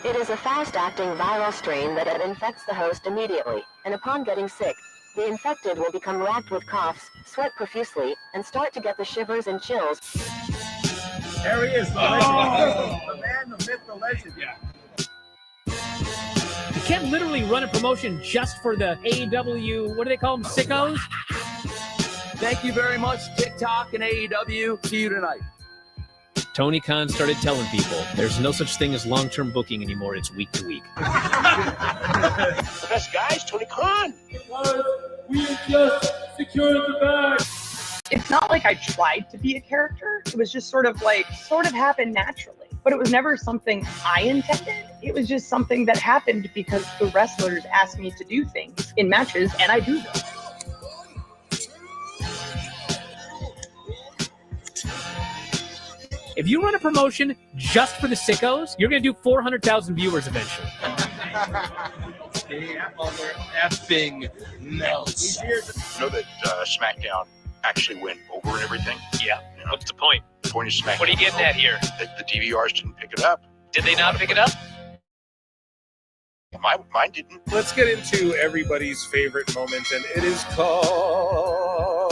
It is a fast-acting viral strain that infects the host immediately, and upon getting sick, the infected will become racked with coughs, sweat profusely, and start to get the shivers and chills. There he is, the legend. The man, the myth, the legend. Yeah. You can't literally run a promotion just for the AEW, what do they call them, sickos? Thank you very much, TikTok and AEW. See you tonight. Tony Khan started telling people there's no such thing as long-term booking anymore. It's week to week. The best guy is Tony Khan. We just secured the bag. It's not like I tried to be a character. It was just sort of happened naturally. But it was never something I intended. It was just something that happened because the wrestlers asked me to do things in matches, and I do them. If you run a promotion just for the sickos, you're going to do 400,000 viewers eventually. Effing Meltzer. You know that SmackDown actually went over and everything? Yeah. You know, What's the point? the point is SmackDown. What are you getting at here? That the DVRs didn't pick it up. Did they not pick it up? Mine didn't. Let's get into everybody's favorite moment, and it is called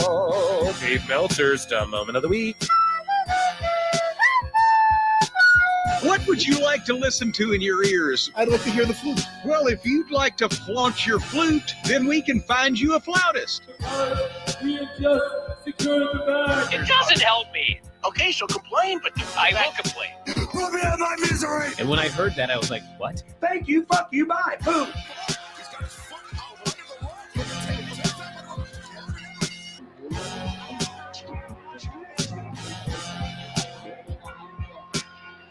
Dave Meltzer's Dumb Moment of the Week. What would you like to listen to in your ears? I'd like to hear the flute. Well, if you'd like to flaunt your flute, then we can find you a flautist. We just secured the bag. It doesn't help me. Okay, so complain, but I will complain. Put me out of my misery. And when I heard that, I was like, what? Thank you, fuck you, bye. Boom.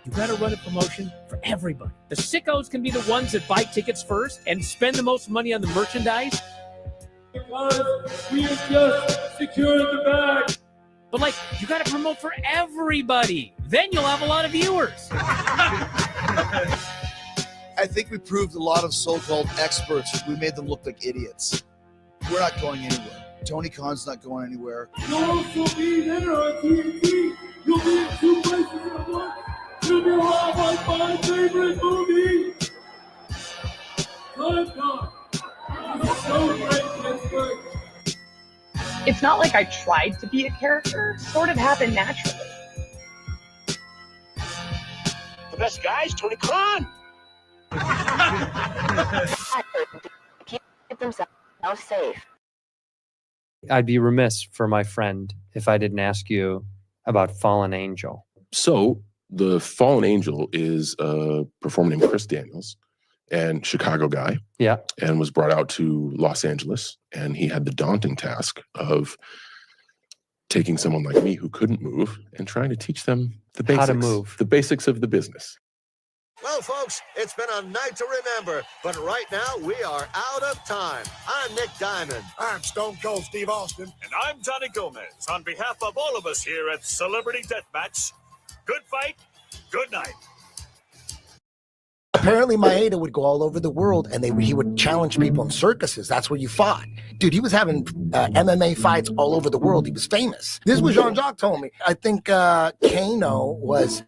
You got to run a promotion for everybody. The sickos can be the ones that buy tickets first and spend the most money on the merchandise. Because we just secured the bag. But, like, you got to promote for everybody. Then you'll have a lot of viewers. I think we proved a lot of so-called experts. We made them look like idiots. We're not going anywhere. Tony Khan's not going anywhere. No, you'll be there on TNT. You'll be in 2 places at once. You'll be live on my favorite movie. Time God. So great, Pittsburgh. It's not like I tried to be a character. It sort of happened naturally. the best guy is Tony Khan. Keep themselves safe. I'd be remiss for my friend if I didn't ask you about Fallen Angel. So the Fallen Angel is a performer named Chris Daniels, and Chicago guy. Yeah. And was brought out to Los Angeles, and he had the daunting task of taking someone like me who couldn't move and trying to teach them the basics. How to move. The basics of the business. Well, folks, it's been a night to remember, but right now we are out of time. I'm Nick Diamond. I'm Stone Cold Steve Austin. And I'm Johnny Gomez. On behalf of all of us here at Celebrity Deathmatch, good fight, good night. Apparently, Maeda would go all over the world, and he would challenge people in circuses. That's where you fought. Dude, he was having MMA fights all over the world. He was famous. This is what Jean-Jacques told me. I think Kano was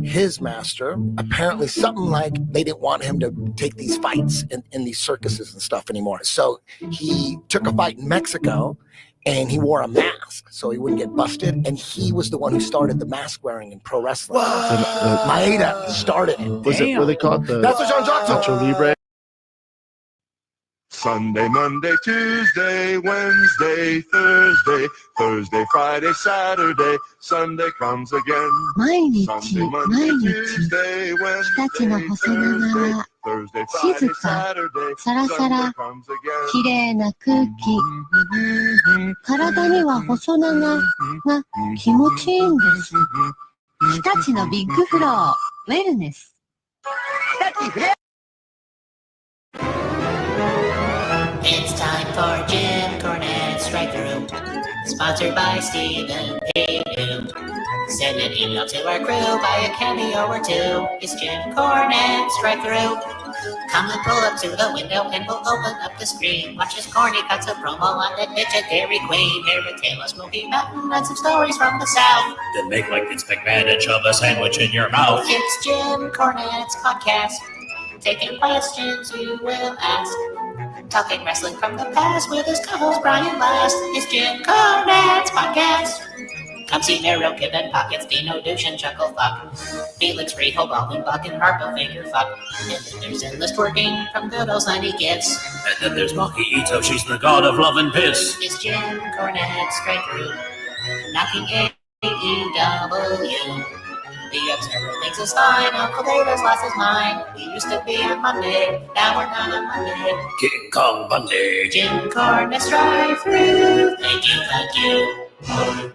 his master. Apparently, something like they didn't want him to take these fights in these circuses and stuff anymore. So he took a fight in Mexico, and he wore a mask so he wouldn't get busted. And he was the one who started the mask wearing in pro wrestling. Maeda started it. Was it what they called the That's what Jean-Jacques told me. Libre? Sunday, Monday, Tuesday, Wednesday, Thursday, Thursday, Friday, Saturday, Sunday comes again. Sunday, Monday, Tuesday, Wednesday, Thursday, Thursday, Friday, Saturday, Sunday comes again. 綺麗な空気。体には細長が気持ちいいんです。日立のビッグフロー、ウェルネス。It's time for Jim Cornette's Strike Through, sponsored by Stephen Paynew. Send an email to our crew by a cameo or two. It's Jim Cornette's Strike Through. Come and pull up to the window and we'll open up the screen. Watch as Corny cuts a promo on the midget Dairy Queen. Hear a tale of Smoky Mountain and some stories from the South. Then make like Vince McMahon and shove a sandwich in your mouth. It's Jim Cornette's podcast. taking questions you will ask. Talking wrestling from the past with his co-host Brian Last. It's Jim Cornette's podcast. Come see Mero, Kevin Pockets, Dino, Douche, and Chuckle Fuck. Felix, Riho, Baldwin, Buck, and Harpo Finger Fuck. And then there's endless twerking from good old Sunny Kids. And then there's Maki Ito, she's the god of love and piss. It's Jim Cornette straight through, knocking AEW. The Observer thinks it's fine, Uncle Davis lost his mind. We used to be on Monday, now we're not on Monday. King Kong Monday. Jim Cornette straight through. Thank you.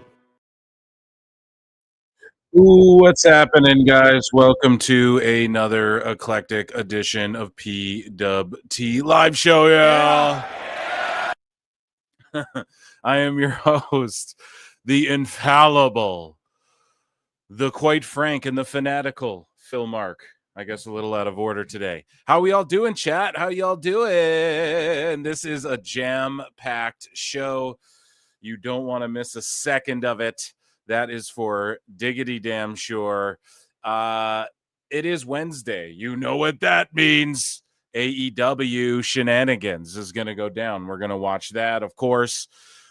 Ooh, what's happening, guys? Welcome to another eclectic edition of PWT Live Show, yeah. I am your host, the infallible, the quite frank, and the fanatical Phil Mark. I guess a little out of order today. How we all doing, chat? How y'all doing? This is a jam-packed show. You don't want to miss a second of it. That is for diggity damn sure. It is Wednesday. You know what that means. AEW shenanigans is going to go down. We're going to watch that, of course.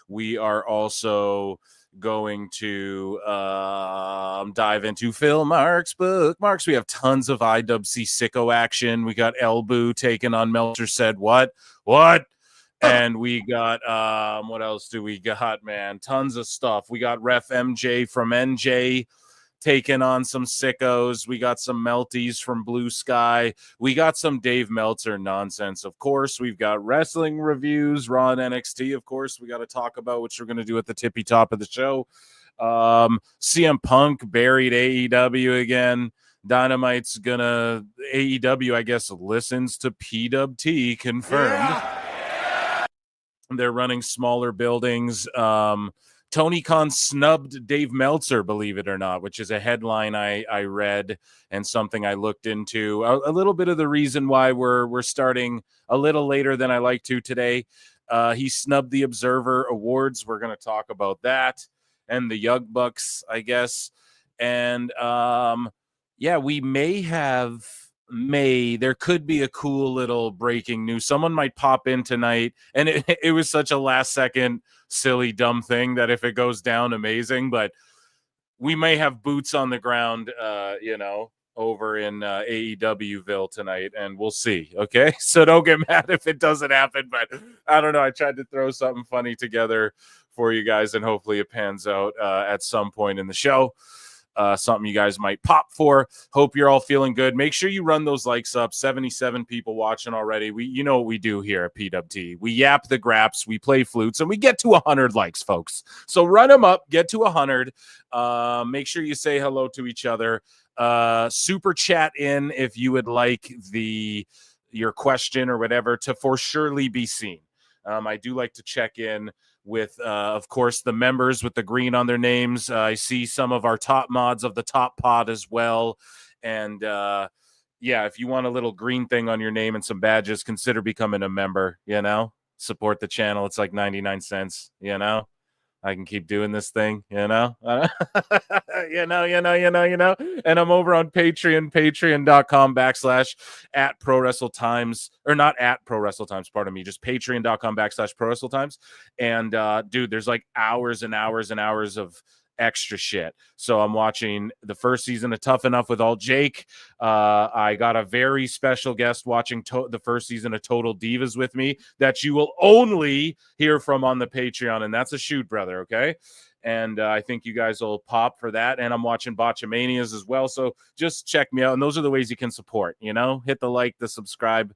We are also going to dive into Phil Mark's bookmarks. We have tons of IWC Sicko action. We got Elboo taking on Meltzer said what? And we got, what else do we got, man? Tons of stuff. We got Ref MJ from NJ taking on some sickos. We got some Melties from Blue Sky. We got some Dave Meltzer nonsense. Of course, we've got wrestling reviews, Raw and NXT. Of course, we got to talk about, which we're going to do at the tippy top of the show. CM Punk buried AEW again. Dynamite's gonna, AEW, I guess, listens to PWT confirmed. Yeah. They're running smaller buildings. Tony Khan snubbed Dave Meltzer, believe it or not, which is a headline I read and something I looked into. A little bit of the reason why we're starting a little later than I like to today. He snubbed the Observer Awards. We're going to talk about that and the Young Bucks, I guess. And yeah, we there could be a cool little breaking news. Someone might pop in tonight, and it was such a last second silly dumb thing that if it goes down, amazing, but we may have boots on the ground over in AEWville tonight, and we'll see. Okay, so don't get mad if it doesn't happen, but I don't know, I tried to throw something funny together for you guys, and hopefully it pans out at some point in the show. Something you guys might pop for. Hope you're all feeling good. Make sure you run those likes up. 77 people watching already. You know what we do here at PWT. We yap the graps, we play flutes, and we get to 100 likes, folks. So run them up, get to 100. Make sure you say hello to each other. Super chat in if you would like your question or whatever to for surely be seen. I do like to check in with, of course, the members with the green on their names. I see some of our top mods of the top pod as well. And yeah, if you want a little green thing on your name and some badges, consider becoming a member, support the channel. It's like 99 cents, I can keep doing this thing, And I'm over on Patreon, patreon.com/@prowrestletimes, or not at prowrestletimes, pardon me, just patreon.com/prowrestletimes. And dude, there's like hours and hours and hours of extra shit. So I'm watching the first season of Tough Enough with All Jake. I got a very special guest watching the first season of Total Divas with me that you will only hear from on the Patreon, and that's a shoot, brother, okay? And I think you guys will pop for that. And I'm watching Botchamanias as well, so just check me out. And those are the ways you can support, hit the like, the subscribe.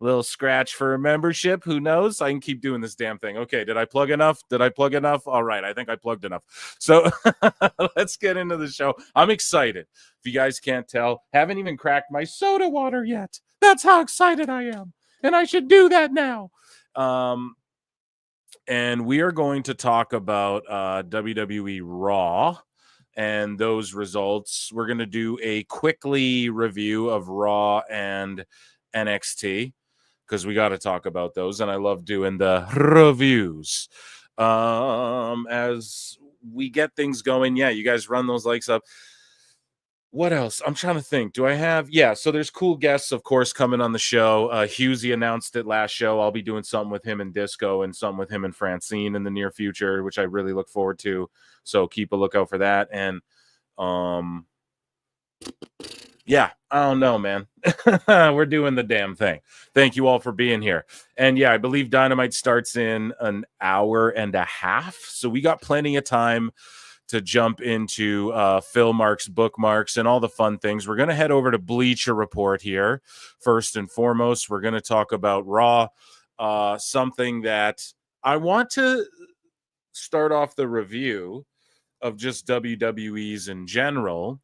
Little scratch for a membership. Who knows? I can keep doing this damn thing. Okay, did I plug enough? All right, I think I plugged enough. So let's get into the show. I'm excited. If you guys can't tell, haven't even cracked my soda water yet. That's how excited I am. And I should do that now. And we are going to talk about WWE Raw and those results. We're going to do a quickly review of Raw and NXT, because we got to talk about those, and I love doing the reviews. As we get things going, yeah, you guys run those likes up. What else? I'm trying to think. Do I have? Yeah, so there's cool guests, of course, coming on the show. Husey announced it last show. I'll be doing something with him and Disco and something with him and Francine in the near future, which I really look forward to. So keep a lookout for that. And yeah, I don't know, man. We're doing the damn thing. Thank you all for being here. And yeah, I believe Dynamite starts in an hour and a half. So we got plenty of time to jump into Phil Marks, bookmarks, and all the fun things. We're going to head over to Bleacher Report here. First and foremost, we're going to talk about Raw, something that I want to start off the review of just WWE's in general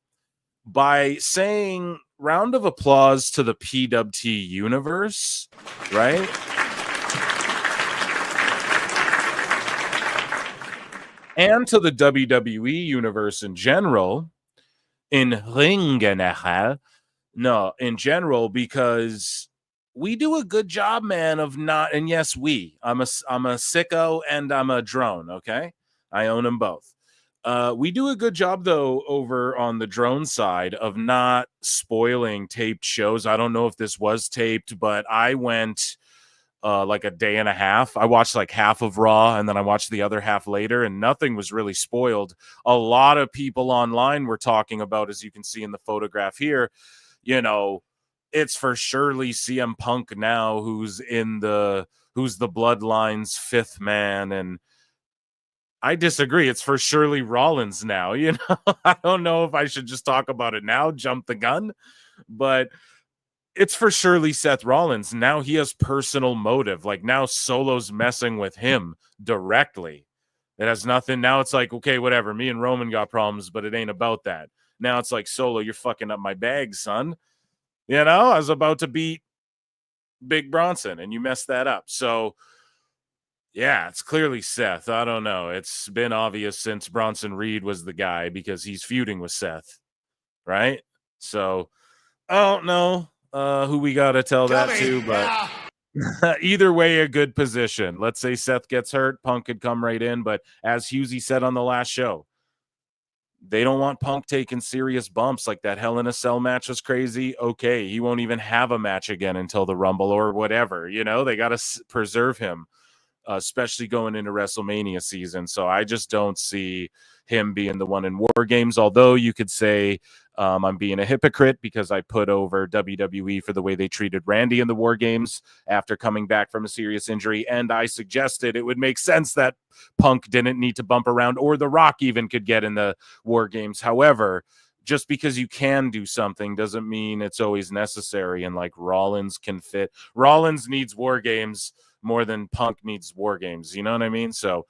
by saying round of applause to the PWT universe, right? And to the WWE universe in general, in general, because we do a good job, man, of not, and yes, I'm a sicko and I'm a drone, okay? I own them both. We do a good job, though, over on the drone side of not spoiling taped shows. I don't know if this was taped, but I went like a day and a half. I watched like half of Raw and then I watched the other half later, and nothing was really spoiled. A lot of people online were talking about, as you can see in the photograph here, you know, it's for surely CM Punk now who's the Bloodline's fifth man, and I disagree. It's for surely Rollins now. You know, I don't know if I should just talk about it now, jump the gun, but it's for surely Seth Rollins. Now he has personal motive. Like now Solo's messing with him directly. It has nothing. Now it's like, okay, whatever. Me and Roman got problems, but it ain't about that. Now it's like, Solo, you're fucking up my bag, son. You know, I was about to beat Big Bronson and you messed that up. So yeah, it's clearly Seth. I don't know. It's been obvious since Bronson Reed was the guy because he's feuding with Seth, right? So I don't know who we got to tell that to, but either way, a good position. Let's say Seth gets hurt, Punk could come right in, but as Husey said on the last show, they don't want Punk taking serious bumps. Like that Hell in a Cell match was crazy. Okay, he won't even have a match again until the Rumble or whatever. You know, they got to preserve him, especially going into WrestleMania season. So I just don't see him being the one in War Games, although you could say I'm being a hypocrite because I put over WWE for the way they treated Randy in the War Games after coming back from a serious injury, and I suggested it would make sense that Punk didn't need to bump around, or The Rock even could get in the War Games. However, just because you can do something doesn't mean it's always necessary, and like Rollins can fit. Rollins needs War Games more than Punk needs War Games. You know what I mean? So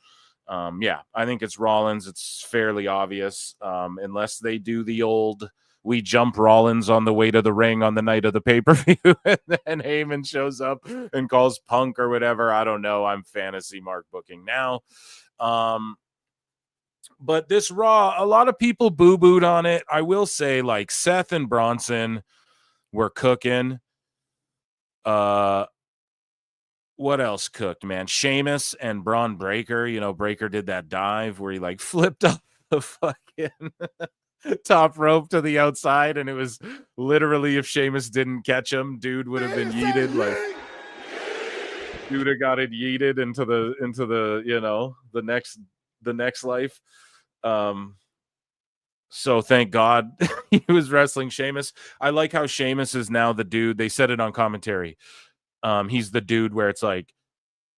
yeah, I think it's Rollins. It's fairly obvious, unless they do the old we jump Rollins on the way to the ring on the night of the pay-per-view and then Heyman shows up and calls Punk or whatever. I don't know. I'm fantasy mark booking now. But this Raw, a lot of people boo-booed on it. I will say, like, Seth and Bronson were cooking. What else cooked, man? Sheamus and Braun Breaker. You know, Breaker did that dive where he like flipped up the fucking top rope to the outside, and it was literally, if Sheamus didn't catch him, dude would have been yeeted. Like, dude have got it yeeted into the you know, the next life. So thank God he was wrestling Sheamus. I like how Sheamus is now the dude. They said it on commentary. He's the dude where it's like,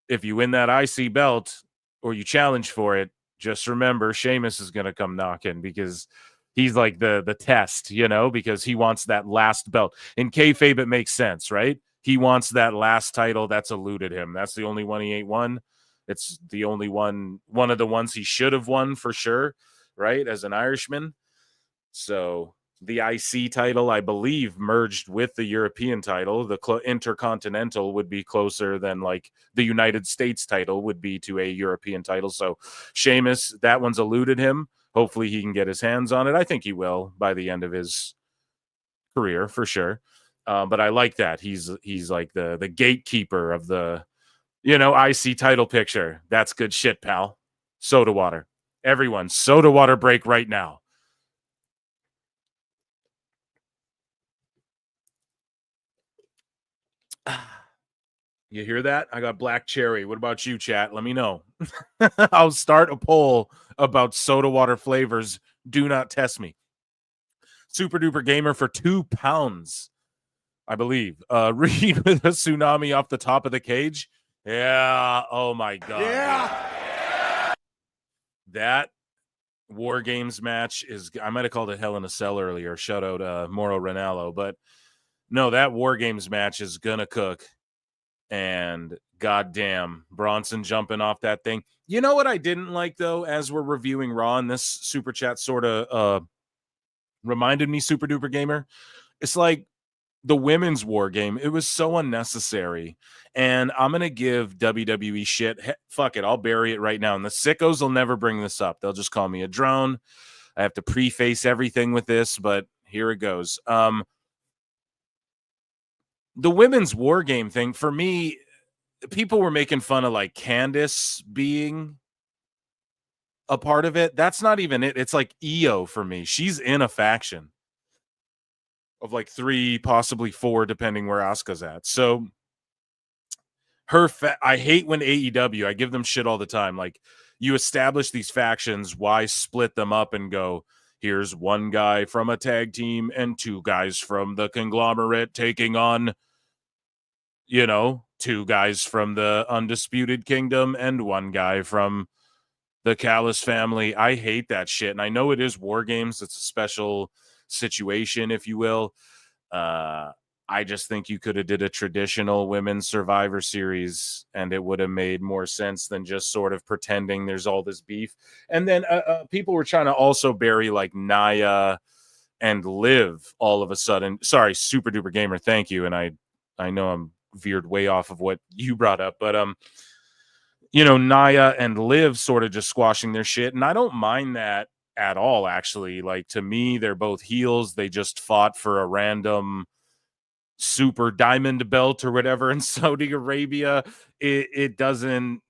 if you win that IC belt or you challenge for it, just remember Sheamus is going to come knocking, because he's like the test, you know, because he wants that last belt. In kayfabe, it makes sense, right? He wants that last title that's eluded him. That's the only one he ain't won. It's the only one of the ones he should have won for sure, right? As an Irishman. So the IC title, I believe, merged with the European title. The Intercontinental would be closer than like the United States title would be to a European title. So Sheamus, that one's eluded him. Hopefully he can get his hands on it. I think he will by the end of his career for sure. But I like that. He's like the gatekeeper of the, you know, IC title picture. That's good shit, pal. Soda water. Everyone, soda water break right now. You hear that? I got black cherry. What about you, chat? Let me know. I'll start a poll about soda water flavors. Do not test me. Super Duper Gamer for £2, I believe. Read with a tsunami off the top of the cage. Yeah. Oh my God. Yeah. That War Games match is, I might have called it Hell in a Cell earlier. Shout out Mauro Ranallo. But no, that War Games match is going to cook. And goddamn, Bronson jumping off that thing. You know what I didn't like, though, as we're reviewing Raw, and this super chat sort of reminded me, Super Duper Gamer? It's like the women's War Game. It was so unnecessary. And I'm going to give WWE shit. Fuck it. I'll bury it right now. And the sickos will never bring this up. They'll just call me a drone. I have to preface everything with this, but here it goes. The women's War Game thing, for me, people were making fun of like Candice being a part of it. That's not even it. It's like Io for me. She's in a faction of like 3, possibly 4, depending where Asuka's at. So I hate when AEW, I give them shit all the time. Like, you establish these factions, why split them up and go, here's one guy from a tag team and 2 guys from the conglomerate taking on, 2 guys from the Undisputed Kingdom and 1 guy from the Callis family. I hate that shit. And I know it is War Games. It's a special situation, if you will. I just think you could have did a traditional women's Survivor Series and it would have made more sense than just sort of pretending there's all this beef. And then people were trying to also bury like Nia and Liv all of a sudden. Sorry, Super Duper Gamer. Thank you. And I know I'm veered way off of what you brought up, but Nia and Liv sort of just squashing their shit, and I don't mind that at all, actually. Like, to me, they're both heels. They just fought for a random super diamond belt or whatever in Saudi Arabia. It doesn't,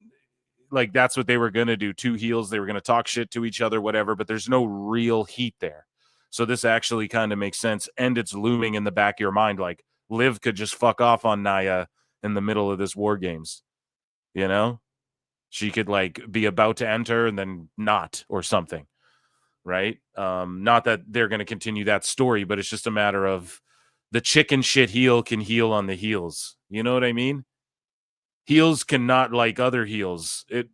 like, that's what they were gonna do. 2 heels, they were gonna talk shit to each other, whatever, but there's no real heat there. So this actually kind of makes sense, and it's looming in the back of your mind, like, Liv could just fuck off on Nia in the middle of this War Games. She could like be about to enter and then not, or something, right? Not that they're going to continue that story, but it's just a matter of the chicken shit heel can heal on the heels. You know what I mean? Heels cannot like other heels. It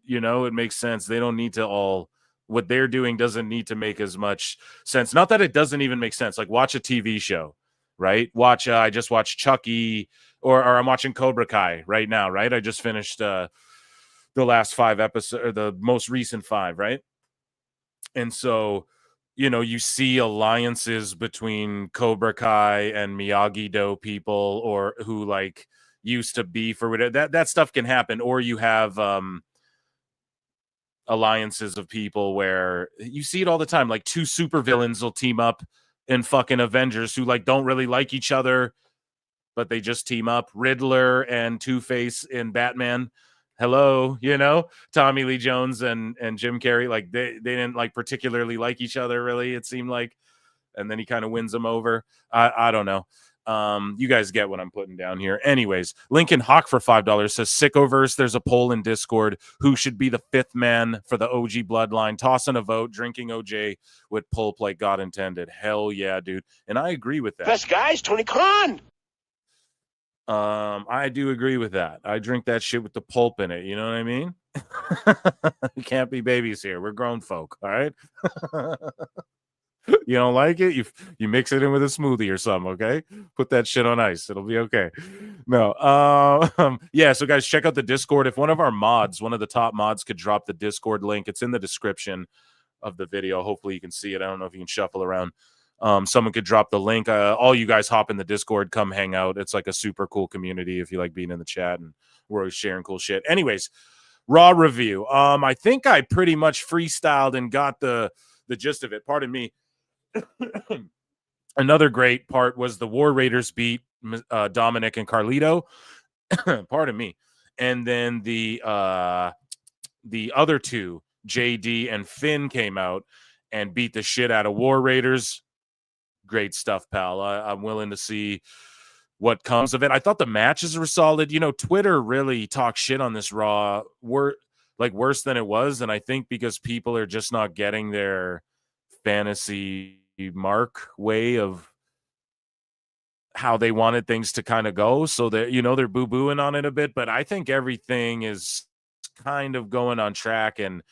makes sense. They don't need to all, what they're doing doesn't need to make as much sense. Not that it doesn't even make sense. Like, watch a TV show. Right? I just watched Chucky, or I'm watching Cobra Kai right now, right? I just finished the last 5 episodes, or the most recent 5, right? And so, you see alliances between Cobra Kai and Miyagi-Do people, or who like used to be for whatever. That stuff can happen. Or you have alliances of people where you see it all the time. Like, 2 supervillains will team up in fucking Avengers who like don't really like each other, but they just team up. Riddler and Two-Face in Batman. Hello, Tommy Lee Jones and Jim Carrey, like they didn't like particularly like each other, really, it seemed like. And then he kind of wins them over. I don't know. You guys get what I'm putting down here. Anyways, Lincoln Hawk for $5 says, Sickoverse, there's a poll in Discord. Who should be the 5th man for the OG bloodline? Toss in a vote. Drinking OJ with pulp like God intended. Hell yeah, dude. And I agree with that. Best guys, Tony Khan. I do agree with that. I drink that shit with the pulp in it. You know what I mean? You can't be babies here. We're grown folk. All right. You don't like it? You mix it in with a smoothie or something, okay? Put that shit on ice. It'll be okay. No. Yeah, so guys, check out the Discord. If one of the top mods could drop the Discord link, it's in the description of the video. Hopefully you can see it. I don't know if you can shuffle around. Someone could drop the link. All you guys hop in the Discord, come hang out. It's like a super cool community if you like being in the chat, and we're always sharing cool shit. Anyways, Raw review. I think I pretty much freestyled and got the gist of it. Pardon me. Another great part was the War Raiders beat Dominic and Carlito. Pardon me. And then the other 2, JD and Finn, came out and beat the shit out of War Raiders. Great stuff, pal. I'm willing to see what comes of it. I thought the matches were solid. You know, Twitter really talks shit on this Raw, worse than it was, and I think because people are just not getting their fantasy mark way of how they wanted things to kind of go. So they're boo-booing on it a bit, but I think everything is kind of going on track. And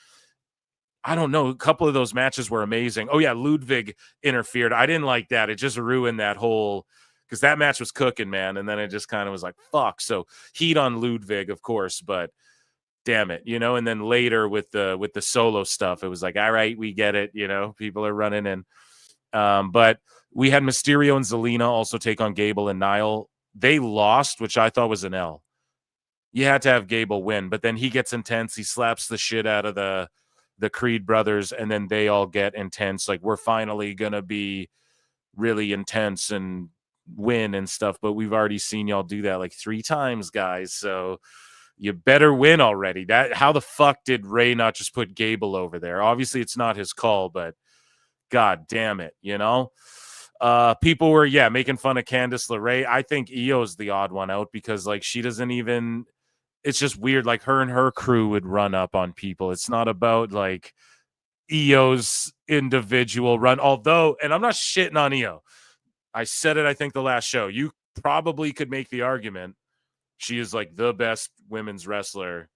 I don't know, a couple of those matches were amazing. Oh yeah, Ludwig interfered. I didn't like that. It just ruined that whole, because that match was cooking, man. And then it just kind of was like, fuck. So heat on Ludwig, of course, but damn it, and then later with the solo stuff, it was like, all right, we get it, people are running in. But we had Mysterio and Zelina also take on Gable and Niall. They lost, which I thought was an L. You had to have Gable win, but then he gets intense. He slaps the shit out of the Creed brothers, and then they all get intense. Like, we're finally going to be really intense and win and stuff, but we've already seen y'all do that like 3 times, guys. So you better win already. How the fuck did Ray not just put Gable over there? Obviously, it's not his call, but god damn it, people were making fun of Candice LeRae. I think Io's the odd one out because like she doesn't even. It's just weird. Like her and her crew would run up on people. It's not about like Io's individual run. Although, and I'm not shitting on Io. I said it, I think, the last show. You probably could make the argument she is like the best women's wrestler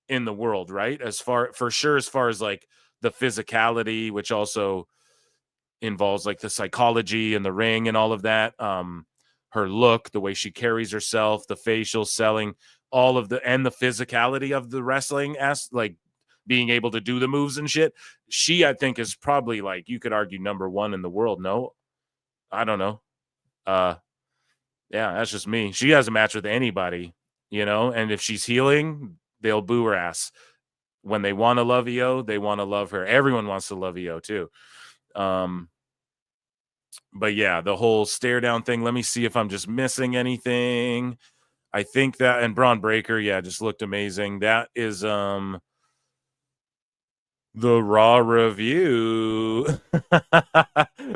in the world, right? As far as like the physicality, which also involves like the psychology and the ring and all of that. Her look, the way she carries herself, the facial selling, all of the physicality of the wrestling, like being able to do the moves and shit. She, I think, is probably like, you could argue number 1 in the world. No, I don't know. Yeah, that's just me. She has a match with anybody, and if she's healing, they'll boo her ass. When they want to love Io, they want to love her. Everyone wants to love Io too. But yeah, the whole stare down thing. Let me see if I'm just missing anything. I think that, and Braun Breaker, just looked amazing. That is the Raw review.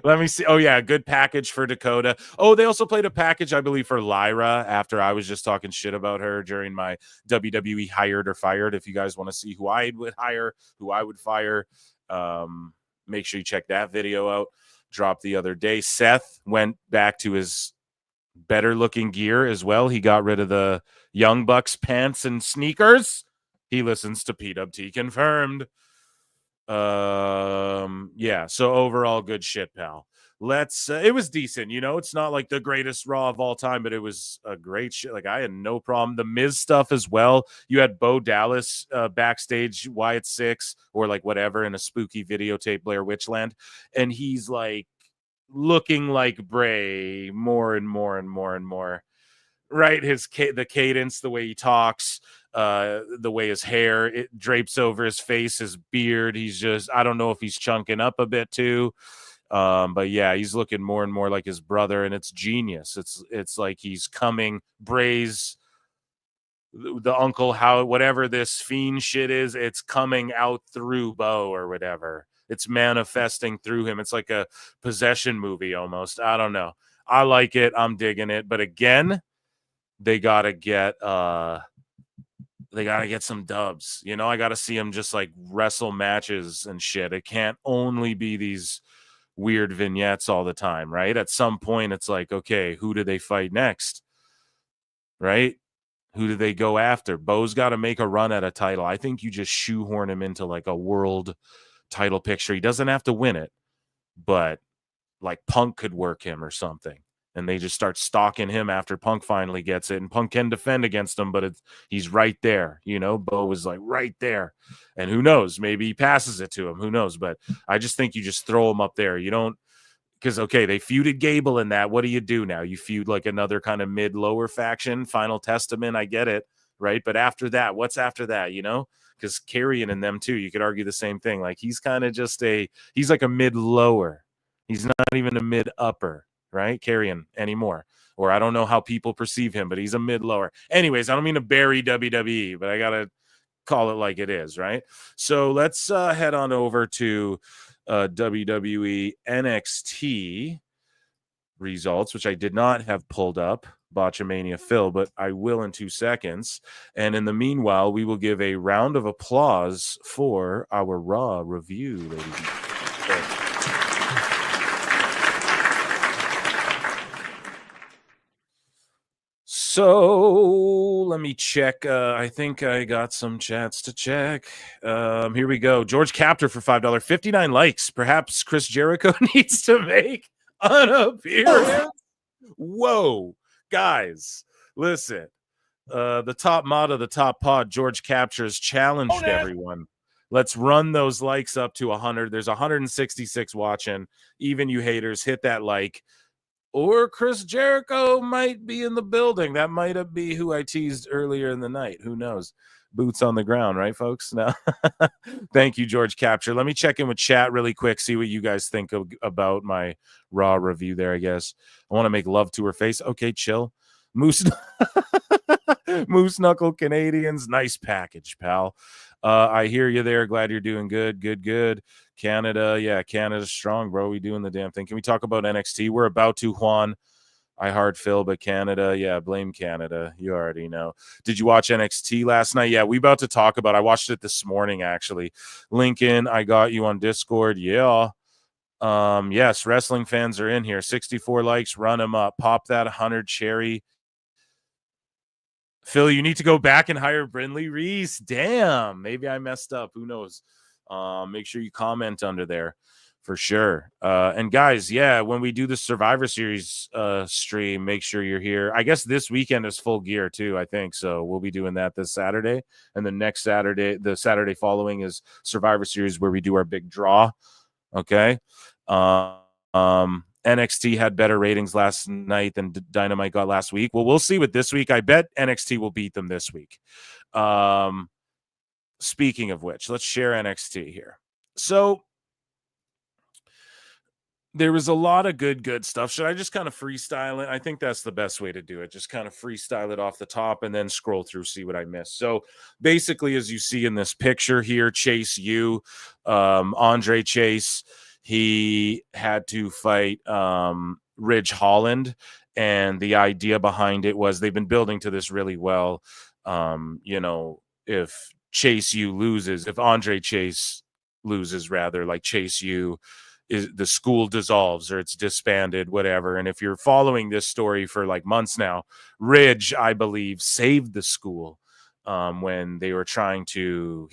Let me see. Oh yeah, good package for Dakota. Oh, they also played a package, I believe, for Lyra after I was just talking shit about her during my WWE hired or fired. If you guys want to see who I would hire, who I would fire, make sure you check that video out. Dropped the other day. Seth went back to his better looking gear as well. He got rid of the Young Bucks pants and sneakers. He listens to PWT Confirmed. So overall good shit, pal. It was decent, it's not like the greatest Raw of all time, but it was a great shit. Like, I had no problem. The Miz stuff as well. You had Bo Dallas backstage, Wyatt 6 or like whatever, in a spooky videotape, Blair Witchland, and he's like looking like Bray more and more and more and more, right? The cadence, the way he talks, the way his hair it drapes over his face, his beard, he's just, I don't know if he's chunking up a bit too, but yeah, he's looking more and more like his brother, and it's genius. It's like he's coming, Bray's the uncle, how whatever this fiend shit is, it's coming out through Bo or whatever. It's manifesting through him. It's like a possession movie almost. I don't know. I like it. I'm digging it. But again, they gotta get some dubs. I gotta see them just like wrestle matches and shit. It can't only be these weird vignettes all the time, right? At some point, it's like, okay, who do they fight next? Right? Who do they go after? Bo's got to make a run at a title. I think you just shoehorn him into like a world title picture. He doesn't have to win it, but like Punk could work him or something. And they just start stalking him after Punk finally gets it. And Punk can defend against him, but he's right there. Bo was like right there. And who knows? Maybe he passes it to him. Who knows? But I just think you just throw him up there. You don't, because, okay, they feuded Gable in that. What do you do now? You feud like another kind of mid-lower faction, Final Testament. I get it, right? But after that, what's after that, Because Karrion and them, too, you could argue the same thing. Like, he's kind of just he's like a mid-lower. He's not even a mid-upper, right? Karrion anymore. Or I don't know how people perceive him, but he's a mid-lower. Anyways, I don't mean to bury WWE, but I got to call it like it is, right? So let's head on over to WWE NXT. results, which I did not have pulled up, Botchamania Phil, but I will in 2 seconds. And in the meanwhile, we will give a round of applause for our Raw review, ladies and gentlemen. So let me check. I think I got some chats to check. Here we go. George Captor for $5. 59 likes. Perhaps Chris Jericho needs to make an appearance. Whoa, guys, listen. The top mod of the top pod, George Captures, challenged everyone. Let's run those likes up to 100. There's 166 watching. Even you haters, hit that like. Or Chris Jericho might be in the building. That might be who I teased earlier in the night. Who knows? Boots on the ground, right, folks? No. Thank you, George Capture. Let me check in with chat really quick, see what you guys think about my Raw review there, I guess. I want to make love to her face. Okay, chill. Moose Knuckle Canadians. Nice package, pal. I hear you there. Glad you're doing good. Good. Canada. Yeah, Canada's strong, bro. We doing the damn thing. Can we talk about NXT? We're about to, Juan. I heart Phil, but Canada. Yeah, blame Canada. You already know. Did you watch NXT last night? Yeah, we about to talk about it. I watched it this morning, actually. Lincoln, I got you on Discord. Yeah. Yes, wrestling fans are in here. 64 likes. Run them up. Pop that 100 cherry. Phil, you need to go back and hire Brindley Reese. Damn, maybe I messed up. Who knows? Make sure you comment under there for sure. And guys, yeah, when we do the Survivor Series stream, make sure you're here. I guess this weekend is Full Gear too, I think. So we'll be doing that this Saturday. And the next Saturday, the Saturday following is Survivor Series where we do our big draw. Okay. NXT had better ratings last night than Dynamite got last week. Well, we'll see with this week. I bet NXT will beat them this week. Speaking of which, let's share NXT here. So there was a lot of good stuff. Should I just kind of freestyle it? I think that's the best way to do it. Just kind of freestyle it off the top and then scroll through, see what I missed. So basically, as you see in this picture here, Chase U, Andre Chase, he had to fight Ridge Holland, and the idea behind it was they've been building to this really well. If Chase U loses, if Andre Chase loses, rather, like Chase U, is the school dissolves or it's disbanded, whatever. And if you're following this story for like months now, Ridge, I believe, saved the school. When he was trying to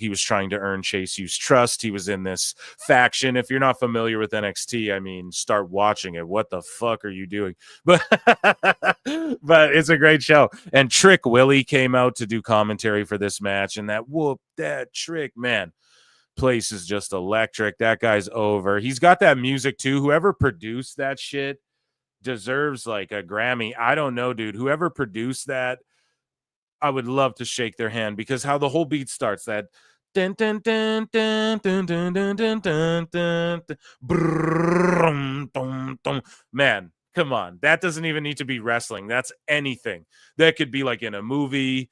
earn Chase U's trust. He was in this faction. If you're not familiar with NXT, I mean, start watching it. What the fuck are you doing? But it's a great show. And Trick Willie came out to do commentary for this match, and that Trick, man, place is just electric. That guy's over. He's got that music too. Whoever produced that shit deserves like a Grammy. I don't know, dude. Whoever produced that, I would love to shake their hand, because how the whole beat starts, that dun, dun, dun, dun, dun, dun, dun, dun, dun, dun, brrrr, dun, dun. Man, come on. That doesn't even need to be wrestling. That's anything. That could be like in a movie.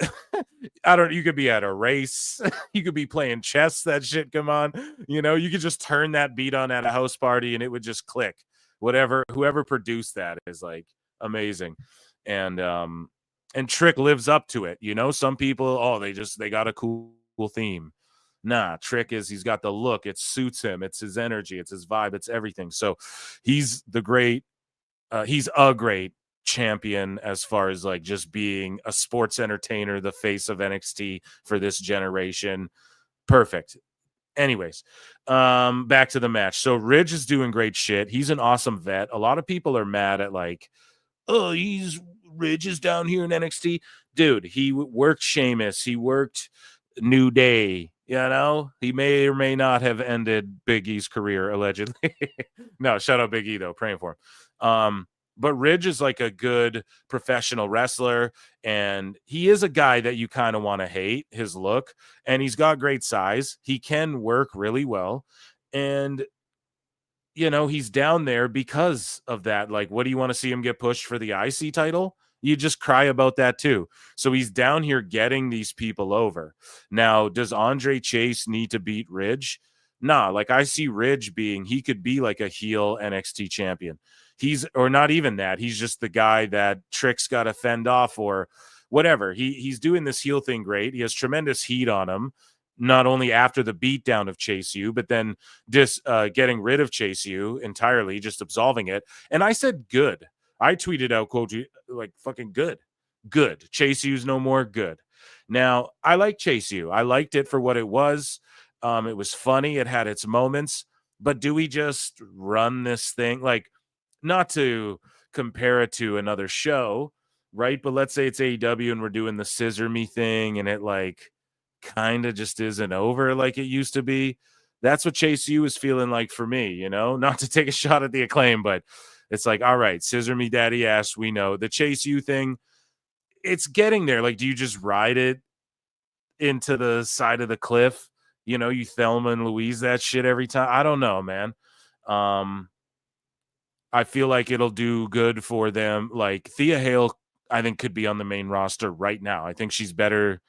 You could be at a race. You could be playing chess. That shit, come on. You could just turn that beat on at a house party and it would just click. Whoever produced that is like amazing. And Trick lives up to it. Some people, they got a cool theme. Nah, Trick he's got the look. It suits him. It's his energy. It's his vibe. It's everything. So he's a great champion as far as like just being a sports entertainer, the face of NXT for this generation. Perfect. Anyways, back to the match. So Ridge is doing great shit. He's an awesome vet. A lot of people are mad at like, oh, Ridge is down here in NXT. Dude, he worked Sheamus. He worked New Day. He may or may not have ended Big E's career, allegedly. No, shout out Big E, though. Praying for him. But Ridge is like a good professional wrestler, and he is a guy that you kind of want to hate, his look, and he's got great size. He can work really well, and he's down there because of that. Like, what do you want to see him get pushed for the IC title? You just cry about that too. So he's down here getting these people over. Now, does Andre Chase need to beat Ridge? Nah, like I see Ridge he could be like a heel NXT champion. or not even that. He's just the guy that Trick's got to fend off or whatever. He's doing this heel thing great. He has tremendous heat on him, not only after the beatdown of Chase U, but then getting rid of Chase U entirely, just absolving it. And I said, good. I tweeted out, quote, like, fucking good. Good. Chase U's no more. Good. Now, I like Chase U. I liked it for what it was. It was funny. It had its moments. But do we just run this thing? Like, not to compare it to another show, right? But let's say it's AEW and we're doing the scissor me thing and it, like, kind of just isn't over like it used to be. That's what Chase U is feeling like for me, you know? Not to take a shot at the Acclaim, but it's like, all right, scissor me daddy ass, we know. The Chase U thing, it's getting there. Like, do you just ride it into the side of the cliff? You know, you Thelma and Louise that shit every time. I don't know, man. I feel like it'll do good for them. Like, Thea Hale, I think, could be on the main roster right now. I think she's better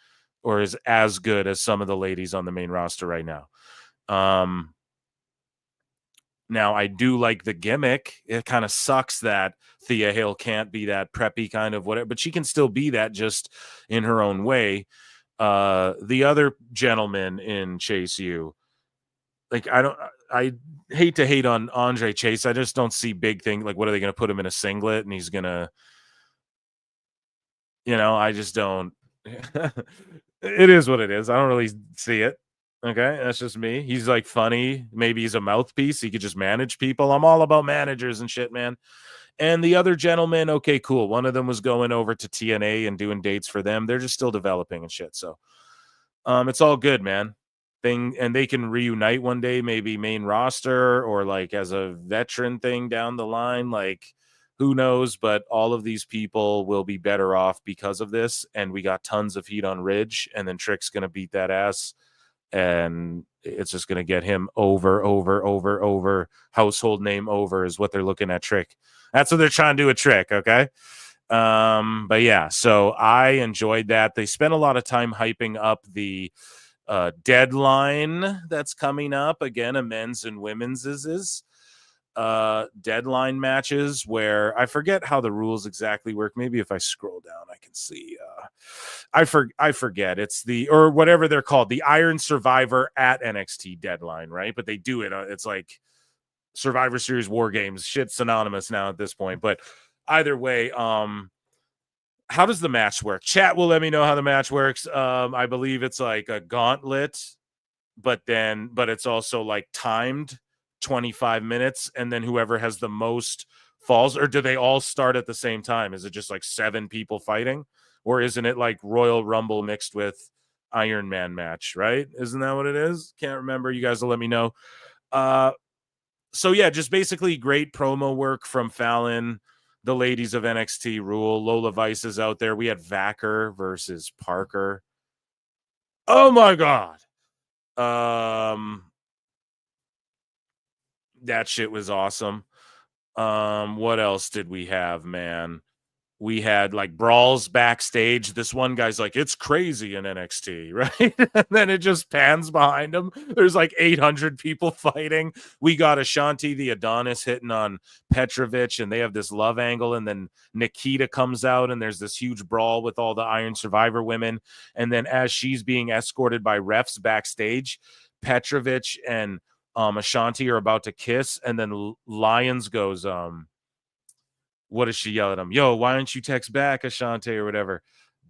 or is as good as some of the ladies on the main roster right now. Now, I do like the gimmick. It kind of sucks that Thea Hale can't be that preppy kind of whatever, but she can still be that just in her own way. The other gentleman in Chase U, like, I hate to hate on Andre Chase. I just don't see big thing. Like, what are they going to put him in a singlet and he's going to, you know, I just don't. It is what it is. I don't really see it. Okay, that's just me. He's like funny. Maybe he's a mouthpiece. He could just manage people. I'm all about managers and shit, man. And the other gentleman, okay, cool. One of them was going over to TNA and doing dates for them. They're just still developing and shit. So it's all good, man. And they can reunite one day, maybe main roster or like as a veteran thing down the line. Like, who knows? But all of these people will be better off because of this. And we got tons of heat on Ridge, and then Trick's going to beat that ass. And it's just going to get him over. Household name over is what they're looking at Trick. That's what they're trying to do with Trick, okay? But yeah, so I enjoyed that. They spent a lot of time hyping up the deadline that's coming up. Again, a men's and women's is deadline matches where I forget how the rules exactly work. Maybe if I scroll down, I can see. I forget. It's or whatever they're called, the Iron Survivor at NXT deadline, right? But they do it. It's like Survivor Series War Games. Shit, synonymous now at this point. But either way, how does the match work? Chat will let me know how the match works. I believe it's like a gauntlet, but it's also like timed 25 minutes, and then whoever has the most falls, or do they all start at the same time? Is it just like 7 people fighting, or isn't it like Royal Rumble mixed with Iron Man match, right? Isn't that what it is? Can't remember. You guys will let me know. So yeah, just basically great promo work from Fallon. The ladies of NXT rule. Lola Vice is out there. We had Vacker versus Parker. Oh my God. That shit was awesome. What else did we have, man? We had like brawls backstage. This one guy's like, it's crazy in NXT, right? And then it just pans behind him. There's like 800 people fighting. We got Ashanti the Adonis hitting on Petrovich, and they have this love angle. And then Nikita comes out, and there's this huge brawl with all the Iron Survivor women. And then as she's being escorted by refs backstage, Petrovich and Ashanti are about to kiss, and then Lyons goes, what does she yell at him? Yo, why don't you text back, Ashanti, or whatever?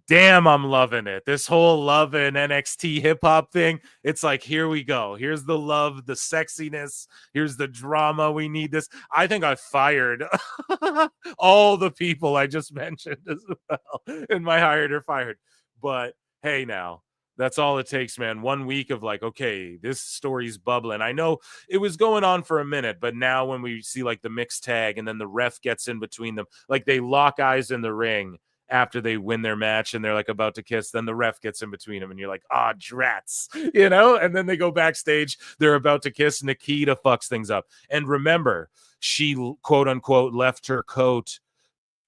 Damn, I'm loving it. This whole love and NXT hip-hop thing, it's like, here we go. Here's the love, the sexiness. Here's the drama. We need this. I think I fired all the people I just mentioned as well in my hired or fired. But hey, now, that's all it takes, man. 1 week of like, okay, this story's bubbling. I know it was going on for a minute, but now when we see like the mixed tag and then the ref gets in between them, like they lock eyes in the ring after they win their match and they're like about to kiss, then the ref gets in between them and you're like, ah, drats, you know? And then they go backstage, they're about to kiss, Nikita fucks things up. And remember, she quote unquote left her coat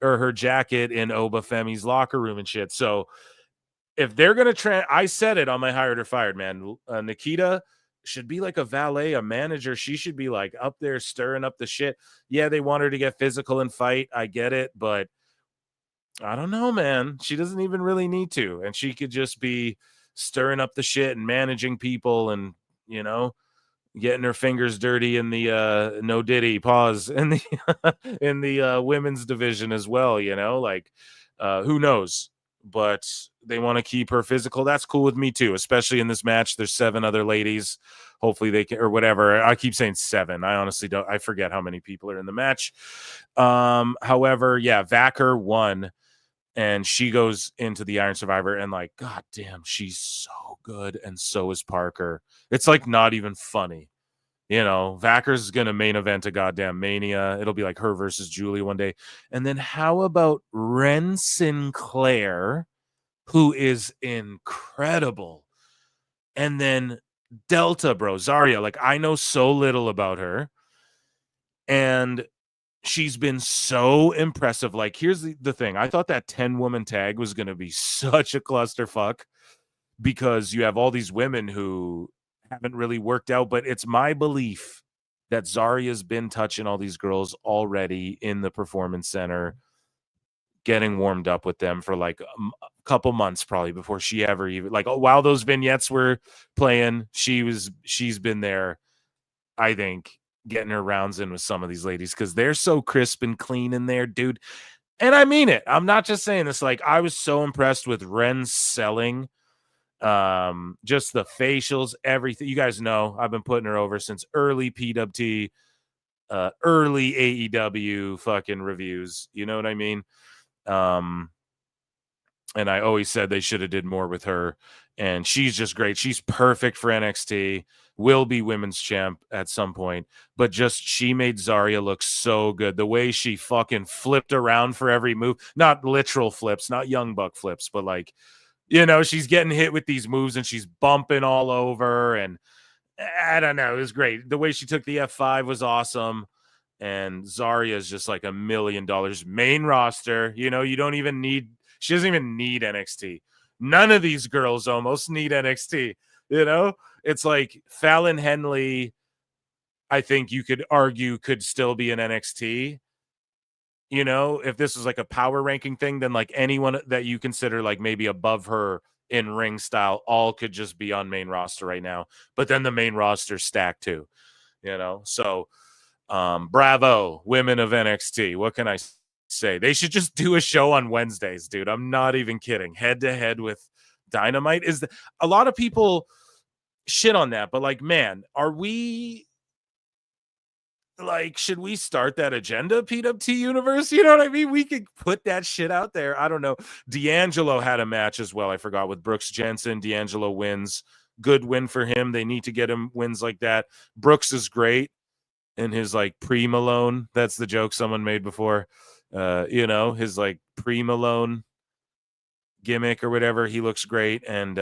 or her jacket in Oba Femi's locker room and shit. So if they're going to I said it on my hired or fired, man. Nikita should be like a valet, a manager. She should be like up there stirring up the shit. Yeah, they want her to get physical and fight. I get it, but I don't know, man. She doesn't even really need to. And she could just be stirring up the shit and managing people and, you know, getting her fingers dirty in the no diddy pause in the in the women's division as well, you know, like who knows, but they want to keep her physical. That's cool with me too, especially in this match. There's 7 other ladies. Hopefully they can, or whatever. I keep saying 7. I honestly don't, I forget how many people are in the match. However, yeah, Vacker won, and she goes into the Iron Survivor, and like, god damn, she's so good, and so is Parker. It's like not even funny. You know, Vacker's going to main event a goddamn Mania. It'll be like her versus Julie one day. And then how about Ren Sinclair, who is incredible? And then Delta, bro, Zarya. Like, I know so little about her, and she's been so impressive. Like, here's the thing. I thought that 10-woman tag was going to be such a clusterfuck because you have all these women who haven't really worked out, but it's my belief that Zarya's been touching all these girls already in the Performance Center, getting warmed up with them for like a couple months probably before she ever even, like, while those vignettes were playing, she's been there, I think, getting her rounds in with some of these ladies because they're so crisp and clean in there, dude. And I mean it. I'm not just saying this. Like, I was so impressed with Ren's selling. Just the facials, everything. You guys know I've been putting her over since early PWT, early AEW fucking reviews. You know what I mean? And I always said they should have did more with her, and she's just great. She's perfect for NXT, will be women's champ at some point, but just she made Zarya look so good. The way she fucking flipped around for every move, not literal flips, not Young Buck flips, but like, you know, she's getting hit with these moves and she's bumping all over. And I don't know. It was great. The way she took the F5 was awesome. And Zarya is just like $1 million main roster. You know, you don't even need, she doesn't even need NXT. None of these girls almost need NXT. You know, it's like Fallon Henley, I think you could argue could still be an NXT. You know, if this was like a power ranking thing, then like anyone that you consider like maybe above her in ring style, all could just be on main roster right now. But then the main roster stacked too, you know? So bravo, women of NXT. What can I say? They should just do a show on Wednesdays, dude. I'm not even kidding. Head to head with Dynamite is a lot of people shit on that, but like, man, are we like, should we start that agenda, PWT universe? You know what I mean? We could put that shit out there. I don't know. D'Angelo had a match as well, I forgot, with Brooks Jensen. D'Angelo wins. Good win for him. They need to get him wins like that. Brooks is great in his like pre-Malone. That's the joke someone made before. You know, his like pre-Malone gimmick or whatever. He looks great. And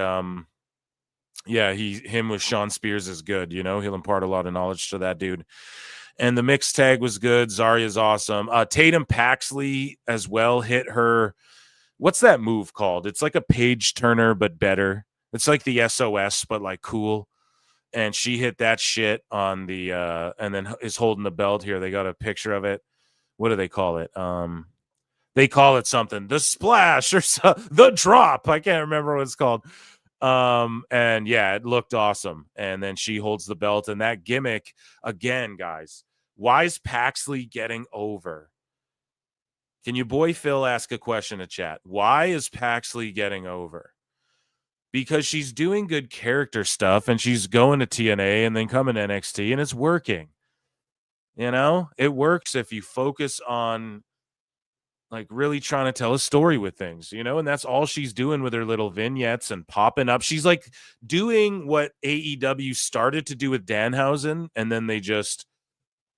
yeah, him with Sean Spears is good. You know, he'll impart a lot of knowledge to that dude. And the mixed tag was good. Zarya's awesome. Tatum Paxley as well hit her. What's that move called? It's like a page turner, but better. It's like the SOS, but like cool. And she hit that shit on the, and then is holding the belt here. They got a picture of it. What do they call it? They call it something. The splash or the drop. I can't remember what it's called. And yeah, it looked awesome. And then she holds the belt, and that gimmick again, guys. Why is Paxley getting over? Can you boy Phil ask a question to chat? Why is Paxley getting over? Because she's doing good character stuff, and she's going to TNA and then coming to NXT, and it's working. You know, it works if you focus on like really trying to tell a story with things, you know, and that's all she's doing with her little vignettes and popping up. She's like doing what AEW started to do with Danhausen, and then they just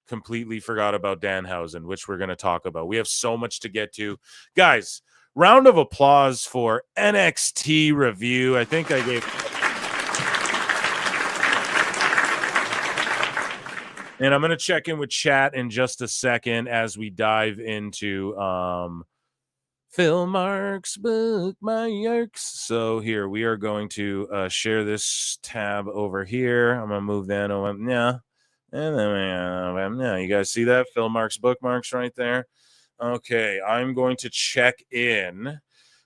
completely forgot about Danhausen, which we're going to talk about. We have so much to get to. Guys, round of applause for NXT review. I think I gave... And I'm going to check in with chat in just a second as we dive into Philmarks, bookmarks. So here we are going to share this tab over here. I'm gonna move that over. Yeah. And then yeah, you guys see that? Philmarks, bookmarks right there. Okay, I'm going to check in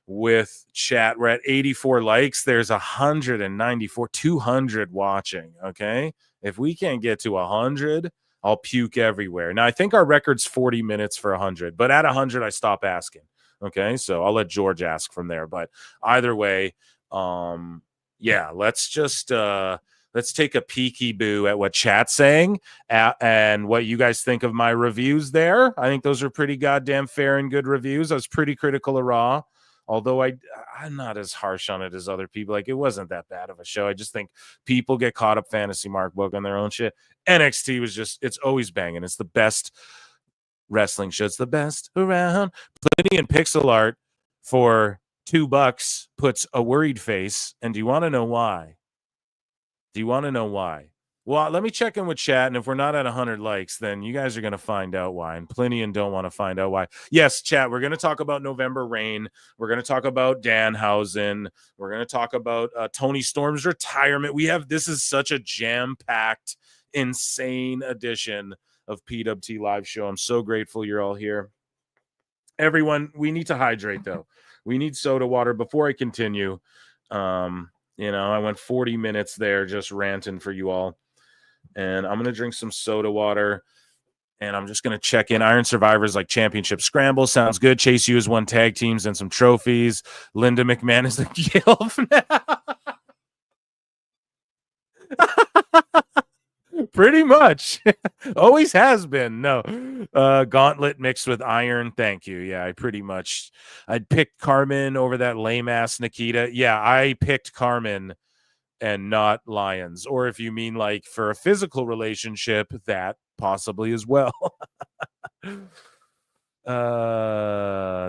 with chat. We're at 84 likes. There's 194, 200 watching. Okay. If we can't get to 100, I'll puke everywhere. Now, I think our record's 40 minutes for 100, but at 100, I stop asking. Okay. So I'll let George ask from there. But either way, yeah, let's just, let's take a peeky-boo at what chat's saying and what you guys think of my reviews there. I think those are pretty goddamn fair and good reviews. I was pretty critical of Raw, although I'm not as harsh on it as other people. Like, it wasn't that bad of a show. I just think people get caught up fantasy Mark book on their own shit. NXT was just, it's always banging. It's the best wrestling show. It's the best around. Plenty in pixel art for $2 puts a worried face. And do you want to know why? Do you want to know why? Well, let me check in with chat, and if we're not at 100 likes, then you guys are going to find out why, and plenty and don't want to find out why. Yes, chat, we're going to talk about November Rain. We're going to talk about Danhausen. We're going to talk about Tony Storm's retirement. This is such a jam-packed, insane edition of PWT Live Show. I'm so grateful you're all here. Everyone, we need to hydrate, though. We need soda water. Before I continue, you know, I went 40 minutes there just ranting for you all. And I'm going to drink some soda water. And I'm just going to check in. Iron Survivors like Championship Scramble. Sounds good. Chase U has won tag teams and some trophies. Linda McMahon is the Gilf now. Pretty much. Always has been. No. Gauntlet mixed with iron. Thank you. Yeah, I'd picked Carmen over that lame ass Nikita. Yeah, I picked Carmen and not Lions. Or if you mean like for a physical relationship, that possibly as well.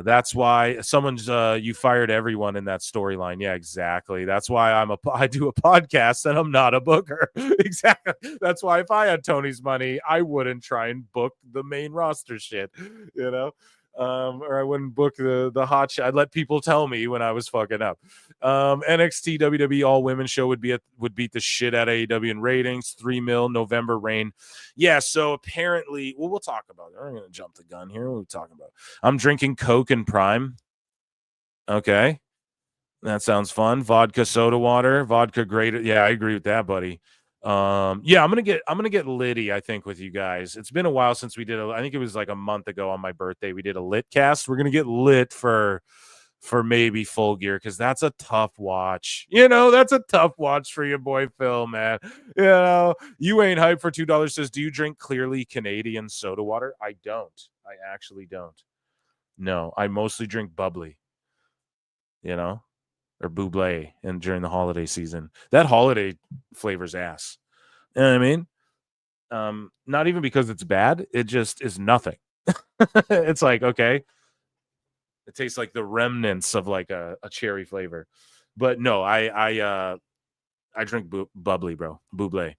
That's why someone's you fired everyone in that storyline. Yeah, exactly. That's why I do a podcast and I'm not a booker. Exactly. That's why if I had Tony's money, I wouldn't try and book the main roster shit, you know. Or I wouldn't book the hot shit. I'd let people tell me when I was fucking up. NXT WWE All Women show would beat the shit out of AEW in ratings. 3 mil November Rain. Yeah, so apparently, well, we'll talk about it. I'm gonna jump the gun here. What are we talking about? I'm drinking Coke and Prime. Okay, that sounds fun. Vodka, soda water, vodka grated. Yeah, I agree with that, buddy. Yeah, I'm gonna get litty, I think, with you guys. It's been a while since we did I think it was like a month ago on my birthday we did a lit cast. We're gonna get lit for maybe Full Gear, because that's a tough watch. You know, that's a tough watch for your boy Phil, man. You know, you ain't hyped for $2. Says, do you drink clearly Canadian soda water? I don't. I actually don't. No, I mostly drink bubbly. You know, or buble, and during the holiday season, that holiday flavor's ass. You know what I mean? Not even because it's bad, it just is nothing. It's like, okay, it tastes like the remnants of like a cherry flavor. But no, I drink bubbly, bro, buble.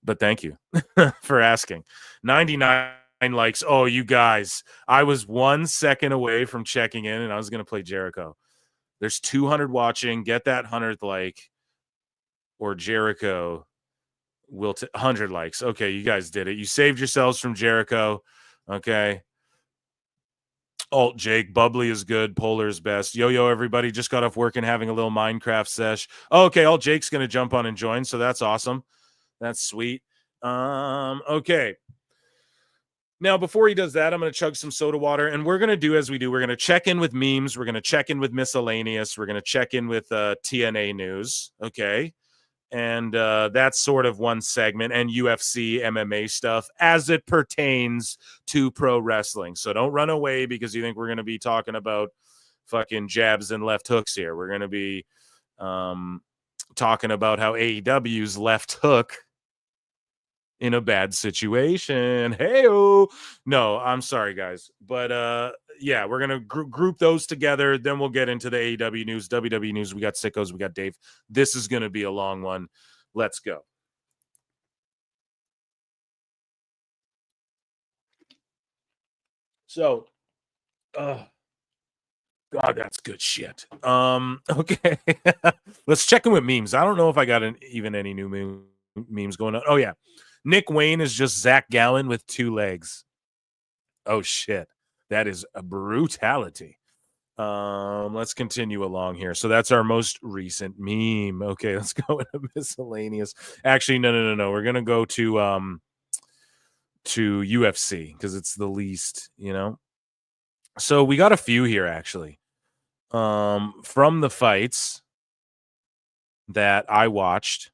But thank you for asking. 99 likes. Oh, you guys, I was 1 second away from checking in, and I was gonna play Jericho. There's 200 watching. Get that 100th like, or Jericho will 100 likes. Okay, you guys did it. You saved yourselves from Jericho. Okay. Alt Jake, bubbly is good. Polar is best. Yo, everybody just got off work and having a little Minecraft sesh. Oh, okay, Alt Jake's gonna jump on and join, so that's awesome. That's sweet. Okay. Now, before he does that, I'm going to chug some soda water, and we're going to do as we do. We're going to check in with memes. We're going to check in with miscellaneous. We're going to check in with TNA news. Okay. And that's sort of one segment, and UFC, MMA stuff as it pertains to pro wrestling. So don't run away because you think we're going to be talking about fucking jabs and left hooks here. We're going to be talking about how AEW's left hook in a bad situation. Hey-o. No, I'm sorry, guys. But yeah, we're going to group those together. Then we'll get into the AEW news, WWE news. We got Sickos. We got Dave. This is going to be a long one. Let's go. So, God, that's good shit. Okay. Let's check in with memes. I don't know if I got even any new memes going on. Oh, yeah. Nick Wayne is just Zach Gallen with 2 legs. Oh, shit. That is a brutality. Let's continue along here. So that's our most recent meme. Okay, let's go into miscellaneous. Actually, no. We're gonna go to UFC because it's the least, you know. So we got a few here actually. From the fights that I watched,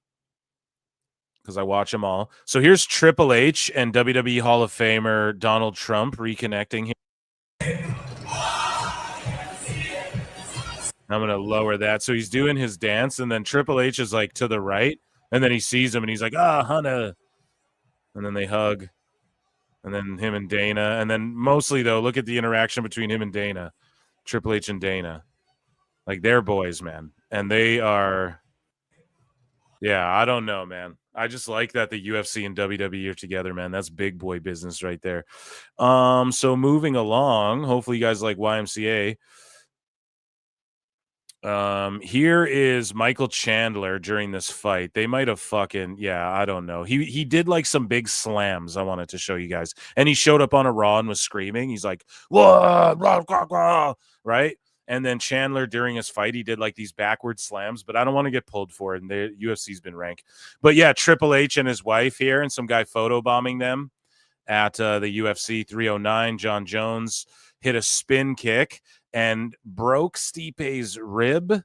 because I watch them all. So here's Triple H and WWE Hall of Famer Donald Trump reconnecting here. I'm going to lower that. So he's doing his dance, and then Triple H is like to the right, and then he sees him, and he's like, Hunter. And then they hug, and then him and Dana. And then mostly, though, look at the interaction between him and Dana, Triple H and Dana. Like, they're boys, man. And they are, yeah, I don't know, man. I just like that the UFC and WWE are together, man. That's big boy business right there. So moving along, hopefully you guys like YMCA. Here is Michael Chandler during this fight. They might have fucking, yeah, I don't know. He did like some big slams I wanted to show you guys. And he showed up on a Raw and was screaming. He's like, whoa, rah, rah, rah, right? And then Chandler during his fight, he did like these backward slams, but I don't want to get pulled for it. And the UFC's been ranked. But yeah, Triple H and his wife here and some guy photobombing them at the UFC 309. John Jones hit a spin kick and broke Stipe's rib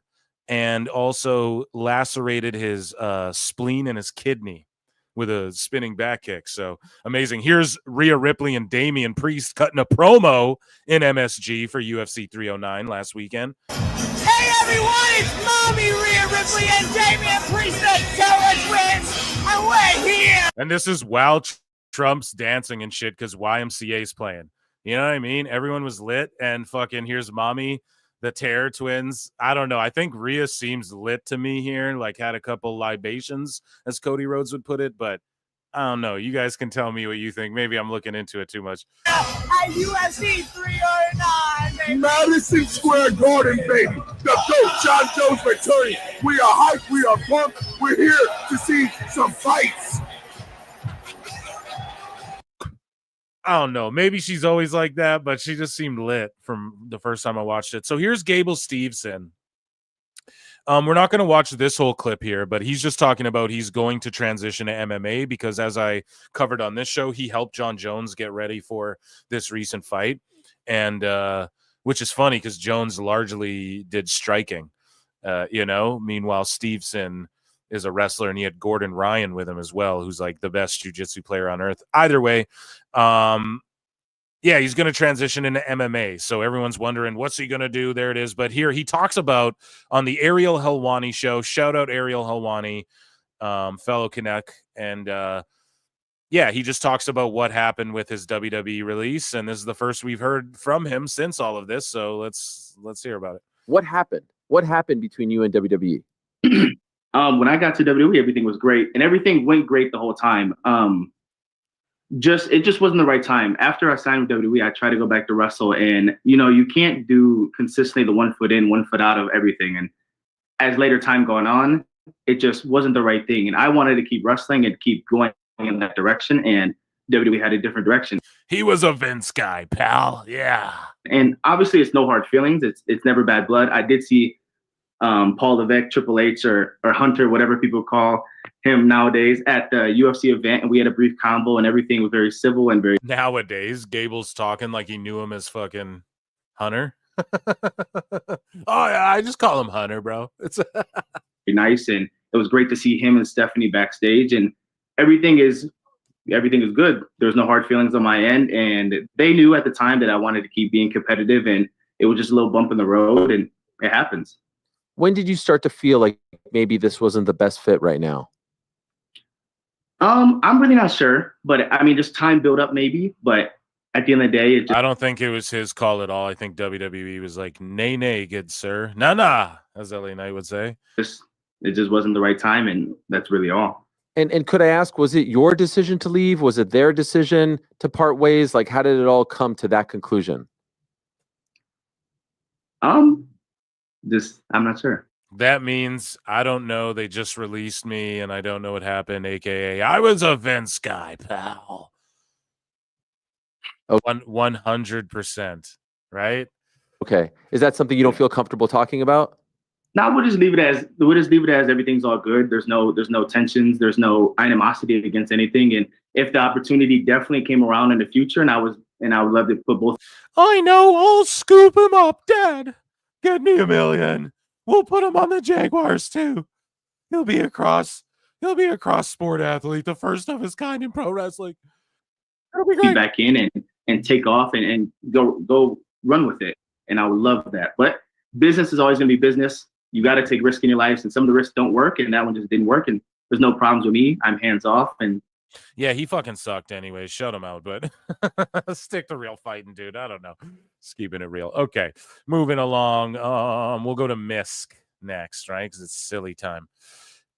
and also lacerated his spleen and his kidney with a spinning back kick. So amazing. Here's Rhea Ripley and Damian Priest cutting a promo in MSG for UFC 309 last weekend. Hey everyone, it's Mommy Rhea Ripley and Damian Priest at Challenge Wins, and we're here. And this is while Trump's dancing and shit because YMCA's playing. You know what I mean? Everyone was lit, and fucking here's Mommy, the Terror Twins. I don't know. I think Rhea seems lit to me here, like had a couple libations, as Cody Rhodes would put it, but I don't know. You guys can tell me what you think. Maybe I'm looking into it too much. At UFC 309, baby. Madison Square Garden, baby. The GOAT, John Jones returning. We are hyped. We are pumped. We're here to see some fights. I don't know. Maybe she's always like that, but she just seemed lit from the first time I watched it. So here's Gable Steveson. We're not going to watch this whole clip here, but he's just talking about he's going to transition to MMA because as I covered on this show, he helped John Jones get ready for this recent fight. And which is funny because Jones largely did striking, meanwhile, Steveson is a wrestler, and he had Gordon Ryan with him as well, who's like the best jiu-jitsu player on earth. Either way, he's going to transition into MMA. So everyone's wondering, what's he going to do? There it is. But here he talks about on the Ariel Helwani show, shout out Ariel Helwani, fellow Canuck. And he just talks about what happened with his WWE release. And this is the first we've heard from him since all of this. So let's hear about it. What happened? What happened between you and WWE? When I got to WWE, everything was great, and everything went great the whole time. It just wasn't the right time. After I signed with WWE, I tried to go back to wrestle, and you can't do consistently the 1 foot in, 1 foot out of everything. And as later time going on, it just wasn't the right thing. And I wanted to keep wrestling and keep going in that direction, and WWE had a different direction. He was a Vince guy, pal. Yeah. And obviously, it's no hard feelings. It's never bad blood. I did see Paul Levesque, Triple H, or Hunter, whatever people call him nowadays, at the UFC event, and we had a brief combo, and everything was very civil and very. Nowadays, Gable's talking like he knew him as fucking Hunter. Oh yeah, I just call him Hunter, bro. It's nice, and it was great to see him and Stephanie backstage, and everything is good. There's no hard feelings on my end, and they knew at the time that I wanted to keep being competitive, and it was just a little bump in the road, and it happens. When did you start to feel like maybe this wasn't the best fit right now? I'm really not sure, but I mean, just time built up maybe, but at the end of the day, I don't think it was his call at all. I think WWE was like, nay, good sir. Nah, as LA Knight would say. It just wasn't the right time, and that's really all. And could I ask, was it your decision to leave? Was it their decision to part ways? Like, how did it all come to that conclusion? Just I'm not sure. That means I don't know. They just released me, and I don't know what happened. AKA, I was a Vince guy, pal. Oh, 100%. Right? Okay. Is that something you don't feel comfortable talking about? Now we'll just leave it as everything's all good. There's no tensions. There's no animosity against anything. And if the opportunity definitely came around in the future, and I would love to put both. I know. I'll scoop him up, Dad. Get me $1 million. We'll put him on the Jaguars too. He'll be a cross sport athlete, the first of his kind in pro wrestling. It'll be great. Back in and take off and go run with it. And I would love that. But business is always going to be business. You got to take risks in your life, and some of the risks don't work, and that one just didn't work. And there's no problems with me. I'm hands off. And yeah, he fucking sucked anyway. Shut him out, but stick to real fighting, dude. I don't know. Just keeping it real. Okay, moving along. We'll go to Misk next, right? Because it's silly time.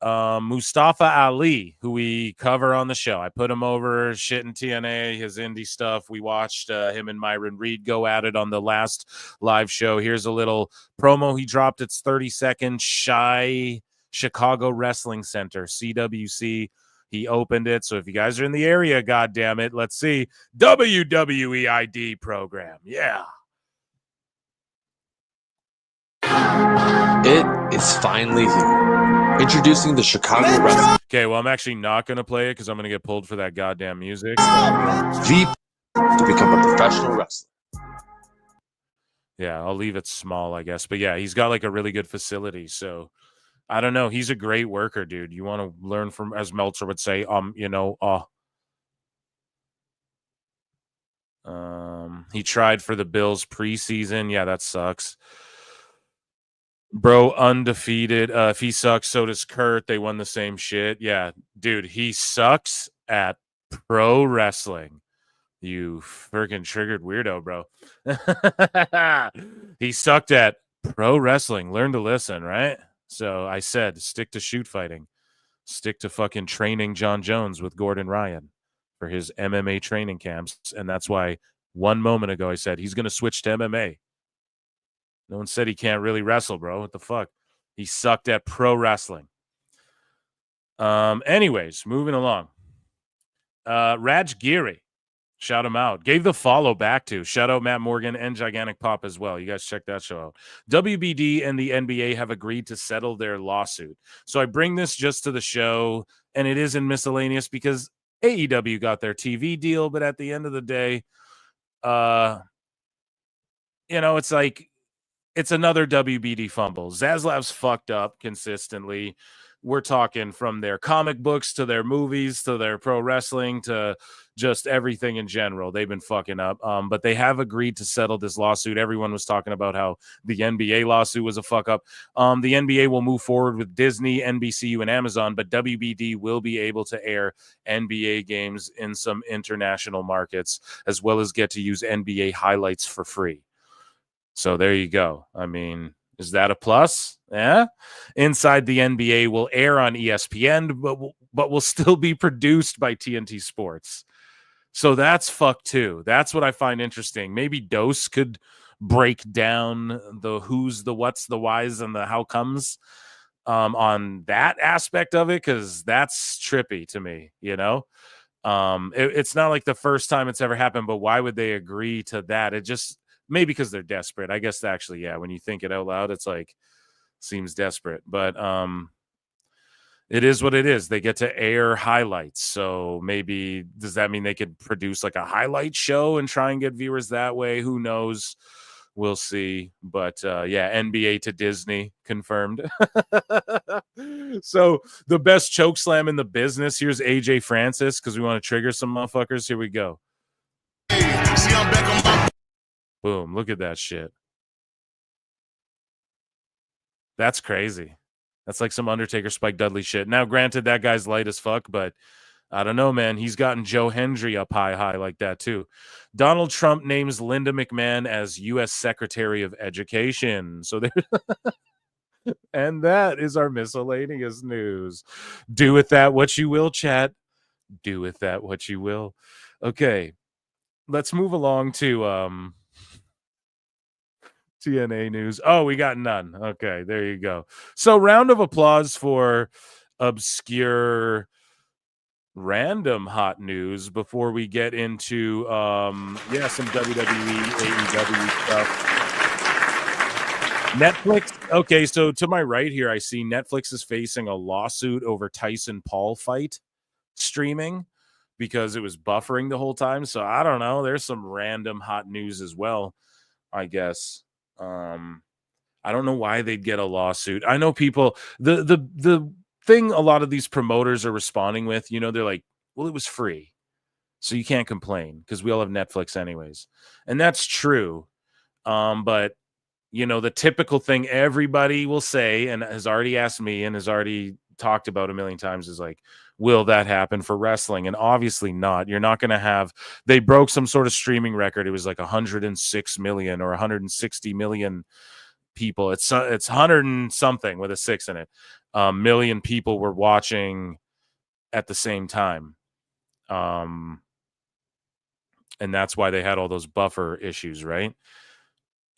Mustafa Ali, who we cover on the show. I put him over shit in TNA, his indie stuff. We watched him and Myron Reed go at it on the last live show. Here's a little promo he dropped. It's 30-second. Chicago Wrestling Center, CWC. He opened it. So if you guys are in the area, goddamn it, let's see. WWE ID program. Yeah. It is finally here. Introducing the Chicago Wrestling. Okay, well, I'm actually not going to play it because I'm going to get pulled for that goddamn music. To become a professional wrestler. Yeah, I'll leave it small, I guess. But yeah, he's got like a really good facility. So I don't know. He's a great worker, dude. You want to learn from, as Meltzer would say, he tried for the Bills preseason. Yeah, that sucks. Bro, undefeated. If he sucks, so does Kurt. They won the same shit. Yeah, dude, he sucks at pro wrestling. You freaking triggered weirdo, bro. He sucked at pro wrestling. Learn to listen, right? So I said, stick to shoot fighting. Stick to fucking training John Jones with Gordon Ryan for his MMA training camps. And that's why 1 moment ago I said he's going to switch to MMA. No one said he can't really wrestle, bro. What the fuck? He sucked at pro wrestling. Anyways, moving along. Raj Giri, shout him out. Gave the follow back to. Shout out Matt Morgan and Gigantic Pop as well. You guys check that show out. WBD and the NBA have agreed to settle their lawsuit. So I bring this just to the show, and it is in miscellaneous because AEW got their TV deal, but at the end of the day, it's like, it's another WBD fumble. Zaslav's fucked up consistently. We're talking from their comic books to their movies to their pro wrestling to just everything in general. They've been fucking up. But they have agreed to settle this lawsuit. Everyone was talking about how the NBA lawsuit was a fuck up. The NBA will move forward with Disney, NBCU, and Amazon, but WBD will be able to air NBA games in some international markets, as well as get to use NBA highlights for free. So there you go. I mean, is that a plus? Yeah. Inside the NBA will air on ESPN, but will still be produced by TNT Sports. So that's fuck too. That's what I find interesting. Maybe Dose could break down the who's, the what's, the whys, and the how comes on that aspect of it, because that's trippy to me, it's not like the first time it's ever happened, but why would they agree to that? It just, maybe because they're desperate. I guess actually, yeah, when you think it out loud, it's like, seems desperate. But it is what it is. They get to air highlights. So maybe, does that mean they could produce like a highlight show and try and get viewers that way? Who knows? We'll see. But yeah, NBA to Disney confirmed. So the best choke slam in the business. Here's AJ Francis, because we want to trigger some motherfuckers. Here we go. Boom. Look at that shit. That's crazy. That's like some Undertaker Spike Dudley shit. Now, granted, that guy's light as fuck, but I don't know, man. He's gotten Joe Hendry up high like that, too. Donald Trump names Linda McMahon as U.S. Secretary of Education. So there. And that is our miscellaneous news. Do with that what you will, chat. Do with that what you will. Okay. Let's move along to TNA news. Oh, we got none. Okay, there you go. So round of applause for obscure random hot news before we get into some WWE AEW stuff. Netflix. Okay, so to my right here, I see Netflix is facing a lawsuit over Tyson Paul fight streaming because it was buffering the whole time. So I don't know. There's some random hot news as well, I guess. I don't know why they'd get a lawsuit. I know people. The thing a lot of these promoters are responding with, you know, they're like, well, it was free, so you can't complain because we all have Netflix anyways, and that's true. But you know, the typical thing everybody will say and has already asked me and has already talked about a million times is like, will that happen for wrestling? And obviously not. You're not going to have, they broke some sort of streaming record. It was like 106 million or 160 million people. It's 100 and something with a 6 in it. Million people were watching at the same time. And that's why they had all those buffer issues, right?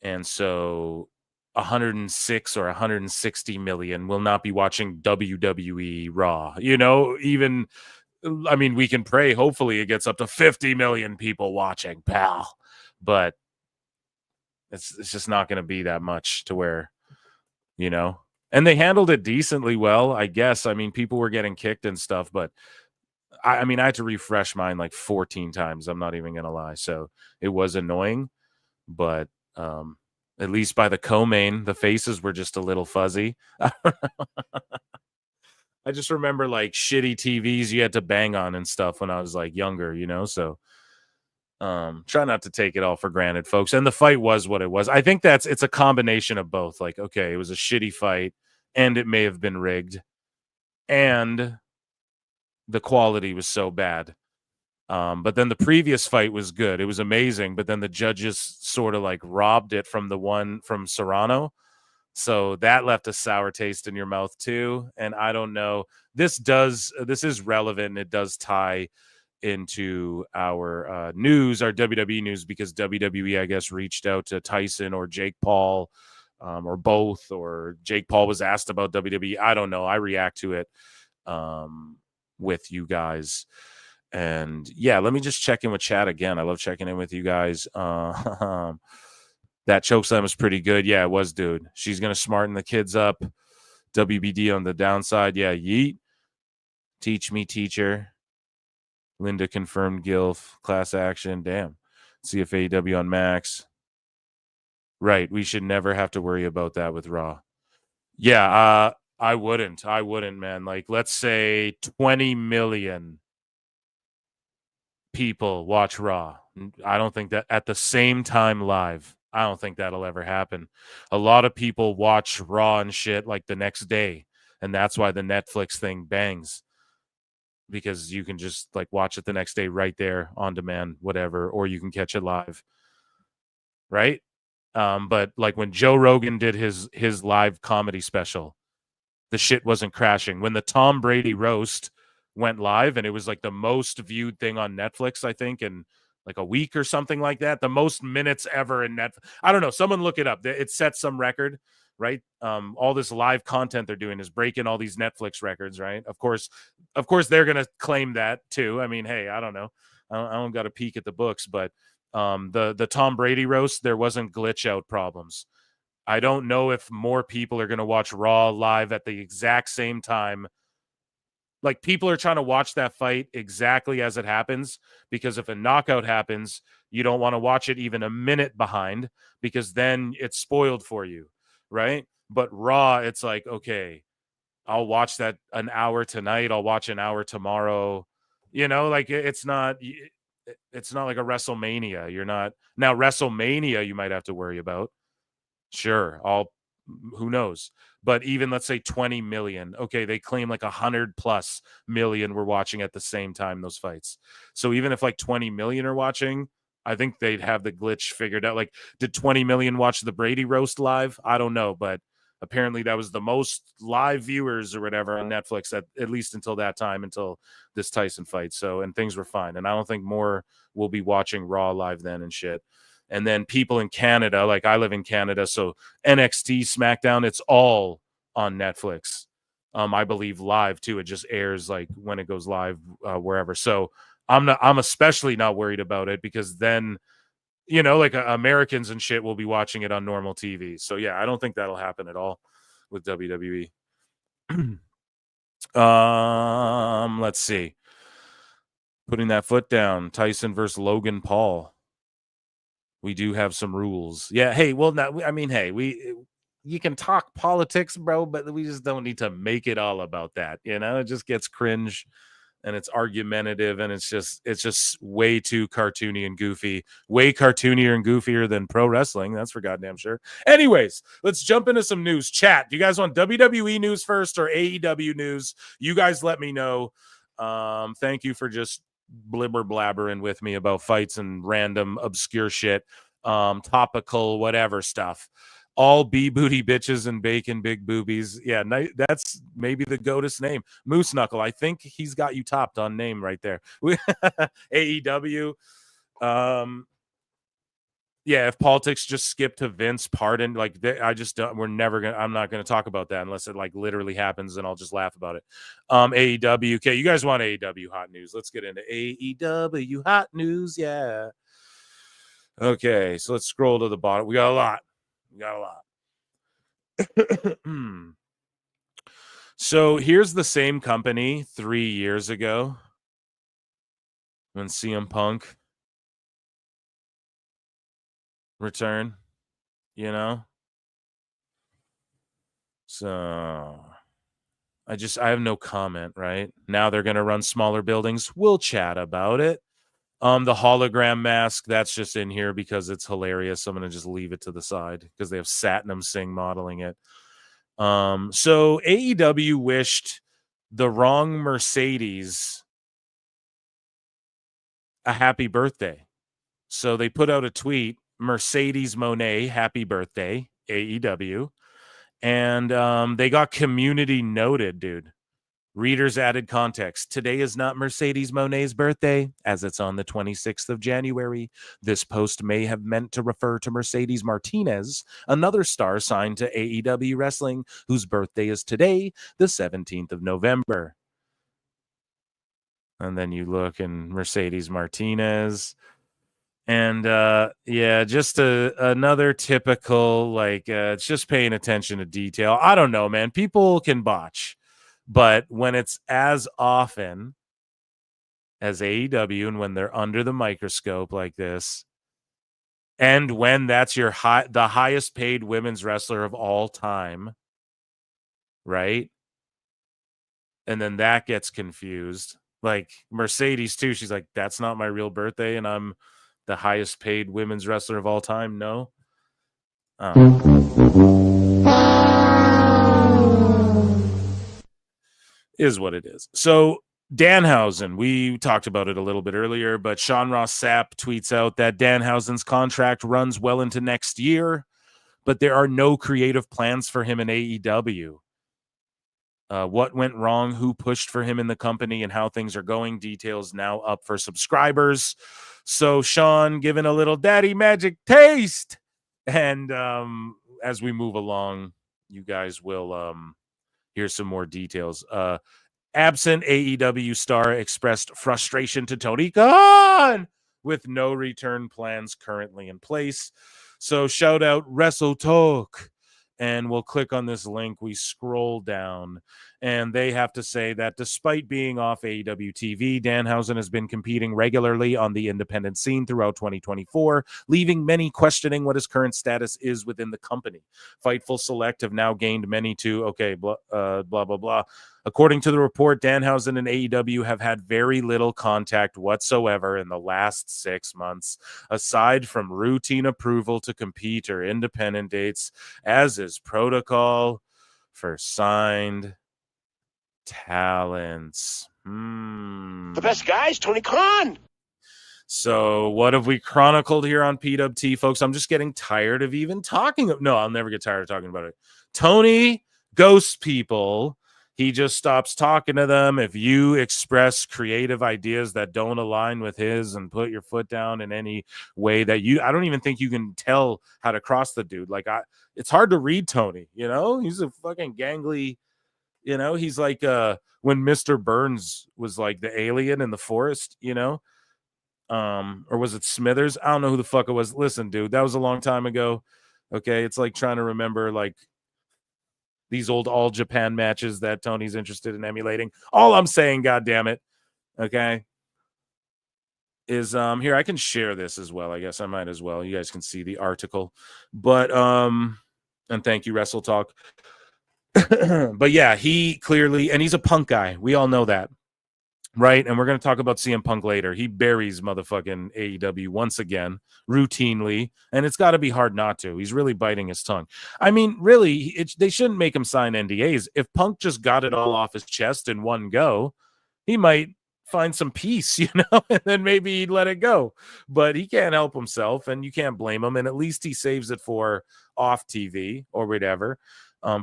And so 106 or 160 million will not be watching WWE Raw. You know, even, I mean, we can pray. Hopefully it gets up to 50 million people watching, pal. But it's just not going to be that much to where, you know. And they handled it decently well, I guess. I mean, people were getting kicked and stuff, but I mean, I had to refresh mine like 14 times. I'm not even going to lie. So it was annoying, but at least by the co-main, the faces were just a little fuzzy. I just remember like shitty TVs you had to bang on and stuff when I was like younger, you know. So try not to take it all for granted, folks. And the fight was what it was. I think it's a combination of both. Like, okay, it was a shitty fight and it may have been rigged and the quality was so bad. But then the previous fight was good. It was amazing. But then the judges sort of like robbed it from the one from Serrano. So that left a sour taste in your mouth too. And I don't know. This is relevant and it does tie into our news, our WWE news, because WWE, I guess, reached out to Tyson or Jake Paul or both, or Jake Paul was asked about WWE. I don't know. I react to it with you guys. And yeah, let me just check in with chat again. I love checking in with you guys. That chokeslam was pretty good. Yeah, it was, dude. She's going to smarten the kids up. WBD on the downside. Yeah, yeet. Teach me, teacher. Linda confirmed Gilf. Class action. Damn. CFAW on Max. Right. We should never have to worry about that with Raw. Yeah, I wouldn't, man. Like, let's say 20 million people watch Raw. I don't think that at the same time live. I don't think that'll ever happen. A lot of people watch Raw and shit like the next day, and that's why the Netflix thing bangs, because you can just like watch it the next day right there on demand, whatever, or you can catch it live, right? But like when Joe Rogan did his live comedy special, the shit wasn't crashing. When the Tom Brady roast went live, and it was like the most viewed thing on Netflix, I think, in like a week or something like that. The most minutes ever in Netflix. I don't know. Someone look it up. It set some record, right? All this live content they're doing is breaking all these Netflix records, right? Of course, they're gonna claim that too. I mean, hey, I don't know. I don't got to peek at the books, but the Tom Brady roast, there wasn't glitch out problems. I don't know if more people are going to watch Raw live at the exact same time. Like, people are trying to watch that fight exactly as it happens, because if a knockout happens, you don't want to watch it even a minute behind, because then it's spoiled for you, right? But Raw, it's like, okay, I'll watch that an hour tonight. I'll watch an hour tomorrow. You know, like it's not like a WrestleMania. You're not now WrestleMania. You might have to worry about. Sure, who knows? But even let's say 20 million. Okay, they claim like 100+ million were watching at the same time those fights. So even if like 20 million are watching, I think they'd have the glitch figured out. Like, did 20 million watch the Brady roast live? I don't know, but apparently that was the most live viewers or whatever on Netflix at least until that time, until this Tyson fight. So, and things were fine. And I don't think more will be watching Raw live then and shit. And then people in Canada, like I live in Canada, so NXT, SmackDown, it's all on Netflix. I believe live too. It just airs like when it goes live wherever. So I'm especially not worried about it, because then, you know, like Americans and shit will be watching it on normal TV. So yeah, I don't think that'll happen at all with WWE. Let's see. Putting that foot down. Tyson versus Logan Paul. We do have some rules. Yeah. Hey, well, now, I mean, hey, you can talk politics, bro, but we just don't need to make it all about that. You know, it just gets cringe and it's argumentative and it's just way too cartoony and goofy, way cartoonier and goofier than pro wrestling. That's for goddamn sure. Anyways, let's jump into some news. Chat, do you guys want WWE news first or AEW news? You guys let me know. Thank you for just blibber blabbering with me about fights and random obscure shit, topical, whatever stuff. All booty bitches and bacon big boobies. Yeah, that's maybe the GOAT's name. Moose Knuckle. I think he's got you topped on name right there. AEW. Yeah, if politics just skip to Vince, pardon, like I just don't. I'm not gonna talk about that unless it like literally happens, and I'll just laugh about it. AEW. Okay, you guys want AEW hot news? Let's get into AEW hot news. Yeah. Okay, so let's scroll to the bottom. We got a lot. So here's the same company 3 years ago when CM Punk returned, you know? So I have no comment, right? Now they're going to run smaller buildings. We'll chat about it. The hologram mask, that's just in here because it's hilarious. I'm going to just leave it to the side because they have Satnam Singh modeling it. So AEW wished the wrong Mercedes a happy birthday. So they put out a tweet, Mercedes Moné, happy birthday, AEW. And they got community noted, dude. Readers added context. Today is not Mercedes Moné's birthday, as it's on the 26th of January. This post may have meant to refer to Mercedes Martinez, another star signed to AEW Wrestling, whose birthday is today, the 17th of November. And then you look and Mercedes Martinez. And yeah, just another typical, like, it's just paying attention to detail. I don't know, man. People can botch. But when it's as often as AEW and when they're under the microscope like this, and when that's the highest paid women's wrestler of all time, right? And then that gets confused. Like Mercedes too, she's like, that's not my real birthday, and I'm the highest paid women's wrestler of all time. No. Is what it is. So Danhausen, we talked about it a little bit earlier, but Sean Ross Sapp tweets out that Danhausen's contract runs well into next year, but there are no creative plans for him in AEW. What went wrong, who pushed for him in the company, and how things are going. Details now up for subscribers. So Sean giving a little daddy magic taste. And as we move along, you guys will hear some more details. Absent AEW star expressed frustration to Tony Khan with no return plans currently in place. So shout out Wrestle Talk. And we'll click on this link. We scroll down, and they have to say that despite being off AEW TV, Danhausen has been competing regularly on the independent scene throughout 2024, leaving many questioning what his current status is within the company. Fightful Select have now gained many to, blah, blah, blah. According to the report, Danhausen and AEW have had very little contact whatsoever in the last 6 months, aside from routine approval to compete or independent dates, as is protocol for signed talents. The best guys, Tony Khan. So what have we chronicled here on PWT, folks? I'm just getting tired of even talking. No, I'll never get tired of talking about it. Tony ghosts people He just stops talking to them. If you express creative ideas that don't align with his and put your foot down in any way that I don't even think you can tell how to cross the dude. Like, it's hard to read Tony, you know? He's a fucking gangly, you know? He's like when Mr. Burns was like the alien in the forest, you know? Or was it Smithers? I don't know who the fuck it was. Listen, dude, that was a long time ago. Okay, it's like trying to remember like these old All Japan matches that Tony's interested in emulating. All I'm saying, goddamn it, okay, is here I can share this as well. I guess I might as well. You guys can see the article, but and thank you, Wrestle Talk. But yeah, he clearly, and he's a Punk guy. We all know that. Right, and we're going to talk about CM Punk later. He buries motherfucking AEW once again, routinely, and it's got to be hard not to. He's really biting his tongue. I mean, really, they shouldn't make him sign NDAs. If Punk just got it all off his chest in one go, he might find some peace, you know, and then maybe he'd let it go. But he can't help himself, and you can't blame him, and at least he saves it for off TV or whatever.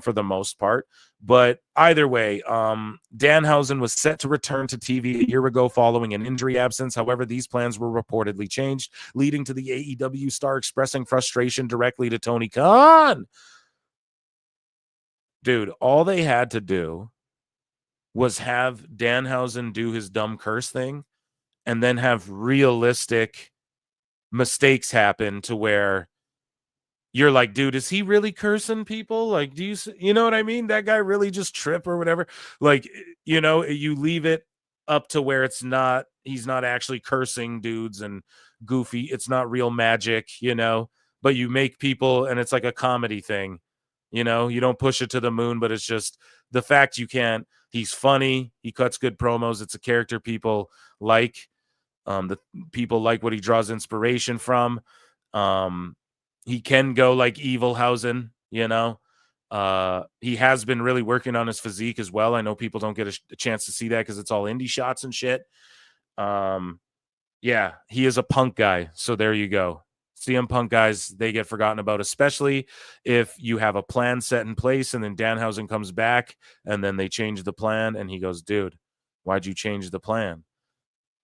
For the most part. But either way, Danhausen was set to return to TV a year ago following an injury absence. However, these plans were reportedly changed, leading to the AEW star expressing frustration directly to Tony Khan. Dude, all they had to do was have Danhausen do his dumb curse thing and then have realistic mistakes happen to where you're like, dude, is he really cursing people? Like, you know what I mean? That guy really just trip or whatever. Like, you know, you leave it up to where he's not actually cursing dudes and goofy. It's not real magic, you know, but you make people, and it's like a comedy thing, you know, you don't push it to the moon, but it's just the fact you can't. He's funny. He cuts good promos. It's a character people like. The people like what he draws inspiration from. He can go like Evilhausen, you know. He has been really working on his physique as well. I know people don't get a chance to see that because it's all indie shots and shit. Yeah, he is a Punk guy. So there you go. CM Punk guys, they get forgotten about, especially if you have a plan set in place and then Danhausen comes back and then they change the plan and he goes, dude, why'd you change the plan?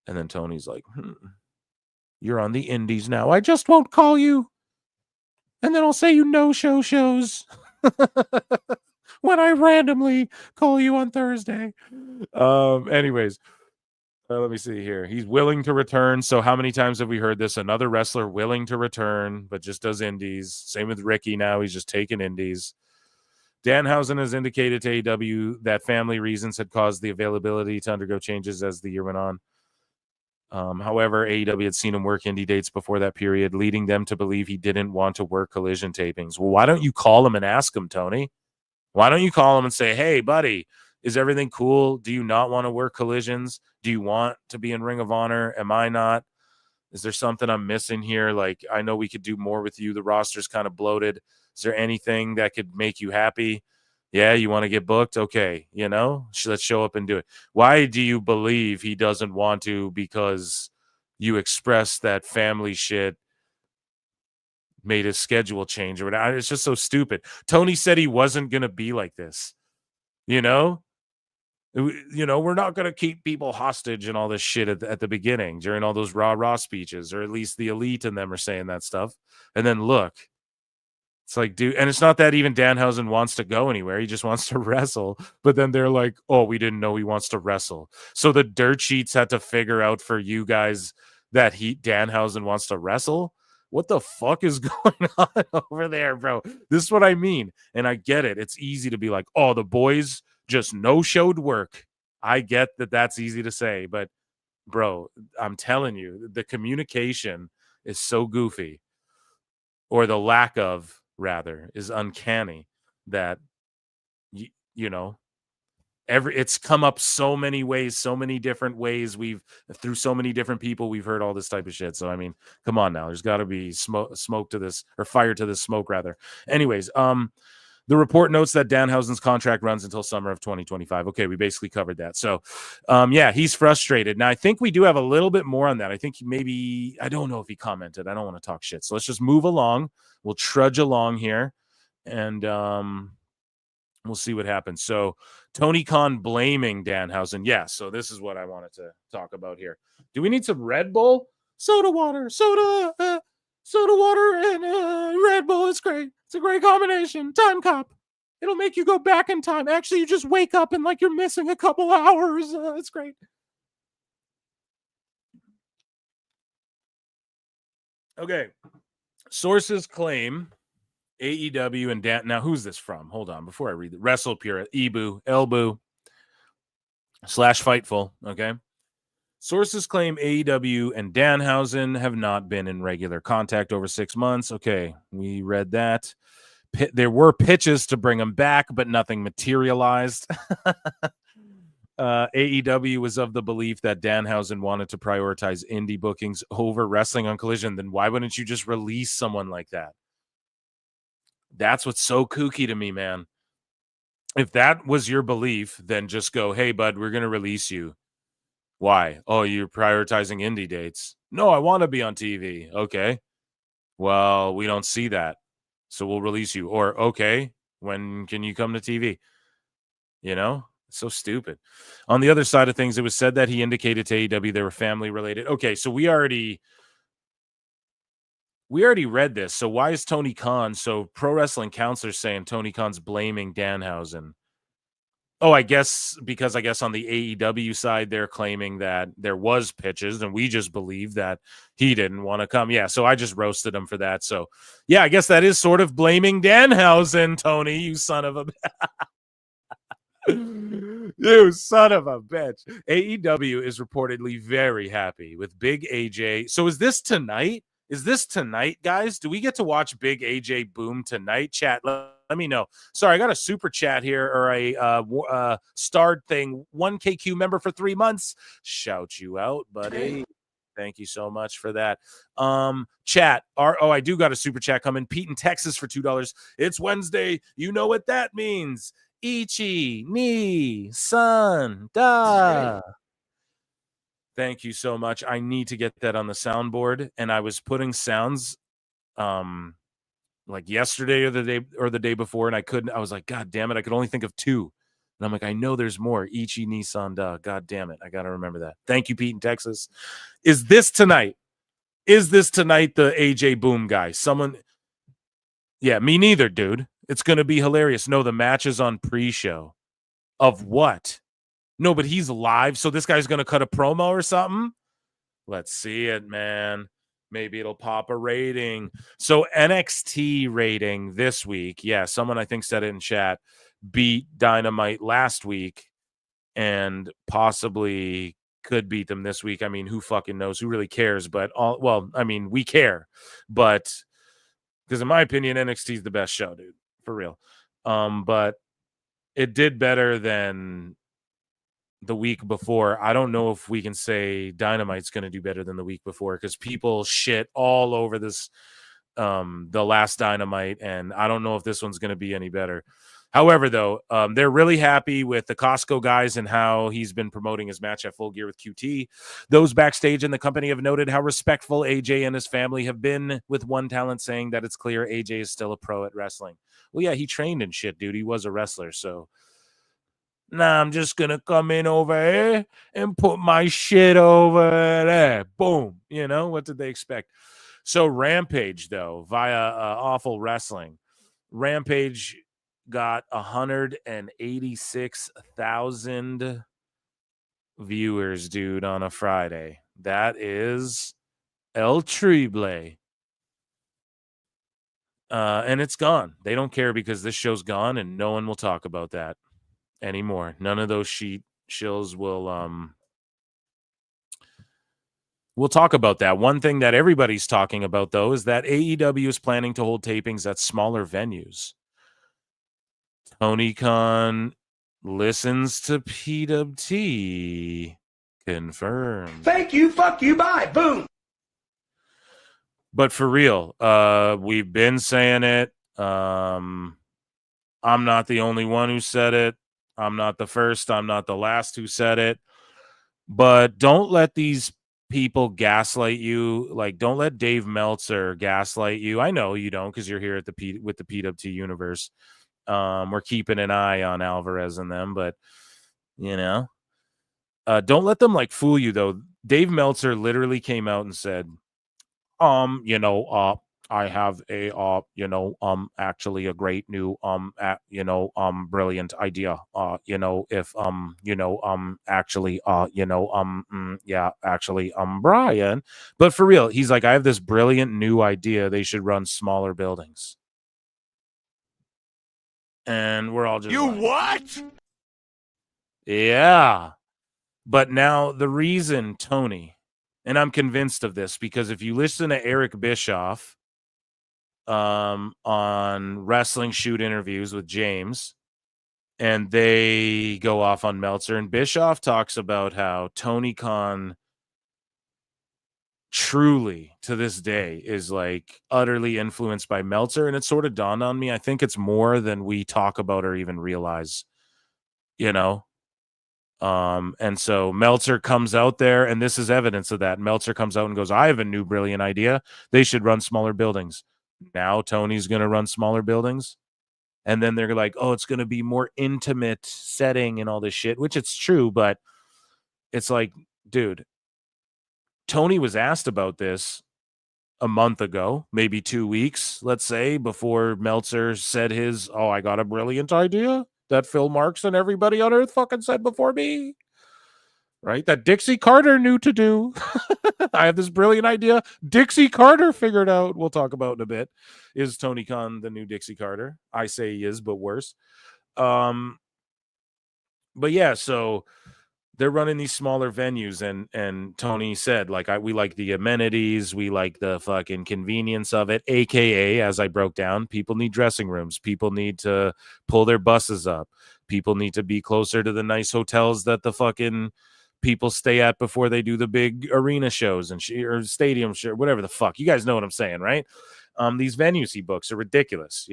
And then Tony's like, you're on the indies now. I just won't call you. And then I'll say you no-show shows when I randomly call you on Thursday. Anyways, let me see here. He's willing to return. So how many times have we heard this? Another wrestler willing to return, but just does indies. Same with Ricky now. He's just taking indies. Danhausen has indicated to AEW that family reasons had caused the availability to undergo changes as the year went on. However, AEW had seen him work indie dates before that period, leading them to believe he didn't want to work Collision tapings. Well, why don't you call him and ask him, Tony? Why don't you call him and say, hey, buddy, is everything cool? Do you not want to work Collisions? Do you want to be in Ring of Honor? Am I not? Is there something I'm missing here? Like, I know we could do more with you. The roster's kind of bloated. Is there anything that could make you happy? Yeah, you want to get booked? Okay, you know, let's show up and do it. Why do you believe he doesn't want to? Because you expressed that family shit made his schedule change or whatever. It's just so stupid. Tony said he wasn't going to be like this. You know, we're not going to keep people hostage and all this shit at the beginning during all those raw speeches, or at least the elite and them are saying that stuff. And then look. It's like, dude, and it's not that even Danhausen wants to go anywhere. He just wants to wrestle. But then they're like, oh, we didn't know he wants to wrestle. So the dirt sheets had to figure out for you guys that Danhausen wants to wrestle. What the fuck is going on over there, bro? This is what I mean. And I get it. It's easy to be like, oh, the boys just no-showed work. I get that that's easy to say. But, bro, I'm telling you, the communication is so goofy. Or the lack of, rather, is uncanny that you know, it's come up so many ways, so many different ways. Through so many different people, we've heard all this type of shit. So I mean, come on now, there's got to be smoke to this, or fire to this smoke rather. Anyways, the report notes that Danhausen's contract runs until summer of 2025. Okay, we basically covered that. So, yeah, he's frustrated. Now, I think we do have a little bit more on that. I think maybe, I don't know if he commented. I don't want to talk shit. So let's just move along. We'll trudge along here. And We'll see what happens. So Tony Khan blaming Danhausen. Yeah, so this is what I wanted to talk about here. Do we need some Red Bull? Soda water, soda water, and Red Bull. It's great. It's a great combination. Time cop. It'll make you go back in time. Actually, you just wake up and like you're missing a couple hours. It's great. Okay. Sources claim AEW and now who's this from? Hold on, before I read it. Wrestle Pure, Ebu, Elbu, /Fightful. Okay. Sources claim AEW and Danhausen have not been in regular contact over 6 months. Okay, we read that. There were pitches to bring him back, but nothing materialized. AEW was of the belief that Danhausen wanted to prioritize indie bookings over wrestling on Collision. Then why wouldn't you just release someone like that? That's what's so kooky to me, man. If that was your belief, then just go, hey, bud, we're going to release you. Why? Oh, you're prioritizing indie dates. No, I want to be on TV. Okay. Well, we don't see that. So we'll release you. Or, okay, when can you come to TV? You know? It's so stupid. On the other side of things, it was said that he indicated to AEW they were family related. Okay, so we already read this. So why is Tony Khan? So Pro Wrestling Counselor saying Tony Khan's blaming Danhausen. Oh, I guess because on the AEW side, they're claiming that there was pitches and we just believe that he didn't want to come. Yeah, so I just roasted him for that. So, yeah, I guess that is sort of blaming Danhausen, Tony, you son of a you son of a bitch. AEW is reportedly very happy with Big AJ. So is this tonight? Is this tonight, guys? Do we get to watch Big AJ Boom tonight? Chat, let me know. Sorry, I got a super chat here or a starred thing. 1KQ member for 3 months. Shout you out, buddy. Thank you so much for that. Chat. I do got a super chat coming. Pete in Texas for $2. It's Wednesday. You know what that means. Ichi ni san da. Thank you so much. I need to get that on the soundboard. And I was putting sounds like yesterday or the day before, and I was like, God damn it, I could only think of 2. And I'm like, I know there's more. Ichi ni san da. God damn it. I gotta remember that. Thank you, Pete in Texas. Is this tonight? Is this tonight the AJ Boom guy? Someone. Yeah, me neither, dude. It's gonna be hilarious. No, the match is on pre-show. Of what? No, but he's live, so this guy's going to cut a promo or something? Let's see it, man. Maybe it'll pop a rating. So NXT rating this week, yeah, someone I think said it in chat, beat Dynamite last week and possibly could beat them this week. I mean, who fucking knows? Who really cares? But, we care. But, because in my opinion, NXT is the best show, dude. For real. But it did better than the week before. I don't know if we can say Dynamite's going to do better than the week before because people shit all over this, the last Dynamite, and I don't know if this one's going to be any better. However, though, they're really happy with the Costco guys and how he's been promoting his match at Full Gear with QT. Those backstage in the company have noted how respectful AJ and his family have been, with one talent saying that it's clear AJ is still a pro at wrestling. Well, yeah, he trained in shit, dude. He was a wrestler, so... Nah, I'm just going to come in over here and put my shit over there. Boom. You know, what did they expect? So Rampage, though, via Awful Wrestling. Rampage got 186,000 viewers, dude, on a Friday. That is El Triple. And it's gone. They don't care because this show's gone and no one will talk about that anymore. None of those shills will we'll talk about that. One thing that everybody's talking about, though, is that AEW is planning to hold tapings at smaller venues. Tony Khan listens to PWT. Confirmed. Thank you, fuck you, bye, boom. But for real, we've been saying it. I'm not the only one who said it. I'm not the first. I'm not the last who said it. But don't let these people gaslight you. Like, don't let Dave Meltzer gaslight you. I know you don't because you're here at with the PWT universe. We're keeping an eye on Alvarez and them, but don't let them like fool you though. Dave Meltzer literally came out and said, I have a actually a great new brilliant idea. Brian. But for real, he's like, I have this brilliant new idea. They should run smaller buildings. And we're all just You like, what? yeah. But now the reason, Tony, and I'm convinced of this because if you listen to Eric Bischoff on Wrestling Shoot interviews with James, and they go off on Meltzer, and Bischoff talks about how Tony Khan truly to this day is like utterly influenced by Meltzer, and it sort of dawned on me. I think it's more than we talk about or even realize, and so Meltzer comes out there, and this is evidence of that. Meltzer comes out and goes, I have a new brilliant idea. They should run smaller buildings. Now Tony's going to run smaller buildings. And then they're like, oh, it's going to be more intimate setting and all this shit, which it's true. But it's like, dude, Tony was asked about this a month ago, maybe 2 weeks, let's say, before Meltzer said his, oh, I got a brilliant idea that Phil Marks and everybody on earth fucking said before me, right? That Dixie Carter knew to do. I have this brilliant idea Dixie Carter figured out. We'll talk about in a bit. Is Tony Khan the new Dixie Carter? I say he is, but worse. But yeah, so they're running these smaller venues, and Tony said, like, we like the amenities, we like the fucking convenience of it, aka, as I broke down, people need dressing rooms, people need to pull their buses up, people need to be closer to the nice hotels that the fucking people stay at before they do the big arena shows and or stadium show, whatever the fuck. You guys know what I'm saying, right? These venues he books are ridiculous,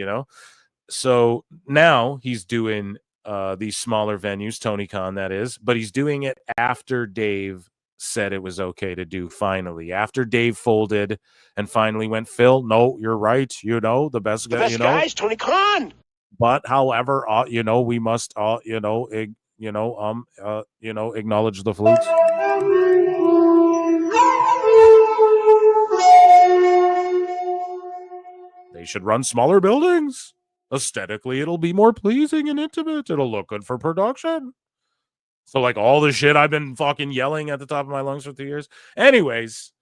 So now he's doing these smaller venues, Tony Khan, that is, but he's doing it after Dave said it was okay to do, finally. After Dave folded and finally went, Phil, no, you're right. The best guy, Guy's Tony Khan. But however, we must, acknowledge the flutes. They should run smaller buildings. Aesthetically, it'll be more pleasing and intimate. It'll look good for production. So, like, all the shit I've been fucking yelling at the top of my lungs for 2 years. Anyways,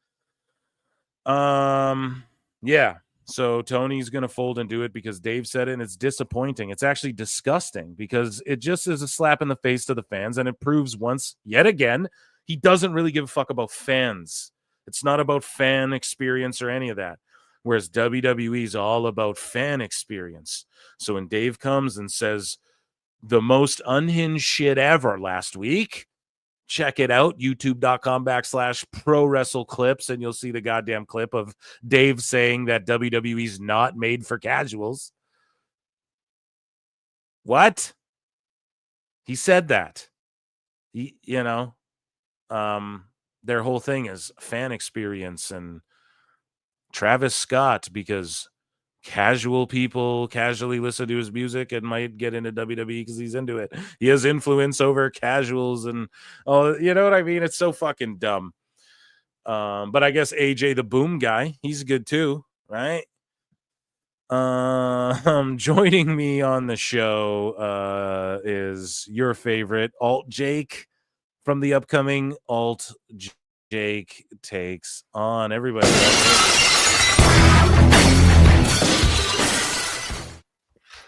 yeah. So Tony's going to fold and do it because Dave said it, and it's disappointing. It's actually disgusting because it just is a slap in the face to the fans, and it proves once, yet again, he doesn't really give a fuck about fans. It's not about fan experience or any of that. Whereas WWE is all about fan experience. So when Dave comes and says the most unhinged shit ever last week, check it out, youtube.com/ProWrestleClips, and you'll see the goddamn clip of Dave saying that WWE's not made for casuals. What? He said that. Their whole thing is fan experience and Travis Scott, because casual people casually listen to his music and might get into WWE because he's into it. He has influence over casuals, and you know what I mean? It's so fucking dumb. But I guess AJ the Boom guy, he's good too, right? Joining me on the show is your favorite Alt Jake from the upcoming Alt Jake Takes On. Everybody.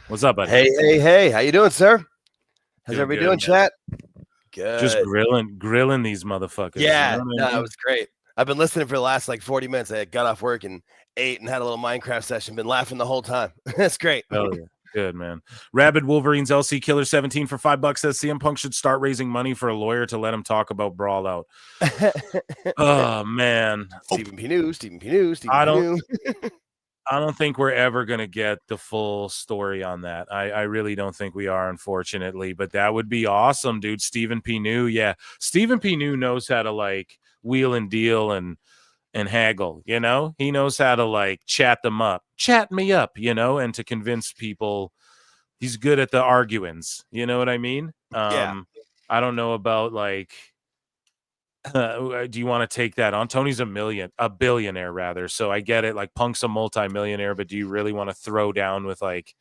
What's up, buddy? Hey. How you doing, sir? How's everybody doing, man. chat? Good. Just grilling these motherfuckers. Yeah, you know what I mean? it was great. I've been listening for the last 40 minutes. I got off work and ate and had a little Minecraft session. Been laughing the whole time. That's great. Hell yeah. Good, man. Rabid Wolverines LC Killer 17 for $5 says CM Punk should start raising money for a lawyer to let him talk about Brawl Out. Oh, man. Stephen P. News. I don't think we're ever going to get the full story on that. I really don't think we are, unfortunately, but that would be awesome, dude. Stephen P. New. Yeah. Stephen P. New knows how to wheel and deal and haggle, he knows how to chat me up, and to convince people he's good at the arguings. You know what I mean? Yeah. I don't know about like. Do you want to take that on? Tony's a billionaire rather. So I get it. Like Punk's a multi-millionaire, but do you really want to throw down with like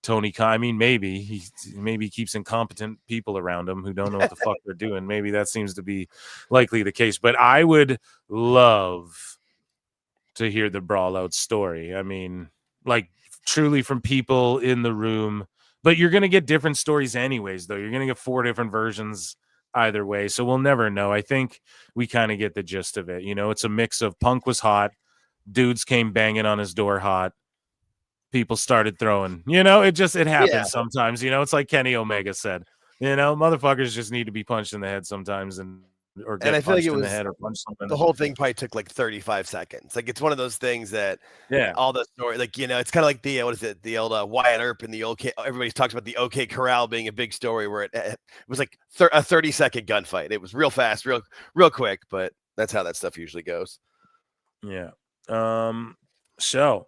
Tony Khan? I mean, maybe he keeps incompetent people around him who don't know what the fuck they're doing. Maybe that seems to be likely the case. But I would love to hear the Brawl Out story. I mean, like truly from people in the room. But you're gonna get different stories anyways, though. You're gonna get 4 different versions either way, so we'll never know. I think we kind of get the gist of it. You know, it's a mix of Punk was hot, dudes came banging on his door hot, people started throwing. You know, it happens sometimes. You know, it's like Kenny Omega said. You know, motherfuckers just need to be punched in the head sometimes, or get And I feel like punched it in the was head or punch something. the whole thing probably took like 35 seconds. Like it's one of those things that all the story, like, you know, it's kind of like the what is it, the old Wyatt Earp and the OK. Everybody talks about the OK Corral being a big story where it was like a 30-second gunfight. It was real fast, real quick, but that's how that stuff usually goes. Yeah. So,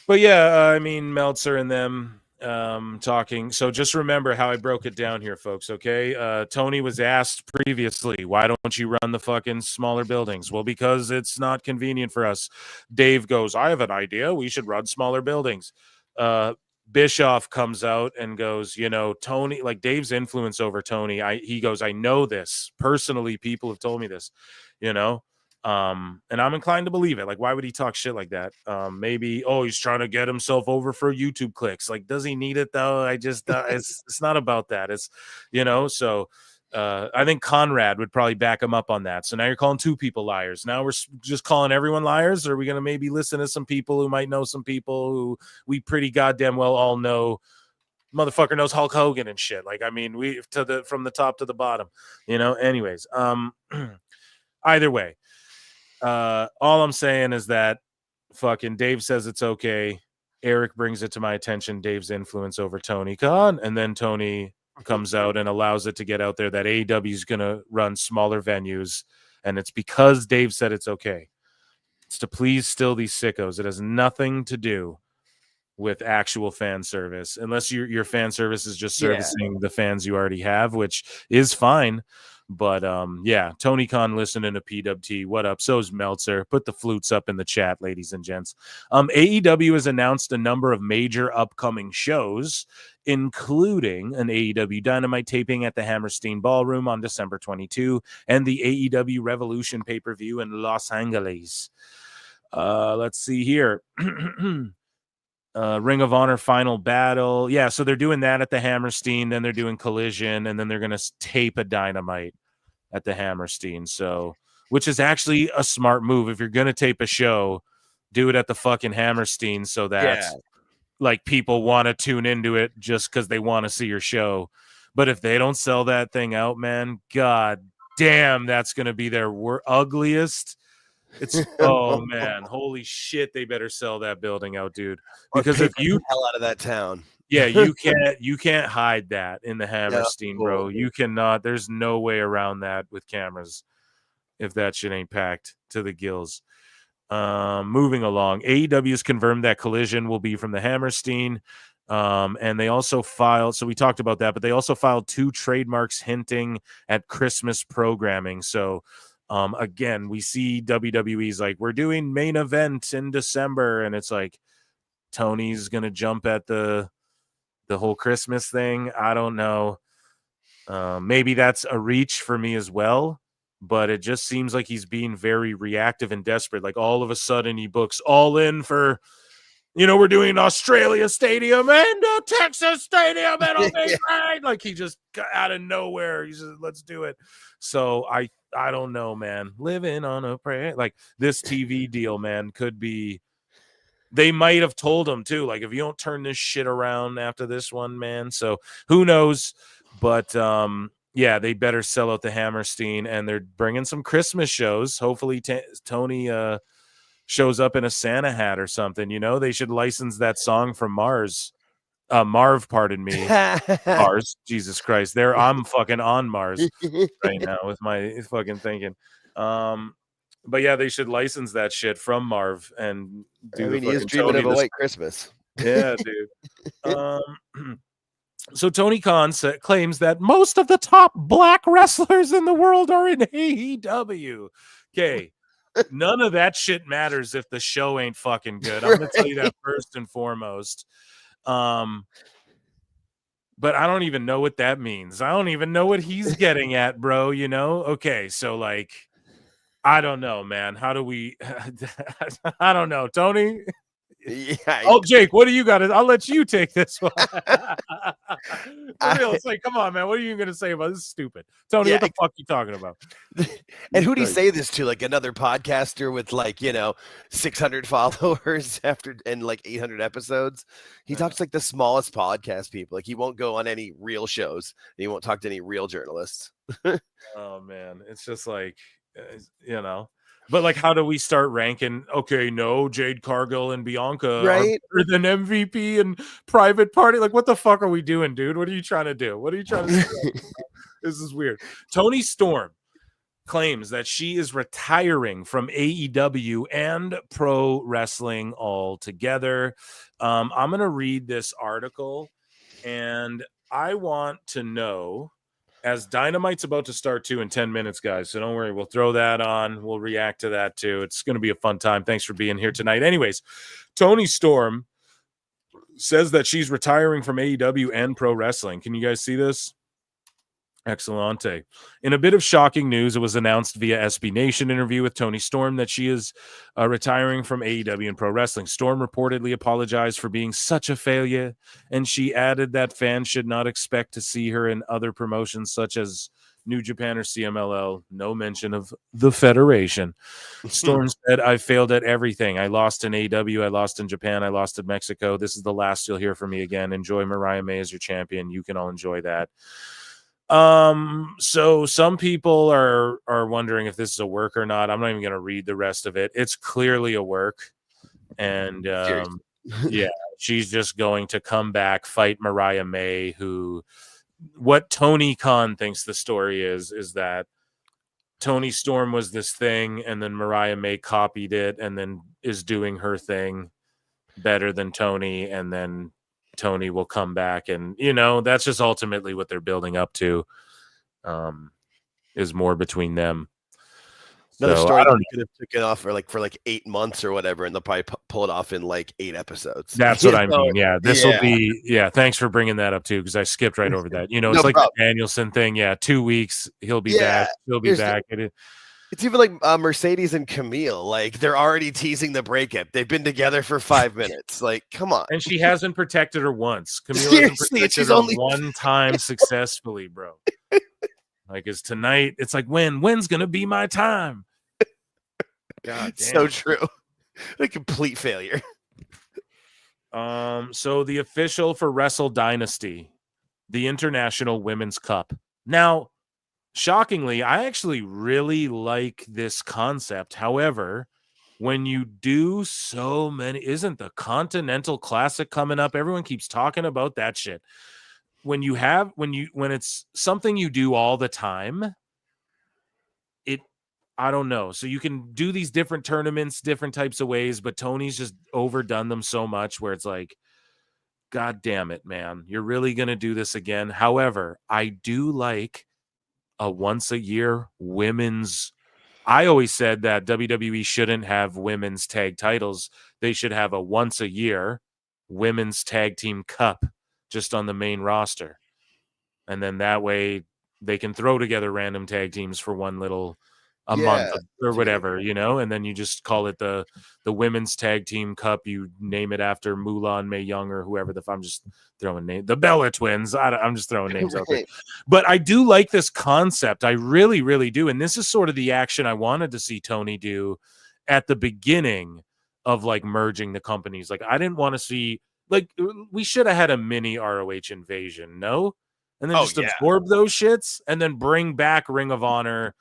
but yeah, I mean, Meltzer and them talking. So just remember how I broke it down here, folks. Okay. Tony was asked previously, why don't you run the fucking smaller buildings? Well, because it's not convenient for us. Dave goes, I have an idea. We should run smaller buildings. Bischoff comes out and goes, you know, Tony, like Dave's influence over Tony. He goes, I know this personally. People have told me this, you know. And I'm inclined to believe it. Like, why would he talk shit like that? Maybe, he's trying to get himself over for YouTube clicks. Like, does he need it though? I just, it's not about that. It's, you know, so, I think Conrad would probably back him up on that. So now you're calling 2 people liars. Now we're just calling everyone liars. Or are we going to maybe listen to some people who might know some people who we pretty goddamn well all know? Motherfucker knows Hulk Hogan and shit. Like, I mean, from the top to the bottom, you know, anyways, either way. All I'm saying is that fucking Dave says it's okay. Eric brings it to my attention, Dave's influence over Tony Khan, and then Tony comes out and allows it to get out there that AEW is going to run smaller venues, and it's because Dave said it's okay. It's to please still these sickos. It has nothing to do with actual fan service, unless your fan service is just servicing the fans you already have, which is fine. But yeah, Tony Khan listening to PWT. What up? So is Meltzer. Put the flutes up in the chat, ladies and gents. AEW has announced a number of major upcoming shows, including an AEW Dynamite taping at the Hammerstein Ballroom on December 22 and the AEW Revolution pay-per-view in Los Angeles. Let's see here. Ring of Honor Final Battle. Yeah, so they're doing that at the Hammerstein, then they're doing Collision, and then they're going to tape a Dynamite at the Hammerstein. So, which is actually a smart move. If you're going to tape a show, do it at the fucking Hammerstein so that like people want to tune into it just because they want to see your show. But if they don't sell that thing out, man, god damn, that's going to be their ugliest. It's man, holy shit, they better sell that building out, dude. Because if you hell out of that town, you can't hide that in the Hammerstein, bro. You cannot. There's no way around that with cameras if that shit ain't packed to the gills. Moving along, AEW has confirmed that Collision will be from the Hammerstein. And they also filed, so we talked about that, but they also filed 2 trademarks hinting at Christmas programming. So again, we see WWE's like, we're doing main event in December, and it's like Tony's gonna jump at the whole Christmas thing. I don't know. Maybe that's a reach for me as well, but it just seems like he's being very reactive and desperate. Like all of a sudden he books All In for, you know, we're doing Australia Stadium and Texas Stadium and a big ride. Like he just got out of nowhere. He said, let's do it. So I don't know, man. Living on a prayer. Like this TV deal, man, could be. They might have told him too. Like if you don't turn this shit around after this one, man. So who knows? But yeah, they better sell out the Hammerstein, and they're bringing some Christmas shows. Hopefully, Tony shows up in a Santa hat or something. You know, they should license that song from Marv, pardon me. Mars, Jesus Christ. I'm fucking on Mars right now with my fucking thinking. But yeah, they should license that shit from Marv and do. I mean, he is dreaming of a white Christmas. Yeah, dude. So Tony Khan claims that most of the top black wrestlers in the world are in AEW. Okay, none of that shit matters if the show ain't fucking good. I'm gonna tell you that first and foremost. But I don't even know what that means. I don't even know what he's getting at, bro. You know? Okay, so like, I don't know, man. How do we? I don't know, Tony. Yeah. Oh, Jake, what do you got? I'll let you take this one. For real, it's like, come on, man. What are you going to say about this? Is stupid, Tony. Yeah. What the fuck are you talking about? And who'd he say this to? Like another podcaster with 600 followers and like 800 episodes. He talks like the smallest podcast people. Like he won't go on any real shows. He won't talk to any real journalists. Oh man, it's just like, But like, how do we start ranking? Okay, no, Jade Cargill and Bianca right? are better than MVP and Private Party. Like, what the fuck are we doing, dude? What are you trying to do? What are you trying to do? This is weird. Toni Storm claims that she is retiring from AEW and pro wrestling altogether. I'm going to read this article, and I want to know, as Dynamite's about to start too in 10 minutes, guys. So don't worry. We'll throw that on. We'll react to that too. It's going to be a fun time. Thanks for being here tonight. Anyways, Toni Storm says that she's retiring from AEW and pro wrestling. Can you guys see this? Excellente. In a bit of shocking news, it was announced via SB Nation interview with Toni Storm that she is retiring from AEW and pro wrestling. Storm reportedly apologized for being such a failure, and she added that fans should not expect to see her in other promotions such as New Japan or CMLL. No mention of the Federation. Storm said, I failed at everything. I lost in AEW. I lost in Japan. I lost in Mexico. This is the last you'll hear from me again. Enjoy Mariah May as your champion. You can all enjoy that. So some people are wondering if this is a work or not. I'm not even going to read the rest of it. It's clearly a work. And yeah, she's just going to come back, fight Mariah May, who, what Tony Khan thinks the story is that Toni Storm was this thing, and then Mariah May copied it and then is doing her thing better than Tony, and then Tony will come back, and that's just ultimately what they're building up to, is more between them. Another story that could have taken off for 8 months or whatever, and they'll probably pull it off in 8 episodes. That's what I mean. Yeah, this will be. Yeah, thanks for bringing that up too, because I skipped right over that. It's like the Danielson thing. Yeah, 2 weeks he'll be back. He'll be back. It's even like Mercedes and Camille. Like they're already teasing the breakup. They've been together for 5 minutes. Like, come on. And she hasn't protected her once. Camille Seriously, hasn't protected her one time successfully, bro. Like, is tonight? It's like when's gonna be my time? God damn. So true. A complete failure. So the official for Wrestle Dynasty, the International Women's Cup. Now, shockingly, I actually really like this concept. However, when you do so many, isn't the Continental Classic coming up? Everyone keeps talking about that shit. When it's something you do all the time, I don't know. So you can do these different tournaments, different types of ways, but Tony's just overdone them so much where it's like, God damn it, man. You're really going to do this again. However, I do like a once a year women's. I always said that WWE shouldn't have women's tag titles. They should have a once a year women's tag team cup just on the main roster. And then that way they can throw together random tag teams for one little month or whatever, and then you just call it the women's tag team cup. You name it after Mulan, Mae Young, or whoever. I'm just throwing names. The Bella Twins. I'm just throwing names out there. But I do like this concept. I really, really do. And this is sort of the action I wanted to see Tony do at the beginning of merging the companies. I didn't want to see we should have had a mini ROH invasion, no? And then absorb those shits and then bring back Ring of Honor.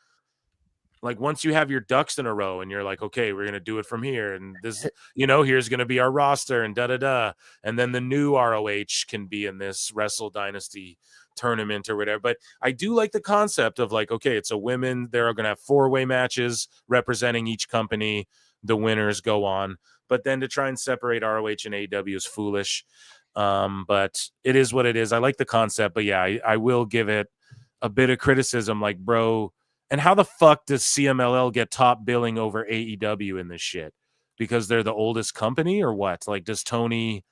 Once you have your ducks in a row and you're like, okay, we're going to do it from here. And this, here's going to be our roster and da-da-da. And then the new ROH can be in this Wrestle Dynasty tournament or whatever. But I do like the concept of okay, it's a women. They're going to have 4-way matches representing each company. The winners go on. but then to try and separate ROH and AEW is foolish. But it is what it is. I like the concept, but yeah, I will give it a bit of criticism. Like, bro, and how the fuck does CMLL get top billing over AEW in this shit? Because they're the oldest company or what? Like, does Tony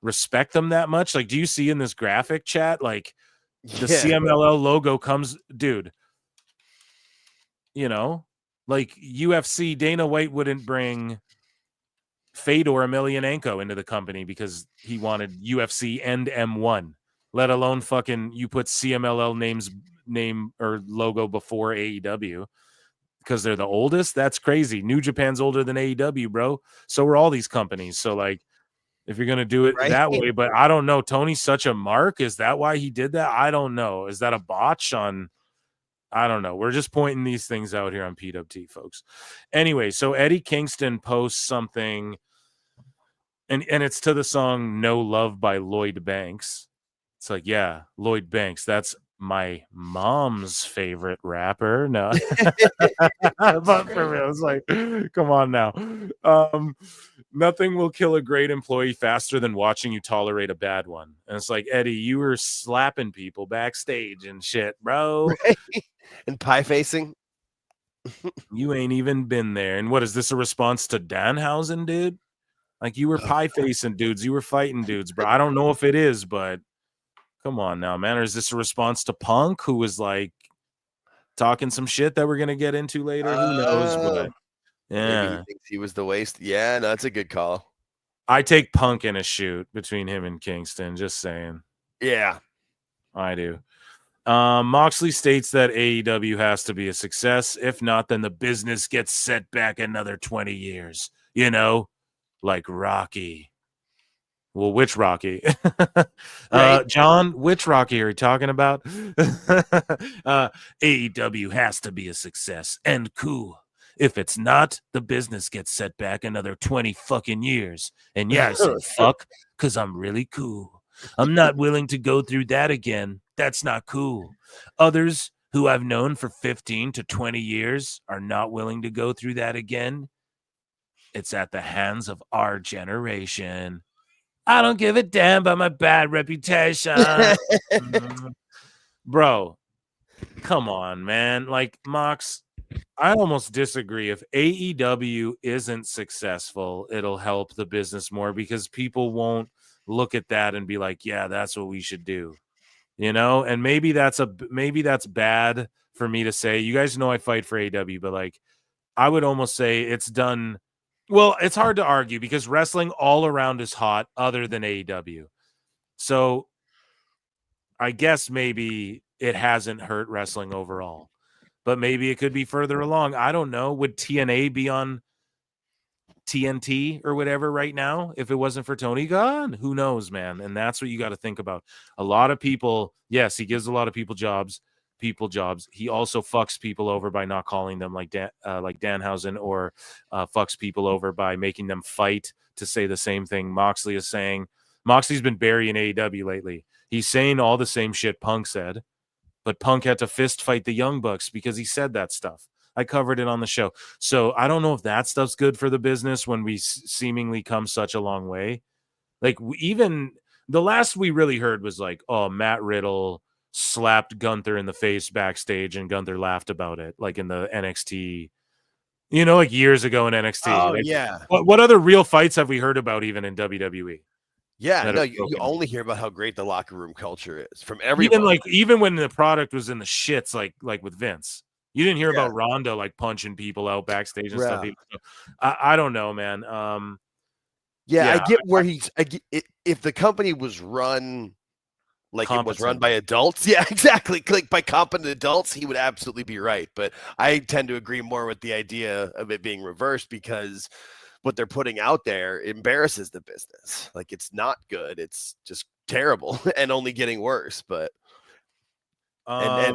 respect them that much? Like, do you see in this graphic chat, like the CMLL logo comes, dude, you know, like UFC, Dana White wouldn't bring Fedor Emelianenko into the company because he wanted UFC and M1, let alone fucking you put CMLL name or logo before AEW because they're the oldest. That's crazy. New Japan's older than AEW, bro. So are all these companies. So like, if you're gonna do it that way, but I don't know. Tony's such a mark. Is that why he did that? I don't know. Is that a botch on? I don't know. We're just pointing these things out here on PWT, folks. Anyway, so Eddie Kingston posts something, and it's to the song "No Love" by Lloyd Banks. It's like, yeah, Lloyd Banks. That's my mom's favorite rapper. No, but for real, it's like, come on now. Nothing will kill a great employee faster than watching you tolerate a bad one. And it's like, Eddie, you were slapping people backstage and shit, bro. Right? And pie facing. You ain't even been there. And what is this a response to Danhausen, dude? Like, you were pie facing dudes, you were fighting dudes, bro. I don't know if it is, but come on now, man. Or is this a response to Punk, who was like talking some shit that we're gonna get into later? Who knows? But yeah, maybe he thinks he was the waste. Yeah, no, that's a good call. I take Punk in a shoot between him and Kingston. Just saying. Yeah, I do. Moxley states that AEW has to be a success. If not, then the business gets set back another 20 years. You know, like Rocky. Well, which Rocky? John, which Rocky are you talking about? AEW has to be a success and cool. If it's not, the business gets set back another 20 fucking years. And yeah, I said fuck because I'm really cool. I'm not willing to go through that again. That's not cool. Others who I've known for 15 to 20 years are not willing to go through that again. It's at the hands of our generation. I don't give a damn about my bad reputation. Bro, come on, man. Like, Mox, I almost disagree. If AEW isn't successful, it'll help the business more because people won't look at that and be like, yeah, that's what we should do. You know, and maybe that's bad for me to say. You guys know I fight for AEW, but like, I would almost say it's done. Well, it's hard to argue because wrestling all around is hot other than AEW. So I guess maybe it hasn't hurt wrestling overall, but maybe it could be further along. I don't know. Would TNA be on TNT or whatever right now if it wasn't for Tony Khan? Who knows, man? And that's what you got to think about. A lot of people, yes, he gives a lot of people jobs. He also fucks people over by not calling them like Danhausen, or fucks people over by making them fight to say the same thing Moxley is saying. Moxley's been burying AEW lately. He's saying all the same shit Punk said, but Punk had to fist fight the Young Bucks because he said that stuff. I covered it on the show. So I don't know if that stuff's good for the business when we seemingly come such a long way. Like, even the last we really heard was like, oh, Matt Riddle slapped Gunther in the face backstage and Gunther laughed about it, like in the NXT, you know, like years ago in NXT. Oh, like, yeah. What other real fights have we heard about even in WWE? Yeah, no, you only hear about how great the locker room culture is from everyone. Even when the product was in the shits, like with Vince. You didn't hear about Ronda like punching people out backstage and stuff. I don't know, man. I get where if the company was run like it was run by adults. Yeah, exactly. Like by competent adults, he would absolutely be right. But I tend to agree more with the idea of it being reversed because what they're putting out there embarrasses the business. Like, it's not good. It's just terrible and only getting worse. But at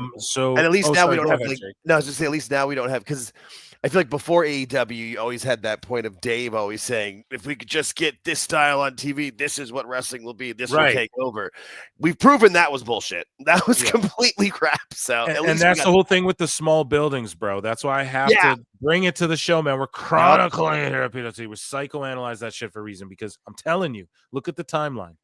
least now we don't have at least now we don't have, because I feel like before AEW, you always had that point of Dave always saying, if we could just get this style on TV, this is what wrestling will be. This will take over. We've proven that was bullshit. That was completely crap. So at least that's the whole thing with the small buildings, bro. That's why I have to bring it to the show, man. We're chronicling here at PWT. We're psychoanalyze that shit for a reason, because I'm telling you, look at the timeline.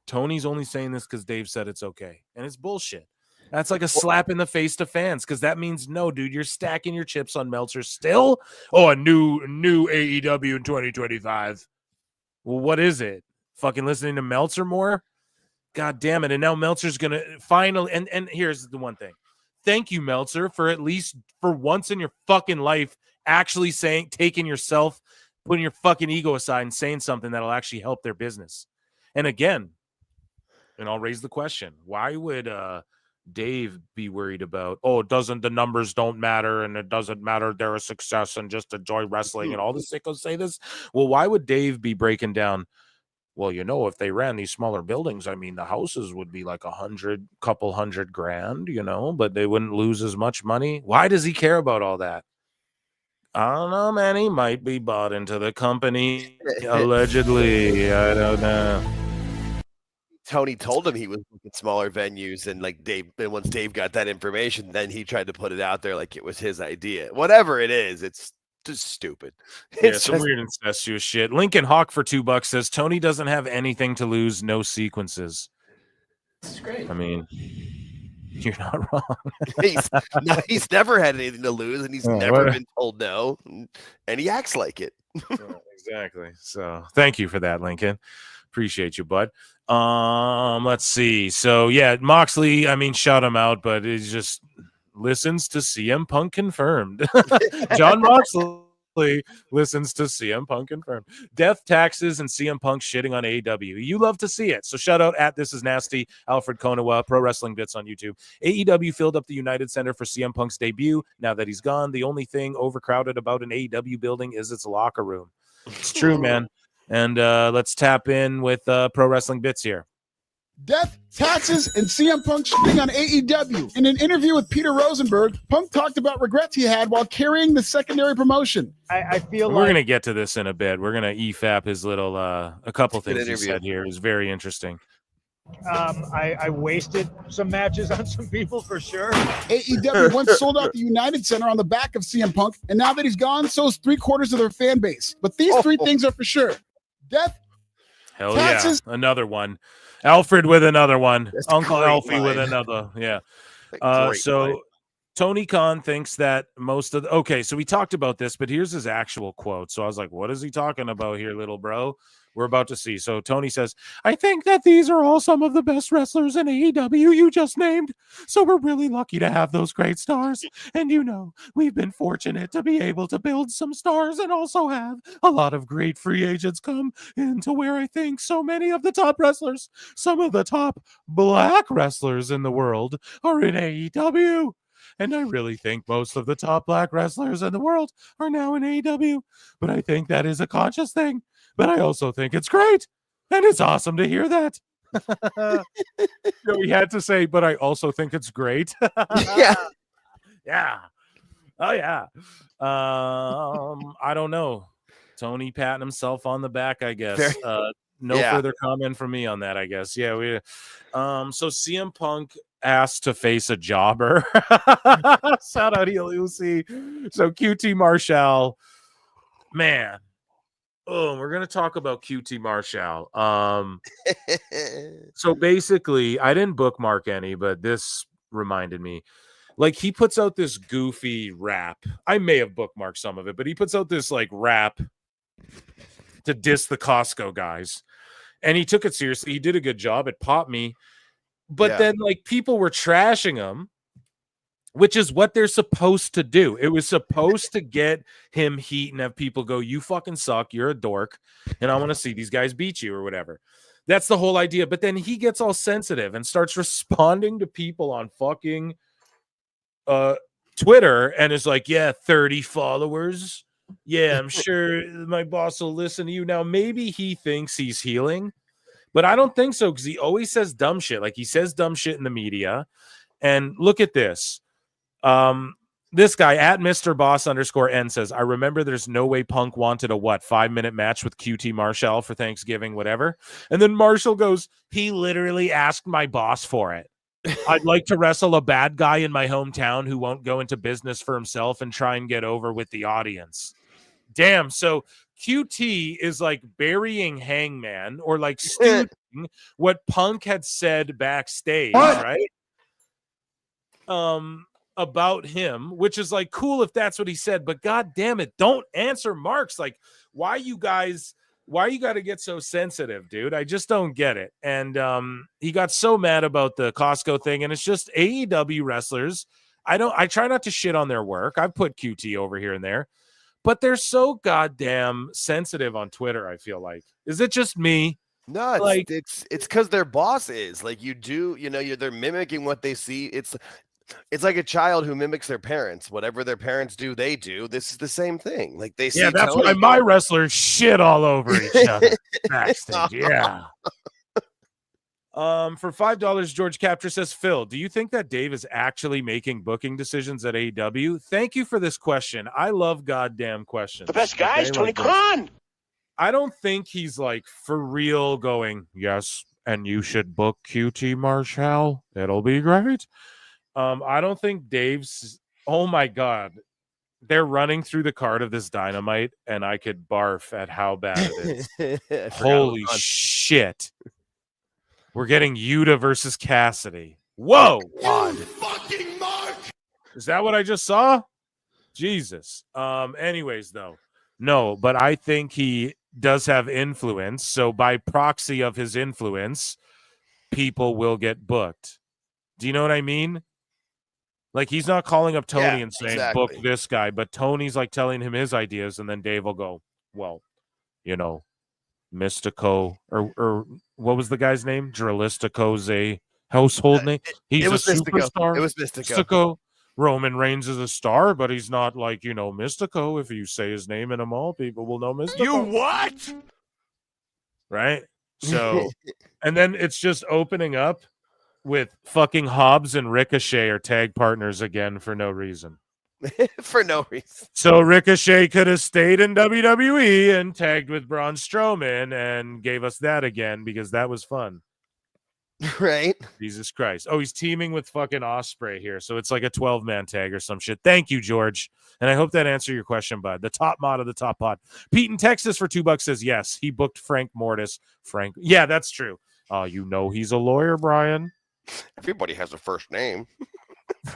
Tony's only saying this because Dave said it's okay. And it's bullshit. That's like a slap in the face to fans, because that means, no, dude, you're stacking your chips on Meltzer still. Oh, a new AEW in 2025. Well, what is it? Fucking listening to Meltzer more? God damn it. And now Meltzer's going to finally, and here's the one thing. Thank you, Meltzer, for at least for once in your fucking life actually taking yourself, putting your fucking ego aside and saying something that'll actually help their business. And again, and I'll raise the question, why would Dave be worried about, the numbers don't matter, and it doesn't matter, they're a success and just enjoy wrestling, and all the sickos say this? Well, why would Dave be breaking down, well, if they ran these smaller buildings, I mean, the houses would be like couple hundred grand, but they wouldn't lose as much money? Why does he care about all that? I don't know, man. He might be bought into the company, allegedly. I don't know. Tony told him he was looking at smaller venues, and once Dave got that information, then he tried to put it out there like it was his idea. Whatever it is, it's just stupid. It's some weird incestuous shit. Lincoln Hawk for $2 says Tony doesn't have anything to lose, no sequences. This is great. I mean, you're not wrong. he's never had anything to lose, and he's never been told no, and he acts like it. Exactly. So thank you for that, Lincoln. Appreciate you, bud. Let's see. So yeah, Moxley, I mean, shout him out, but he just listens to CM Punk confirmed. John Moxley listens to CM Punk confirmed. Death, taxes, and CM Punk shitting on AEW. You love to see it. So shout out at This Is Nasty, Alfred Konawa, Pro Wrestling Bits on YouTube. AEW filled up the United Center for CM Punk's debut. Now that he's gone, the only thing overcrowded about an AEW building is its locker room. It's true, man. And let's tap in with Pro Wrestling Bits here. Death, taxes, and CM Punk shitting on AEW. In an interview with Peter Rosenberg, Punk talked about regrets he had while carrying the secondary promotion. I feel we're going to get to this in a bit. We're going to EFAP his little, a couple things he said here. It was very interesting. I wasted some matches on some people for sure. AEW once sold out the United Center on the back of CM Punk, and now that he's gone, so is 3/4 of their fan base. But these three things are for sure. Death, hell taxes, yeah, another one. Alfred with another one. That's Uncle Alfie line. with another. Yeah. So line. Tony Khan thinks that most of okay, so we talked about this, but here's his actual quote. So I was like, what is he talking about here, little bro? We're about to see. So Tony says, I think that these are all some of the best wrestlers in AEW you just named. So we're really lucky to have those great stars. And we've been fortunate to be able to build some stars and also have a lot of great free agents come into where I think so many of the top wrestlers, some of the top black wrestlers in the world are in AEW. And I really think most of the top black wrestlers in the world are now in AEW. But I think that is a conscious thing. But I also think it's great. And it's awesome to hear that. We had to say, but I also think it's great. Yeah. Yeah. Oh, yeah. I don't know. Tony patting himself on the back, I guess. Further comment from me on that, I guess. Yeah. So CM Punk asked to face a jobber. Shout out Lucy. So QT Marshall, man. Oh, we're gonna talk about QT Marshall. So basically, I didn't bookmark any, but this reminded me. Like, he puts out this goofy rap. I may have bookmarked some of it, but he puts out this like rap to diss the Costco guys. And he took it seriously. He did a good job. It popped me. But then like people were trashing him, which is what they're supposed to do. It was supposed to get him heat and have people go, you fucking suck, you're a dork, and I want to see these guys beat you or whatever. That's the whole idea. But then he gets all sensitive and starts responding to people on fucking Twitter and is like, yeah, 30 followers. Yeah, I'm sure my boss will listen to you. Now, maybe he thinks he's healing, but I don't think so, because he always says dumb shit. Like, he says dumb shit in the media. And look at this. this guy at Mr. Boss _N says, I remember there's no way Punk wanted a 5-minute match with QT Marshall for Thanksgiving, whatever. And then Marshall goes, he literally asked my boss for it. I'd like to wrestle a bad guy in my hometown who won't go into business for himself and try and get over with the audience. Damn. So QT is like burying Hangman or like stewing what Punk had said backstage, right? About him, which is like cool if that's what he said, but god damn it, don't answer marks. Like, why you got to get so sensitive, dude? I just don't get it. And he got so mad about the Costco thing, and it's just AEW wrestlers. I try not to shit on their work. I've put QT over here and there, but they're so goddamn sensitive on Twitter. I feel like, is it just me? No, like it's because their boss is like, they're mimicking what they see. It's like a child who mimics their parents. Whatever their parents do, they do. This is the same thing. Like they see. Yeah, that's Tony why my wrestlers shit all over each other backstage. Yeah. For $5, George Capture says, Phil, do you think that Dave is actually making booking decisions at AEW? Thank you for this question. I love goddamn questions. The best guy is Tony Khan. I don't think he's like for real going, yes, and you should book QT Marshall. It'll be great. I don't think Dave's. Oh my god, they're running through the card of this Dynamite, and I could barf at how bad it is. Holy shit! We're getting Yuta versus Cassidy. Whoa! Fucking Mark! Is that what I just saw? Jesus. Anyways, though, no, but I think he does have influence. So by proxy of his influence, people will get booked. Do you know what I mean? Like, he's not calling up Tony and saying, book this guy, but Tony's like telling him his ideas, and then Dave will go, well, Mystico, or what was the guy's name? Dralistico's a household name. He's a superstar. It was Mystico. Mystico. Roman Reigns is a star, but he's not like, Mystico. If you say his name in a mall, people will know Mystico. You what? Right? So, and then it's just opening up with fucking Hobbs and Ricochet are tag partners again for no reason. For no reason. So Ricochet could have stayed in WWE and tagged with Braun Strowman and gave us that again because that was fun. Right? Jesus Christ. Oh, he's teaming with fucking Ospreay here. So it's like a 12-man tag or some shit. Thank you, George. And I hope that answered your question, bud. The top mod of the top pod. Pete in Texas for $2 says, yes, he booked Frank Mortis. Yeah, that's true. He's a lawyer, Brian. Everybody has a first name.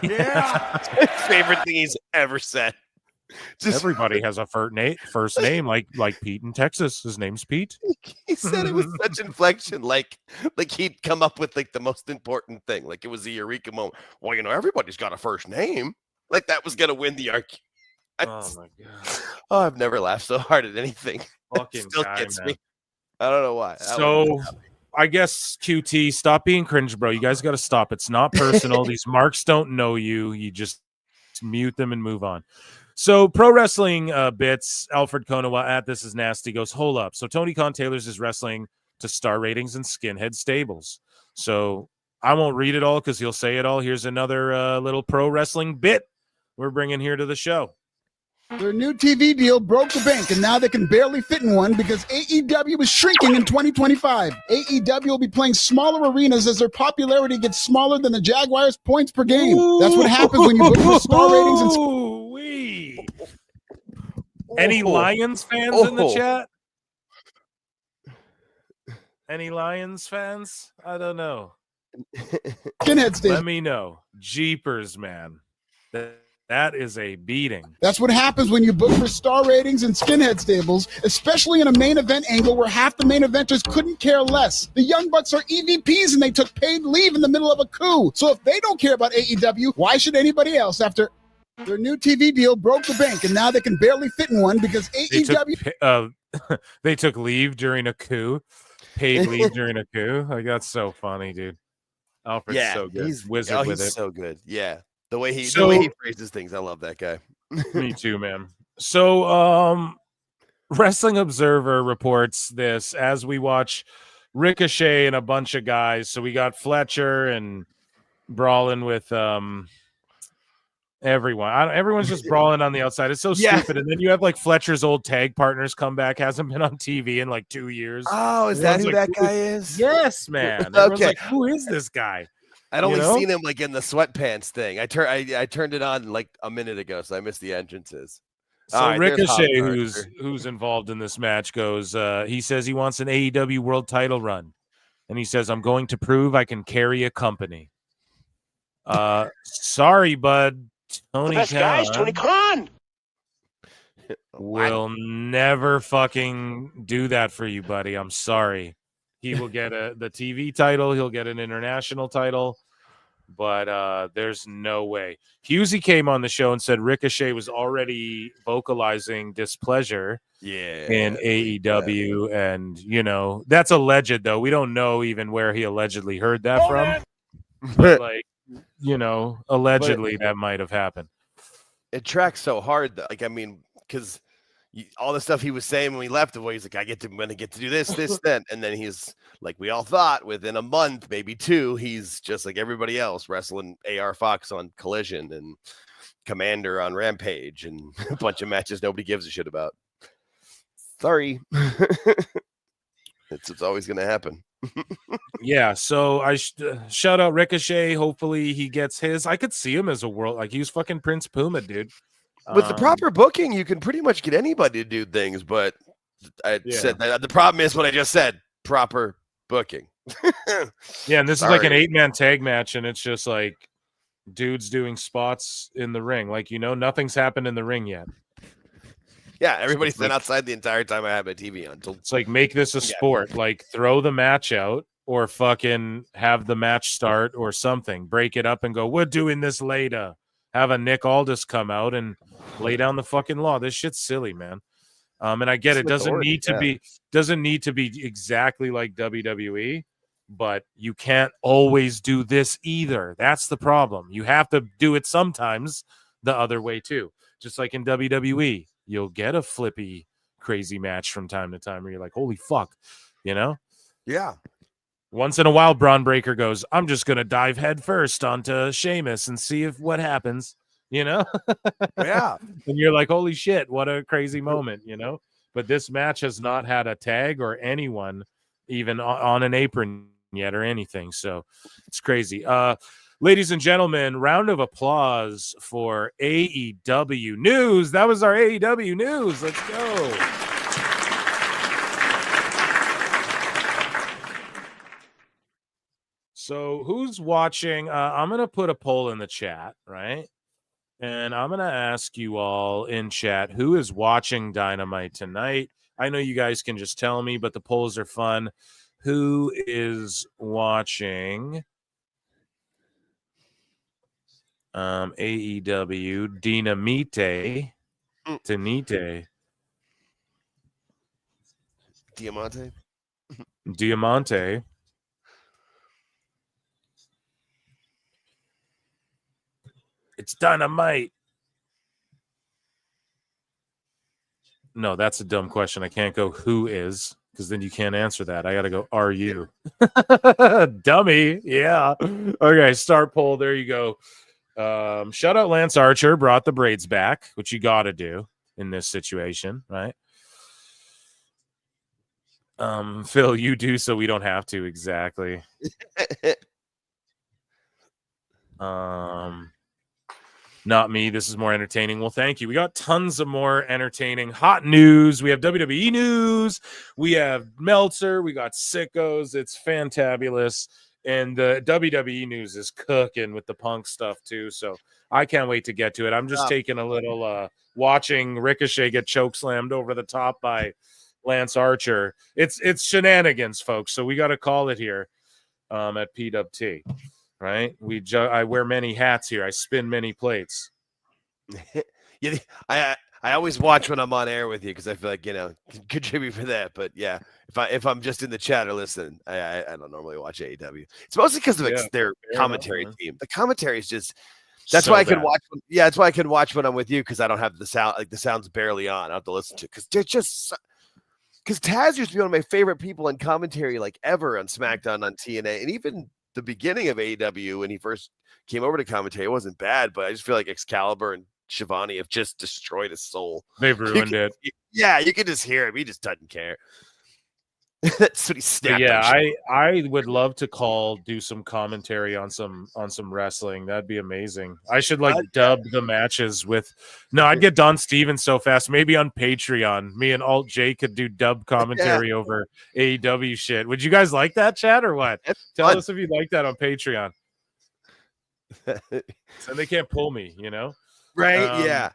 Yeah. Favorite thing he's ever said. Everybody has a first name, like Pete in Texas. His name's Pete. He said it was such inflection, like he'd come up with like the most important thing, like it was the eureka moment. Well, everybody's got a first name. Like that was gonna win the argument. Oh my god! Oh, I've never laughed so hard at anything. Fucking still guy, gets man. me. I don't know why. So I guess QT, stop being cringe, bro. You guys got to stop. It's not personal. These marks don't know you. You just mute them and move on. So pro wrestling bits, Alfred Konowa at This Is Nasty goes, hold up. So Tony Khan Taylor's is wrestling to star ratings and skinhead stables. So I won't read it all because he'll say it all. Here's another little pro wrestling bit we're bringing here to the show. Their new TV deal broke the bank, and now they can barely fit in one because AEW is shrinking in 2025. AEW will be playing smaller arenas as their popularity gets smaller than the Jaguars' points per game. That's what happens when you book for star ratings and... Any Lions fans in the chat? Any Lions fans? I don't know. Skinhead station. Let me know. Jeepers, man. That is a beating. That's what happens when you book for star ratings and skinhead stables, especially in a main event angle where half the main eventers couldn't care less. The Young Bucks are EVPs and they took paid leave in the middle of a coup. So if they don't care about AEW, why should anybody else? After their new TV deal broke the bank and now they can barely fit in one because AEW... They took leave during a coup. Paid leave during a coup. Like, that's so funny, dude. Alfred's so good. He's wizard with it. So good. Yeah. The way he phrases things, I love that guy. Me too, man. So, Wrestling Observer reports this as we watch Ricochet and a bunch of guys. So we got Fletcher and brawling with Everyone's just brawling on the outside. It's so stupid. And then you have like Fletcher's old tag partners come back. Hasn't been on TV in like 2 years. Oh, is that who that guy is? Yes, man. Everyone's like, who is this guy? I'd only seen him like in the sweatpants thing. I turned it on like a minute ago, so I missed the entrances. So Ricochet, who's involved in this match, goes. He says he wants an AEW World Title run, and he says, "I'm going to prove I can carry a company." Sorry, bud. Tony Khan will never fucking do that for you, buddy. I'm sorry. He will get the TV title. He'll get an international title, but there's no way. Husey came on the show and said Ricochet was already vocalizing displeasure in AEW, and that's alleged though. We don't know even where he allegedly heard that from. But like, allegedly that might have happened. It tracks so hard, though. Like, I mean, because all the stuff he was saying when we left, he's like, I'm going to get to do this, then. And then he's like, we all thought within a month, maybe 2, he's just like everybody else, wrestling AR Fox on Collision and Commander on Rampage and a bunch of matches nobody gives a shit about. Sorry. It's always going to happen. Yeah, so I shout out Ricochet. Hopefully he gets his. I could see him as a world, like he's fucking Prince Puma, dude. With the proper booking, you can pretty much get anybody to do things, but I said that the problem is what I just said, proper booking. Yeah, and this is like an 8-man tag match, and it's just like dudes doing spots in the ring. Like, nothing's happened in the ring yet. Yeah, everybody's been outside the entire time I have my TV on. It's like, make this a sport. Like, throw the match out or fucking have the match start or something. Break it up and go, we're doing this later. Have a Nick Aldis come out and lay down the fucking law. This shit's silly, man. And I get it doesn't need to be exactly like WWE, but you can't always do this either. That's the problem. You have to do it sometimes the other way too. Just like in WWE. You'll get a flippy, crazy match from time to time where you're like, holy fuck, Yeah. Once in a while, Braun Breaker goes, I'm just going to dive head first onto Sheamus and see what happens, Yeah. And you're like, holy shit, what a crazy moment, But this match has not had a tag or anyone even on an apron yet or anything. So it's crazy. Ladies and gentlemen, round of applause for AEW News. That was our AEW News. Let's go. So who's watching? I'm going to put a poll in the chat, right? And I'm going to ask you all in chat, who is watching Dynamite tonight? I know you guys can just tell me, but the polls are fun. Who is watching AEW Dynamite? Diamante. It's Dynamite. No, that's a dumb question. I can't go who is, because then you can't answer that. I got to go, are you? Dummy. Yeah. Okay, start poll. There you go. Shout out Lance Archer, brought the braids back, which you got to do in this situation, right? Phil, you do so we don't have to. Exactly. Not me. This is more entertaining. Well, thank you. We got tons of more entertaining hot news. We have WWE news. We have Meltzer. We got Sickos. It's fantabulous. And the WWE news is cooking with the Punk stuff too. So I can't wait to get to it. I'm just taking a little watching Ricochet get chokeslammed over the top by Lance Archer. It's shenanigans, folks. So we got to call it here at PWT. Right? I wear many hats here. I spin many plates. Yeah, I always watch when I'm on air with you because I feel like contribute for that. But yeah, if I'm just in the chat or listening, I don't normally watch AEW. It's mostly because of their commentary team. The commentary is just that's why I can watch. That's why I can watch when I'm with you because I don't have the sound. Like the sound's barely on. I have to listen to because they're just. Because Taz used to be one of my favorite people in commentary, like ever on SmackDown on TNA, and even the beginning of AEW when he first came over to commentate. It wasn't bad, but I just feel like Excalibur and Shivani have just destroyed his soul. They've ruined it. Yeah, you can just hear him. He just doesn't care. That's what he snapped. Yeah, I would love to do some commentary on some wrestling. That'd be amazing. I should dub the matches with. No, I'd get Don Stevens so fast. Maybe on Patreon, me and Alt J could do dub commentary over AEW shit. Would you guys like that, chat, or what? Tell us if you'd like that on Patreon. And they can't pull me, right? Yeah.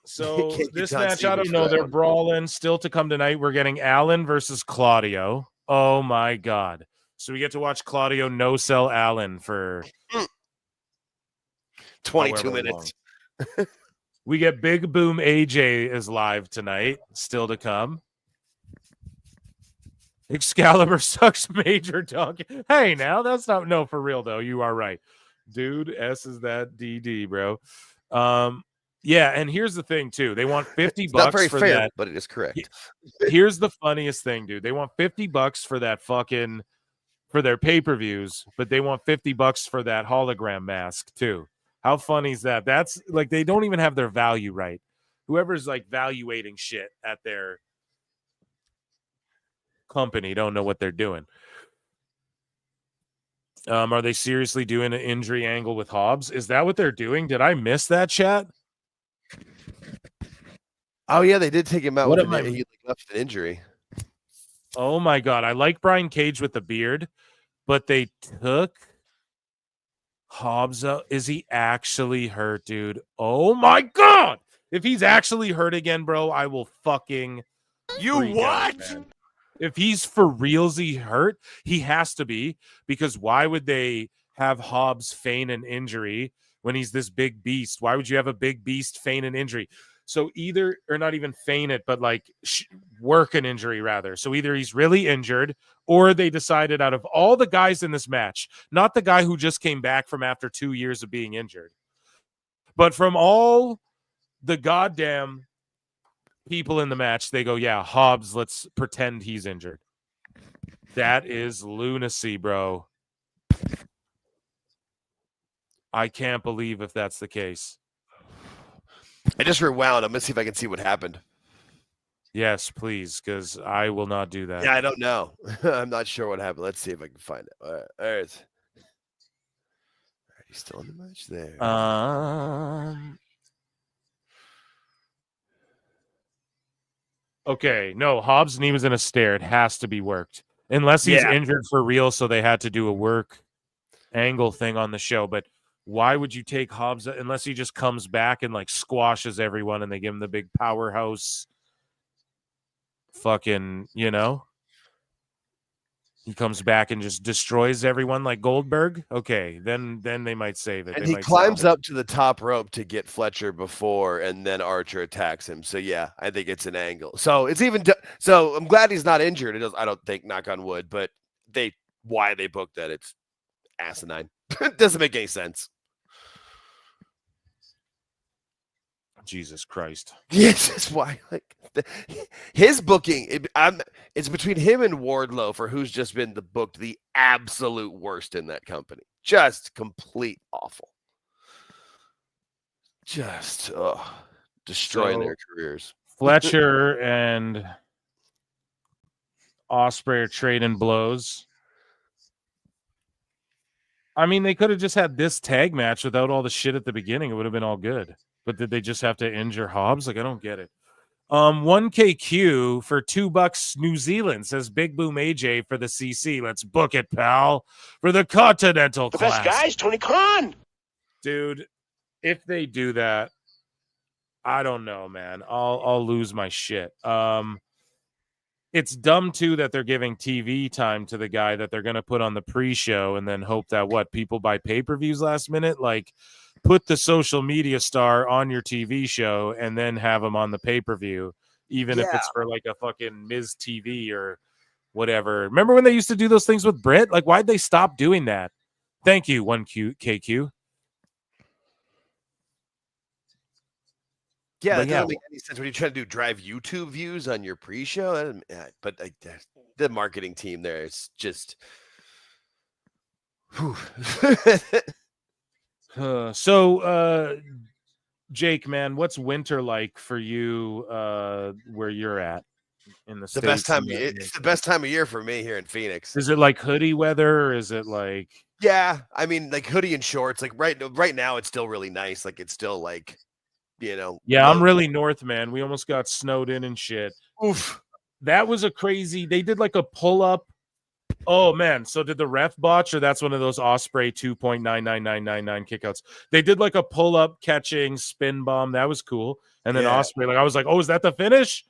So this match, I don't know. They're brawling. Still to come tonight, we're getting Allen versus Claudio. Oh my god! So we get to watch Claudio no sell Allen for 22 minutes. We get Big Boom AJ is live tonight. Still to come. Excalibur sucks major donkey. Hey, now that's not for real though. You are right, dude. S is that DD, bro. Yeah, and here's the thing too. They want $50 not very for fair, that, but it is correct. Here's the funniest thing, dude. They want $50 for that for their pay-per-views, but they want $50 for that hologram mask too. How funny is that? That's like they don't even have their value right. Whoever's valuating shit at their company don't know what they're doing. Are they seriously doing an injury angle with Hobbs? Is that what they're doing? Did I miss that, chat? Oh yeah, they did take him out. He left an injury. Oh my god, I like Brian Cage with the beard, but they took Hobbs out. Is he actually hurt, dude? Oh my god! If he's actually hurt again, bro, I will fucking what? If he's for realsy hurt, he has to be, because why would they have Hobbs feign an injury when he's this big beast? Why would you have a big beast feign an injury? So either, or not even feign it, but work an injury rather. So either he's really injured, or they decided out of all the guys in this match, not the guy who just came back from after 2 years of being injured, but from all the goddamn people in the match, they go, yeah, Hobbs, let's pretend he's injured. That is lunacy, bro. I can't believe if that's the case. I just rewound. I'm gonna see if I can see what happened. Yes, please, because I will not do that. Yeah, I don't know. I'm not sure what happened. Let's see if I can find it. All right. He's still in the match there. Okay, no, Hobbs' knee was in a stare. It has to be worked. Unless he's injured for real, so they had to do a work angle thing on the show. But why would you take Hobbs unless he just comes back and squashes everyone and they give him the big powerhouse fucking, he comes back and just destroys everyone like Goldberg? Okay, then they might save it. And he climbs up to the top rope to get Fletcher before, and then Archer attacks him. So yeah, I think it's an angle. So it's even so I'm glad he's not injured. It does, I don't think, knock on wood, but why they booked that, it's asinine. It doesn't make any sense. Jesus Christ. Yes, that's why. His booking, it's between him and Wardlow for who's just been booked the absolute worst in that company. Just complete awful. Just destroying their careers. Fletcher and Ospreay are trading blows. I mean, they could have just had this tag match without all the shit at the beginning. It would have been all good. But did they just have to injure Hobbs? I don't get it. 1KQ for $2 New Zealand says Big Boom AJ for the CC. Let's book it, pal. For the Continental class. The best guys, Tony Khan. Dude, if they do that, I don't know, man. I'll lose my shit. It's dumb too that they're giving TV time to the guy that they're gonna put on the pre-show and then hope that people buy pay-per-views last minute. Put the social media star on your TV show and then have him on the pay-per-view, even if it's for a fucking Miz TV or whatever. Remember when they used to do those things with Britt? Why'd they stop doing that? Thank you, 1KQ. Yeah, that doesn't make any sense when you're trying to drive YouTube views on your pre-show. But the marketing team there is just Jake, man, what's winter like for you where you're at in the The best States? time. It's the best time of year for me here in Phoenix. Is it like hoodie weather, or is it like? Yeah, I mean, like hoodie and shorts. Like right now, it's still really nice. Like it's still like, Yeah, low. I'm really north, man. We almost got snowed in and shit. Oof. That was a crazy. They did like a pull up. Oh man! So did the ref botch, or that's one of those Osprey 2.99999 kickouts? They did like a pull up catching spin bomb. That was cool. And then Osprey, like I was like, oh, is that the finish?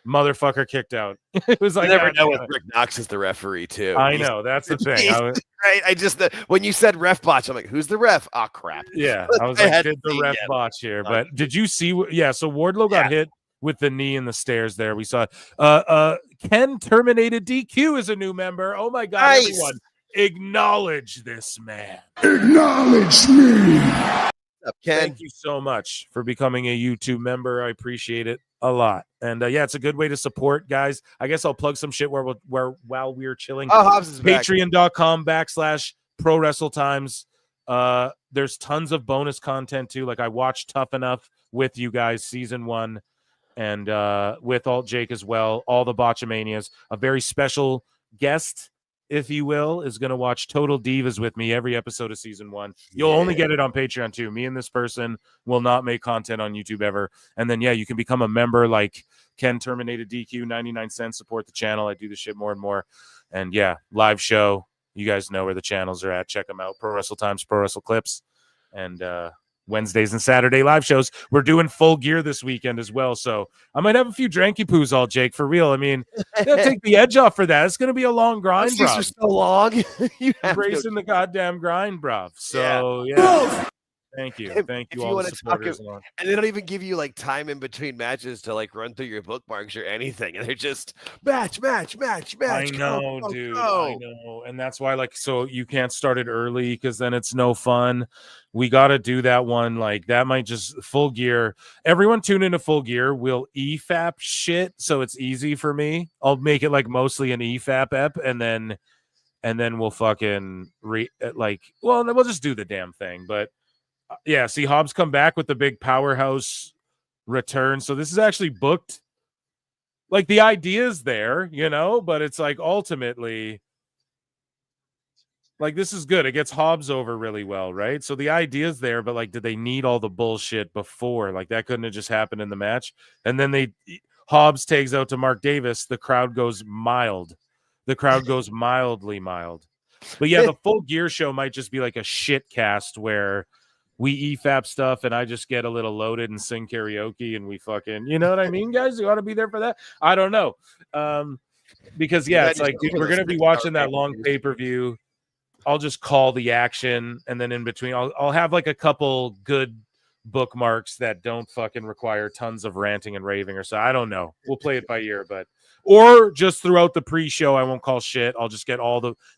Motherfucker kicked out. It was like you never know with Rick Knox is the referee too. I know that's the thing. Right? I just when you said ref botch, I'm like, who's the ref? Oh crap. Yeah, I was like, did the ref botch here? But did you see? Yeah, so Wardlow got hit with the knee in the stairs there. We saw Ken terminated DQ as a new member. Oh my God, everyone acknowledge this man. Acknowledge me. Thank you so much for becoming a YouTube member. I appreciate it a lot. And yeah, it's a good way to support, guys. I guess I'll plug some shit while we're chilling. Oh, Hobbs is back. Patreon.com/prowrestletimes. There's tons of bonus content too. Like I watched Tough Enough with you guys, season 1. And with Alt Jake as well, all the Botchamanias. A very special guest, if you will, is going to watch Total Divas with me every episode of season 1. You'll only get it on Patreon too. Me and this person will not make content on YouTube ever. And then, yeah, you can become a member like Ken terminated DQ, 99 cents, support the channel. I do this shit more and more. And yeah, live show. You guys know where the channels are at. Check them out. Pro Wrestle Times, Pro Wrestle Clips. And Wednesdays and Saturday live shows. We're doing Full Gear this weekend as well, so I might have a few dranky poos all Jake for real. I mean, take the edge off for that. It's going to be a long grind, bro. These are so long. You embracing the goddamn grind, bro. So yeah. Thank you. Thank you all the supporters. And they don't even give you like time in between matches to like run through your bookmarks or anything. And they're just match. I know, dude. I know. And that's why, like, so you can't start it early because then it's no fun. We got to do that one. Like, that might just Full Gear. Everyone tune into Full Gear. We'll EFAP shit. So it's easy for me. I'll make it like mostly an EFAP ep. And then we'll fucking we'll just do the damn thing. But yeah, see, Hobbs come back with the big powerhouse return. So this is actually booked. Like the idea is there, but it's like ultimately, like this is good. It gets Hobbs over really well, right? So the idea is there, but like, did they need all the bullshit before? Like that couldn't have just happened in the match. And then Hobbs tags out to Mark Davis. The crowd goes mild. The crowd goes mildly mild. But yeah, the Full Gear show might just be like a shit cast where we EFAP stuff and I just get a little loaded and sing karaoke and we fucking, you know what I mean, guys? You ought to be there for that. I don't know. Because yeah, it's like, dude, we're going to be watching that long pay-per-view. I'll just call the action. And then in between, I'll have like a couple good bookmarks that don't fucking require tons of ranting and raving or so. I don't know. We'll play it by ear, or just throughout the pre-show, I won't call shit. I'll just get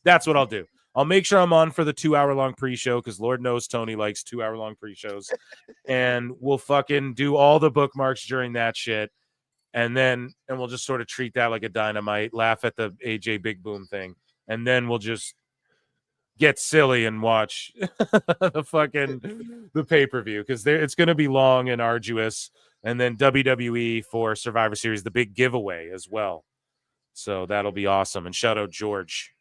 that's what I'll do. I'll make sure I'm on for the 2-hour-long pre-show because Lord knows Tony likes 2-hour-long pre-shows. And we'll fucking do all the bookmarks during that shit. And we'll just sort of treat that like a Dynamite, laugh at the AJ Big Boom thing. And then we'll just get silly and watch the pay-per-view because it's going to be long and arduous. And then WWE for Survivor Series, the big giveaway as well. So that'll be awesome. And shout out George,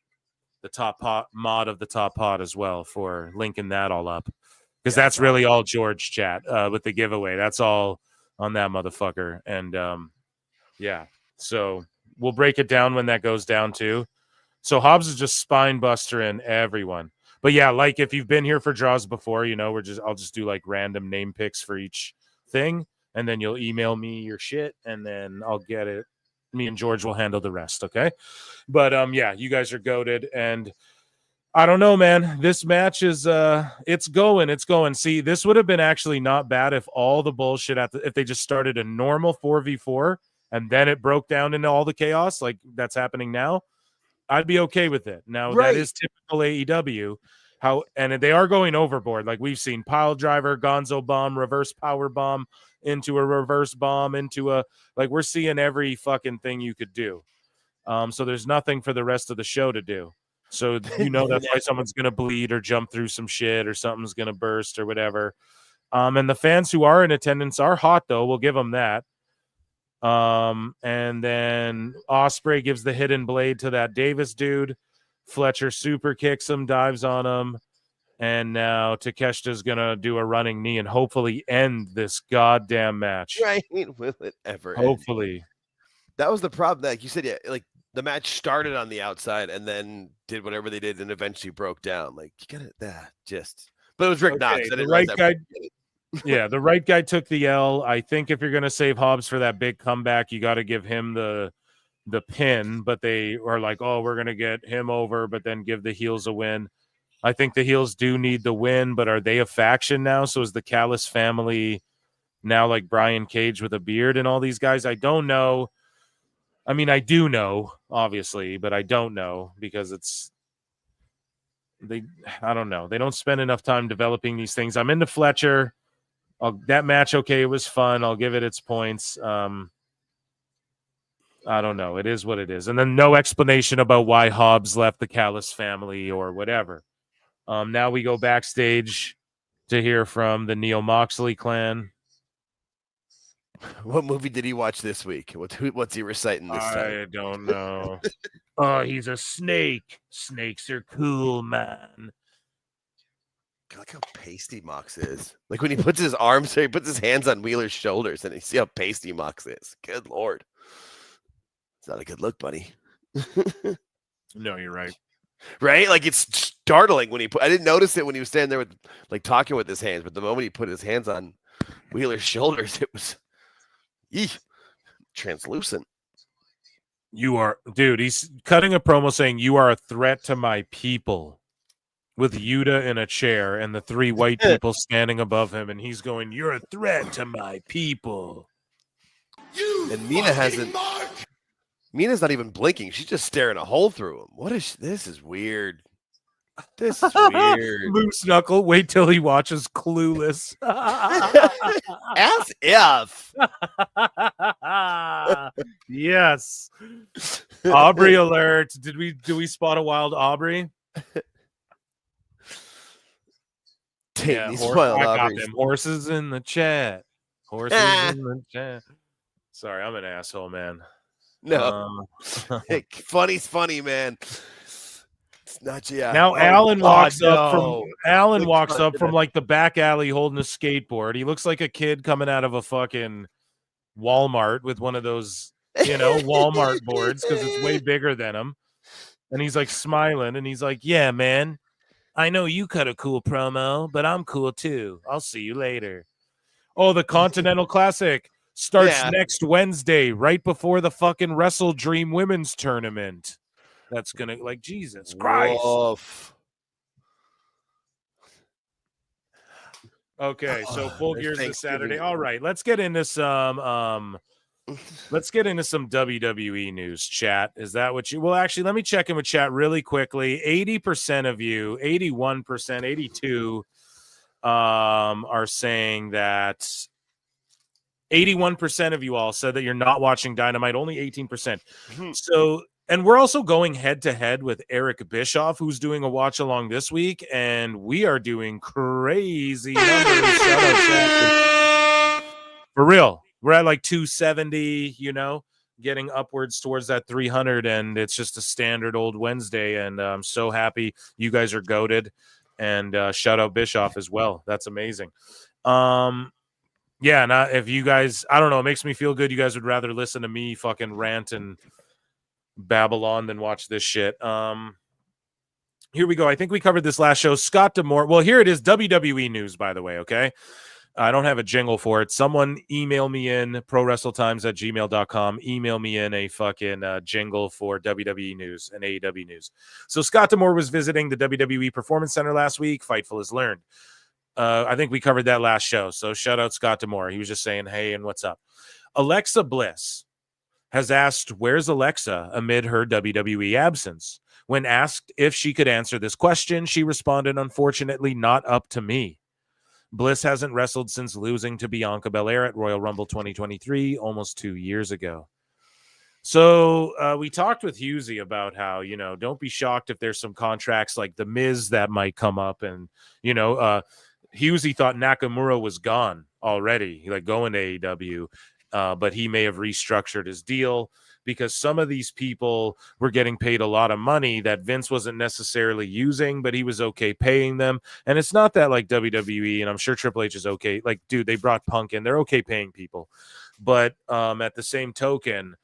the top mod of the top pod as well, for linking that all up because that's really all George chat with the giveaway. That's all on that motherfucker. And yeah, so we'll break it down when that goes down too. So Hobbs is just spine bustering everyone. But yeah, like if you've been here for draws before, I'll just do like random name picks for each thing, and then you'll email me your shit, and then I'll get it. Me and George will handle the rest, okay? But yeah, you guys are goated, and I don't know, man. This match is it's going. See, this would have been actually not bad if all the bullshit if they just started a normal 4v4 and then it broke down into all the chaos like that's happening now. I'd be okay with it. Now that is typical AEW. And they are going overboard. Like we've seen pile driver, gonzo bomb, reverse power bomb into a reverse bomb into we're seeing every fucking thing you could do. So there's nothing for the rest of the show to do. So that's why someone's going to bleed or jump through some shit or something's going to burst or whatever. And the fans who are in attendance are hot, though. We'll give them that. And then Ospreay gives the hidden blade to that Davis dude. Fletcher super kicks him, dives on him. And now Takeshita's going to do a running knee and hopefully end this goddamn match. Right. Will it ever Hopefully. end? That was the problem. Like you said, yeah, like the match started on the outside and then did whatever they did and eventually broke down. Like, you got it. But it was Rick Knox. The right guy. Yeah, the right guy took the L. I think if you're going to save Hobbs for that big comeback, you got to give him the pin. But they are like, oh, we're going to get him over, but then give the heels a win. I think the heels do need the win, but are they a faction now? So is the Callis family now like Brian Cage with a beard and all these guys? I don't know. I mean, I do know, obviously, but I don't know because I don't know. They don't spend enough time developing these things. I'm into Fletcher. That match, okay, it was fun. I'll give it its points. I don't know. It is what it is. And then no explanation about why Hobbs left the Callis family or whatever. Now we go backstage to hear from the Neo Moxley clan. What movie did he watch this week? What's he reciting this time? I don't know. Oh, he's a snake. Snakes are cool, man. Look how pasty Mox is. Like when he puts his arms, he puts his hands on Wheeler's shoulders, and you see how pasty Mox is. Good Lord. It's not a good look, buddy. No, you're right. Right? Like it's startling when I didn't notice it when he was standing there with like talking with his hands, but the moment he put his hands on Wheeler's shoulders, it was translucent. He's cutting a promo saying you are a threat to my people with Yuta in a chair and the three white people standing above him, and he's going, you're a threat to my people. And Mina's not even blinking. She's just staring a hole through him. This is weird. This is weird. Moose Knuckle, wait till he watches Clueless. As if. Yes. Aubrey alert. Do we spot a wild Aubrey? Yeah, I got them. Horses in the chat. Horses in the chat. Sorry, I'm an asshole, man. No. Funny's funny, man. It's not Now Alan walks up from like the back alley holding a skateboard. He looks like a kid coming out of a fucking Walmart with one of those, Walmart boards because it's way bigger than him. And he's like smiling and he's like, yeah, man, I know you cut a cool promo, but I'm cool too. I'll see you later. Oh, the Continental Classic starts next Wednesday, right before the fucking Wrestle Dream Women's Tournament. That's gonna Jesus Christ. Woof. Okay, so Full Gear's this Saturday. All right, let's get into some WWE news, chat. Is that what you? Well, actually, let me check in with chat really quickly. 80% of you, 81%, 82 are saying that 81% of you all said that you're not watching Dynamite, only 18%. So, and we're also going head to head with Eric Bischoff, who's doing a watch along this week, and we are doing crazy numbers. For real. We're at like 270, getting upwards towards that 300, and it's just a standard old Wednesday, and I'm so happy you guys are goated, and shout out Bischoff as well. That's amazing. Yeah, and if you guys, I don't know, it makes me feel good. You guys would rather listen to me fucking rant and Babylon than watch this shit. Here we go. I think we covered this last show. Scott D'Amore. Well, here it is. WWE news, by the way. Okay. I don't have a jingle for it. Someone email me in prowrestletimes@gmail.com. Email me in a fucking jingle for WWE news and AEW news. So Scott D'Amore was visiting the WWE Performance Center last week. Fightful has learned. I think we covered that last show. So shout out Scott D'Amore. He was just saying, hey, and what's up? Alexa Bliss has asked, where's Alexa amid her WWE absence? When asked if she could answer this question, she responded, unfortunately, not up to me. Bliss hasn't wrestled since losing to Bianca Belair at Royal Rumble 2023, almost 2 years ago. So we talked with Husey about how, don't be shocked if there's some contracts like the Miz that might come up. And, Husey thought Nakamura was gone already, like going to AEW, but he may have restructured his deal because some of these people were getting paid a lot of money that Vince wasn't necessarily using, but he was okay paying them. And it's not that like WWE, and I'm sure Triple H is okay. Like, dude, they brought Punk in. They're okay paying people. But at the same token,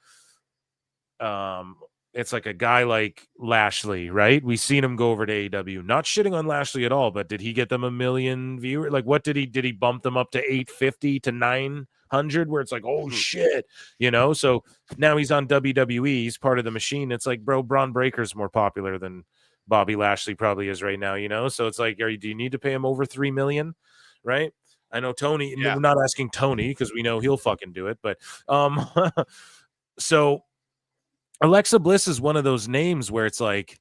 it's like a guy like Lashley, right? We seen him go over to AEW. Not shitting on Lashley at all, but did he get them 1 million viewers? Like, what did he bump them up to 850 to 900? Where it's like, oh shit, So now he's on WWE. He's part of the machine. It's like, bro, Braun Breaker's more popular than Bobby Lashley probably is right now. So it's like, do you need to pay him over 3 million? Right? I know Tony. Yeah. We're not asking Tony because we know he'll fucking do it, but so. Alexa Bliss is one of those names where it's like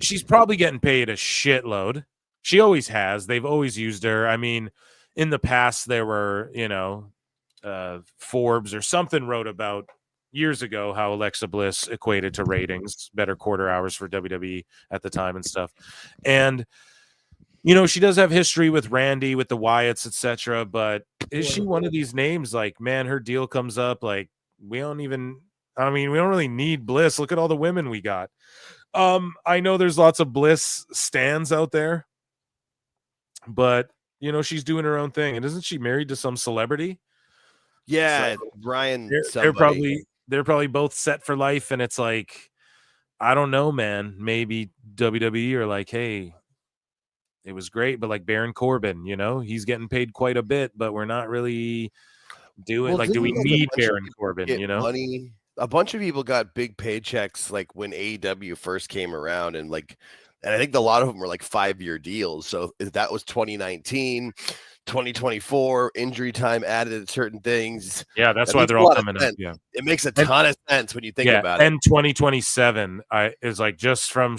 she's probably getting paid a shitload. She always has. They've always used her. I mean, in the past, there were, Forbes or something wrote about years ago how Alexa Bliss equated to ratings, better quarter hours for WWE at the time and stuff. And, she does have history with Randy, with the Wyatts, etc. But is she one of these names like, man, her deal comes up, like, we don't really need Bliss. Look at all the women we got. I know there's lots of Bliss stans out there, but she's doing her own thing. And isn't she married to some celebrity? Yeah, so Brian. They're probably both set for life. And it's like, I don't know, man. Maybe WWE are like, hey, it was great, but like Baron Corbin, he's getting paid quite a bit, but we're not really doing do we need Baron Corbin? Money. A bunch of people got big paychecks like when AEW first came around, and I think a lot of them were like 5-year deals. So that was 2019, 2024. Injury time added certain things. Yeah, that's why they're all coming up. Yeah, it makes a ton of sense when you think about it. And 2027 is like just from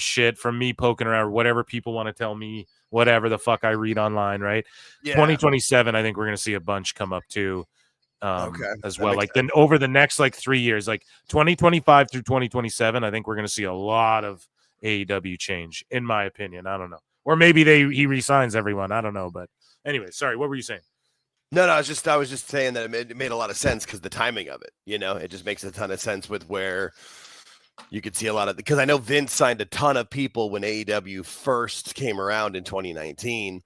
me poking around, whatever people want to tell me, whatever the fuck I read online, right? Yeah. 2027, I think we're gonna see a bunch come up too. As well, like then over the next 3 years, like 2025 through 2027, I think we're going to see a lot of AEW change, in my opinion. I don't know, or maybe he resigns everyone. I don't know, but anyway, sorry, what were you saying? No, I was just saying that it made a lot of sense because the timing of it, it just makes a ton of sense with where you could see a lot of, because I know Vince signed a ton of people when AEW first came around in 2019,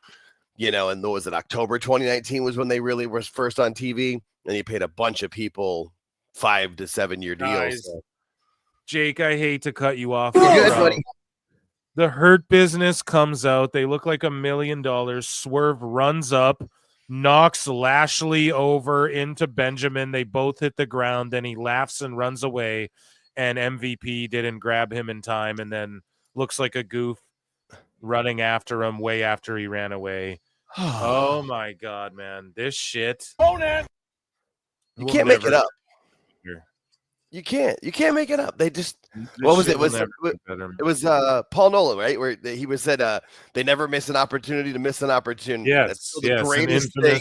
and was it October 2019 was when they really were first on TV. And he paid a bunch of people 5 to 7 year deals. So. Jake, I hate to cut you off. Good, buddy. The Hurt Business comes out. They look like $1 million. Swerve runs up, knocks Lashley over into Benjamin. They both hit the ground. Then he laughs and runs away. And MVP didn't grab him in time. And then looks like a goof running after him way after he ran away. Oh, my God, man. This shit. You can't make it up. You can't make it up. They just what was it? It was Paul Nolan, right? Where he was said they never miss an opportunity to miss an opportunity. Yes, that's the greatest thing.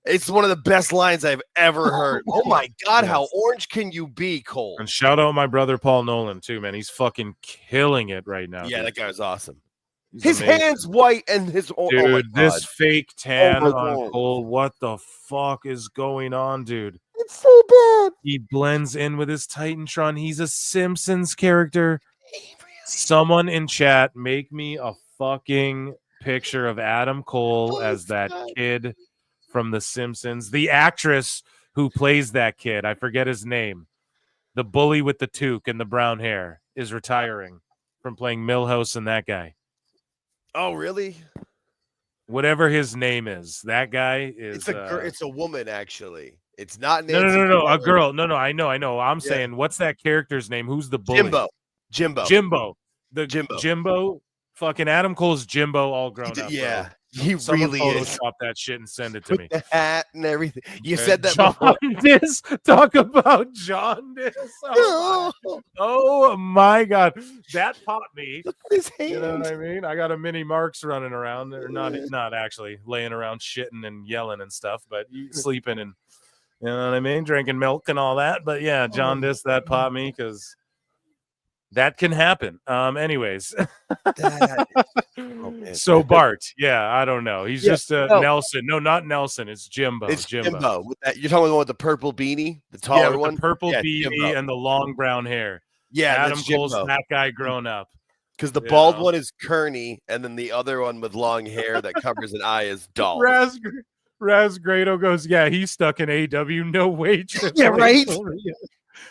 It's one of the best lines I've ever heard. Oh my God, how orange can you be, Cole? And shout out my brother Paul Nolan too, man. He's fucking killing it right now. Yeah, dude. That guy was awesome. His hand's white and his dude, this fake tan on Cole. What the fuck is going on, dude? It's so bad. He blends in with his Titantron. He's a Simpsons character. Someone in chat, make me a fucking picture of Adam Cole as that kid from The Simpsons. The actress who plays that kid, I forget his name. The bully with the toque and the brown hair is retiring from playing Milhouse and that guy. Oh, really? Whatever his name is, that guy is. It's a woman, actually. It's not. No, a girl. No, I know. I'm saying, what's that character's name? Who's the bully? Jimbo. Jimbo. Fucking Adam Cole's Jimbo, all grown up. Yeah, bro. he really is. Photoshop that shit and send it to me. The hat and everything. You said that before. Jaundice. Talk about jaundice. Oh my God, that popped me. Look at his hands. You know what I mean? I got a mini Marks running around. They're not actually laying around shitting and yelling and stuff, but sleeping and You know what I mean? Drinking milk and all that. But yeah, jaundice, that popped me because that can happen. Anyways. So Bart, yeah, I don't know. He's just Nelson. No, not Nelson. It's Jimbo. It's Jimbo. With that, you're talking about the one with the purple beanie, the taller with one? the purple Yeah, beanie Jimbo. and the long brown hair. Yeah, Adam that's Cole's Jimbo. that guy grown up. Because the bald one is Kearney, and then the other one with long hair that covers an eye is Dolph. Raz Grado goes, yeah, he's stuck in AW. No waitress. Yeah, right?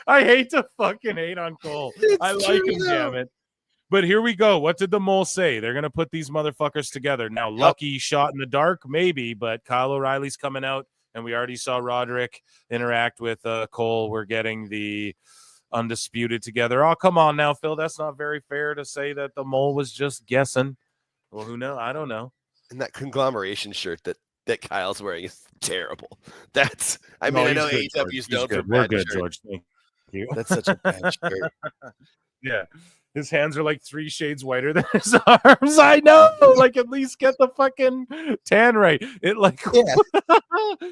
I hate to fucking hate on Cole. I like him, damn it. But here we go. What did the mole say? They're going to put these motherfuckers together. Now, Lucky shot in the dark, maybe, but Kyle O'Reilly's coming out, and we already saw Roderick interact with Cole. We're getting the Undisputed together. Oh, come on now, Phil. That's not very fair to say that the mole was just guessing. Well, who knows? I don't know. And that conglomeration shirt that Kyle's wearing is terrible. That's, I mean, I know AEW's known for We're bad good, shirt. George. Thank you. That's such a bad shirt. Yeah. His hands are like 3 shades whiter than his arms. I know. Like, at least get the fucking tan right. It like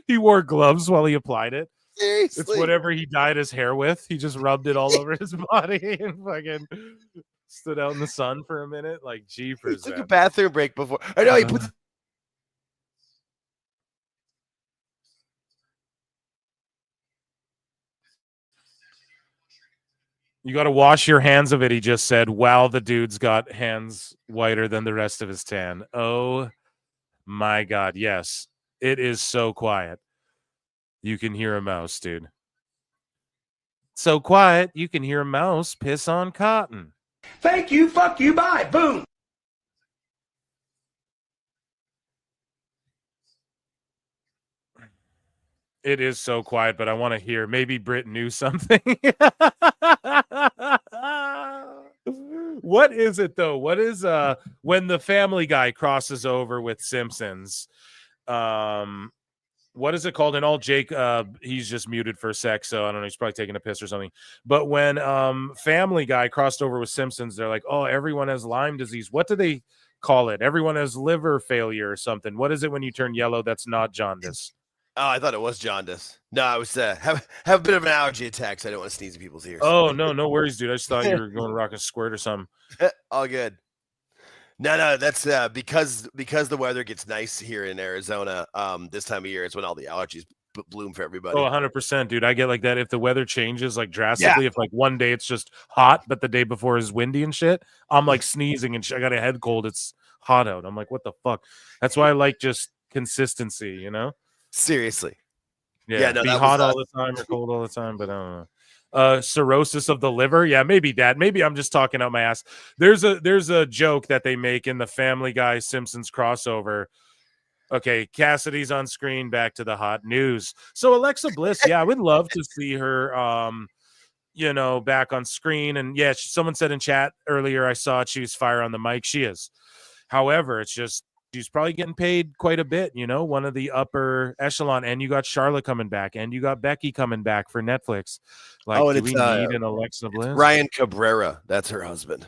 he wore gloves while he applied it. Seriously. It's whatever he dyed his hair with. He just rubbed it all over his body and fucking stood out in the sun for a minute. Like, jeepers. He took a bathroom break before. I know he puts. You got to wash your hands of it, he just said. Wow, the dude's got hands whiter than the rest of his tan. Oh, my God. Yes, it is so quiet. You can hear a mouse, dude. So quiet, you can hear a mouse piss on cotton. Thank you, fuck you, bye, boom. It is so quiet, but I want to hear. Maybe Britt knew something. What is it, though? What is when the Family Guy crosses over with Simpsons? What is it called? And all Jake, he's just muted for a sec, so I don't know. He's probably taking a piss or something. But when Family Guy crossed over with Simpsons, they're like, oh, everyone has Lyme disease. What do they call it? Everyone has liver failure or something. What is it when you turn yellow that's not jaundice? Oh, I thought it was jaundice. No, I was have a bit of an allergy attack, so I don't want to sneeze in people's ears. Oh, no worries, dude. I just thought you were going to rock a squirt or something. All good. No, that's because the weather gets nice here in Arizona. This time of year is when all the allergies bloom for everybody. Oh, 100%, dude. I get like that. If the weather changes like drastically, if like one day it's just hot, but the day before is windy and shit, I'm like sneezing and I got a head cold. It's hot out. I'm like, what the fuck? That's why I like just consistency, you know? Seriously. Yeah, no, be hot all the time or cold all the time, but I don't know. Cirrhosis of the liver. Yeah, maybe that. Maybe I'm just talking out my ass. There's a joke that they make in the Family Guy Simpsons crossover. Okay, Cassidy's on screen. Back to the hot news. So Alexa Bliss, yeah, I would love to see her back on screen. And yeah, someone said in chat earlier, I saw it, she was fire on the mic. She is. However, it's just she's probably getting paid quite a bit, one of the upper echelon. And you got Charlotte coming back, and you got Becky coming back for Netflix. Like, do we need an Alexa Bliss? Ryan Cabrera, that's her husband.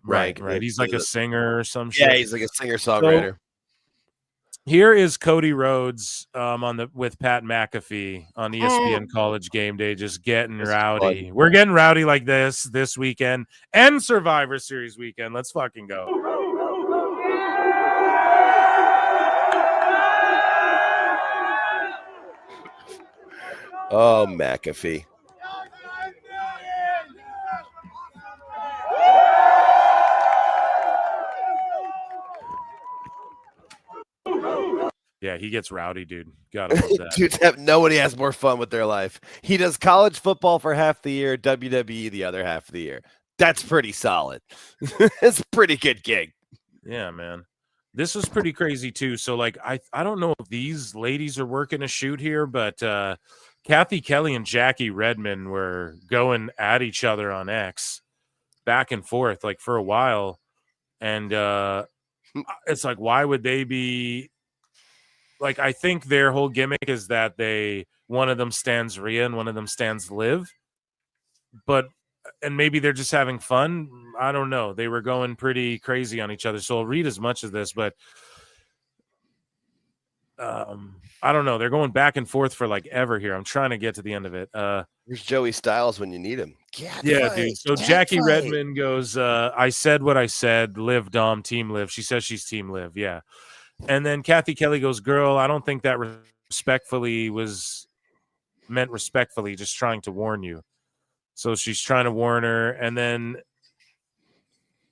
Right. He's like a singer or some shit. Yeah, he's like a singer-songwriter. So, here is Cody Rhodes with Pat McAfee on ESPN College Game Day, just getting rowdy. We're getting rowdy like this weekend and Survivor Series weekend. Let's fucking go. Oh, McAfee. Yeah, he gets rowdy, dude. Gotta love that. Dude, nobody has more fun with their life. He does college football for half the year, WWE the other half of the year. That's pretty solid. It's a pretty good gig. Yeah, man. This was pretty crazy too. So like I don't know if these ladies are working a shoot here, but Kathy Kelly and Jackie Redmond were going at each other on X back and forth like for a while. And it's like, why would they be like, I think their whole gimmick is that one of them stands Rhea and one of them stands Liv, and maybe they're just having fun. I don't know. They were going pretty crazy on each other. So I'll read as much of this, but I don't know. They're going back and forth for like ever here. I'm trying to get to the end of it. Here's Joey Styles when you need him. Dude. So Jackie Redmond goes, I said what I said. Liv Dom, Team Liv. She says she's Team Liv. Yeah. And then Kathy Kelly goes, girl, I don't think that respectfully was meant respectfully, just trying to warn you. So she's trying to warn her. And then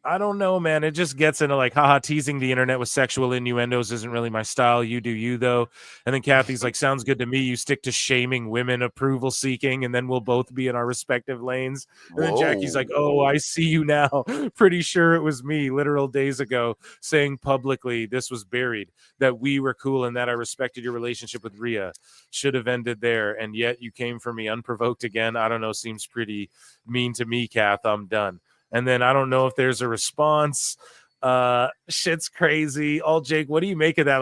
I don't know, man. It just gets into like, haha, teasing the internet with sexual innuendos isn't really my style. You do you, though. And then Kathy's like, sounds good to me. You stick to shaming women, approval seeking, and then we'll both be in our respective lanes. And then Jackie's like, oh, I see you now. Pretty sure it was me literal days ago saying publicly this was buried, that we were cool and that I respected your relationship with Rhea. Should have ended there. And yet you came for me unprovoked again. I don't know. Seems pretty mean to me, Kath. I'm done. And then I don't know if there's a response. Shit's crazy. All Jake, what do you make of that?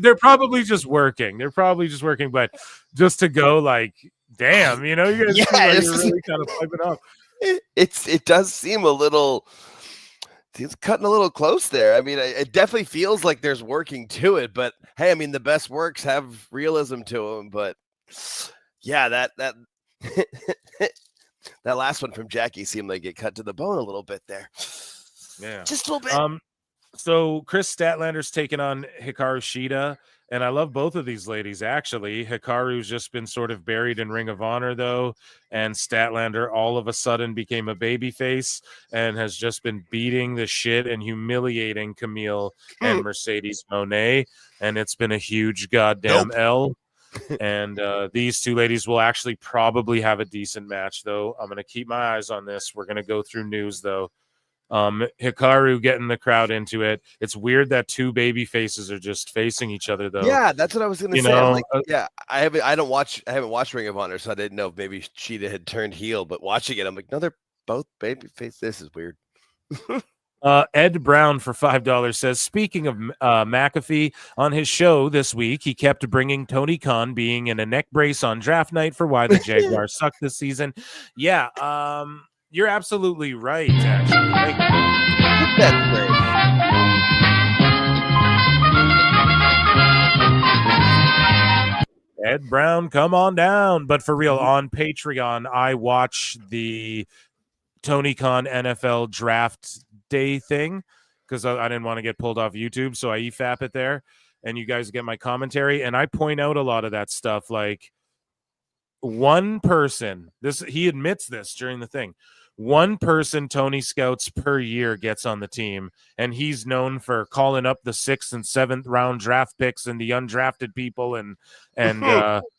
They're probably just working. But just to go like, damn, you guys seem like you're really kind of piping up. It does seem a little. He's cutting a little close there. I mean, it definitely feels like there's working to it. But hey, I mean, the best works have realism to them. But yeah, that. That last one from Jackie seemed like it cut to the bone a little bit there. Yeah. Just a little bit. So Chris Statlander's taking on Hikaru Shida, and I love both of these ladies, actually. Hikaru's just been sort of buried in Ring of Honor, though, and Statlander all of a sudden became a babyface and has just been beating the shit and humiliating Camille and Mercedes Moné, and it's been a huge goddamn L. And these two ladies will actually probably have a decent match, though. I'm going to keep my eyes on this. We're going to go through news, though. Hikaru getting the crowd into it. It's weird that two baby faces are just facing each other, though. Yeah, that's what I was going to say. I haven't watched Ring of Honor, so I didn't know if maybe Shida had turned heel. But watching it, I'm like, no, they're both baby faces. This is weird. Ed Brown for $5 says, speaking of McAfee, on his show this week, he kept bringing Tony Khan being in a neck brace on draft night for why the Jaguars suck this season. Yeah, you're absolutely right, actually. That's great. Ed Brown, come on down. But for real, on Patreon, I watch the Tony Khan NFL draft day thing because I didn't want to get pulled off YouTube, so I EFAP it there, and you guys get my commentary, and I point out a lot of that stuff. Like one person, he admits this during the thing, one person Tony scouts per year gets on the team, and he's known for calling up the 6th and 7th round draft picks and the undrafted people and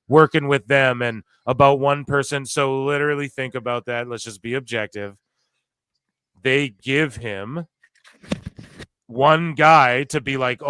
working with them, and about one person. So literally think about that. Let's just be objective. They give him one guy to be like,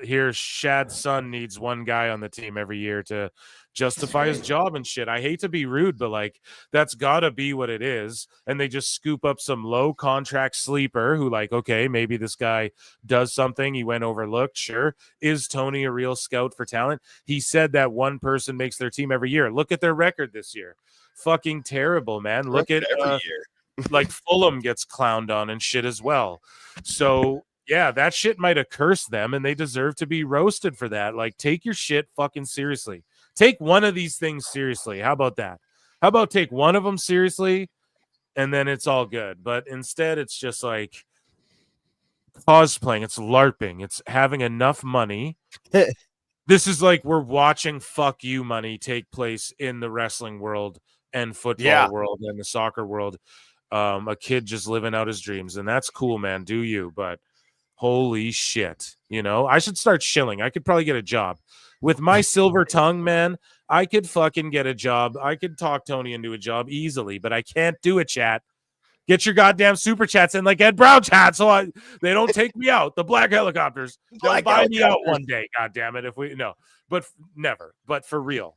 here's Shad's son needs one guy on the team every year to justify his job and shit. I hate to be rude, but like that's gotta be what it is. And they just scoop up some low contract sleeper who like, okay, maybe this guy does something. He went overlooked. Sure. Is Tony a real scout for talent? He said that one person makes their team every year. Look at their record this year. Fucking terrible, man. Look at every year. Like Fulham gets clowned on and shit as well. So yeah, that shit might have cursed them and they deserve to be roasted for that. Like take your shit fucking seriously. Take one of these things seriously. How about that? How about take one of them seriously and then it's all good. But instead it's just like cosplaying. It's LARPing. It's having enough money. This is like we're watching fuck you money take place in the wrestling world and football world and the soccer world. A kid just living out his dreams, and that's cool, man. Do you? But holy shit, I should start shilling. I could probably get a job with my silver tongue, man. I could fucking get a job. I could talk Tony into a job easily, but I can't do it, chat. Get your goddamn super chats in like Ed Brown chat, so they don't take me out. The black helicopters, they'll buy me out one day. God damn it, but never. But for real,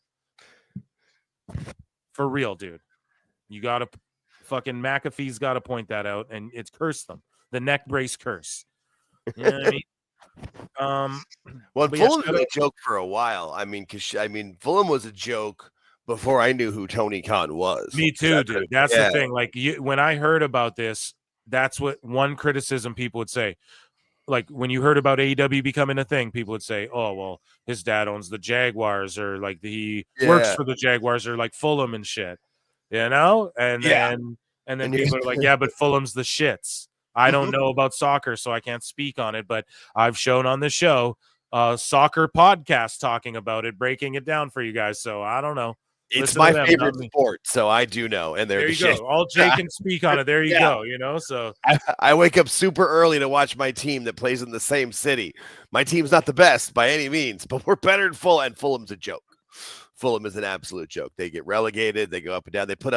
dude, you gotta. Fucking McAfee's got to point that out, and it's cursed them. The neck brace curse. You know what I mean? Well, Fulham was a joke for a while. I mean, Fulham was a joke before I knew who Tony Khan was. Me too, dude. That's the thing. Like when I heard about this, that's what one criticism people would say. like when you heard about AEW becoming a thing, people would say, "Oh, well, his dad owns the Jaguars, or like he works for the Jaguars, or like Fulham and shit," you know. And then people are like, "Yeah, but Fulham's the shits." I don't know about soccer, so I can't speak on it, but I've shown on the show soccer podcast talking about it, breaking it down for you guys. So I don't know. It's Listen my to them, favorite not me. sport, so I do know. And There they're you the shit. go. All Jay can speak on it. There you go. You know, so I wake up super early to watch my team that plays in the same city. My team's not the best by any means, but we're better than Fulham, and Fulham's a joke. Fulham is an absolute joke. They get relegated. They go up and down. They put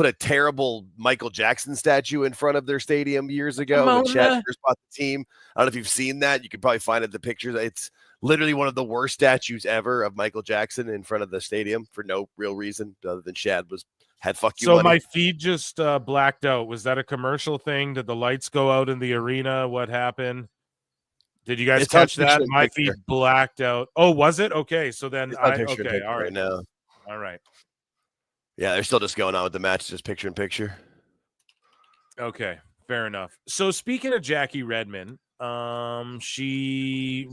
a terrible Michael Jackson statue in front of their stadium years ago when Chad first bought the team. I don't know if you've seen that. You could probably find it the pictures. It's literally one of the worst statues ever of Michael Jackson in front of the stadium for no real reason other than Chad had fuck you so money. My feed just blacked out. Was that a commercial thing? Did the lights go out in the arena? What happened? Did you guys catch that? My feed blacked out. Oh, was it? Okay, so then okay, all right now. All right. Yeah, they're still just going on with the match, just picture in picture. Okay, fair enough. So speaking of Jackie Redmond, she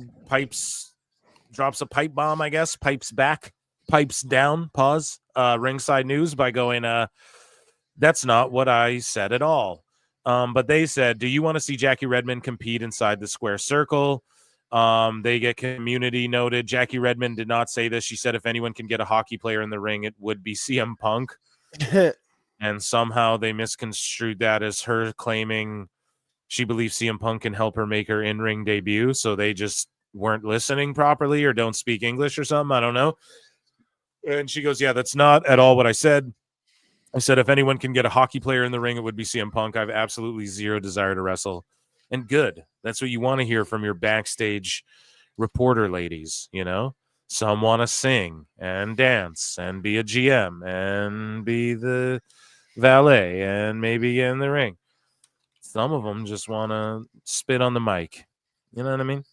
drops a pipe bomb, I guess, pipes down, ringside news by going, that's not what I said at all. But they said, do you want to see Jackie Redmond compete inside the square circle? They get community noted. Jackie Redmond did not say this. She said, if anyone can get a hockey player in the ring, it would be CM Punk. And somehow they misconstrued that as her claiming she believes CM Punk can help her make her in-ring debut. So they just weren't listening properly or don't speak English or something. I don't know. And she goes, yeah, that's not at all what I said. I said, if anyone can get a hockey player in the ring, it would be CM Punk. I have absolutely zero desire to wrestle. And good. That's what you want to hear from your backstage reporter ladies, you know? Some want to sing and dance and be a GM and be the valet and maybe get in the ring. Some of them just want to spit on the mic. You know what I mean?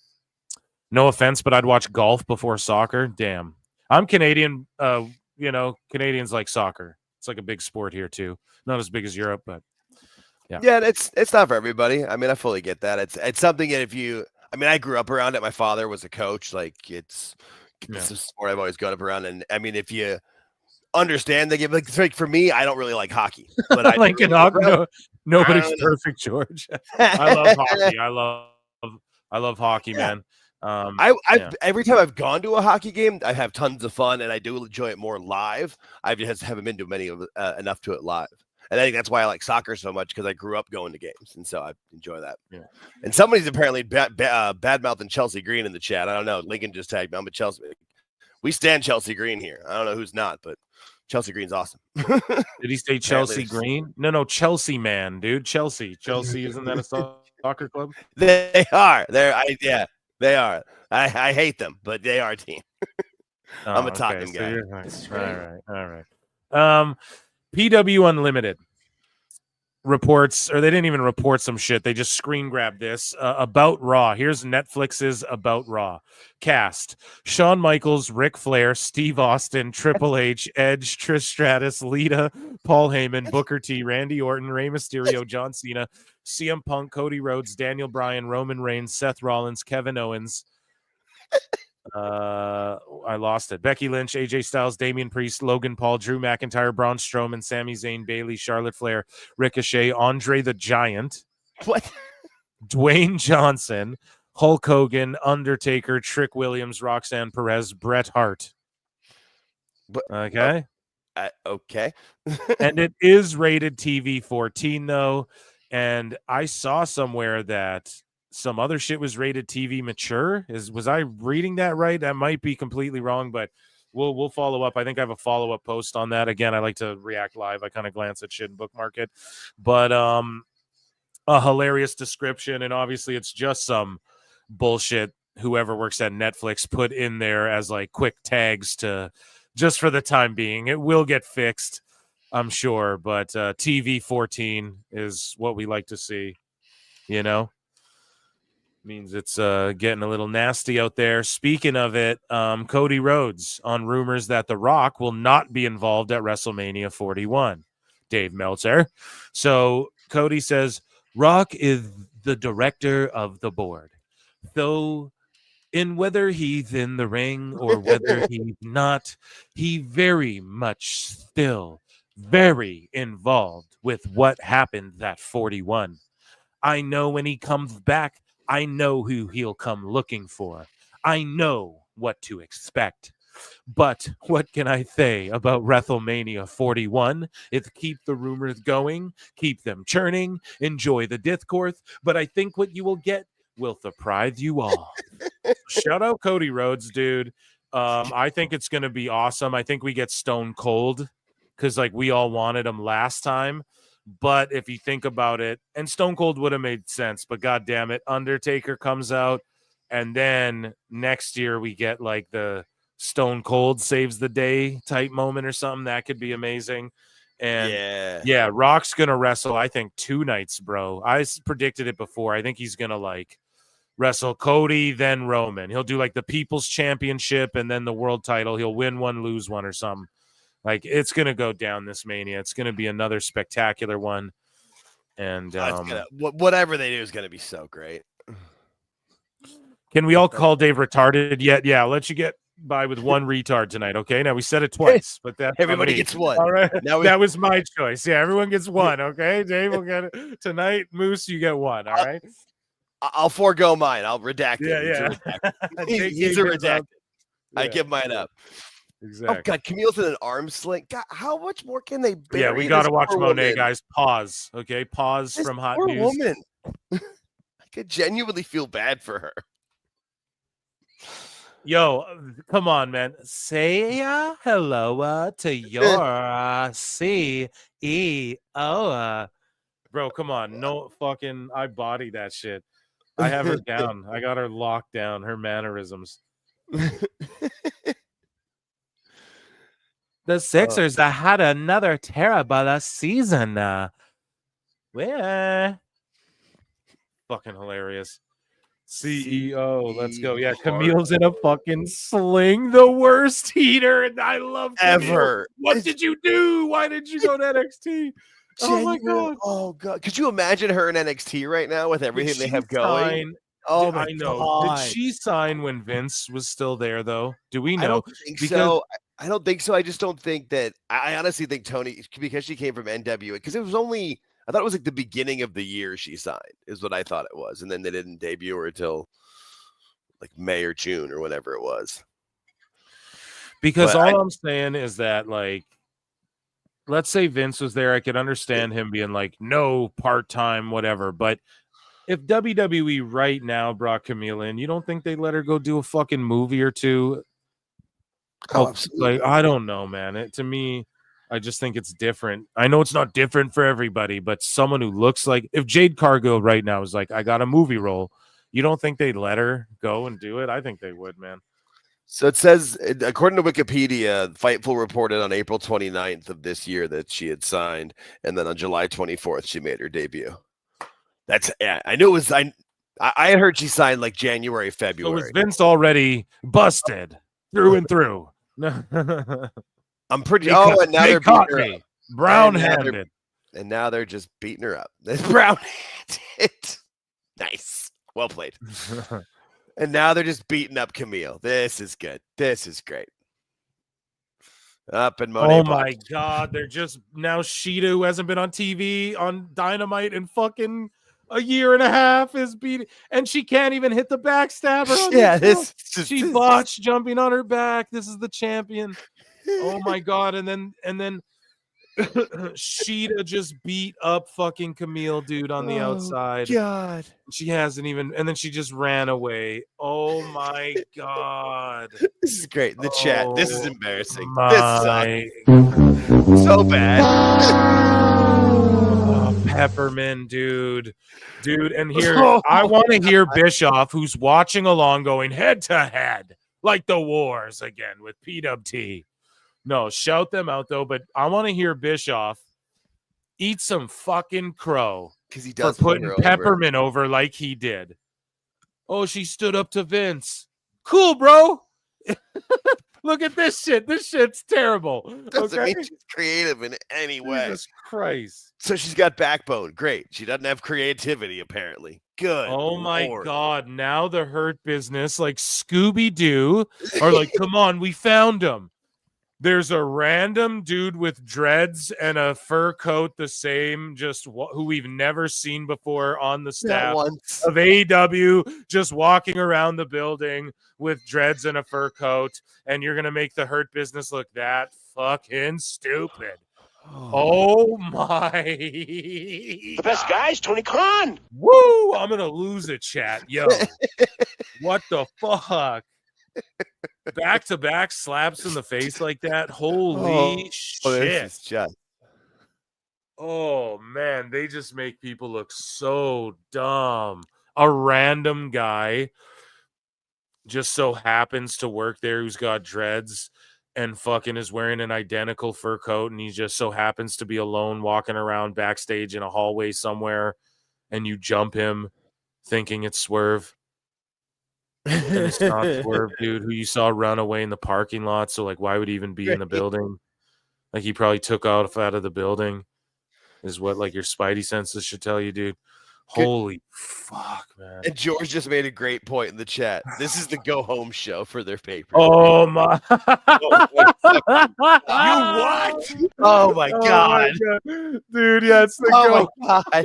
No offense, but I'd watch golf before soccer. Damn. I'm Canadian. Canadians like soccer. It's like a big sport here too. Not as big as Europe, but yeah. Yeah, it's not for everybody. I mean, I fully get that. It's something that I grew up around it. My father was a coach. Like it's a sport I've always gone up around. And I mean, if you understand the game, like for me, I don't really like hockey. But I like nobody's perfect, George. I love hockey. I love hockey, man. Every time I've gone to a hockey game, I have tons of fun, and I do enjoy it more live. I just haven't been to many of enough to it live, and I think that's why I like soccer so much because I grew up going to games, and so I enjoy that. Yeah. And somebody's apparently bad mouthing Chelsea Green in the chat. I don't know. Lincoln just tagged me. I'm a Chelsea. We stand Chelsea Green here. I don't know who's not, but Chelsea Green's awesome. Did he say Chelsea Green? No, Chelsea man, dude. Chelsea, isn't that a soccer club? They are. They are. I hate them, but they are a team. I'm a Tottenham guy. All right. PW Unlimited reports, or they didn't even report some shit. They just screen grabbed this about Raw. Here's Netflix's About Raw. Cast: Shawn Michaels, Ric Flair, Steve Austin, Triple H, Edge, Trish Stratus, Lita, Paul Heyman, Booker T, Randy Orton, Rey Mysterio, John Cena, CM Punk, Cody Rhodes, Daniel Bryan, Roman Reigns, Seth Rollins, Kevin Owens. I lost it. Becky Lynch, AJ Styles, Damian Priest, Logan Paul, Drew McIntyre, Braun Strowman, Sami Zayn, Bayley, Charlotte Flair, Ricochet, Andre the Giant, Dwayne Johnson, Hulk Hogan, Undertaker, Trick Williams, Roxanne Perez, Bret Hart. Okay. Okay. And it is rated TV 14 though. And I saw somewhere that some other shit was rated TV mature. Was I reading that right? That might be completely wrong, but we'll follow up. I think I have a follow-up post on that. Again, I like to react live. I kind of glance at shit and bookmark it. But a hilarious description, and obviously it's just some bullshit whoever works at Netflix put in there as like quick tags to just for the time being. It will get fixed, I'm sure, but TV 14 is what we like to see, you know? Means it's getting a little nasty out there. Speaking of it, Cody Rhodes on rumors that The Rock will not be involved at WrestleMania 41. Dave Meltzer. So Cody says, Rock is the director of the board. though in whether he's in the ring or whether he's not, he very much still very involved with what happened at 41. I know when he comes back, I know who he'll come looking for. I know what to expect. But what can I say about WrestleMania 41? It's keep the rumors going, keep them churning, enjoy the discourse. But I think what you will get will surprise you all. Shout out Cody Rhodes, dude. I think it's going to be awesome. I think we get Stone Cold because like we all wanted him last time. But if you think about it, and Stone Cold would have made sense, but God damn it, Undertaker comes out, and then next year we get like the Stone Cold saves the day type moment or something. That could be amazing. And yeah, Rock's gonna wrestle, I think, 2 nights, bro. I predicted it before. I think he's gonna like wrestle Cody, then Roman. He'll do like the People's Championship and then the world title. He'll win one, lose one, or something. Like it's gonna go down this Mania. It's gonna be another spectacular one. And whatever they do is gonna be so great. Can we all call Dave retarded yet? Yeah, I'll let you get by with one retard tonight. Okay, now we said it twice, but that everybody gets one. All right, now that was my choice. Yeah, everyone gets one. Okay, Dave will get it tonight. Moose, you get one. All right. I'll forego mine. I'll redact it. Yeah. He's a redacted. I give mine up. Exactly. Oh God, Camille's in an arm sling. God, how much more can they bury? Yeah, we got to watch Monet, guys. Pause. Okay, pause this from hot poor news. Woman. I could genuinely feel bad for her. Yo, come on, man. Say hello to your CEO. Bro, come on. No fucking, I body that shit. I have her down. I got her locked down. Her mannerisms. The Sixers had another terrible season. Where? Fucking hilarious. CEO, let's go. Yeah, Camille's in a fucking sling, the worst heater, and I love Camille. Ever. What did you do? Why did you go to NXT? Oh my God. Oh God. Could you imagine her in NXT right now with everything they have going? Oh my God. Did she sign when Vince was still there though? Do we know? I don't think so. I don't think so. I just don't think that. I honestly think Tony, because she came from NWA, because it was only, I thought it was like the beginning of the year she signed, is what I thought it was. And then they didn't debut her until like May or June or whatever it was. Because all I'm saying is that, like, let's say Vince was there, I could understand him being like, no, part-time, whatever. But if WWE right now brought Camille in, you don't think they'd let her go do a fucking movie or two? Oh, like, I don't know, man. To me, I just think it's different. I know it's not different for everybody, but someone who looks like, if Jade Cargill right now is like, I got a movie role, you don't think they'd let her go and do it? I think they would, man. So it says, according to Wikipedia, Fightful reported on April 29th of this year that she had signed, and then on July 24th she made her debut. I knew it was. I had heard she signed like January, February. So was Vince already busted through and through? I'm pretty. And now they're caught beating her me up. brown-handed, and now they're just beating her up. Brown-handed. Nice, well played. And now they're just beating up Camille. This is good. This is great. Up and Monet. Oh my God, they're just now Sheeta, who hasn't been on TV on Dynamite in fucking a year and a half, is beating, and she can't even hit the backstabber. Yeah, she botched jumping on her back. This is the champion. Oh my God, and then Sheeta just beat up fucking Camille, dude, on the outside. God, she hasn't even, and then she just ran away. Oh my God, this is great. The chat. This is embarrassing. My... This is so bad. Peppermint, dude, and here I want to hear Bischoff, who's watching along, going head to head like the wars again with PWT. No, shout them out though, but I want to hear Bischoff eat some fucking crow because he does for putting Peppermint over like he did. Oh, she stood up to Vince. Cool, bro. Look at this shit. This shit's terrible. Doesn't mean she's creative in any way. Jesus Christ. So she's got backbone. Great. She doesn't have creativity, apparently. Good. Oh my Lord. God. Now the Hurt Business, like Scooby-Doo, are like, come on, we found him. There's a random dude with dreads and a fur coat, the same, just who we've never seen before on the staff of AEW, just walking around the building with dreads and a fur coat. And you're going to make the Hurt Business look that fucking stupid. Oh my. The best guys, Tony Khan. Woo! I'm going to lose it, chat. Yo, what the fuck? Back-to-back slaps in the face like that. Holy shit. This is just... Oh, man. They just make people look so dumb. A random guy just so happens to work there who's got dreads and fucking is wearing an identical fur coat, and he just so happens to be alone walking around backstage in a hallway somewhere, and you jump him thinking it's Swerve. And it's not Swerve, dude, who you saw run away in the parking lot. So, like, why would he even be in the building? Like, he probably took off out of the building, is what, like, your spidey senses should tell you, dude. Holy fuck, man. And George just made a great point in the chat. This is the go home show for their paper. Oh my. You what? Oh my God. Dude, yeah, it's the Oh my God.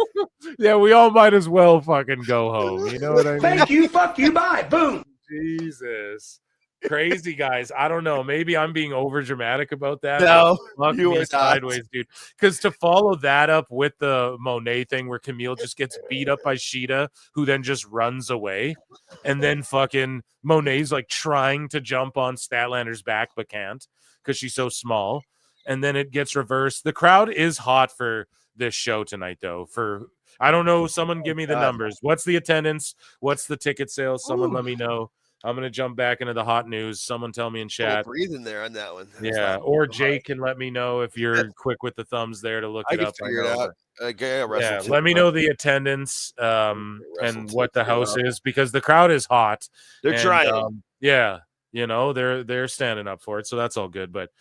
Yeah, we all might as well fucking go home. You know what I mean? Thank you, fuck you, bye, boom. Jesus. Crazy guys. I don't know. Maybe I'm being over dramatic about that. No, fuck you me are sideways, dude. Because to follow that up with the Monet thing where Camille just gets beat up by Sheeta, who then just runs away, and then fucking Monet's like trying to jump on Statlander's back but can't because she's so small, and then it gets reversed. The crowd is hot for this show tonight, though. For I don't know. Someone give me the numbers. What's the attendance? What's the ticket sales? Someone let me know. I'm going to jump back into the hot news. Someone tell me in chat. Breathing there on that one. Yeah, or Jake can let me know if you're quick with the thumbs there to look it up. Figure it out. Yeah, let me know the attendance and what the house is, because the crowd is hot. They're trying. Yeah, you know, they're standing up for it, so that's all good. But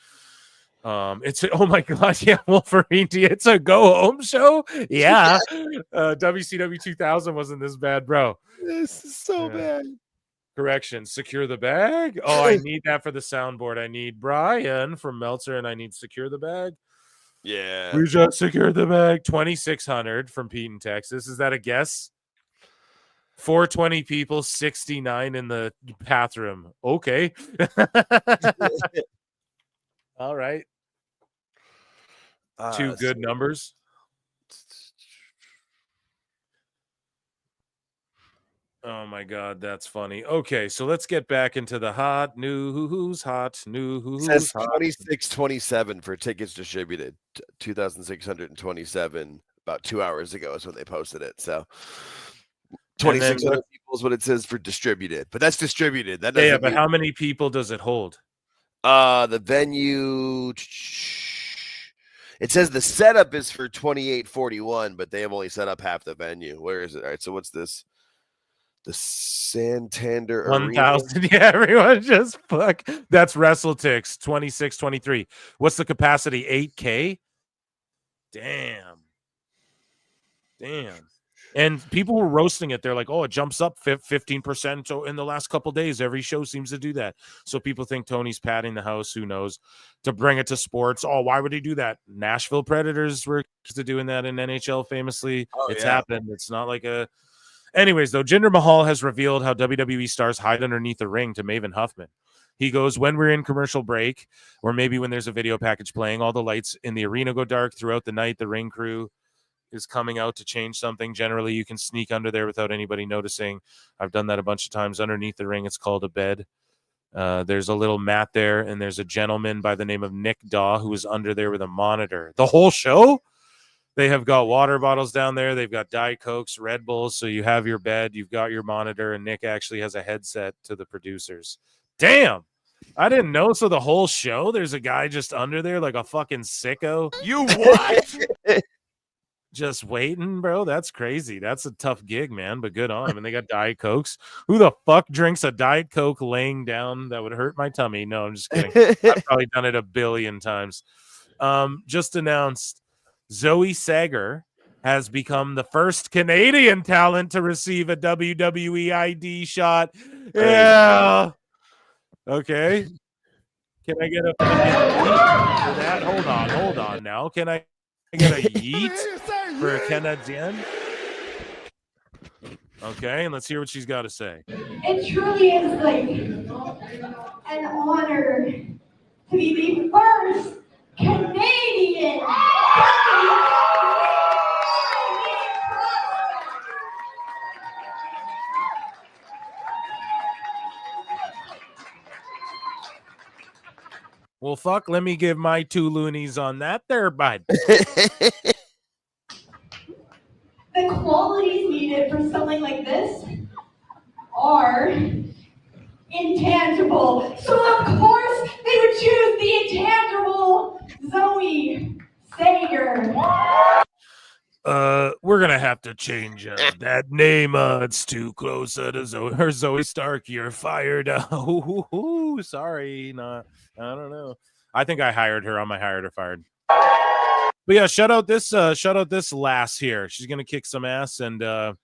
it's oh my God, yeah, Wolverine, it's a go home show. Yeah, WCW 2000 wasn't this bad, bro. This is so bad. Correction, secure the bag. Oh, I need that for the soundboard. I need Brian from Meltzer, and I need secure the bag. Yeah. We just secured the bag. 2,600 from Pete in Texas. Is that a guess? 420 people, 69 in the bathroom. Okay. All right. Two good numbers. Oh my God, that's funny. Okay, so let's get back into the hot news. Hot news. It says 2627 for tickets distributed. 2,627 about 2 hours ago is when they posted it. So 2,600 people is what it says for distributed, but that's distributed. That doesn't but how many people does it hold? The venue. It says the setup is for 2,841, but they have only set up half the venue. Where is it? All right, so what's this? The Santander 1,000. Yeah, everyone just fuck. That's WrestleTix 2623. What's the capacity? 8K? Damn. And people were roasting it. They're like, oh, it jumps up 15% in the last couple days. Every show seems to do that. So people think Tony's padding the house. Who knows? To bring it to sports. Oh, why would he do that? Nashville Predators were doing that in NHL famously. It's happened. It's not like a... Anyways, though, Jinder Mahal has revealed how WWE stars hide underneath the ring to Maven Huffman. He goes, when we're in commercial break, or maybe when there's a video package playing, all the lights in the arena go dark throughout the night. The ring crew is coming out to change something. Generally, you can sneak under there without anybody noticing. I've done that a bunch of times. Underneath the ring, it's called a bed. There's a little mat there, and there's a gentleman by the name of Nick Daw who is under there with a monitor. The whole show? They have got water bottles down there. They've got Diet Cokes, Red Bulls. So you have your bed, you've got your monitor, and Nick actually has a headset to the producers. Damn. I didn't know. So the whole show, there's a guy just under there like a fucking sicko. You what? Just waiting, bro. That's crazy. That's a tough gig, man, but good on him. And they got Diet Cokes. Who the fuck drinks a Diet Coke laying down? That would hurt my tummy. No, I'm just kidding. I've probably done it a billion times. Just announced Zoe Sager has become the first Canadian talent to receive a WWE ID shot. Yeah. Okay. Can I get a yeet for that? Hold on now. Can I get a yeet for Canadian? Okay, and let's hear what she's got to say. It truly is like an honor to be the first Canadian. Well, fuck, let me give my 2 loonies on that there, bud. The qualities needed for something like this are intangible. So of course they would choose the intangible Zoe Sager. We're gonna have to change that name. It's too close to Zoe Stark. You're fired. Sorry, I don't know. I think I hired her on my hired or fired. But yeah, shout out this lass here. She's gonna kick some ass, and I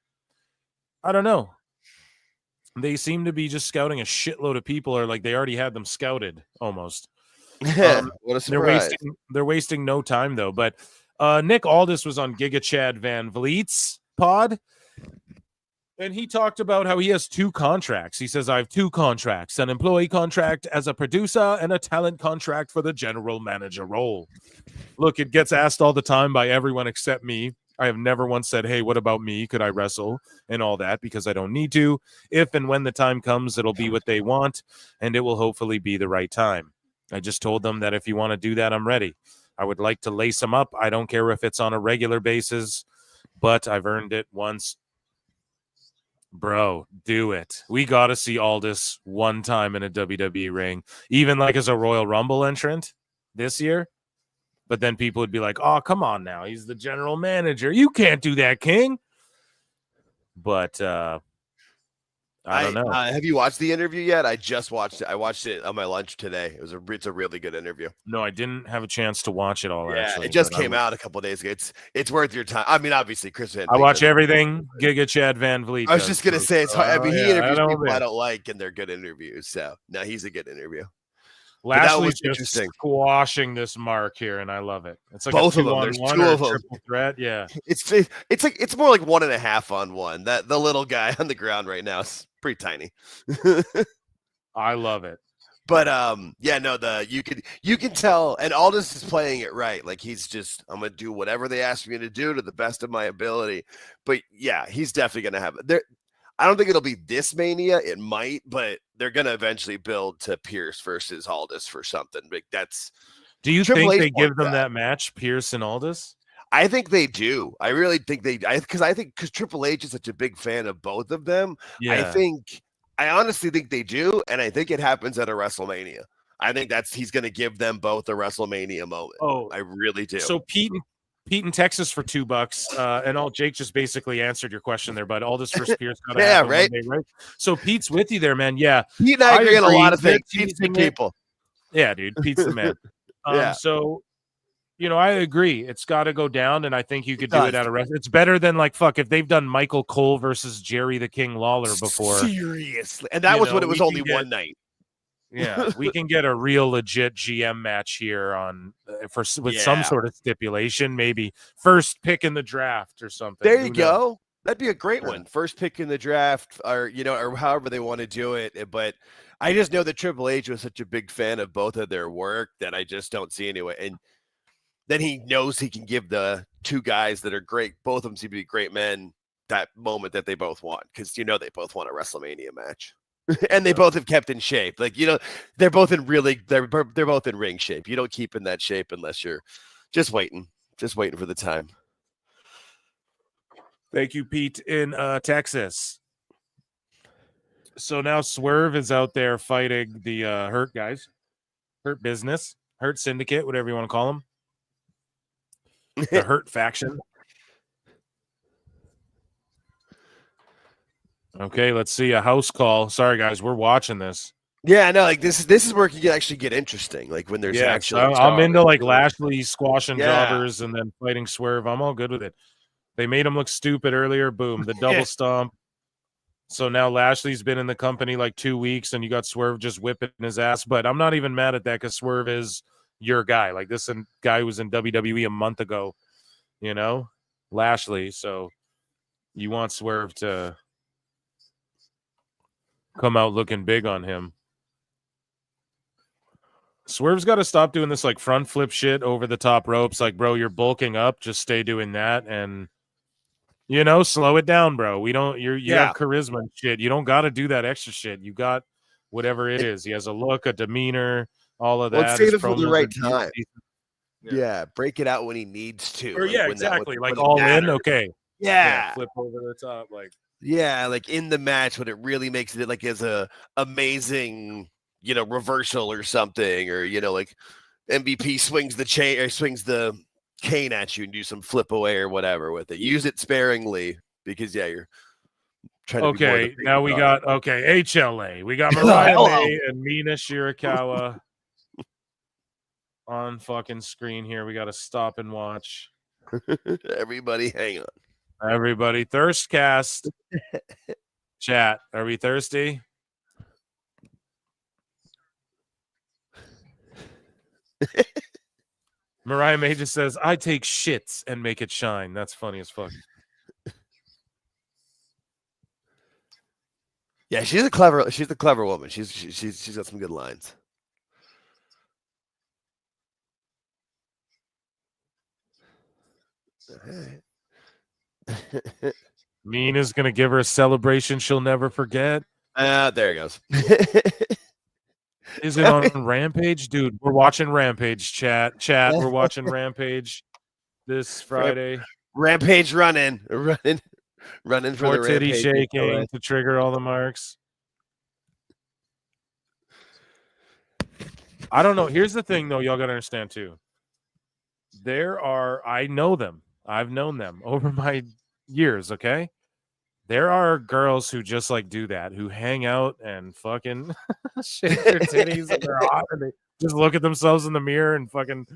don't know. They seem to be just scouting a shitload of people, or like they already had them scouted almost. What a surprise! They're wasting no time though. But Nick Aldis was on Giga Chad Van Vliet's pod, and he talked about how he has 2 contracts. He says, I have 2 contracts, an employee contract as a producer and a talent contract for the general manager role. Look, it gets asked all the time by everyone except me. I have never once said, hey, what about me? Could I wrestle and all that? Because I don't need to. If and when the time comes, it'll be what they want, and it will hopefully be the right time. I just told them that if you want to do that, I'm ready. I would like to lace them up. I don't care if it's on a regular basis, but I've earned it once. Bro, do it. We got to see Aldis one time in a WWE ring, even like as a Royal Rumble entrant this year. But then people would be like, oh, come on now. He's the general manager. You can't do that, King. But I don't know. Have you watched the interview yet? I just watched it. I watched it on my lunch today. It's a really good interview. No, I didn't have a chance to watch it all. Yeah, actually, it just came out a couple of days ago. It's worth your time. I mean, obviously, Chris Van. I watch everything Giga Chad Van Vliet. I was just gonna say it's hard. I mean, he interviews people I I don't like, and they're good interviews. So no, he's a good interview. Lashley's just squashing this mark here, and I love it. It's like both of them. There's 2 of them. Triple threat. Yeah, it's more like 1.5 on 1. That the little guy on the ground right now is pretty tiny. I love it. But yeah, no, you can tell, and Aldis is playing it right. Like he's just, I'm gonna do whatever they ask me to do to the best of my ability. But yeah, he's definitely gonna have it there. I don't think it'll be this Mania. It might, but they're gonna eventually build to Pierce versus Aldis for something. Like that's. Do you think they give them that match, Pierce and Aldis? I think they do. I really think they. Because Triple H is such a big fan of both of them. Yeah. I honestly think they do, and I think it happens at a WrestleMania. I think he's going to give them both a WrestleMania moment. Oh, I really do. So Pete in Texas for $2, and all Jake just basically answered your question there, but Aldis versus Pierce. Yeah, right. Right. So Pete's with you there, man. Yeah, Pete and I agree on a lot of things. Pete's big people. Yeah, dude. Pete's the man. Yeah. So. I agree. It's got to go down, and I think you could do it at a rest. It's better than if they've done Michael Cole versus Jerry the King Lawler before. Seriously, and that was when it was only one night. Yeah, we can get a real legit GM match here with some sort of stipulation, maybe first pick in the draft or something. There you go. That'd be a great one. First pick in the draft, or however they want to do it. But I just know that Triple H was such a big fan of both of their work that I just don't see anyway. And then he knows he can give the 2 guys that are great. Both of them seem to be great men. That moment that they both want, because they both want a WrestleMania match, and they both have kept in shape. They're both in they're both in ring shape. You don't keep in that shape unless you're just waiting for the time. Thank you, Pete in Texas. So now Swerve is out there fighting the Hurt guys, Hurt Business, Hurt Syndicate, whatever you want to call them. The Hurt faction. Okay, let's see a house call. Sorry, guys, we're watching this. Yeah, I know. This is where you can actually get interesting. When there's actually, I'm into Lashley squashing jobbers and then fighting Swerve. I'm all good with it. They made him look stupid earlier. Boom, the double stomp. So now Lashley's been in the company like 2 weeks, and you got Swerve just whipping his ass. But I'm not even mad at that because Swerve is your guy. Like this guy who was in WWE a month ago, you know, Lashley. So you want Swerve to come out looking big on him. Swerve's got to stop doing this like front flip shit over the top ropes. Like, bro, you're bulking up. Just stay doing that and, you know, slow it down, bro. We don't, you have charisma and shit. You don't got to do that extra shit. You got whatever it is. He has a look, a demeanor, all of that. Let's save it for the right are time. Yeah, break it out when he needs to. Or, like, yeah, when exactly. when Like it all in, matters. okay. Yeah. Flip over the top, like. Yeah, like in the match when it really makes it like as a amazing, you know, reversal or something, or you know, like MVP swings the chain or swings the cane at you and do some flip away or whatever with it. Use it sparingly because you're trying to be more Okay, the now we got HLA. We got Mariah May and Mina Shirakawa on fucking screen here. We got to stop and watch. Everybody, hang on. Everybody, Thirstcast chat. Are we thirsty? Mariah May just says, "I take shits and make it shine." That's funny as fuck. Yeah, she's a clever woman. She's got some good lines. Mina's gonna give her a celebration she'll never forget. There it goes. Is it on Rampage? Dude, we're watching Rampage, chat. We're watching Rampage this Friday. Rampage running for More the titty Rampage. shaking to trigger all the marks. I don't know. Here's the thing, though. Y'all got to understand, too. I know them. I've known them over my years, okay? There are girls who just like do that, who hang out and fucking shake their titties and they're hot and they just look at themselves in the mirror and fucking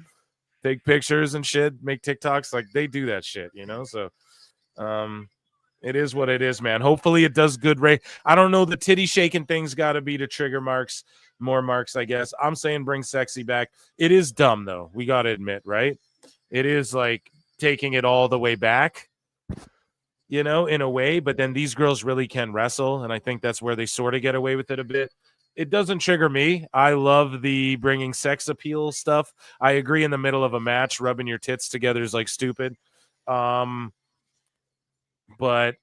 take pictures and shit, make TikToks. Like they do that shit, you know? So it is what it is, man. Hopefully it does good. I don't know. The titty shaking thing's got to be to trigger more marks, I guess. I'm saying bring sexy back. It is dumb, though. We got to admit, right? It is like taking it all the way back, you know, in a way. But then these girls really can wrestle. And I think that's where they sort of get away with it a bit. It doesn't trigger me. I love the bringing sex appeal stuff. I agree in the middle of a match, rubbing your tits together is like stupid. But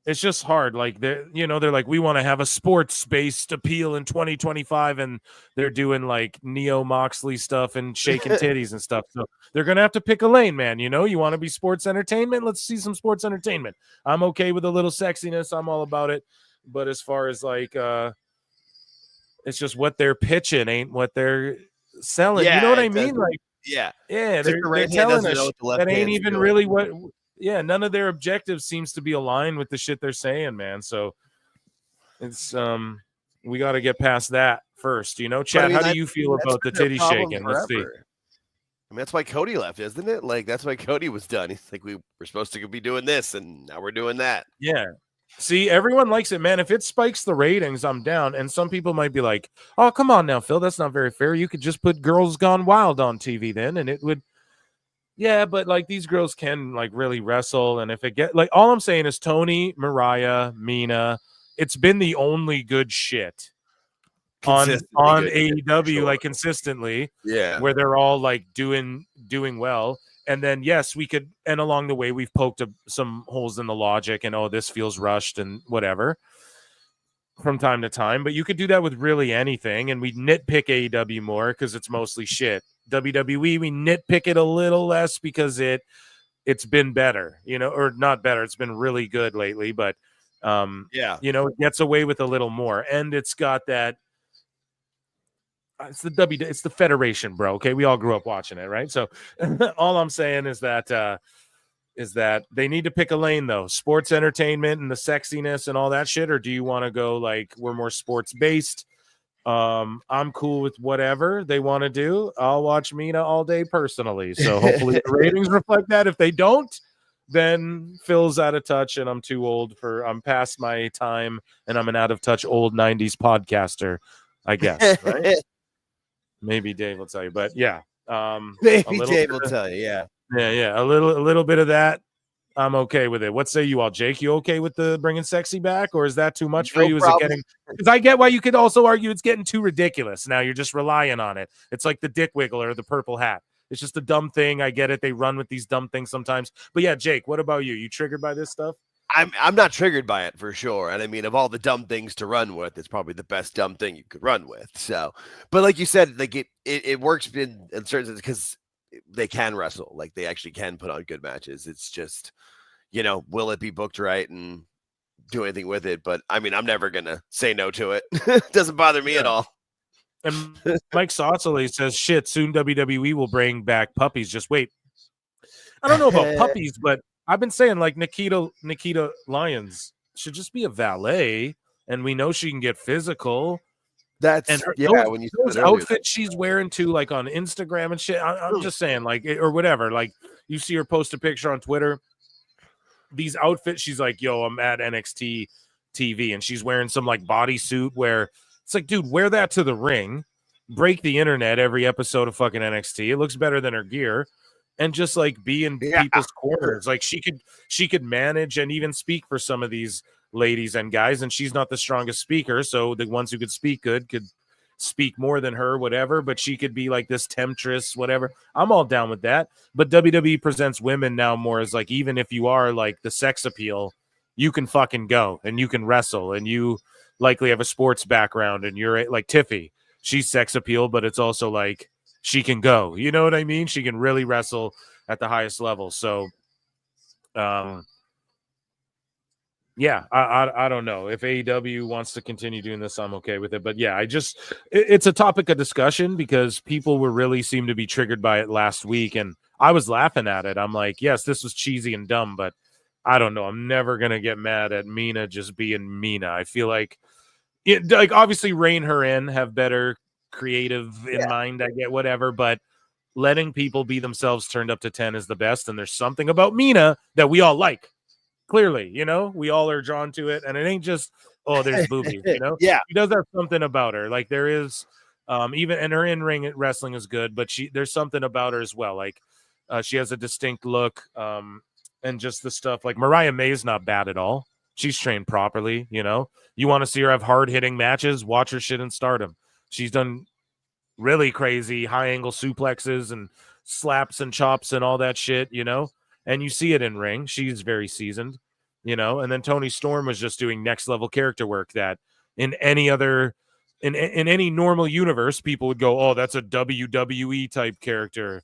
it's just hard. Like they're like, we want to have a sports-based appeal in 2025, and they're doing like Neo Moxley stuff and shaking titties and stuff. So they're gonna have to pick a lane, man. You know, you want to be sports entertainment? Let's see some sports entertainment. I'm okay with a little sexiness. I'm all about it. But as far as like, it's just what they're pitching ain't what they're selling. Yeah, you know what I mean? Like, yeah, they're telling us that ain't even really what. Yeah, none of their objectives seems to be aligned with the shit they're saying, man. So it's we got to get past that first, you know. Chad, how do you feel about the titty shaking? Let's see. I mean, that's why Cody left, isn't it? Like that's why Cody was done. He's like, we were supposed to be doing this, and now we're doing that. Yeah. See, everyone likes it, man. If it spikes the ratings, I'm down. And some people might be like, "Oh, come on now, Phil. That's not very fair. You could just put Girls Gone Wild on TV then, and it would." Yeah, but like these girls can like really wrestle, and if it get like all I'm saying is Tony, Mariah, Mina, it's been the only good shit on AEW, like consistently, where they're all like doing well. And then yes, we could, and along the way we've poked some holes in the logic, and this feels rushed and whatever from time to time. But you could do that with really anything, and we nitpick AEW more because it's mostly shit. WWE, we nitpick it a little less because it's been better, you know, or not better. It's been really good lately, but you know, it gets away with a little more, and it's got that. It's the Federation, bro. Okay, we all grew up watching it, right? So all I'm saying is that they need to pick a lane, though. Sports entertainment and the sexiness and all that shit, or do you want to go like we're more sports based? I'm cool with whatever they want to do. I'll watch Mina all day personally. So hopefully the ratings reflect that. If they don't, then Phil's out of touch, and I'm too old I'm past my time, and I'm an out of touch old 90s podcaster, I guess, right? Maybe Dave will tell you, but yeah. Maybe Dave will tell you, yeah. Yeah. A little bit of that. I'm okay with it. What say you all, Jake? You okay with the bringing sexy back, or is that too much for you? Is it getting? Because I get why you could also argue it's getting too ridiculous. Now you're just relying on it. It's like the dick wiggle or the purple hat. It's just a dumb thing. I get it. They run with these dumb things sometimes. But yeah, Jake, what about you? You triggered by this stuff? I'm not triggered by it for sure. And I mean, of all the dumb things to run with, it's probably the best dumb thing you could run with. So, but like you said, like it works in certain sense because they can wrestle. Like they actually can put on good matches. It's just, will it be booked right and do anything with it? But I mean, I'm never going to say no to it. It doesn't bother me at all. And Mike Sotzley says, shit, soon WWE will bring back puppies. Just wait. I don't know about puppies, but I've been saying like Nikita Lyons should just be a valet, and we know she can get physical. That's and when you those outfits she's wearing too, like on Instagram and shit. I'm just saying, like, or whatever. Like you see her post a picture on Twitter. These outfits, she's like, yo, I'm at NXT TV, and she's wearing some like bodysuit where it's like, dude, wear that to the ring, break the internet every episode of fucking NXT. It looks better than her gear. And just like be in people's corners. Like she could manage and even speak for some of these ladies and guys. And she's not the strongest speaker. So the ones who could speak good could speak more than her, whatever. But she could be like this temptress, whatever. I'm all down with that. But WWE presents women now more as like, even if you are like the sex appeal, you can fucking go and you can wrestle and you likely have a sports background and you're like Tiffy. She's sex appeal, but it's also like, she can go, you know what I mean? She can really wrestle at the highest level. So, yeah, I don't know if AEW wants to continue doing this. I'm okay with it, but yeah, it's a topic of discussion because people seem to be triggered by it last week, and I was laughing at it. I'm like, yes, this was cheesy and dumb, but I don't know. I'm never gonna get mad at Mina just being Mina. I feel like obviously rein her in, have better creative in mind, I get whatever, but letting people be themselves turned up to 10 is the best. And there's something about Mina that we all like, clearly, we all are drawn to it, and it ain't just there's boobies, Yeah, she does have something about her, like there is even, and her in-ring wrestling is good, but there's something about her as well, like she has a distinct look, and just the stuff like Mariah May's not bad at all. She's trained properly. You want to see her have hard-hitting matches, watch her shit in Stardom. She's done really crazy high-angle suplexes and slaps and chops and all that shit, and you see it in ring. She's very seasoned, and then Toni Storm was just doing next-level character work that in any other in any normal universe, people would go, oh, that's a WWE type character,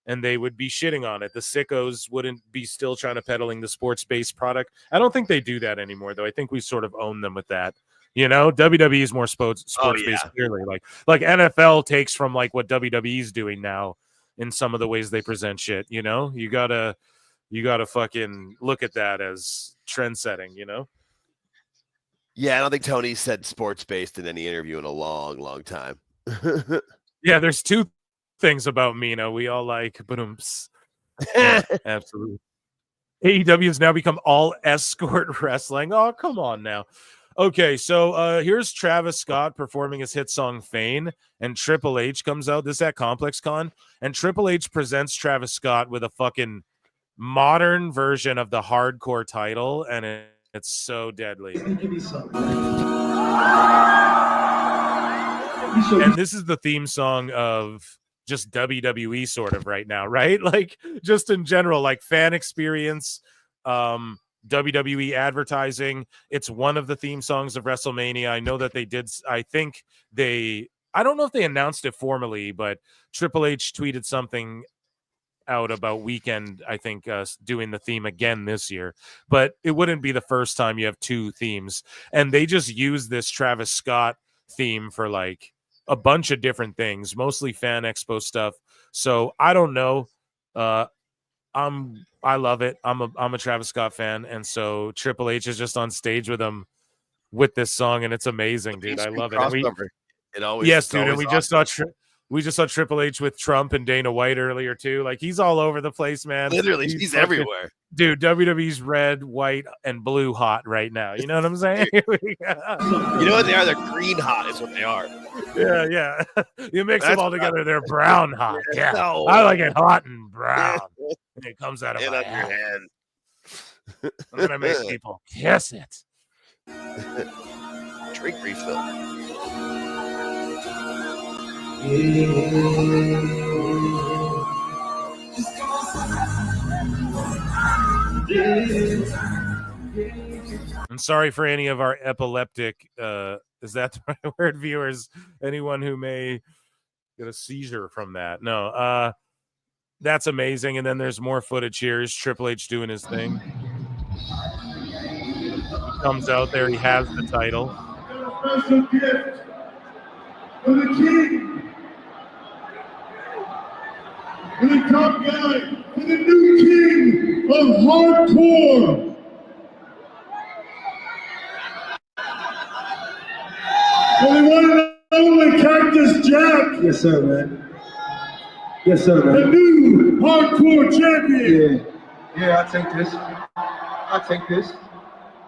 and they would be shitting on it. The sickos wouldn't be still trying to peddling the sports-based product. I don't think they do that anymore, though. I think we sort of own them with that. WWE is more sports-based, clearly. Like NFL takes from like what WWE is doing now in some of the ways they present shit. You gotta fucking look at that as trend setting. Yeah, I don't think Tony said sports-based in any interview in a long, long time. Yeah, there's two things about Mina we all like, but yeah, absolutely. AEW has now become all escort wrestling. Oh, come on now. Okay, so here's Travis Scott performing his hit song Fane, and Triple H comes out. This is at Complex Con, and Triple H presents Travis Scott with a fucking modern version of the hardcore title, and it's so deadly. And this is the theme song of just WWE sort of right now, right? Like just in general, like fan experience, WWE advertising. It's one of the theme songs of WrestleMania. I know that they did. I don't know if they announced it formally, but Triple H tweeted something out about Weekend, I think, doing the theme again this year. But it wouldn't be the first time you have two themes. And they just use this Travis Scott theme for like a bunch of different things, mostly Fan Expo stuff. So I don't know. I love it. I'm a Travis Scott fan, and so Triple H is just on stage with him with this song, and it's amazing, dude. I love it. And we just saw Triple H with Trump and Dana White earlier too. Like he's all over the place, man. Literally, he's everywhere. Dude, WWE's red, white, and blue hot right now. You know what I'm saying? You know what they are? They're green hot is what they are. Yeah. You mix them That's all together, they're brown hot. Yeah. No. I like it hot and brown. And it comes out of Get my up your hand. hand. I'm going to make people kiss it. Drink refill. I'm sorry for any of our epileptic, is that the right word, viewers? Anyone who may get a seizure from that. No, that's amazing. And then there's more footage here. Here's Triple H doing his thing. He comes out there. He has the title. A special gift for the king, for the top guy, for the new king of hardcore. For the one and only Cactus Jack. Yes, sir, man. Yes, sir, man. The new hardcore champion. Yeah, I'll take this.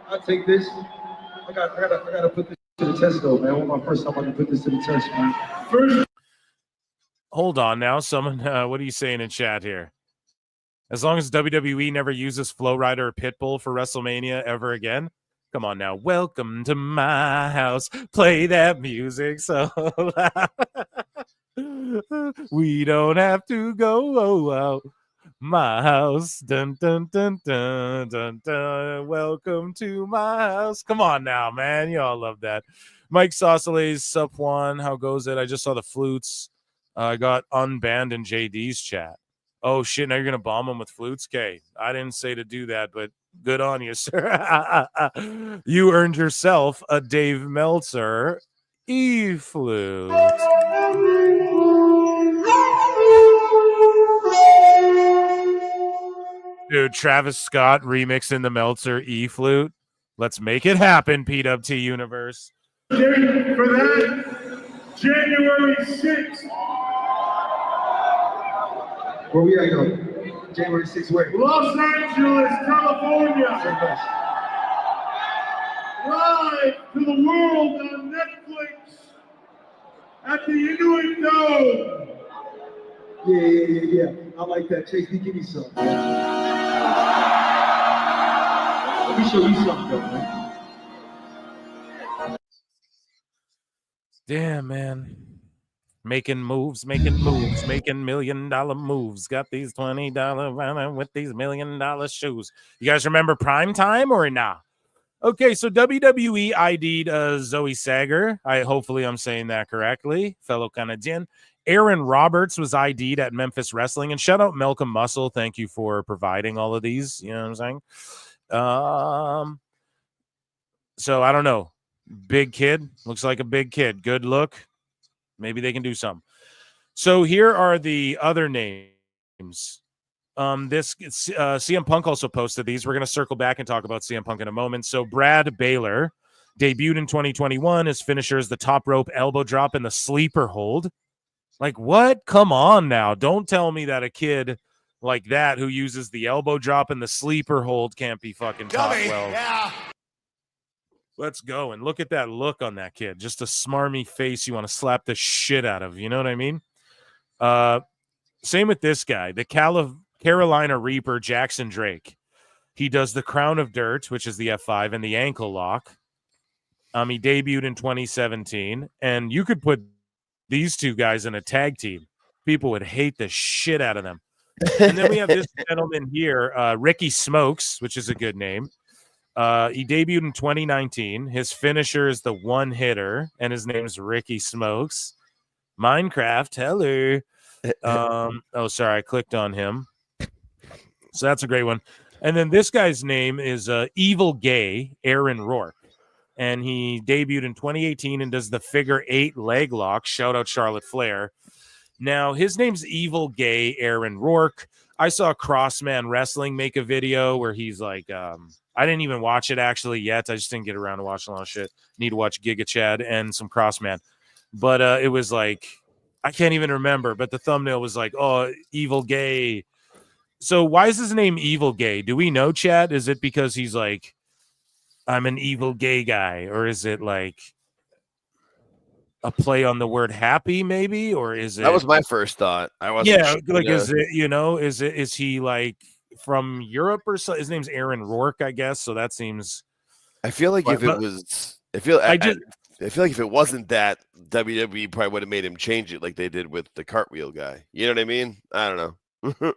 I gotta put this to the test, though, man. My first time I can put this to the test, man. Hold on now. Someone, what are you saying in chat here? As long as WWE never uses Flow Rider or Pitbull for WrestleMania ever again. Come on now. Welcome to my house. Play that music so loud. We don't have to go out. My house. Dun, dun, dun, dun, dun, dun. Welcome to my house. Come on now, man. Y'all love that. Mike Saucelays, Sup Juan. How goes it? I just saw the flutes. I got unbanned in JD's chat. Oh, shit. Now you're going to bomb him with flutes? Okay. I didn't say to do that, but good on you, sir. You earned yourself a Dave Meltzer E-flute. Dude, Travis Scott remixing the Meltzer E-flute. Let's make it happen, PWT Universe. For that, January 6th. Where we at, go? January 6th, where? Los Angeles, California. Live to the world on Netflix at the Inuit Dome. Yeah. I like that. Chase, give me some. Let me show you something, though, man. Damn, man. Making moves, making $1 million moves. Got these $20 running with these $1 million shoes. You guys remember Prime Time or not? Okay, so WWE ID'd Zoe Sager. Hopefully I'm saying that correctly. Fellow Canadian. Aaron Roberts was ID'd at Memphis Wrestling. And shout out Malcolm Muscle. Thank you for providing all of these. You know what I'm saying? So I don't know. Big kid. Looks like a big kid. Good look. Maybe they can do something. So here are the other names. CM Punk also posted these. We're going to circle back and talk about CM Punk in a moment. So Brad Baylor debuted in 2021. His finisher is the top rope elbow drop and the sleeper hold. Like, what? Come on now. Don't tell me that a kid like that who uses the elbow drop and the sleeper hold can't be fucking top well. Yeah. Let's go. And look at that look on that kid. Just a smarmy face you want to slap the shit out of. You know what I mean? Same with this guy, the Carolina Reaper, Jackson Drake. He does the Crown of Dirt, which is the F5, and the ankle lock. He debuted in 2017. And you could put these two guys in a tag team. People would hate the shit out of them. And then we have this gentleman here, Ricky Smokes, which is a good name. He debuted in 2019. His finisher is the one hitter, and his name is Ricky Smokes. Minecraft, hello. Oh, sorry, I clicked on him. So that's a great one. And then this guy's name is Evil Gay Aaron Rourke. And he debuted in 2018 and does the figure 8 leg lock. Shout out Charlotte Flair. Now, his name's Evil Gay Aaron Rourke. I saw Crossman Wrestling make a video where he's like, I didn't even watch it actually yet. I just didn't get around to watching a lot of shit. Need to watch Giga Chad and some Crossman. But it was like, I can't even remember, but the thumbnail was like, oh, Evil Gay So why is his name Evil Gay? Do we know, Chad? Is it because he's like, I'm an evil gay guy, or is it like a play on the word happy, maybe, or is it? That was my first thought. I wasn't. Yeah, sure, like is it? You know, is he like from Europe or so? His name's Aaron Rourke, I guess. So that seems. I feel like if it was, I feel like if it wasn't that, WWE probably would have made him change it like they did with the cartwheel guy. You know what I mean? I don't know.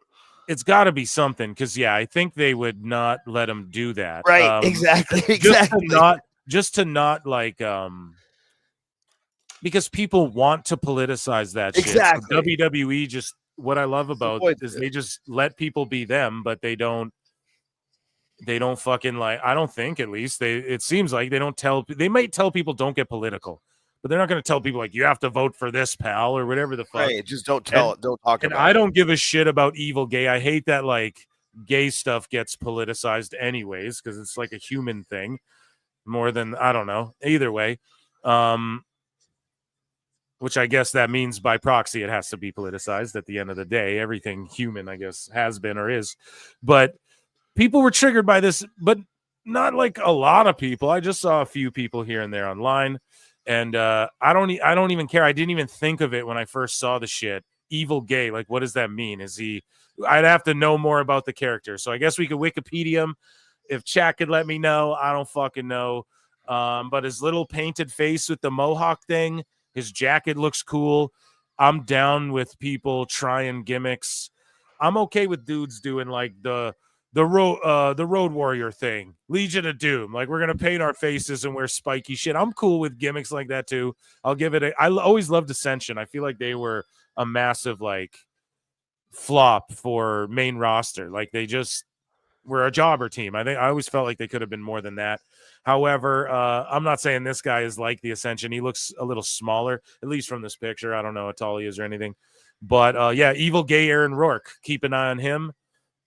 It's got to be something because I think they would not let him do that. Right? Exactly. Just to not like because people want to politicize that shit. Exactly. So WWE just what I love about is they just let people be them, but they don't fucking like, I don't think, at least it seems like they might tell people don't get political, but they're not going to tell people like you have to vote for this, pal, or whatever the fuck. Right, just don't talk about it. I don't give a shit about evil gay. I hate that like gay stuff gets politicized anyways because it's like a human thing more than, I don't know, either way. Which I guess that means by proxy it has to be politicized at the end of the day. Everything human, I guess, has been or is. But people were triggered by this, but not like a lot of people. I just saw a few people here and there online, and I don't even care. I didn't even think of it when I first saw the shit. Evil gay, like what does that mean? Is he? I'd have to know more about the character. So I guess we could Wikipedia him. If chat could let me know, I don't fucking know. But his little painted face with the mohawk thing, his jacket looks cool. I'm down with people trying gimmicks. I'm okay with dudes doing like the Road Warrior thing, Legion of Doom. Like we're gonna paint our faces and wear spiky shit. I'm cool with gimmicks like that too. I'll give it. I always loved Ascension. I feel like they were a massive like flop for main roster. Like they just were a jobber team. I always felt like they could have been more than that. However, I'm not saying this guy is like the Ascension. He looks a little smaller, at least from this picture. I don't know how tall he is or anything. But yeah, evil gay Aaron Rourke. Keep an eye on him.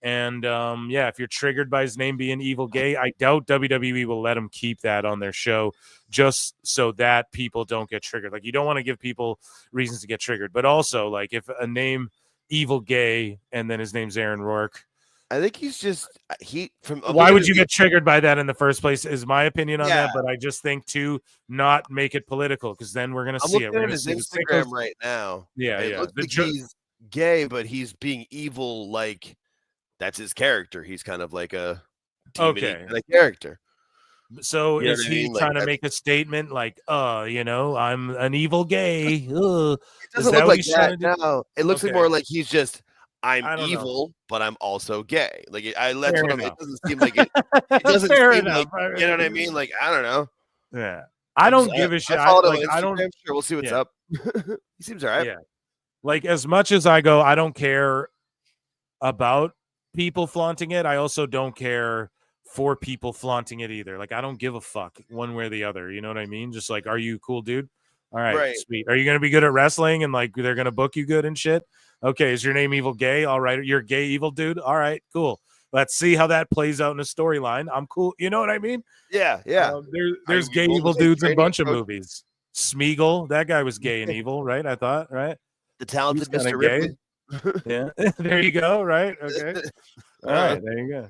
And yeah, if you're triggered by his name being evil gay, I doubt WWE will let him keep that on their show just so that people don't get triggered. Like you don't want to give people reasons to get triggered. But also, like if a name evil gay and then his name's Aaron Rourke, I think he's just why would you get triggered by that in the first place is my opinion on that, but I just think to not make it political because then we're gonna see it. We're at gonna his see Instagram right now. Yeah, it looks like he's gay, but he's being evil. Like that's his character. He's kind of like a kind of character. So You know is what I he mean? Like, trying to make a statement like, I'm an evil gay? It doesn't look like that. No, it looks like more like he's just. I'm evil, but I'm also gay. Like that's what it doesn't seem like it. It doesn't seem like you know what I mean. Like I don't know. Yeah, I don't give a shit. I followed him like, on I don't. Instagram. Sure, we'll see what's up. He seems all right. Yeah, like as much as I go, I don't care about people flaunting it. I also don't care for people flaunting it either. Like I don't give a fuck one way or the other. You know what I mean? Just like, are you cool, dude? All right, sweet. Are you gonna be good at wrestling and like they're gonna book you good and shit? Okay, is your name Evil Gay? All right, you're a gay evil dude. All right, cool. Let's see how that plays out in a storyline. I'm cool. You know what I mean? Yeah. There's gay evil dudes in a bunch of movies. Smeagol, that guy was gay and evil, right? I thought, right? The talented Mr. Ripley. Yeah, there you go. Right. Okay. All right, there you go.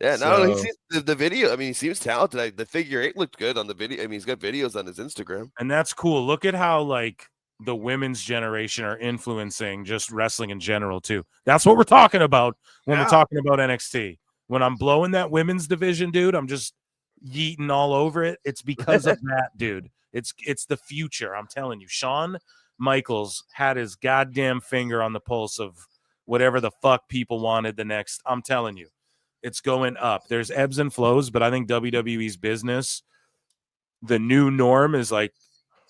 Yeah, no, he seems the video. I mean, he seems talented. The figure 8 looked good on the video. I mean, he's got videos on his Instagram, and that's cool. Look at how like the women's generation are influencing just wrestling in general too. That's what we're talking about when we're talking about NXT. When I'm blowing that women's division, dude, I'm just yeeting all over it. It's because of that, dude. It's the future. I'm telling you. Shawn Michaels had his goddamn finger on the pulse of whatever the fuck people wanted the next. I'm telling you, it's going up. There's ebbs and flows, but I think WWE's business, the new norm is like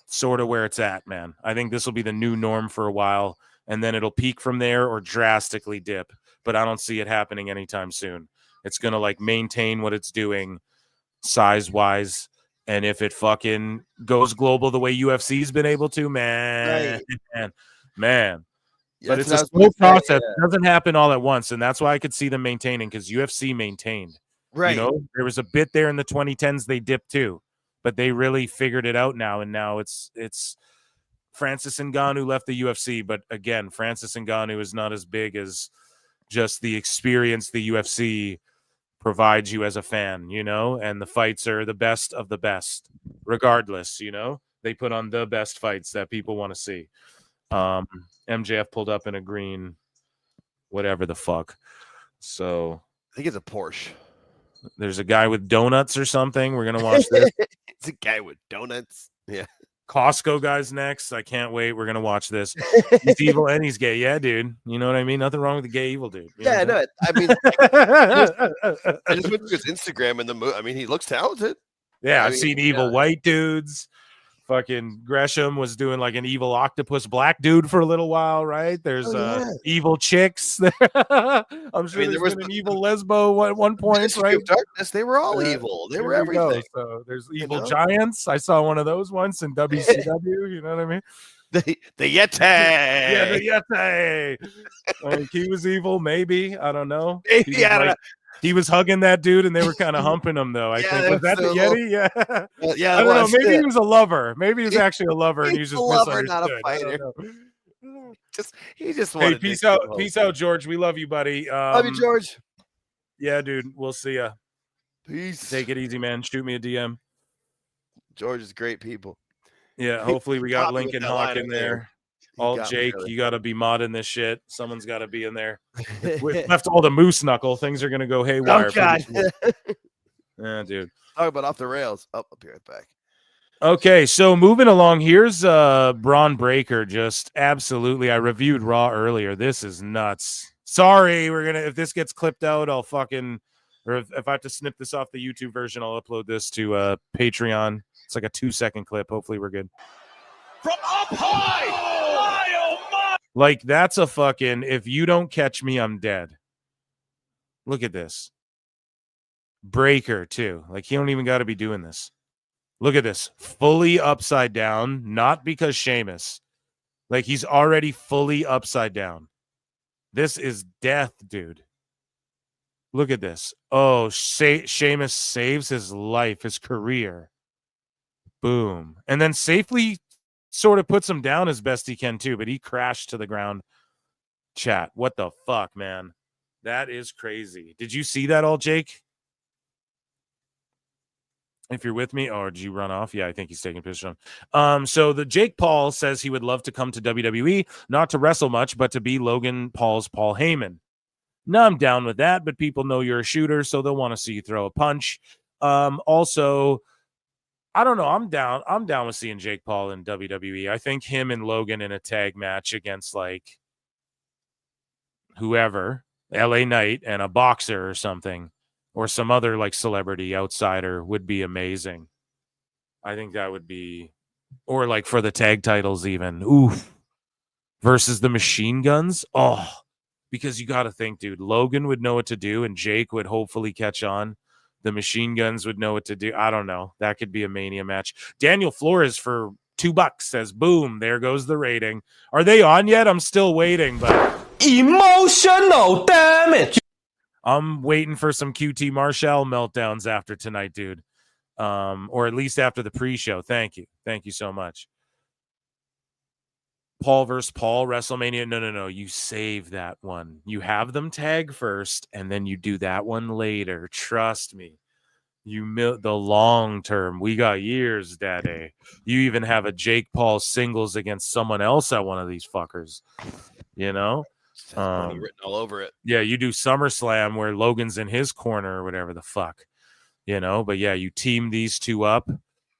sort of where it's at, man. I think this will be the new norm for a while, and then it'll peak from there or drastically dip. But I don't see it happening anytime soon. It's going to like maintain what it's doing size-wise. And if it fucking goes global the way UFC's been able to, man. But it's a slow process. It doesn't happen all at once. And that's why I could see them maintaining because UFC maintained. Right. You know, there was a bit there in the 2010s they dipped too. But they really figured it out now, and now it's Francis Ngannou left the UFC. But again, Francis Ngannou is not as big as just the experience the UFC provides you as a fan, you know, and the fights are the best of the best, regardless, you know, they put on the best fights that people want to see. MJF pulled up in a green, whatever the fuck. So I think it's a Porsche. There's a guy with donuts or something. We're going to watch this. It's a guy with donuts. Yeah. Costco guy's next. I can't wait. We're gonna watch this. He's evil and he's gay. Yeah, dude. You know what I mean? Nothing wrong with the gay evil dude. You know Yeah, what I'm no, I mean, I just went to his Instagram and the movie. I mean, he looks talented. Yeah, I I've mean, seen evil white dudes. Fucking Gresham was doing like an evil octopus black dude for a little while, right? There's evil chicks. I'm sure there was an evil lesbo at one point, Ministry right? of Darkness. They were all evil. They were There we go. everything. So there's You evil know? giants. I saw one of those once in WCW. You know what I mean? The Yeti. Yeah, the Yeti. Like, he was evil, maybe. I don't know. Maybe, He was, I don't know. he was hugging that dude, and they were kind of humping him, though. I Yeah, think that was that was the a Yeti? Yeah. Yeah, I it don't know. was. Maybe he was a lover. Maybe he was actually a lover, and he was He's just a lover, not a misunderstood. I fighter. don't know. He just Hey, wanted peace to out, go peace home. out, George. We love you, buddy. Love you, George. Yeah, dude. We'll see ya. Peace. Take it easy, man. Shoot me a DM. George is great people. Yeah, hopefully we got Caught me with Lincoln that Hawk line in right there. there. He Alt got me Jake, really. you got to be modding this shit. Someone's got to be in there. We left all the moose knuckle. Things are gonna go haywire. Oh God. Yeah, dude. Talk about off the rails. Oh, I'll be right back. Okay, so moving along, here's Braun Breaker. Just absolutely, I reviewed Raw earlier. This is nuts. Sorry, if this gets clipped out, I'll fucking, or if I have to snip this off the YouTube version, I'll upload this to Patreon. It's like a 2-second clip. Hopefully we're good. From up high! My, oh my! Like, that's a fucking, if you don't catch me, I'm dead. Look at this. Breaker, too. Like, he don't even got to be doing this. Look at this. Fully upside down, not because Sheamus. Like, he's already fully upside down. This is death, dude. Look at this. Oh, Sheamus saves his life, his career. Boom. And then safely sort of puts him down as best he can, too, but he crashed to the ground. Chat. What the fuck, man? That is crazy. Did you see that all, Jake? If you're with me, or did you run off? Yeah, I think he's taking a picture. So the Jake Paul says he would love to come to WWE, not to wrestle much, but to be Logan Paul's Paul Heyman. No, I'm down with that, but people know you're a shooter, so they'll want to see you throw a punch. Also, I don't know. I'm down. I'm down with seeing Jake Paul in WWE. I think him and Logan in a tag match against like whoever, LA Knight and a boxer or something, or some other like celebrity outsider would be amazing. I think that would be, or like for the tag titles even. Oof. Versus the Machine Guns. Oh, because you got to think, dude, Logan would know what to do and Jake would hopefully catch on. The Machine Guns would know what to do. I don't know. That could be a Mania match. Daniel Flores for $2 says, boom, there goes the rating. Are they on yet? I'm still waiting, but emotional damage. I'm waiting for some QT Marshall meltdowns after tonight, dude. Or at least after the pre-show. Thank you. Thank you so much. Paul versus Paul, WrestleMania. No. You save that one. You have them tag first, and then you do that one later. Trust me. The long term. We got years, daddy. You even have a Jake Paul singles against someone else at one of these fuckers. You know? Written all over it. Yeah, you do SummerSlam where Logan's in his corner or whatever the fuck. You know? But yeah, you team these two up.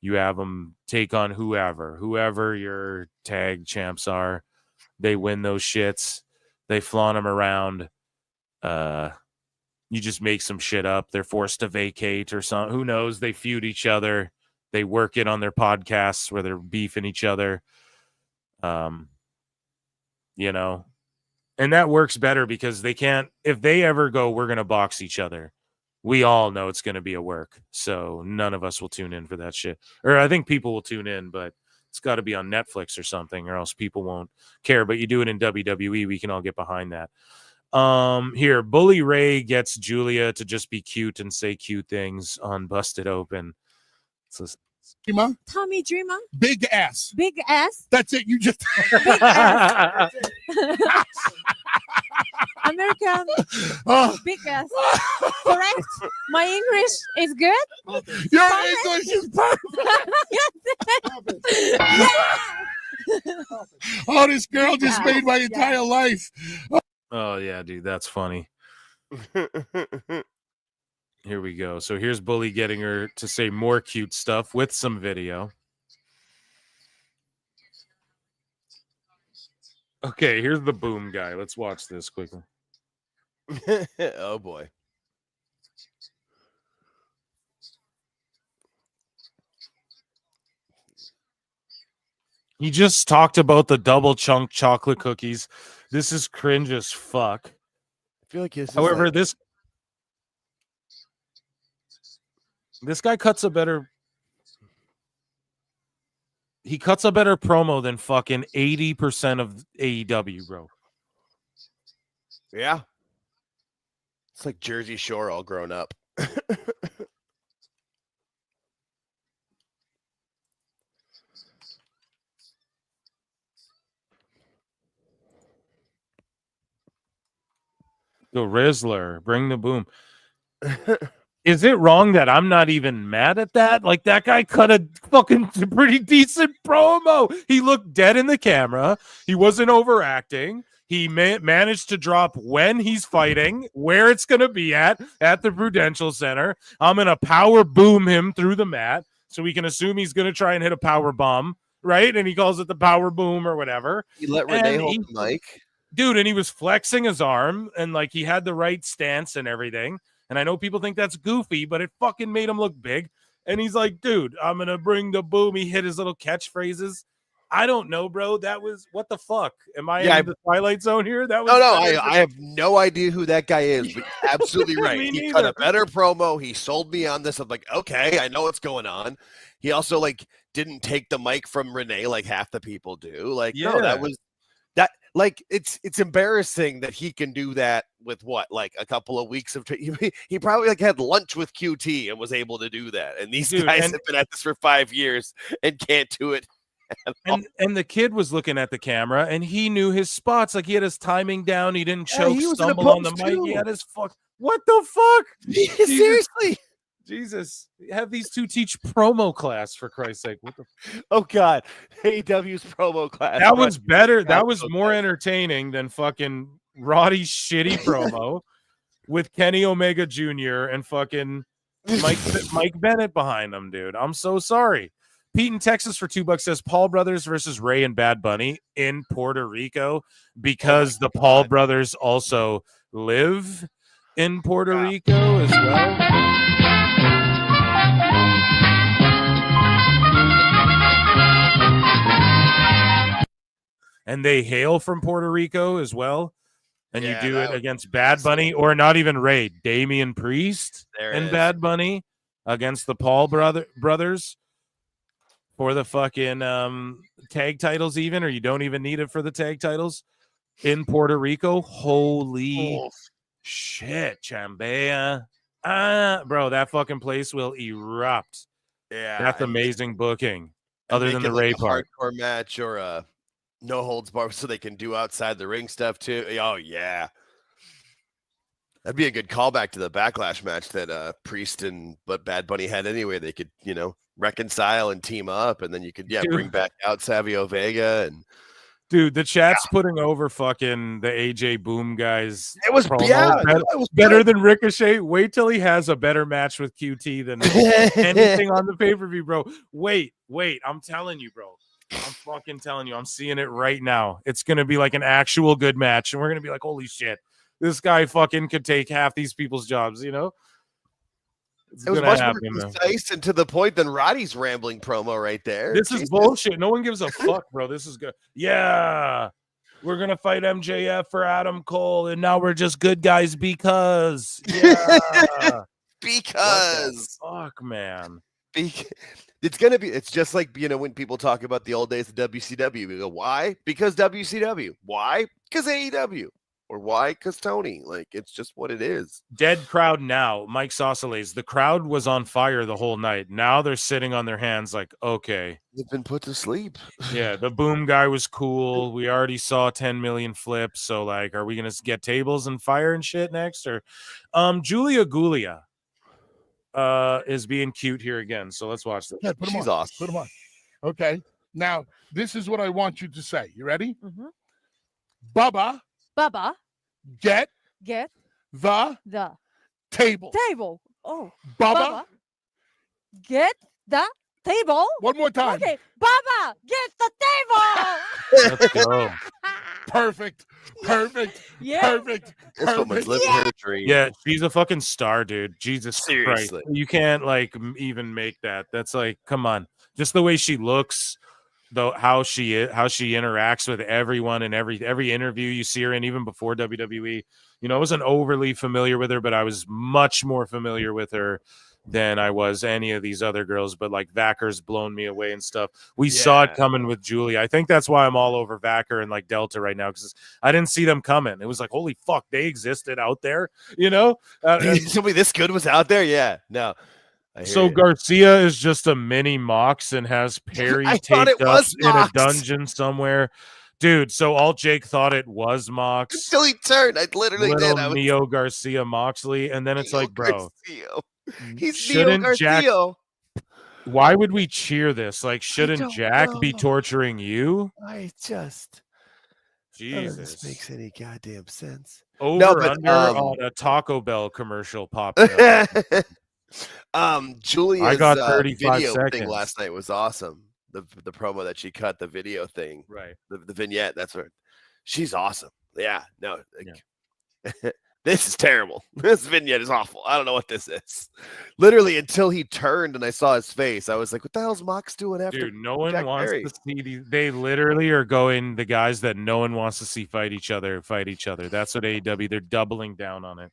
You have them take on whoever your tag champs are. They win those shits. They flaunt them around. You just make some shit up. They're forced to vacate or something. Who knows? They feud each other. They work it on their podcasts where they're beefing each other. You know, and that works better because they can't, if they ever go, we're going to box each other. We all know it's going to be a work. So none of us will tune in for that shit. Or I think people will tune in, but it's got to be on Netflix or something, or else people won't care. But you do it in WWE, we can all get behind that. Here, Bully Ray gets Julia to just be cute and say cute things on Busted Open. So, Tommy Dreamer. Big ass. Big ass. That's it. You just. Big ass. American Oh. because correct. My English is good. Your English is perfect. Oh, this girl just made my entire life. Oh yeah, dude, that's funny. Here we go. So here's Bully getting her to say more cute stuff with some video. Okay, here's the boom guy. Let's watch this quickly. Oh boy. He just talked about the double chunk chocolate cookies. This is cringe as fuck. I feel like this. However, this guy cuts a better. He cuts a better promo than fucking 80% of AEW, bro. Yeah. It's like Jersey Shore all grown up. The Rizzler, bring the boom. Is it wrong that I'm not even mad at that? Like, that guy cut a fucking pretty decent promo. He looked dead in the camera. He wasn't overacting. He managed to drop when he's fighting, where it's going to be at the Prudential Center. I'm going to power boom him through the mat, so we can assume he's going to try and hit a power bomb, right? And he calls it the power boom or whatever. He let Renee hold the mic. Dude, and he was flexing his arm, and like he had the right stance and everything. And I know people think that's goofy, but it fucking made him look big. And he's like, dude, I'm going to bring the boom. He hit his little catchphrases. I don't know, bro. That was, what the fuck? Am I in the Twilight Zone here? That was No, I have no idea who that guy is, but you're absolutely right. Me He cut neither. a better promo. He sold me on this. I'm like, okay, I know what's going on. He also like didn't take the mic from Renee like half the people do. Like, no, that was that. Like, it's embarrassing that he can do that with what, like a couple of weeks of he probably like had lunch with QT and was able to do that. And these guys have been at this for 5 years and can't do it. And the kid was looking at the camera and he knew his spots. Like, he had his timing down. He didn't choke, he was in a stumble on the post, mic. too. He had his fuck. What the fuck? Seriously. Jesus. Have these two teach promo class, for Christ's sake. What the Oh God. AEW's promo class. That was better. That was more entertaining than fucking Roddy's shitty promo with Kenny Omega Jr. and fucking Mike Bennett behind him, dude. I'm so sorry. Pete in Texas for $2 says Paul Brothers versus Ray and Bad Bunny in Puerto Rico because the Paul brothers also live in Puerto Rico as well. And they hail from Puerto Rico as well. And you do it against Bad Bunny or not even Ray, Damian Priest and Bad Bunny against the Paul brothers for the fucking tag titles even, or you don't even need it for the tag titles in Puerto Rico. Holy shit, Chambea. Bro, that fucking place will erupt. Yeah. That's amazing booking. Other than the Ray part. Hardcore match or a no holds bar so they can do outside the ring stuff too. Oh yeah. That'd be a good callback to the Backlash match that Priest and Bad Bunny had anyway. They could, reconcile and team up, and then you could bring back out Savio Vega and dude, the chat's putting over fucking the AJ Boom guys. It was it was better than Ricochet. Wait till he has a better match with QT than anything on the pay-per-view, bro. Wait, I'm telling you, bro. I'm fucking telling you, I'm seeing it right now. It's gonna be like an actual good match, and we're gonna be like, holy shit, this guy fucking could take half these people's jobs, It's it was much more concise and to the point than Roddy's rambling promo right there. This is bullshit. No one gives a fuck, bro. This is good. Yeah, we're gonna fight MJF for Adam Cole, and now we're just good guys because because fuck, man. It's just like, when people talk about the old days of WCW, we go, why? Because WCW. Why? Because AEW. Or why? Because Tony. Like, it's just what it is. Dead crowd now. Mike Sausalez. The crowd was on fire the whole night. Now they're sitting on their hands like, okay. They've been put to sleep. Yeah, the boom guy was cool. We already saw 10 million flips. So, like, are we going to get tables and fire and shit next? Or Julia Gulia is being cute here again. So let's watch this. Yeah, put 'em She's on. awesome. Put them on. Okay. Now, this is what I want you to say. You ready? Mm-hmm. Bubba, get the table. Table. Oh. Bubba, get the table. One more time. Okay. Baba, get the table. Let's go. Perfect. Yeah. Perfect. This woman's living her dream. Yeah, she's a fucking star, dude. Jesus Seriously. Christ. You can't, like, even make that. That's like, come on. Just the way she looks, though, how she interacts with everyone in every interview you see her in, even before WWE. You know, I wasn't overly familiar with her, but I was much more familiar with her than I was any of these other girls. But like Vacker's blown me away and stuff. We saw it coming with Julie. I think that's why I'm all over Vacker and like Delta right now, because I didn't see them coming. It was like, holy fuck, they existed out there, you know? Somebody this good was out there? Yeah. No. So Garcia is just a mini Mox and has Perry taped up in a dungeon somewhere. Dude, so all Jake thought it was Mox. Until he turned. I literally did. I was... Neo Garcia Moxley. And then it's like, bro. Garcia. He's Shouldn't Neo Jack, Garcia. why would we cheer this? Like, shouldn't Jack be torturing you? I just... Jesus. This makes any goddamn sense. Over under on a Taco Bell commercial popping up. Julia's I got 35 video seconds. thing last night was awesome. The promo that she cut, the video thing, right? The vignette. That's what she's awesome. Yeah, no, this is terrible. This vignette is awful. I don't know what this is. Literally, until he turned and I saw his face, I was like, "What the hell's Mox doing after?" Dude, no one Jack wants Perry? to see these. They literally are going the guys that no one wants to see fight each other. That's what AEW. They're doubling down on it.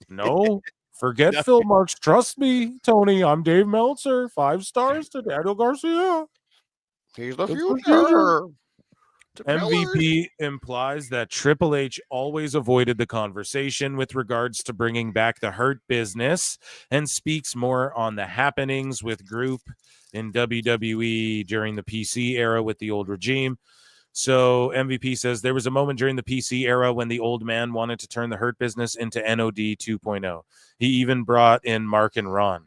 No. Forget Phil Marks. Trust me, Tony. I'm Dave Meltzer. 5 stars to Daniel Garcia. He's the future. MVP implies that Triple H always avoided the conversation with regards to bringing back the Hurt Business and speaks more on the happenings with group in WWE during the PC era with the old regime. So MVP says there was a moment during the PC era when the old man wanted to turn the Hurt Business into NOD 2.0. He even brought in Mark and Ron.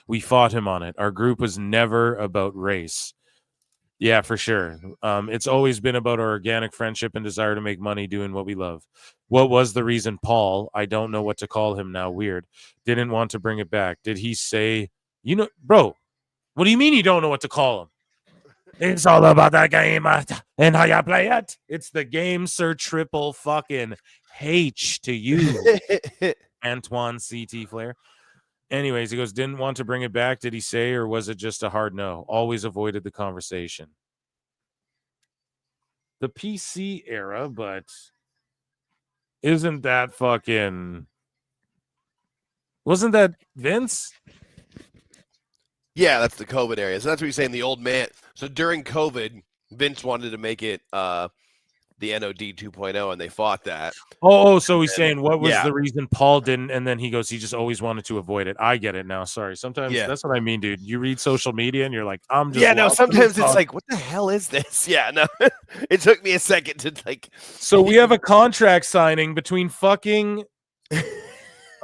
We fought him on it. Our group was never about race. Yeah, for sure. It's always been about our organic friendship and desire to make money doing what we love. What was the reason Paul, I don't know what to call him now, weird, didn't want to bring it back? Did he say, you know, bro, what do you mean you don't know what to call him? It's all about that game and how you play it. It's the game, Sir Triple fucking H to you, Antoine CT Flair. Anyways, he goes, didn't want to bring it back, did he say, or was it just a hard no? Always avoided the conversation. The PC era, but isn't that fucking... Wasn't that Vince? Yeah, that's the COVID area. So that's what you're saying, the old man. So during COVID, Vince wanted to make it the NOD 2.0, and they fought that. Oh, so he's saying what was the reason Paul didn't, and then he goes, he just always wanted to avoid it. I get it now. Sorry. Sometimes that's what I mean, dude. You read social media and you're like, I'm just... Yeah, no, sometimes it's like, what the hell is this? Yeah, no. It took me a second to like... So we have a contract signing between fucking...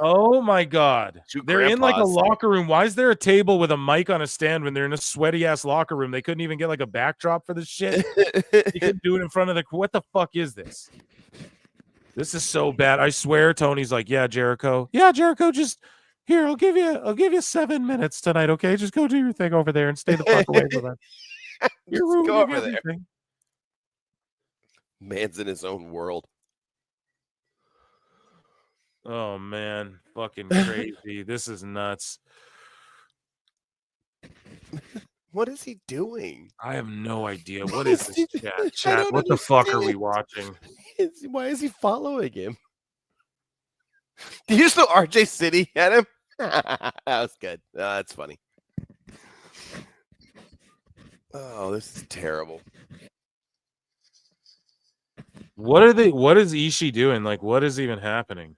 Oh my God. They're in like a locker room. Why is there a table with a mic on a stand when they're in a sweaty ass locker room? They couldn't even get like a backdrop for this shit. You couldn't do it in front of the... What the fuck is this? This is so bad. I swear Tony's like, yeah, Jericho. Yeah, Jericho, just here, I'll give you 7 minutes tonight, okay? Just go do your thing over there and stay the fuck away from that. You're go over everything. there. Man's in his own world. Oh man, fucking crazy. This is nuts. What is he doing? I have no idea. What is this chat? What the fuck are we watching? Why is he following him? Did you just throw RJ City at him? That was good. That's funny. Oh, this is terrible. What are they? What is Ishii doing? Like, what is even happening?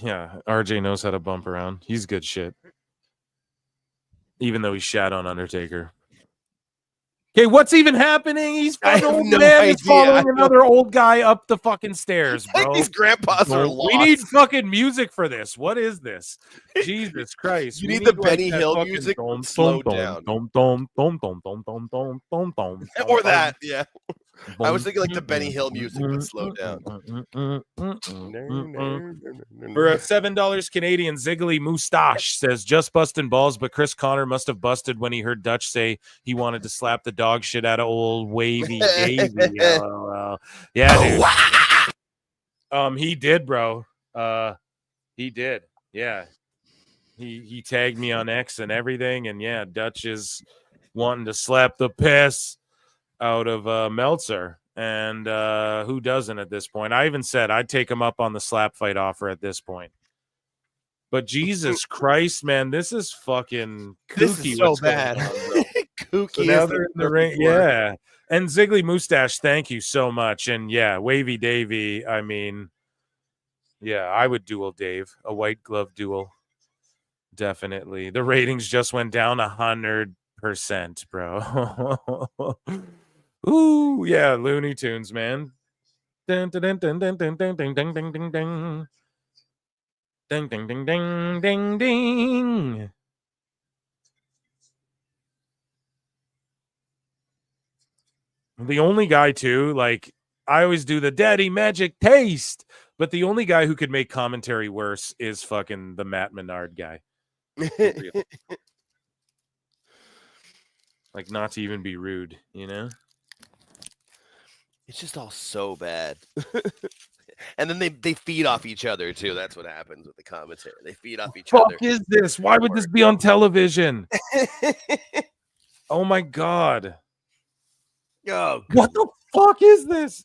Yeah, RJ knows how to bump around. He's good shit. Even though he shat on Undertaker. Okay, what's even happening? He's fucking old man is following another old guy up the fucking stairs, bro. These grandpas are lost. We need fucking music for this. What is this? Jesus Christ. You need the Benny Hill music slowed down. Or that, yeah. I was thinking like the Benny Hill music, but slowed down. For $7 Canadian, Ziggly Moustache says, just busting balls, but Chris Connor must have busted when he heard Dutch say he wanted to slap the dog shit out of old Wavy Davey. Yeah, dude. He did, bro. He did. Yeah. He tagged me on X and everything, and yeah, Dutch is wanting to slap the piss out of Meltzer, and who doesn't at this point? I even said I'd take him up on the slap fight offer at this point. But Jesus Christ, man, this is fucking kooky. This is so bad. Kooky. So now they're in the ring. Yeah. And Ziggly Moustache, thank you so much. And yeah, Wavy Davey, I mean, yeah, I would duel Dave, a white glove duel. Definitely. The ratings just went down 100%, bro. Ooh, yeah, Looney Tunes, man. Ding ding ding ding ding ding ding ding ding ding ding ding. Ding ding ding ding ding ding. The only guy too, like I always do the daddy magic taste, but the only guy who could make commentary worse is fucking the Matt Menard guy. Like, not to even be rude, you know? It's just all so bad. And then they feed off each other too. That's what happens with the commentary. They feed off each other. What is this? Why would this be on television? Oh my god. Oh, what the fuck is this?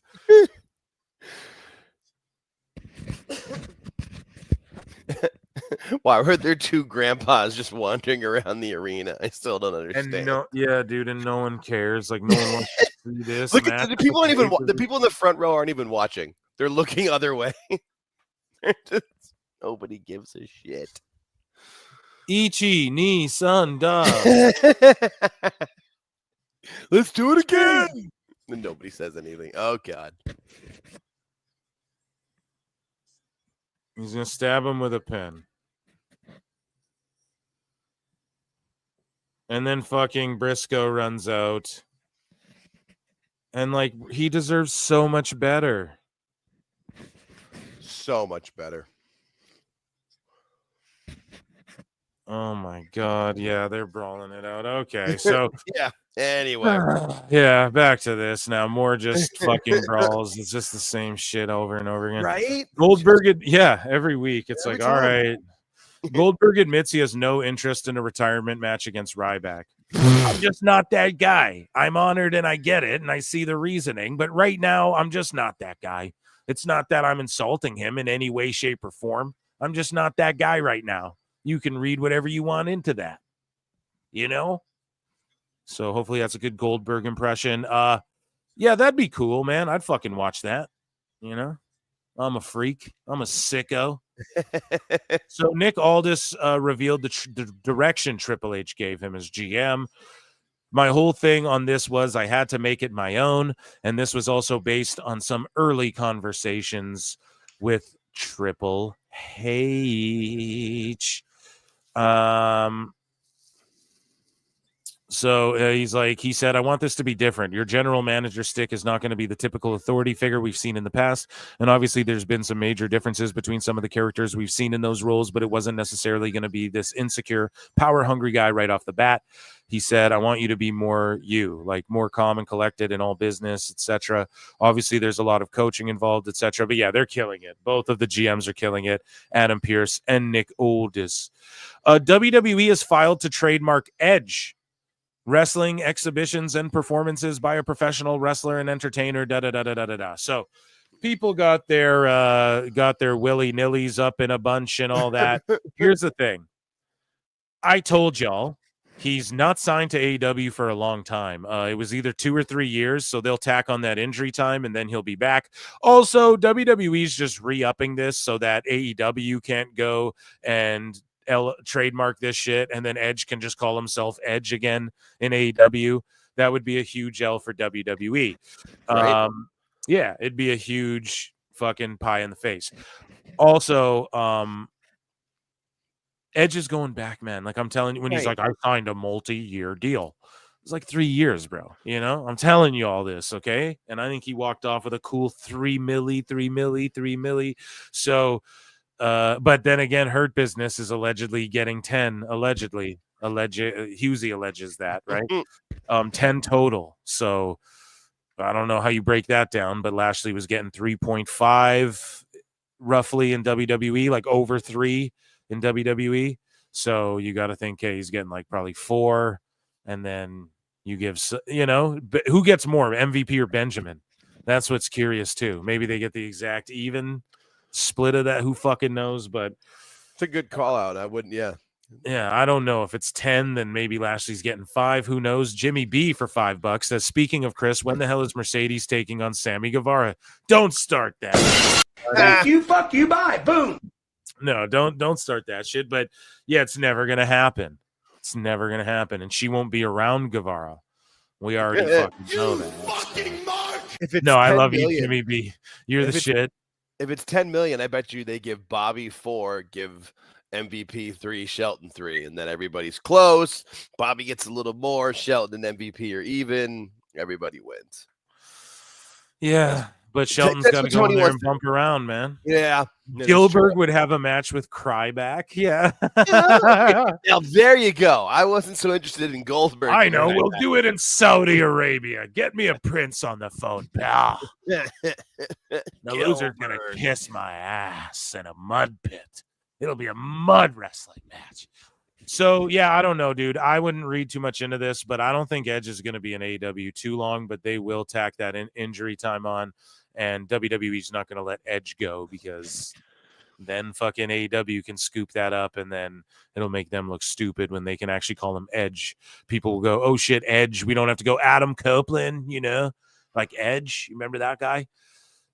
Wow, I heard there are two grandpas just wandering around the arena. I still don't understand. And no, yeah, dude, and no one cares. Like, no one wants to see this. Look at the people aren't even the people in the front row aren't even watching. They're looking other way. Nobody gives a shit. Ichi ni san da. Let's do it again. And nobody says anything. Oh god. He's gonna stab him with a pen. And then fucking Briscoe runs out. And like, he deserves so much better. So much better. Oh my god. Yeah, they're brawling it out. Okay, so yeah. Anyway. Yeah, back to this now. More just fucking brawls. It's just the same shit over and over again. Right? Goldberg, yeah, every week. It's every like, time. All right. Goldberg admits he has no interest in a retirement match against Ryback. I'm just not that guy. I'm honored and I get it and I see the reasoning, but right now I'm just not that guy. It's not that I'm insulting him in any way, shape, or form. I'm just not that guy right now. You can read whatever you want into that. You know? So hopefully that's a good Goldberg impression. Yeah, that'd be cool, man. I'd fucking watch that. You know? I'm a freak. I'm a sicko. So Nick Aldis revealed the direction Triple H gave him as GM. My whole thing on this was I had to make it my own, and this was also based on some early conversations with Triple H. So he said, I want this to be different. Your general manager stick is not going to be the typical authority figure we've seen in the past. And obviously there's been some major differences between some of the characters we've seen in those roles, but it wasn't necessarily going to be this insecure, power hungry guy right off the bat. He said, I want you to be more you, like more calm and collected in all business, etc. Obviously there's a lot of coaching involved, etc. But yeah, they're killing it. Both of the GMs are killing it. Adam Pearce and Nick Aldis. WWE has filed to trademark Edge. Wrestling exhibitions and performances by a professional wrestler and entertainer. So people got their willy nillies up in a bunch and all that. Here's the thing. I told y'all He's not signed to AEW for a long time. It was either 2 or 3 years, so they'll tack on that injury time, and then he'll be back. Also, WWE's just re-upping this so that AEW can't go and trademark this shit, and then Edge can just call himself Edge again in AEW. That would be a huge L for WWE. Right. Yeah, it'd be a huge fucking pie in the face. Also, Edge is going back, man. Like I'm telling you, when he's like, I signed a multi-year deal. It's like 3 years, bro. You know, I'm telling you all this, okay? And I think he walked off with a cool 3 milli. So, but then again, Hurt Business is allegedly getting 10. Husey alleges that, right? 10 total. So I don't know how you break that down, but Lashley was getting 3.5 roughly in WWE, like over 3 in WWE. So you got to think, hey, he's getting like probably 4, and then you give, you know, who gets more, MVP or Benjamin? That's what's curious too. Maybe they get the exact even split of that. Who fucking knows? But it's a good call out. I wouldn't. Yeah, I don't know if it's 10. Then maybe Lashley's getting 5. Who knows? Jimmy B for $5 says, speaking of Chris, when the hell is Mercedes taking on Sammy Guevara? Don't start that. Thank you. Fuck you. Bye. Boom. No, don't start that shit. But yeah, it's never gonna happen. It's never gonna happen, and she won't be around Guevara. We already fucking know that. No, I love you, Jimmy B. You're the shit. If it's 10 million, I bet you they give Bobby 4, give MVP 3, Shelton 3, and then everybody's close. Bobby gets a little more. Shelton and MVP are even. Everybody wins. Yeah. But Shelton's got to go in there and bump around, man. Yeah. Gilbert would have a match with Cryback. Yeah. Now, there you go. I wasn't so interested in Goldberg. I know. We'll do it in Saudi Arabia. Get me a prince on the phone, pal. The loser's going to kiss my ass in a mud pit. It'll be a mud wrestling match. So, yeah, I don't know, dude. I wouldn't read too much into this, but I don't think Edge is going to be in AEW too long, but they will tack that injury time on, and WWE's not going to let Edge go because then fucking AEW can scoop that up, and then it'll make them look stupid when they can actually call him Edge. People will go, oh, shit, Edge. We don't have to go Adam Copeland, you know, like Edge. You remember that guy?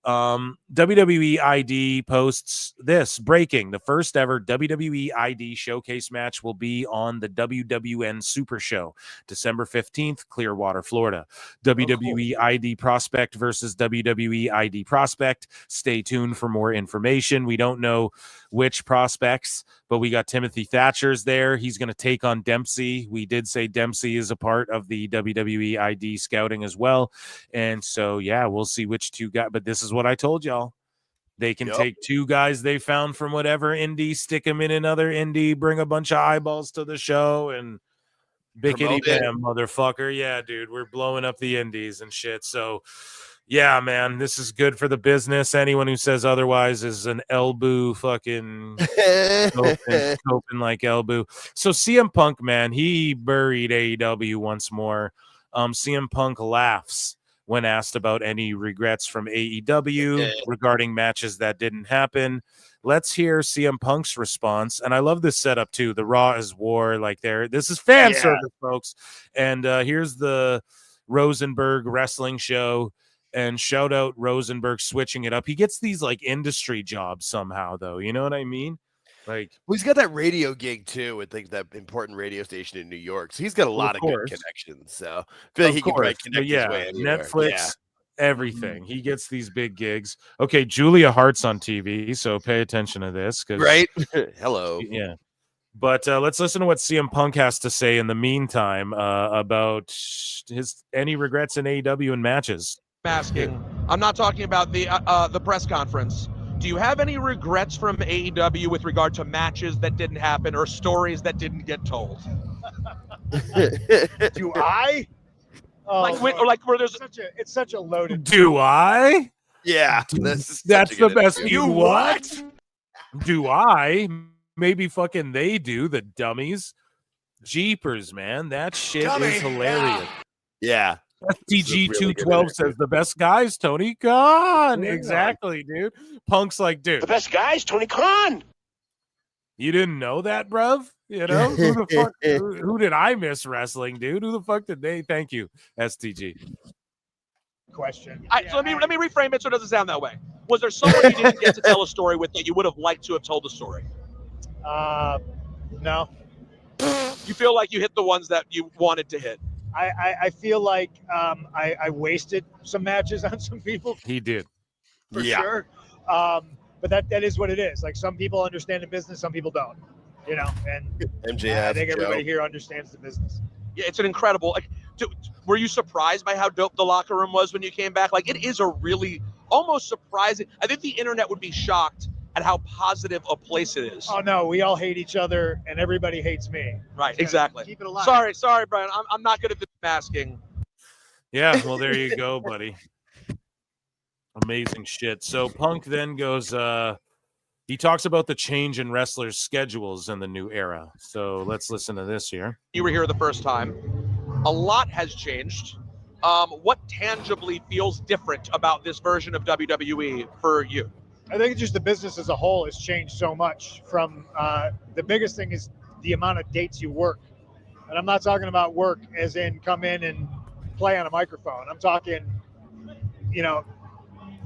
WWE ID posts this breaking: the first ever WWE ID showcase match will be on the WWN Super Show, December 15th, Clearwater, Florida. WWE ID Prospect versus WWE ID Prospect. Stay tuned for more information. We don't know which prospects, but we got Timothy Thatcher's there. He's going to take on Dempsey. We did say Dempsey is a part of the WWE ID scouting as well. And so, yeah, we'll see which two guys. But this is what I told y'all. They can take 2 guys they found from whatever indie, stick them in another indie, bring a bunch of eyeballs to the show, and bickety bam, motherfucker. Yeah, dude, we're blowing up the indies and shit. So, yeah, man, this is good for the business. Anyone who says otherwise is an elbow fucking coping like elbow. So CM Punk, man, he buried AEW once more. CM Punk laughs when asked about any regrets from AEW regarding matches that didn't happen. Let's hear CM Punk's response. And I love this setup too. The Raw is war. Like this is fan service, folks. And here's the Rosenberg wrestling show. And shout out Rosenberg switching it up. He gets these like industry jobs somehow, though. You know what I mean? Like, well, he's got that radio gig too with like that important radio station in New York. So he's got a lot of good connections. So I feel like he can probably connect his way anywhere. Netflix, everything. He gets these big gigs. Okay, Julia Hart's on TV, so pay attention to this. Right? Hello. Yeah. But let's listen to what CM Punk has to say in the meantime about any regrets in AEW and matches. Asking, I'm not talking about the press conference. Do you have any regrets from AEW with regard to matches that didn't happen or stories that didn't get told? Do I? Like where there's it's such a loaded. Do I? Yeah, that's the best. You what? Do I? Maybe fucking they do, the dummies. Jeepers, man, that shit is hilarious. Yeah. FTG 212 says the best guys, Tony Khan. Yeah. Exactly, dude. Punk's like, dude. The best guys, Tony Khan. You didn't know that, bruv? You know, who the fuck? Who did I miss wrestling, dude? Who the fuck did they? Thank you, STG. Question. So let me reframe it so it doesn't sound that way. Was there someone you didn't get to tell a story with that you would have liked to have told a story? No. You feel like you hit the ones that you wanted to hit? I feel like I wasted some matches on some people. He did. For sure. But that is what it is. Like, some people understand the business, some people don't. You know, and MJF, I think everybody Joe. here understands the business. Yeah, it's an incredible. Like, were you surprised by how dope the locker room was when you came back? Like, it is a really almost surprising. I think the internet would be shocked at how positive a place it is. Oh no, we all hate each other, and everybody hates me. Right, exactly. Keep it alive. Sorry, Brian. I'm not good at this masking. Yeah, well, there you go, buddy. Amazing shit. So Punk then goes, he talks about the change in wrestlers' schedules in the new era. So let's listen to this here. You were here the first time. A lot has changed. What tangibly feels different about this version of WWE for you? I think just the business as a whole has changed so much. From the biggest thing is the amount of dates you work. And I'm not talking about work as in come in and play on a microphone. I'm talking, you know,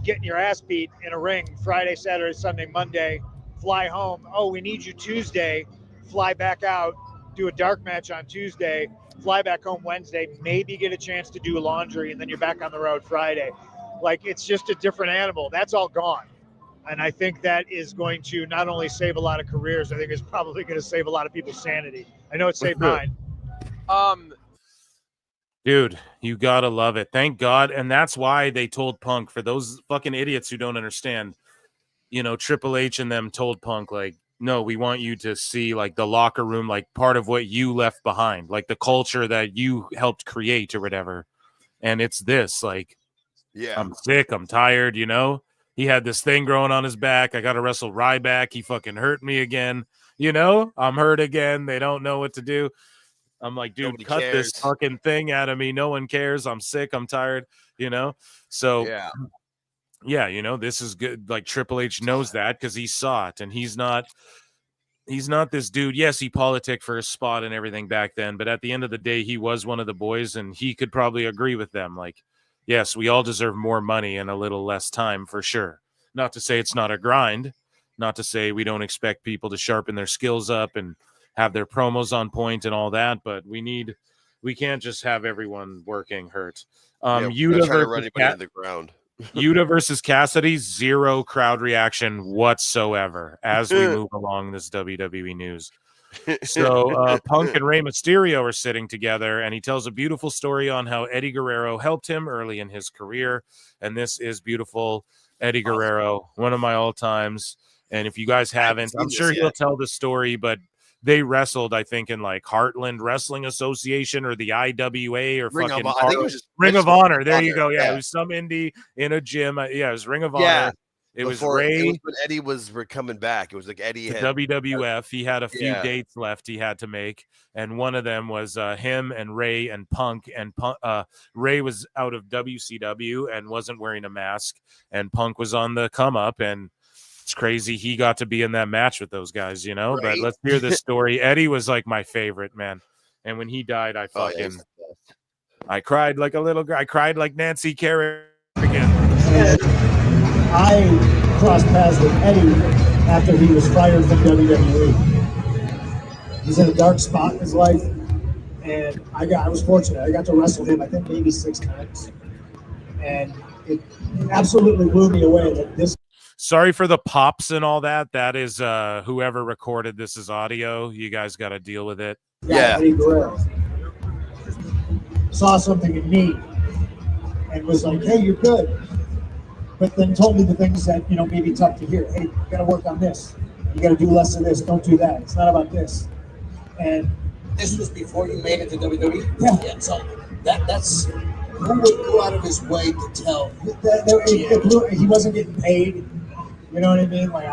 getting your ass beat in a ring Friday, Saturday, Sunday, Monday, fly home. Oh, we need you Tuesday. Fly back out, do a dark match on Tuesday, fly back home Wednesday, maybe get a chance to do laundry, and then you're back on the road Friday. Like, it's just a different animal. That's all gone. And I think that is going to not only save a lot of careers, I think it's probably going to save a lot of people's sanity. I know it saved mine. Dude, you gotta love it. Thank God. And that's why they told Punk, for those fucking idiots who don't understand, you know, Triple H and them told Punk, like, no, we want you to see, like, the locker room, like, part of what you left behind, like the culture that you helped create or whatever. And it's this, like, I'm sick, I'm tired, you know? He had this thing growing on his back. I got to wrestle Ryback. He fucking hurt me again. You know, I'm hurt again. They don't know what to do. I'm like, dude, Nobody cut cares. this fucking thing out of me. No one cares. I'm sick. I'm tired, you know? So, yeah, you know, this is good. Like, Triple H knows that because he saw it, and he's not this dude. Yes, he politicked for his spot and everything back then, but at the end of the day, he was one of the boys, and he could probably agree with them. Like, yes, we all deserve more money and a little less time for sure. Not to say it's not a grind, not to say we don't expect people to sharpen their skills up and have their promos on point and all that, but we can't just have everyone working hurt. Yuta trying to run anybody into the ground. Yuta versus Cassidy, zero crowd reaction whatsoever as we move along this WWE news. So Punk and Rey Mysterio are sitting together, and he tells a beautiful story on how Eddie Guerrero helped him early in his career. And this is beautiful. Eddie Guerrero, one of my all-times. And if you guys haven't, I'm sure he'll tell the story, but they wrestled, I think, in like Heartland Wrestling Association or the IWA or Ring fucking of Honor. I think it was just Ring of Honor. There you go. Yeah. It was some indie in a gym. Yeah, it was Ring of Honor. It was Ray. It was when Eddie was coming back. It was like Eddie had WWF. He had a few dates left he had to make, and one of them was him and Ray and Punk. And Ray was out of WCW and wasn't wearing a mask, and Punk was on the come up, and it's crazy he got to be in that match with those guys, you know. Right. But let's hear this story. Eddie was like my favorite, man, and when he died, I fucking I cried like a little girl. I cried like Nancy Kerrigan. I crossed paths with Eddie after he was fired from WWE. He's in a dark spot in his life, and I was fortunate. I got to wrestle him, I think, maybe 6 times, and it absolutely blew me away that this. Sorry for the pops and all that. That is whoever recorded this is audio. You guys got to deal with it. Yeah. Eddie Guerrero saw something in me and was like, "Hey, you're good." But then told me the things that, you know, may be tough to hear. Hey, you got to work on this. You got to do less of this. Don't do that. It's not about this. And this was before you made it to WWE? Yeah. So that's who would go out of his way to tell? He wasn't getting paid. You know what I mean? Like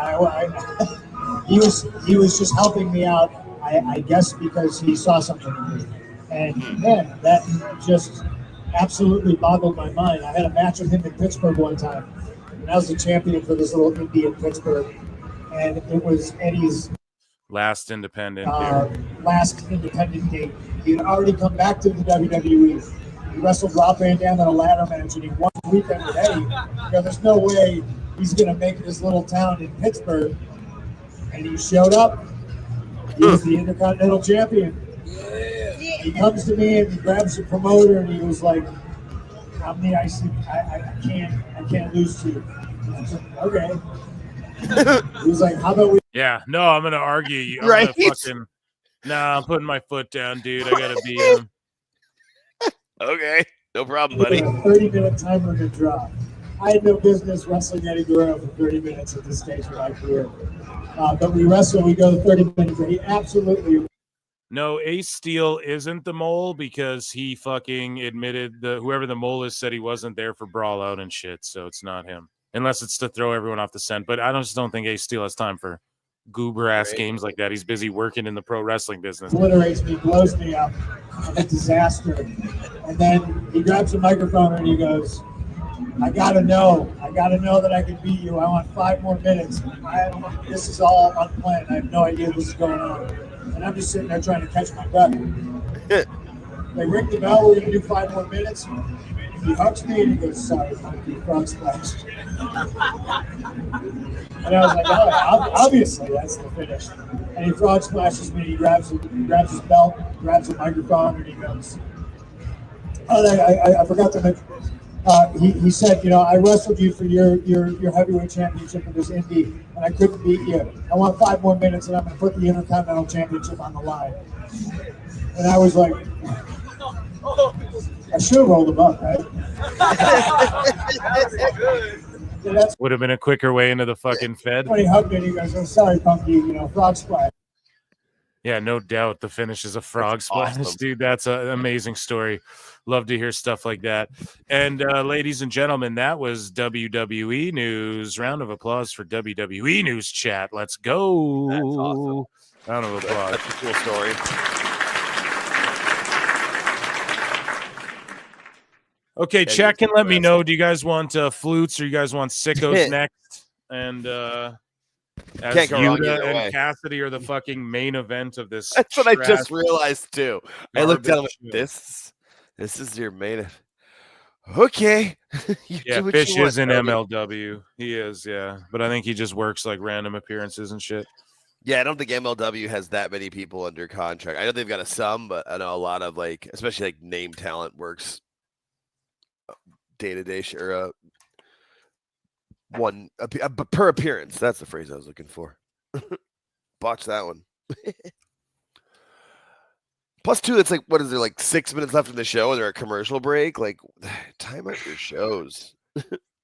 he was just helping me out. I guess because he saw something in me. And man, that just absolutely boggled my mind. I had a match with him in Pittsburgh one time, and I was the champion for this little indie in Pittsburgh, and it was Eddie's. Last independent. Last independent date. He had already come back to the WWE. He wrestled Rob Van Dam in a ladder match, and he won the weekend with Eddie. There's no way he's going to make this little town in Pittsburgh. And he showed up. He was the Intercontinental Champion. He comes to me and he grabs the promoter and he was like, "I'm the IC. I can't lose to you." I was like, okay. He was like, "How about we?" Yeah, no, I'm gonna argue. Right? I'm putting my foot down, dude. I gotta beat him. Okay, no problem, buddy. A 30-minute time limit drop. I had no business wrestling Eddie Guerrero for 30 minutes at this stage of my career. But we wrestle, we go 30 minutes, and he absolutely. No, Ace Steel isn't the mole because he fucking admitted whoever the mole is said he wasn't there for Brawl Out and shit, so it's not him. Unless it's to throw everyone off the scent. But I just don't think Ace Steel has time for goober-ass games like that. He's busy working in the pro wrestling business. Obliterates me, blows me up. I'm a disaster. And then he grabs a microphone and he goes, I gotta know that I can beat you. I want 5 more minutes. This is all unplanned. I have no idea this is going on. And I'm just sitting there trying to catch my breath. They ring the bell, we're gonna do 5 more minutes. He hugs me and he goes, "Sorry, monkey, frog splash." And I was like, "Oh, obviously that's the finish." And he frog splashes me. He grabs his belt, grabs a microphone, and he goes, "Oh, I forgot to mention." He said, "I wrestled you for your heavyweight championship in this indie, and I couldn't beat you. I want 5 more minutes, and I'm going to put the Intercontinental Championship on the line." And I was like, I should have rolled him up, right? Would have been a quicker way into the fucking Fed. When he hugged me, he goes, "Oh, sorry, Punky, frog splash." Yeah, no doubt the finish is a frog splash, awesome. Dude. That's an amazing story. Love to hear stuff like that. And ladies and gentlemen, that was WWE News. Round of applause for WWE News chat. Let's go. That's awesome. Round of applause. That's a cool story. Okay, chat can let me know. Do you guys want flutes or you guys want sickos next? And as Yuta and Cassidy are the fucking main event of this. That's what I just realized too. I looked at him like, this is your main event. Okay. Yeah, Fish is in MLW. He is, yeah. But I think he just works like random appearances and shit. Yeah, I don't think MLW has that many people under contract. I know they've got some, but I know a lot of especially name talent works day-to-day or one per appearance. That's the phrase I was looking for. Botch that one. Plus 2, it's what is there 6 minutes left in the show and they're a commercial break? Time out your shows.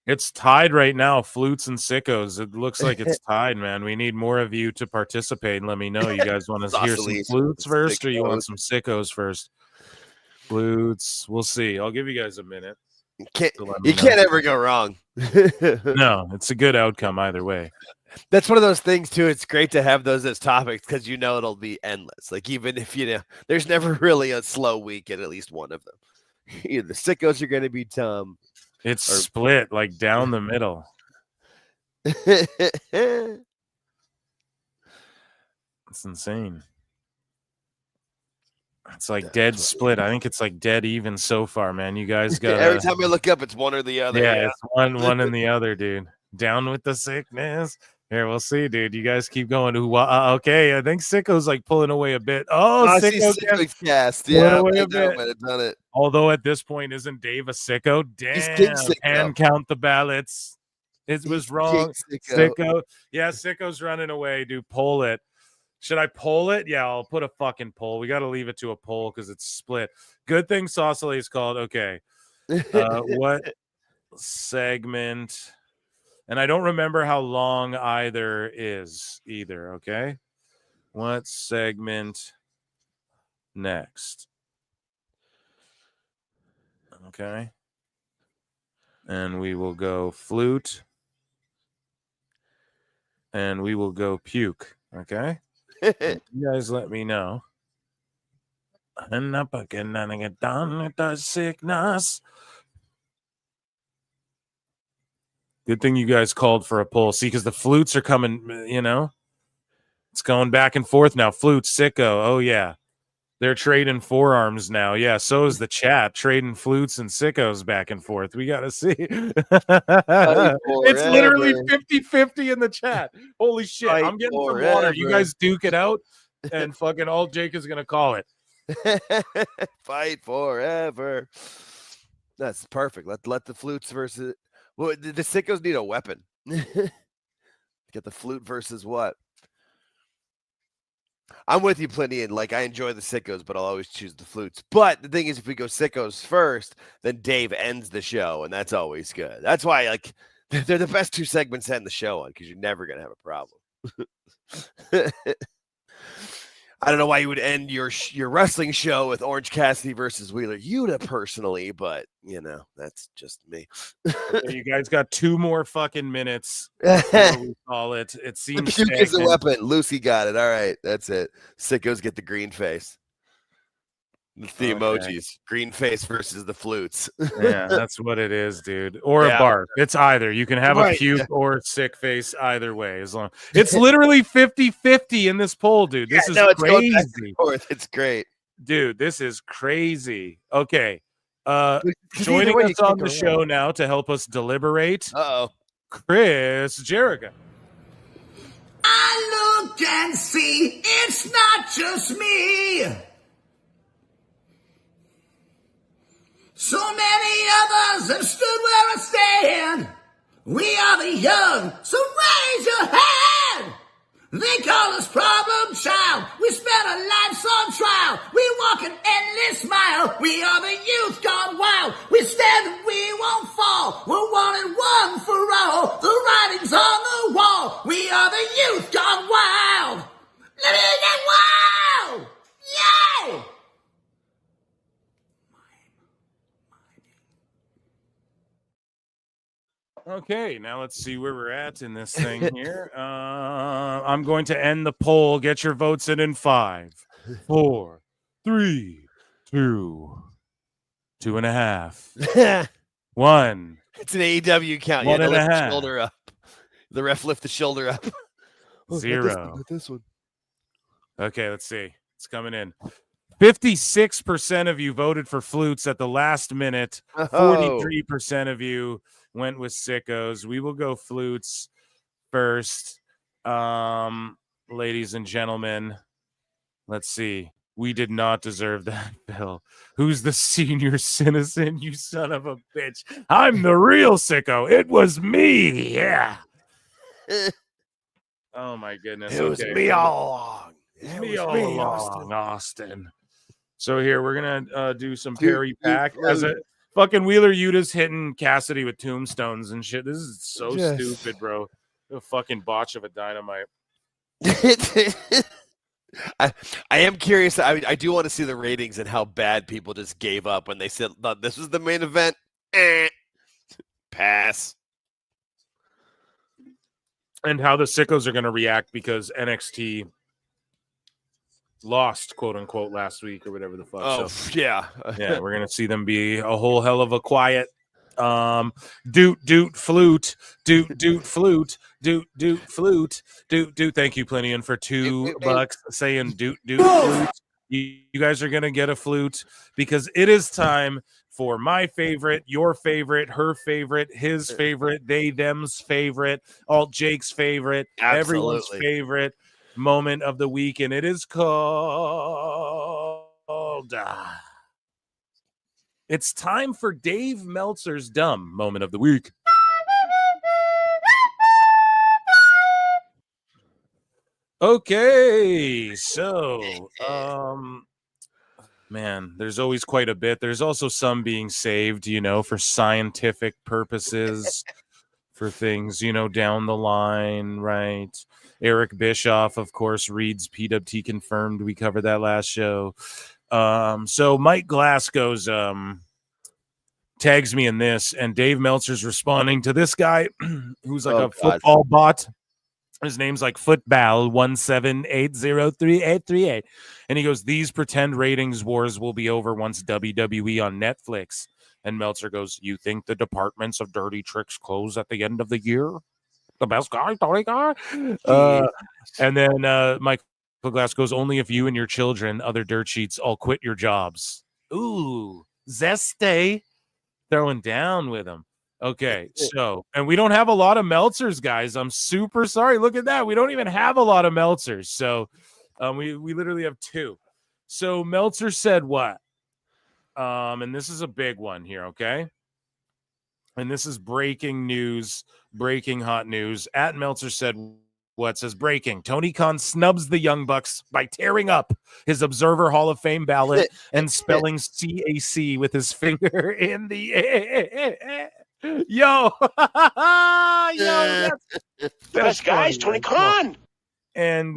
It's tied right now, flutes and sickos. It looks like it's tied, man. We need more of you to participate and let me know. You guys want to hear some flutes first or you want some sickos first? Flutes. We'll see. I'll give you guys a minute. You can't ever go wrong. No, it's a good outcome either way. That's one of those things too. It's great to have those as topics because it'll be endless. Even if there's never really a slow week in at least one of them. Either the sickos are going to be Tom. It's split down the middle. It's insane. It's dead split. I think it's dead even so far, man. You guys got every time I look up, it's one or the other. Yeah, it's one and the other, dude. Down with the sickness. Here, we'll see, dude. You guys keep going. Okay, I think Sicko's pulling away a bit. Oh, Sicko's cast. Yeah, away a bit. Done it. Although at this point, isn't Dave a sicko? Damn, and count the ballots. It was wrong. Sicko. Yeah, Sicko's running away, dude. Pull it. Should I poll it? Yeah, I'll put a fucking poll. We got to leave it to a poll because it's split. Good thing Saucily is called. Okay. What segment? And I don't remember how long either is either. Okay. What segment next? Okay. And we will go flute. And we will go puke. Okay. You guys let me know. And up again and get down with the sickness. Good thing you guys called for a poll. See, because the flutes are coming, It's going back and forth now. Flute, Sicko. Oh, yeah. They're trading forearms now. Yeah, so is the chat. Trading flutes and sickos back and forth. We got to see. It's literally 50-50 in the chat. Holy shit. Fight I'm getting forever. some water. You guys duke it out, and fucking all Jake is going to call it. Fight forever. That's perfect. Let the flutes versus... Well, the sickos need a weapon. Get the flute versus what? I'm with you, Plenty, and like I enjoy the sickos, but I'll always choose the flutes. But the thing is, if we go sickos first, then Dave ends the show, and that's always good. That's why, like, they're the best 2 segments to end the show on, because you're never gonna have a problem. I don't know why you would end your wrestling show with Orange Cassidy versus Wheeler Yuta personally, but you know, that's just me. Okay, you guys got 2 more fucking minutes. We call it. It seems puke is a weapon. Lucy got it. All right, that's it. Sickos get the green face. The emojis. Green face versus the flutes. Yeah, that's what it is, dude. Or a barf. It's either. You can have a puke or sick face either way. As long it's literally 50-50 in this poll, dude. This is crazy. It's great. Dude, this is crazy. Okay. Joining us on the show now to help us deliberate. Chris Jericho. I look and see it's not just me. So many others have stood where I stand. We are the young, so raise your hand. They call us problem child. We spent our lives on trial. We walk an endless mile. We are the youth gone wild. We stand and we won't fall. We're one and one for all. The writing's on the wall. We are the youth gone wild. Let me get wild. Yay! Okay, now let's see where we're at in this thing here. I'm going to end the poll. Get your votes in 5, 4, 3, 2, 2.5, 1. It's an AEW count. One You and a lift the half. shoulder up. The ref lift the shoulder up. 0. This one. Okay, let's see. It's coming in. 56% of you voted for flutes at the last minute. 43% of you went with sickos. We will go flutes first. Ladies and gentlemen, let's see. We did not deserve that, Bill. Who's the senior citizen, you son of a bitch? I'm the real sicko. It was me. Yeah. Oh, my goodness. It was me all along. It Me was all me, along, Austin. So here, we're going to do some Dude, Perry Pack. As a fucking Wheeler Yuta's hitting Cassidy with tombstones and shit. This is so Yes. stupid, bro. A fucking botch of a Dynamite. I am curious. I do want to see the ratings and how bad people just gave up when they said this was the main event. Pass. And how the sickos are going to react because NXT lost, quote unquote, last week or whatever the fuck. Oh, so, yeah. yeah, we're going to see them be a whole hell of a quiet. Doot flute, doot flute, doot flute, doot. Thank you, Plinian, for $2 saying doot flute. You guys are gonna get a flute because it is time for my favorite, your favorite, her favorite, his favorite, they them's favorite, Alt Jake's favorite, everyone's Absolutely. favorite moment of the week, and it is called. It's time for Dave Meltzer's dumb moment of the week. Okay, so man, there's always quite a bit. There's also some being saved, for scientific purposes, for things, down the line, right? Eric Bischoff, of course, reads PWT confirmed. We covered that last show. So Mike Glasgow's tags me in this, and Dave Meltzer's responding to this guy who's like football bot. His name's like Football 178038838, and he goes, "These pretend ratings wars will be over once WWE on Netflix." And Meltzer goes, "You think the departments of dirty tricks close at the end of the year?" The best guy, Tony Khan. And then Michael Glass goes, only if you and your children, other dirt sheets, all quit your jobs. Ooh, zeste. Throwing down with him. Okay, so, and we don't have a lot of Meltzers, guys. I'm super sorry. Look at that. We don't even have a lot of Meltzers. So we literally have 2. So Meltzer said what? And this is a big one here, okay? And this is breaking news, breaking hot news. At Meltzer said what? Says breaking. Tony Khan snubs the Young Bucks by tearing up his Observer Hall of Fame ballot and spelling CAC with his finger in the air. Yo, that's Best guys, Tony Khan. And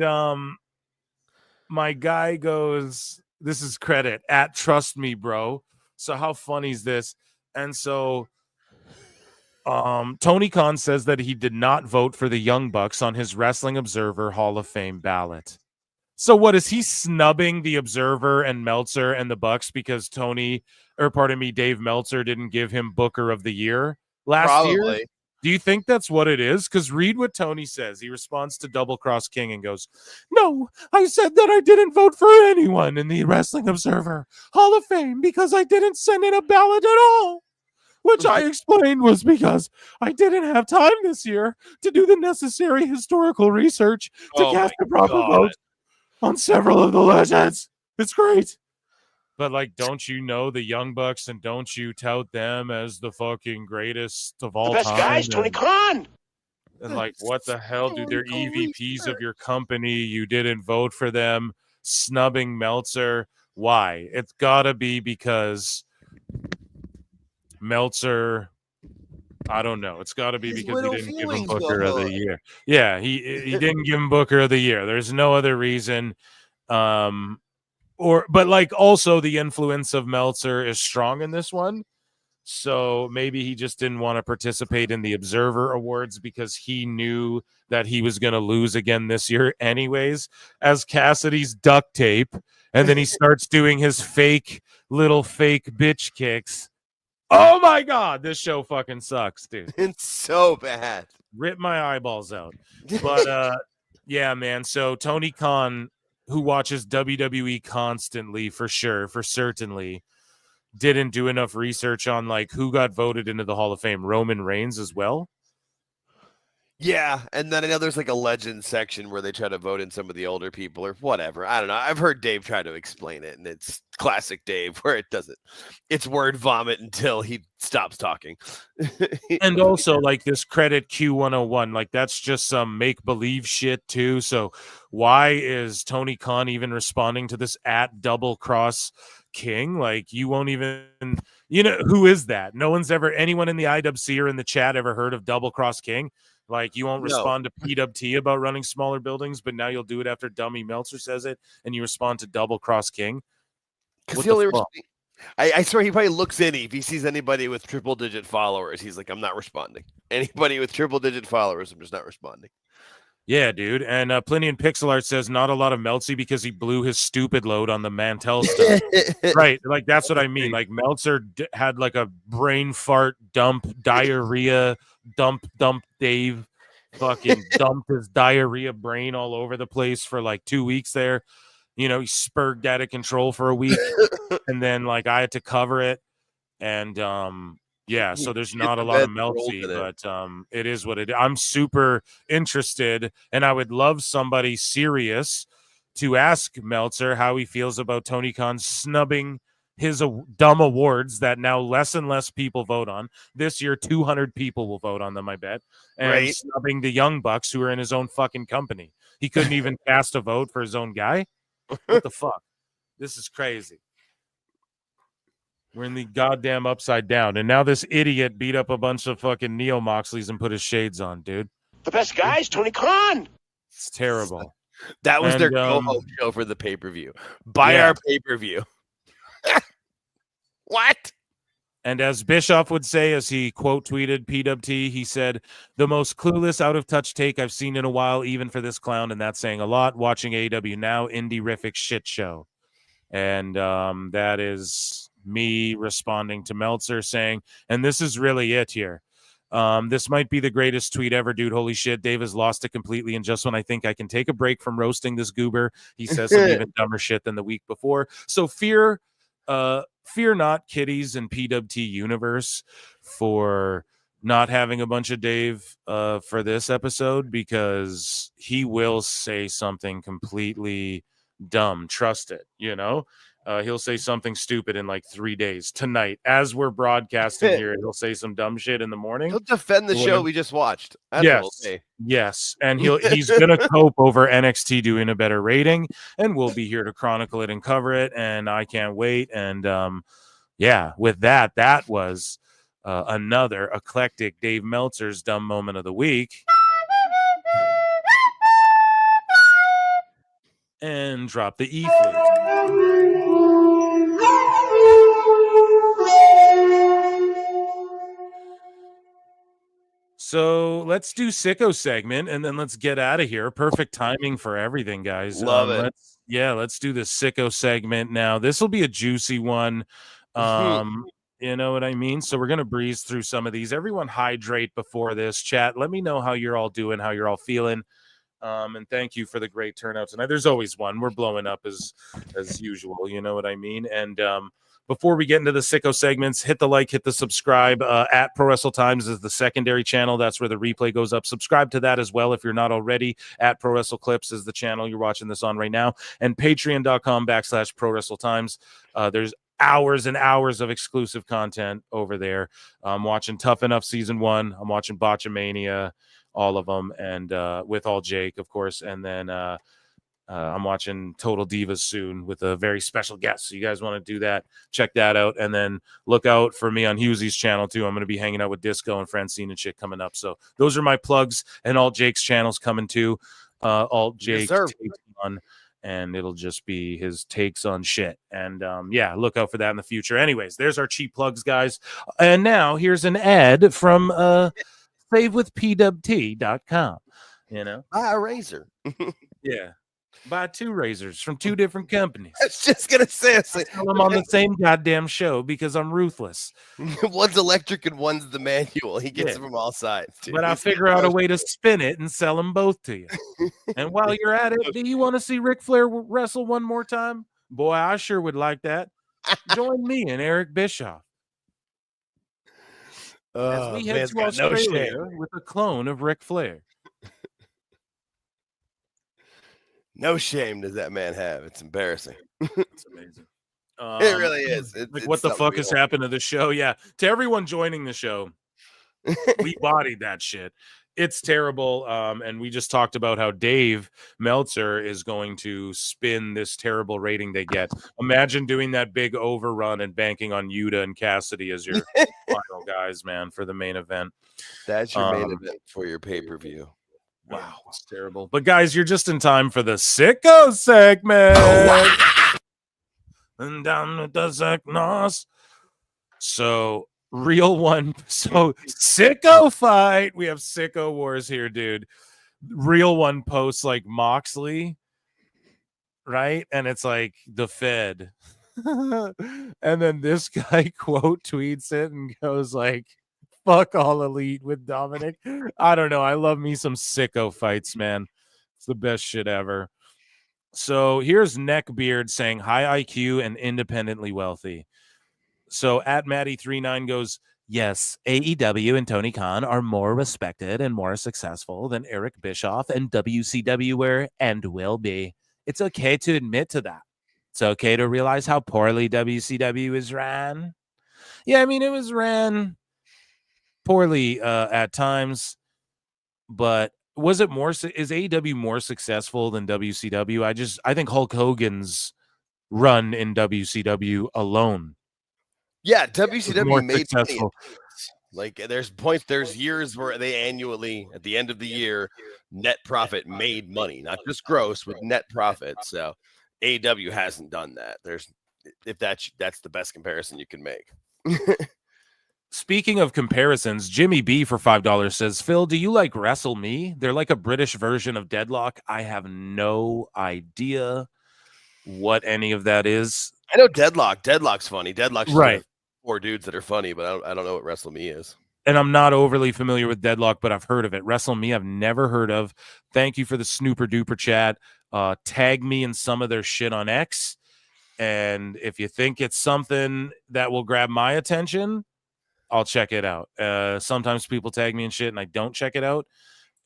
my guy goes, this is credit at Trust Me, Bro. So how funny is this? And so Tony Khan says that he did not vote for the Young Bucks on his Wrestling Observer Hall of Fame ballot. So what is he snubbing the Observer and Meltzer and the Bucks because Dave Meltzer didn't give him Booker of the Year last year? Do you think that's what it is? Because read what Tony says. He responds to Double Cross King and goes, no, I said that I didn't vote for anyone in the Wrestling Observer Hall of Fame because I didn't send in a ballot at all. Which I explained was because I didn't have time this year to do the necessary historical research to cast a proper vote on several of the legends. It's great. But, like, don't you know the Young Bucks and don't you tout them as the fucking greatest of all time? The best guys, Tony Khan. And, like, what the hell, dude? They're EVPs of your company. You didn't vote for them. Snubbing Meltzer. Why? It's got to be because Meltzer, I don't know. It's got to be because he didn't give him Booker of the Year. Yeah, he didn't give him Booker of the Year. There's no other reason. But like also the influence of Meltzer is strong in this one. So maybe he just didn't want to participate in the Observer Awards because he knew that he was going to lose again this year anyways, as Cassidy's duct tape. And then he starts doing his little fake bitch kicks. Oh my God, this show fucking sucks, dude. It's so bad. Rip my eyeballs out. But yeah, man. So Tony Khan, who watches WWE constantly for certainly, didn't do enough research on like who got voted into the Hall of Fame. Roman Reigns as well. Yeah, and then I know there's like a legend section where they try to vote in some of the older people or whatever. I don't know. I've heard Dave try to explain it, and it's classic Dave where it doesn't. It's word vomit until he stops talking. And also like this credit Q101, like that's just some make-believe shit too. So why is Tony Khan even responding to this at Double Cross King? Like you won't even, who is that? No one's ever, anyone in the IWC or in the chat ever heard of Double Cross King? Like you won't respond to PWT about running smaller buildings, but now you'll do it after Dummy Meltzer says it, and you respond to Double Cross King. Because he only, I swear he probably looks in if he sees anybody with triple-digit followers. He's like, I'm not responding. Anybody with triple-digit followers, I'm just not responding. Yeah, dude. And Plinian Pixel Art says not a lot of Meltzy because he blew his stupid load on the Mantell stuff. Right. Like, that's what I mean. Like, Meltzer had like a brain fart dump, diarrhea, dump Dave. Fucking dumped his diarrhea brain all over the place for like 2 weeks there. He spurged out of control for a week. And then, like, I had to cover it. And, yeah, so there's not a lot of Meltzy, but it is what it is. I'm super interested, and I would love somebody serious to ask Meltzer how he feels about Tony Khan snubbing his dumb awards that now less and less people vote on. This year, 200 people will vote on them, I bet. And snubbing the Young Bucks who are in his own fucking company. He couldn't even cast a vote for his own guy? What the fuck? This is crazy. We're in the goddamn upside down. And now this idiot beat up a bunch of fucking Neo Moxleys and put his shades on, dude. The best guys, Tony Khan. It's terrible. That was their go-home show for the pay-per-view. Buy our pay-per-view. What? And as Bischoff would say, as he quote tweeted PWT, he said, the most clueless, out-of-touch take I've seen in a while, even for this clown, and that's saying a lot. Watching AEW now, indie-rific shit show. And that is me responding to Meltzer saying, and this is really it here. This might be the greatest tweet ever, dude. Holy shit, Dave has lost it completely. And just when I think I can take a break from roasting this goober, he says some even dumber shit than the week before. So fear not, kiddies and PWT universe, for not having a bunch of Dave for this episode, because he will say something completely dumb. Trust it, he'll say something stupid in like 3 days. Tonight, as we're broadcasting here, he'll say some dumb shit in the morning. He'll defend the show we just watched. That's yes, what we'll say. yes, and he's gonna cope over NXT doing a better rating, and we'll be here to chronicle it and cover it, and I can't wait. And with that was another eclectic Dave Meltzer's dumb moment of the week. And drop the E flute. So let's do Sicko segment, and then let's get out of here. Perfect timing for everything, guys. Love it. Let's do the Sicko segment now. This will be a juicy one. You know what I mean? So we're going to breeze through some of these. Everyone hydrate before this. Chat, let me know how you're all doing, how you're all feeling. And thank you for the great turnout tonight. There's always one. We're blowing up as usual. You know what I mean? And before we get into the Sicko segments, hit the like, hit the subscribe. At Pro Wrestle Times is the secondary channel. That's where the replay goes up. Subscribe to that as well if you're not already. At Pro Wrestle Clips is the channel you're watching this on right now. And patreon.com/Pro Wrestle Times. There's hours and hours of exclusive content over there. I'm watching Tough Enough Season 1. I'm watching Botchamania, all of them, and with all Jake, of course. And then I'm watching Total Divas soon with a very special guest. So you guys want to do that, check that out. And then look out for me on Hughesy's channel too. I'm going to be hanging out with Disco and Francine and shit coming up. So those are my plugs, and all Jake's channels coming too. All Jake takes on, and it'll just be his takes on shit. And look out for that in the future. Anyways, there's our cheap plugs, guys. And now here's an ad from savewithpwt.com. Buy a razor. Yeah. Buy 2 razors from 2 different companies. I was just gonna say, I'm on the same goddamn show because I'm ruthless. One's electric and one's the manual. He gets them from all sides. Dude. But I figure out a way to spin it and sell them both to you. And while you're at it, do you want to see Ric Flair wrestle one more time? Boy, I sure would like that. Join me and Eric Bischoff as we head to Australia with a clone of Ric Flair. No shame does that man have. It's embarrassing. It's amazing. It really is. What the fuck has happened to the show? Yeah. To everyone joining the show, we bodied that shit. It's terrible. And we just talked about how Dave Meltzer is going to spin this terrible rating they get. Imagine doing that big overrun and banking on Yuta and Cassidy as your final guys, man, for the main event. That's your main event for your pay-per-view. Wow, it's terrible. But guys, you're just in time for the Sicko segment. And down with the Zeknos. So real one. So Sicko fight. We have Sicko Wars here, dude. Real one posts like Moxley, right? And it's like the Fed. And then this guy quote tweets it and goes like, fuck all elite with Dominic. I don't know. I love me some Sicko fights, man. It's the best shit ever. So here's Neckbeard saying high IQ and independently wealthy. So at Maddie39 goes, yes, AEW and Tony Khan are more respected and more successful than Eric Bischoff and WCW were and will be. It's okay to admit to that. It's okay to realize how poorly WCW is ran. Yeah, I mean, it was ran poorly at times, but was it more? Is AEW more successful than WCW? I think Hulk Hogan's run in WCW alone. Yeah, WCW made successful. Money. Like there's years where they annually at the end of the year net profit made money, not just gross, with net profit. So AEW hasn't done that. That's the best comparison you can make. Speaking of comparisons, Jimmy B for $5 says, Phil, do you like Wrestle Me? They're like a British version of Deadlock. I have no idea what any of that is. I know Deadlock. Deadlock's funny. Deadlock's right. 4 dudes that are funny, but I don't know what Wrestle Me is. and I'm not overly familiar with Deadlock, but I've heard of it. Wrestle Me, I've never heard of. Thank you for the snooper duper chat. Tag me in some of their shit on X. And if you think it's something that will grab my attention, I'll check it out. Sometimes people tag me in shit and I don't check it out.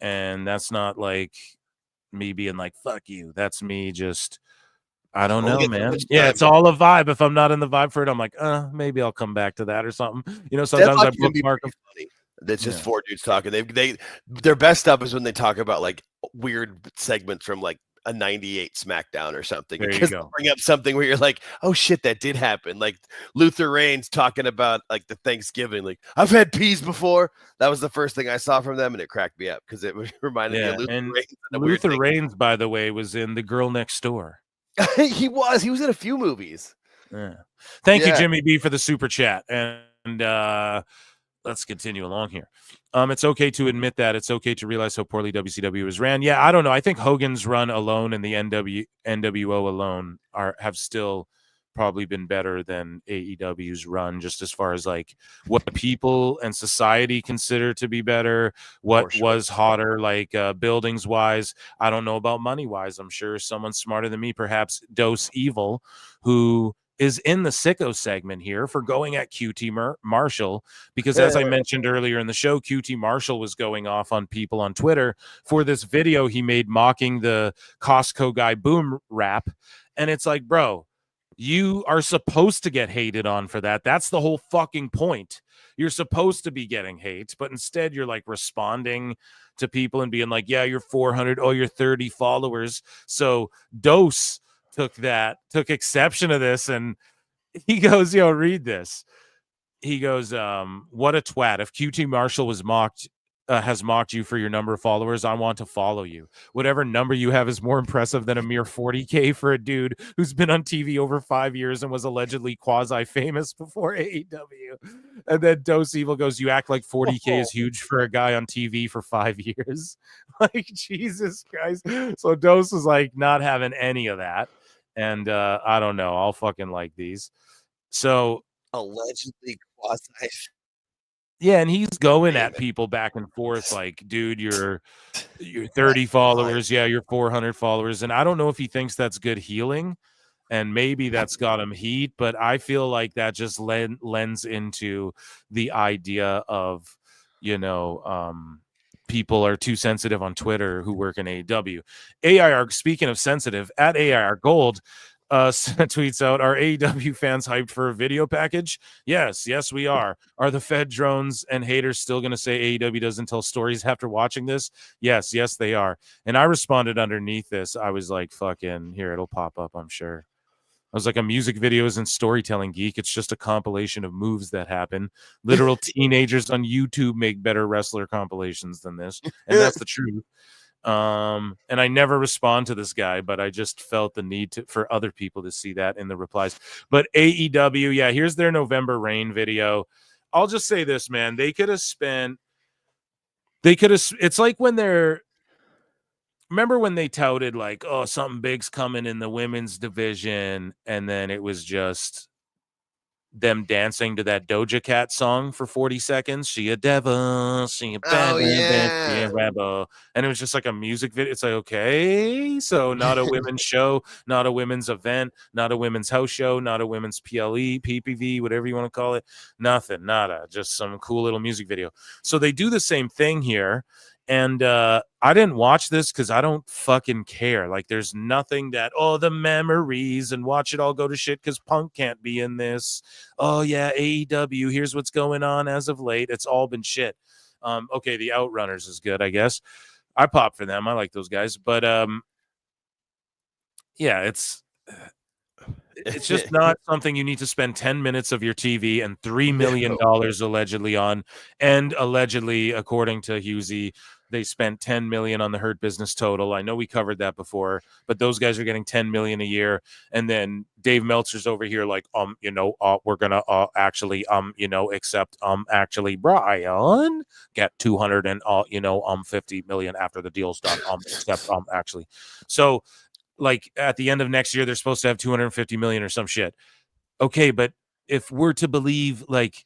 And that's not like me being like, fuck you. That's me just, I don't know, man. Yeah, it's all a vibe. If I'm not in the vibe for it, I'm like, maybe I'll come back to that or something. You know, sometimes I bookmark them. That's just four dudes talking. Their best stuff is when they talk about like weird segments from like a 98 SmackDown or something. There you Because go. bring up something where you're like, oh shit, that did happen. Like Luther Reigns talking about like the Thanksgiving. Like, I've had peas before. That was the first thing I saw from them, and it cracked me up because it reminded me of Luther and Reigns. Luther Reigns, by the way, was in The Girl Next Door. He was in a few movies. Yeah. Thank you, Jimmy B, for the super chat. And let's continue along here. It's okay to admit that. It's okay to realize how poorly WCW was ran. Yeah, I don't know. I think Hogan's run alone and the NWO alone have still probably been better than AEW's run, just as far as like what people and society consider to be better, what was hotter, like buildings wise. I don't know about money wise. I'm sure someone smarter than me, perhaps Dose Evil, who is in the Sicko segment here for going at QT Marshall, because as I mentioned earlier in the show, QT Marshall was going off on people on Twitter for this video he made mocking the Costco guy Boom rap. And it's like, bro, you are supposed to get hated on for that. That's the whole fucking point. You're supposed to be getting hate, but instead you're like responding to people and being like, yeah, you're 400. Oh, you're 30 followers. So Dose took exception to this, and he goes, yo, read this. He goes, what a twat. If QT Marshall has mocked you for your number of followers, I want to follow you. Whatever number you have is more impressive than a mere 40K for a dude who's been on TV over 5 years and was allegedly quasi-famous before AEW. And then Dose Evil goes, you act like 40K is huge for a guy on TV for 5 years. Like, Jesus Christ. So Dose is like not having any of that. And I don't know. I'll fucking like these. So allegedly quasi. Yeah, and he's going at people back and forth like, dude, you're 30 followers. Yeah, you're 400 followers. And I don't know if he thinks that's good healing, and maybe that's got him heat, but I feel like that just lends into the idea of, you know, people are too sensitive on Twitter who work in AEW. AIR, speaking of sensitive, at AIR Gold, tweets out, are AEW fans hyped for a video package? Yes, we are. Are the Fed drones and haters still going to say AEW doesn't tell stories after watching this? Yes, they are. And I responded underneath this. I was like, fucking, here, it'll pop up, I'm sure. I was like, a music video isn't storytelling, geek. It's just a compilation of moves that happen. Literal teenagers on YouTube make better wrestler compilations than this. And that's the truth. And I never respond to this guy, but I just felt the need for other people to see that in the replies. But AEW, yeah, here's their November Rain video. I'll just say this, man. It's like when remember when they touted like, oh, something big's coming in the women's division, and then it was just them dancing to that Doja Cat song for 40 seconds. She a devil, she a bad bitch, she a rebel. And it was just like a music video. It's like, okay, so not a women's show, not a women's event, not a women's house show, not a women's PLE, PPV, whatever you want to call it. Nothing, nada, just some cool little music video. So they do the same thing here. And I didn't watch this because I don't fucking care. Like, there's nothing that, oh, the memories and watch it all go to shit because Punk can't be in this. Oh, yeah, AEW, here's what's going on as of late. It's all been shit. Okay, the Outrunners is good, I guess. I pop for them. I like those guys. But, yeah, it's just not something you need to spend 10 minutes of your TV and $3 million allegedly on. And allegedly, according to Husey, they spent $10 million on the Hurt Business total. I know we covered that before, but those guys are getting $10 million a year. And then Dave Meltzer's over here like, we're gonna actually, except actually Brian get 200 and 50 million after the deal's done. Except actually, so. Like at the end of next year, they're supposed to have 250 million or some shit. Okay, but if we're to believe like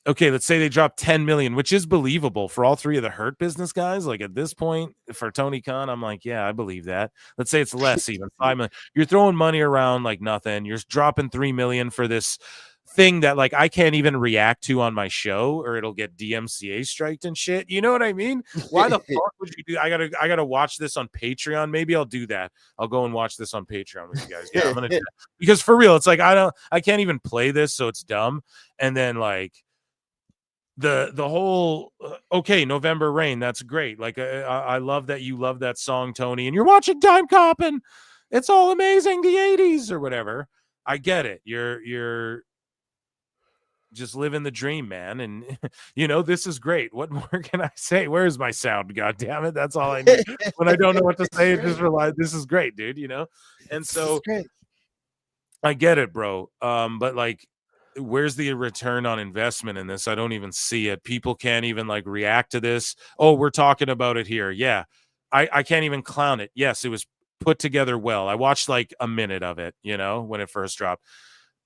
okay, let's say they drop 10 million, which is believable for all three of the Hurt Business guys. Like at this point, for Tony Khan, I'm like, yeah, I believe that. Let's say it's less, even 5 million. You're throwing money around like nothing. You're dropping 3 million for this thing that like I can't even react to on my show, or it'll get DMCA striked and shit. You know what I mean? Why the fuck would you do? I gotta watch this on Patreon. Maybe I'll do that. I'll go and watch this on Patreon with you guys. Yeah, I'm gonna do that. Because for real, it's like I can't even play this, so it's dumb. And then like the whole okay, November Rain, that's great. Like I love that you love that song, Tony, and you're watching Time Cop and it's all amazing, the 80s or whatever. I get it. You're just living the dream, man. And you know, this is great. What more can I say? Where's my sound? God damn it. That's all I need. When I don't know what to say, just realize this is great, dude, you know? And so I get it, bro. But like, where's the return on investment in this? I don't even see it. People can't even like react to this. Oh, we're talking about it here. Yeah. I can't even clown it. Yes, it was put together well. I watched like a minute of it, you know, when it first dropped.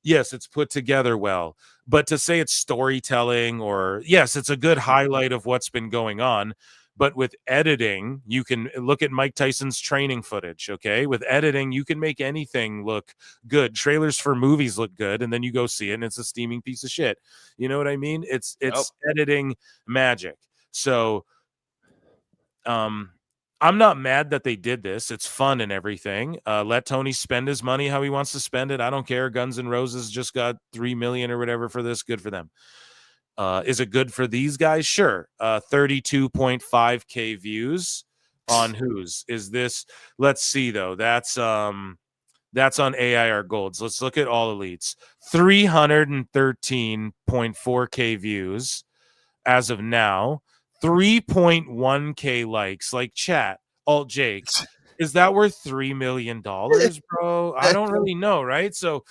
Yes, it's put together well, but to say it's storytelling, or yes, it's a good highlight of what's been going on, but with editing, you can look at Mike Tyson's training footage, okay? With editing, you can make anything look good. Trailers for movies look good, and then you go see it, and it's a steaming piece of shit. You know what I mean? It's editing magic. So, I'm not mad that they did this. It's fun and everything. Let Tony spend his money how he wants to spend it. I don't care. Guns N' Roses just got 3 million or whatever for this. Good for them. Is it good for these guys? Sure. 32.5K views on whose is this? Let's see though. That's on AIR Golds. Let's look at All Elites. 313.4K views as of now. 3.1K likes. Like, chat, Alt Jake, is that worth $3 million, bro? I don't really know, right? So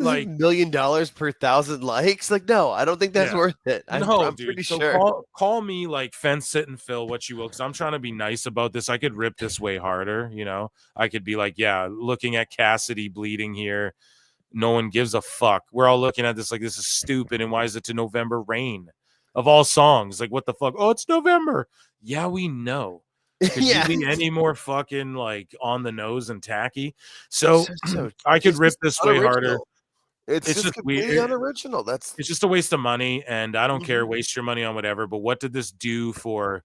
like $1 million per 1,000 likes? Like, no, I don't think that's worth it. I'm dude. pretty So sure. call me like Fence Sit and Phil, what you will, because I'm trying to be nice about this. I could rip this way harder, you know. I could be like, yeah, looking at Cassidy bleeding here, no one gives a fuck. We're all looking at this like this is stupid, and why is it to November Rain? Of all songs, like what the fuck? Oh, it's November. Yeah, we know. Could you be any more fucking like on the nose and tacky? So I could rip this way harder. It's just completely unoriginal. It's just a waste of money, and I don't care. Waste your money on whatever. But what did this do for?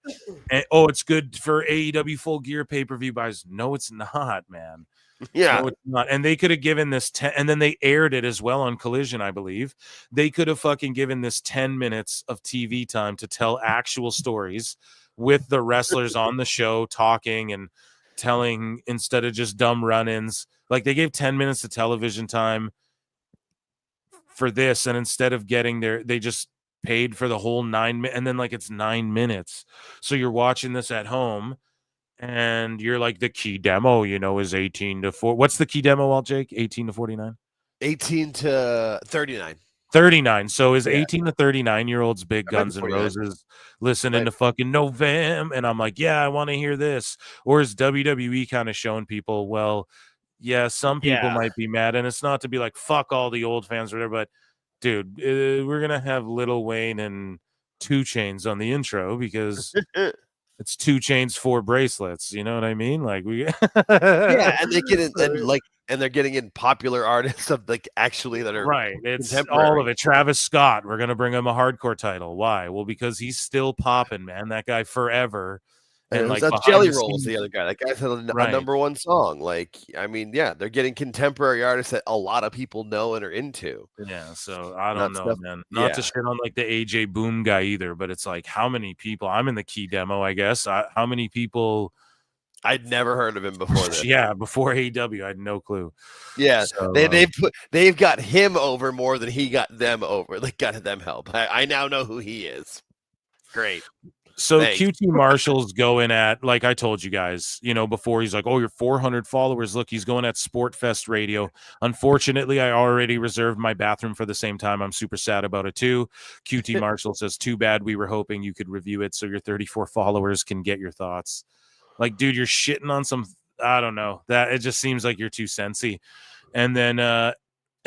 It's good for AEW Full Gear pay-per-view buys. No, it's not, man. Yeah. No, it's not. And they could have given this 10, and then they aired it as well on Collision, I believe. They could have fucking given this 10 minutes of TV time to tell actual stories with the wrestlers on the show talking and telling, instead of just dumb run-ins. Like, they gave 10 minutes of television time for this, and instead of getting there, they just paid for the whole 9 minutes, and then like it's 9 minutes. So you're watching this at home, and you're like, the key demo, you know, is 18 to 4. What's the key demo, Alt Jake? 18 to 49? 18 to 39. 39. So is 18 to 39-year-olds big Guns N' Roses listening to fucking November? And I'm like, yeah, I want to hear this. Or is WWE kind of showing people, well, yeah, some people might be mad, and it's not to be like, fuck all the old fans or whatever, but dude, we're going to have Lil Wayne and 2 Chainz on the intro because it's 2 Chainz, 4 bracelets. You know what I mean? Like and they get in, and they're getting in popular artists of like actually that are right. It's all of it. Travis Scott, we're gonna bring him a hardcore title. Why? Well, because he's still popping, man. That guy forever. And like Jelly Roll's the other guy. That guy's a number 1 song. Like, I mean, yeah, they're getting contemporary artists that a lot of people know and are into. Yeah, so I don't know, man. Not to shit on like the AJ Boom guy either, but it's like, how many people? I'm in the key demo, I guess. How many people? I'd never heard of him before this. Yeah, before AEW, I had no clue. Yeah, so, they've got him over more than he got them over. Like, got them help. I now know who he is. Great. So QT Marshall's going at, like I told you guys, you know, before, he's like, oh, you're 400 followers. Look, he's going at Sportfest Radio. Unfortunately, I already reserved my bathroom for the same time. I'm super sad about it too. QT Marshall says, too bad. We were hoping you could review it so your 34 followers can get your thoughts. Like, dude, you're shitting on some, I don't know, that it just seems like you're too sensy. And then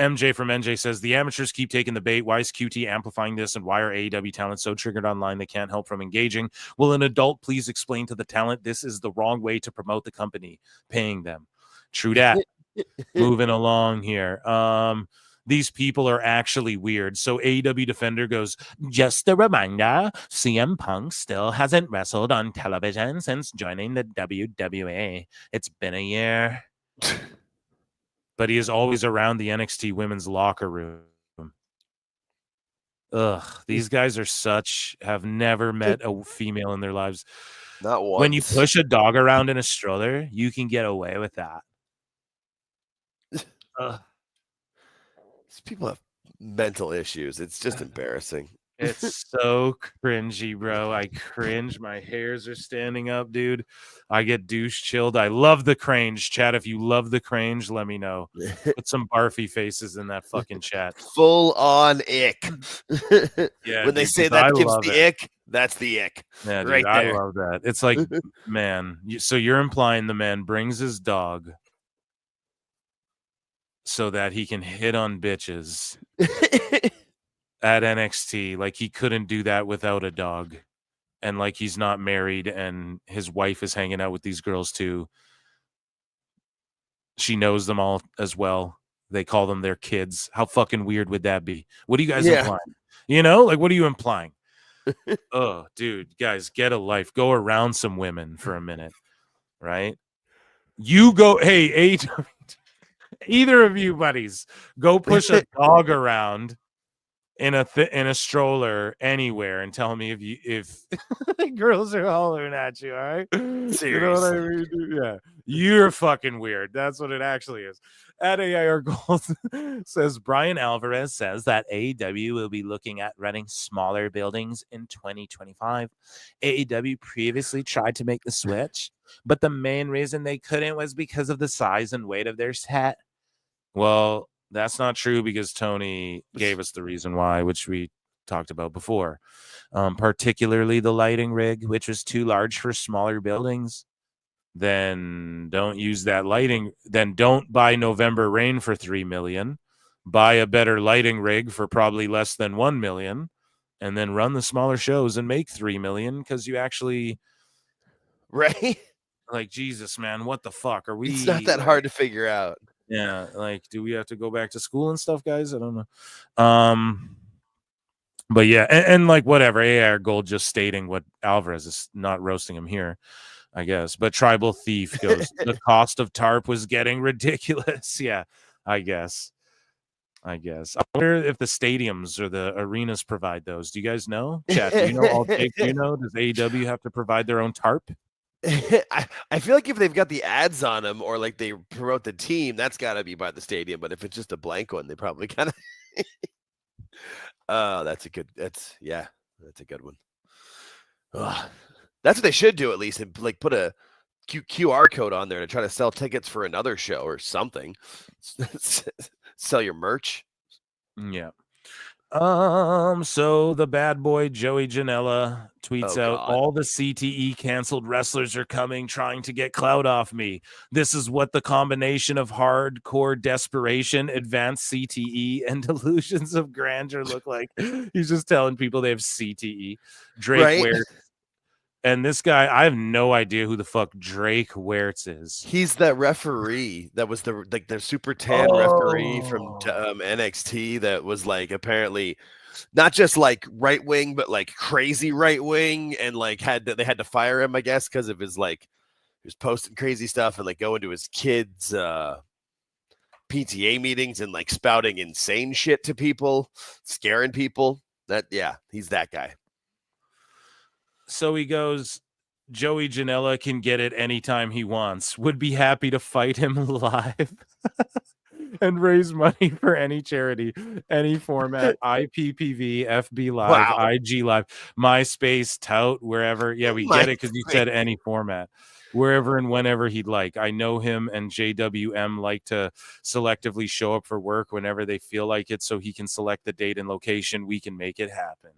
MJ from NJ says, the amateurs keep taking the bait. Why is QT amplifying this? And why are AEW talent so triggered online they can't help from engaging? Will an adult please explain to the talent this is the wrong way to promote the company, paying them? True that. Moving along here. These people are actually weird. So AEW Defender goes, just a reminder, CM Punk still hasn't wrestled on television since joining the WWE. It's been a year. But he is always around the NXT women's locker room. Ugh, these guys have never met a female in their lives. Not once. When you push a dog around in a stroller, you can get away with that. These people have mental issues. It's just embarrassing. It's so cringy, bro. I cringe. My hairs are standing up, dude. I get douche chilled. I love the cringe. Chat, if you love the cringe, let me know. Put some barfy faces in that fucking chat. Full on ick. Yeah, when they dude, say 'cause that I gives love the it. ick, that's the ick. Yeah, dude, right I there. love that. It's like, man, so you're implying the man brings his dog so that he can hit on bitches at NXT. Like he couldn't do that without a dog. And like he's not married and his wife is hanging out with these girls too. She knows them all as well. They call them their kids. How fucking weird would that be? What are you guys implying? You know, like what are you implying? Oh, dude, guys, get a life. Go around some women for a minute, right? You go, hey, either of you buddies, go push a dog around in a stroller anywhere and tell me if girls are hollering at you, all right? Seriously. You know what I mean? Yeah. You're fucking weird. That's what it actually is. At AIR Gold says Brian Alvarez says that AEW will be looking at running smaller buildings in 2025. AEW previously tried to make the switch, but the main reason they couldn't was because of the size and weight of their set. Well, that's not true because Tony gave us the reason why, which we talked about before. Particularly the lighting rig, which was too large for smaller buildings. Then don't use that lighting. Then don't buy November Rain for $3 million. Buy a better lighting rig for probably less than $1 million, and then run the smaller shows and make $3 million because you actually, right? Like Jesus, man, what the fuck are we? It's not that hard to figure out. Yeah, like, do we have to go back to school and stuff, guys? I don't know. But yeah, and like whatever. AR Gold just stating what Alvarez is, not roasting him here, I guess. But Tribal Thief goes, the cost of tarp was getting ridiculous. Yeah, I guess. I wonder if the stadiums or the arenas provide those. Do you guys know? Chat, do you know? All Jake, do you know? Does AEW have to provide their own tarp? I feel like if they've got the ads on them or like they promote the team, that's got to be by the stadium. But if it's just a blank one, they probably kind of. That's a good one. That's what they should do at least, and like put a QR code on there to try to sell tickets for another show or something. Sell your merch. Yeah. So the bad boy Joey Janela tweets out, all the CTE canceled wrestlers are coming, trying to get clout off me. This is what the combination of hardcore desperation, advanced CTE, and delusions of grandeur look like. He's just telling people they have CTE. Drake Wertz. And this guy, I have no idea who the fuck Drake Wertz is. He's that referee that was the super tan referee from NXT that was like apparently not just like right wing, but like crazy right wing, and like they had to fire him, I guess, because of his like he was posting crazy stuff and like going to his kids' PTA meetings and like spouting insane shit to people, scaring people. He's that guy. So he goes, Joey Janela can get it anytime he wants. Would be happy to fight him live and raise money for any charity, any format, IPPV, FB Live, IG Live, MySpace, Tout, wherever. Yeah, we get it because you said any format. Wherever and whenever he'd like. I know him and JWM like to selectively show up for work whenever they feel like it so he can select the date and location. We can make it happen.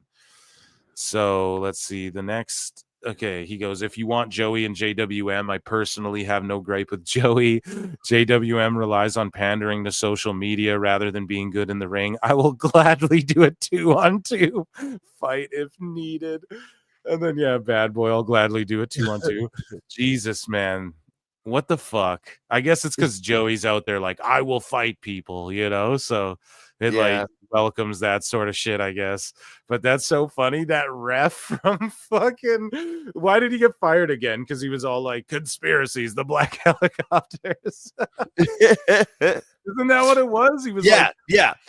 So let's see. The next okay, he goes, if you want Joey and JWM, I personally have no gripe with Joey. JWM relies on pandering to social media rather than being good in the ring. I will gladly do a 2-on-2 fight if needed. And then, yeah, Bad Boy, I'll gladly do a 2-on-2. Jesus, man. What the fuck? I guess it's because Joey's out there like, I will fight people, you know? So it like welcomes that sort of shit, I guess. But that's so funny. That ref from fucking, why did he get fired again? Because he was all like, conspiracies, the black helicopters. Isn't that what it was? He was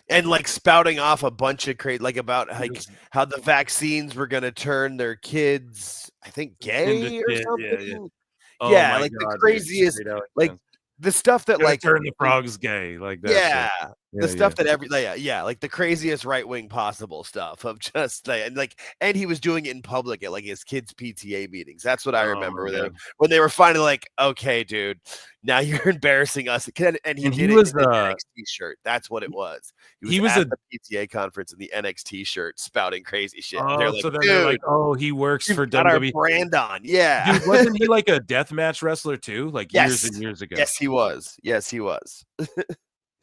and like spouting off a bunch of like about like how the vaccines were gonna turn their kids, I think, gay or something. Oh Yeah, my like God, the craziest, dude, like the stuff that like turn the frogs gay, like that. Yeah, shit. the stuff that like the craziest right wing possible stuff of just and he was doing it in public at like his kids' PTA meetings. That's what I remember when they were finally like, okay, dude, now you're embarrassing us. And he did was it in an NXT shirt. That's what it was. He was at the PTA conference in the NXT shirt, spouting crazy shit. Oh, so then they're like, oh, he works for got our WWE. brand on, yeah. Dude, wasn't he like a deathmatch wrestler too? Like years and years ago. Yes, he was. Yes, he was.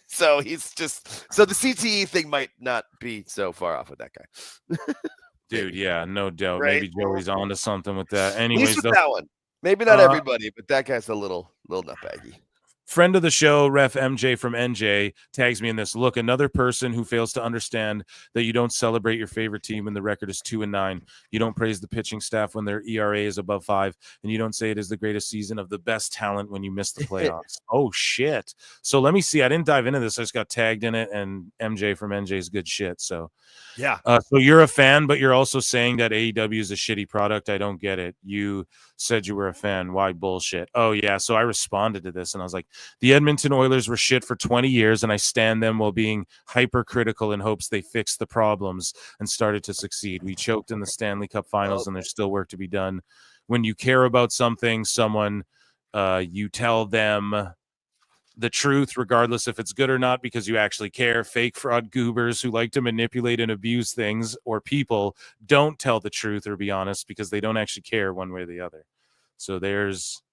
So he's just the CTE thing might not be so far off with that guy. Dude, yeah, no doubt. Right? Maybe Joey's onto something with that. At Anyways, least with that one. Maybe not everybody, but that guy's a little nutbaggy. Friend of the show, Ref MJ from NJ, tags me in this. Look, another person who fails to understand that you don't celebrate your favorite team when the record is 2-9. You don't praise the pitching staff when their ERA is above 5, and you don't say it is the greatest season of the best talent when you miss the playoffs. Oh shit! So let me see. I didn't dive into this. I just got tagged in it, and MJ from NJ is good shit. So yeah. So you're a fan, but you're also saying that AEW is a shitty product. I don't get it. You said you were a fan. Why bullshit? Oh yeah. So I responded to this, and I was like, the Edmonton Oilers were shit for 20 years, and I stand them while being hypercritical in hopes they fixed the problems and started to succeed. We choked in the Stanley Cup Finals, and there's still work to be done. When you care about something, someone, you tell them the truth, regardless if it's good or not, because you actually care. Fake fraud goobers who like to manipulate and abuse things or people don't tell the truth or be honest because they don't actually care one way or the other. So there's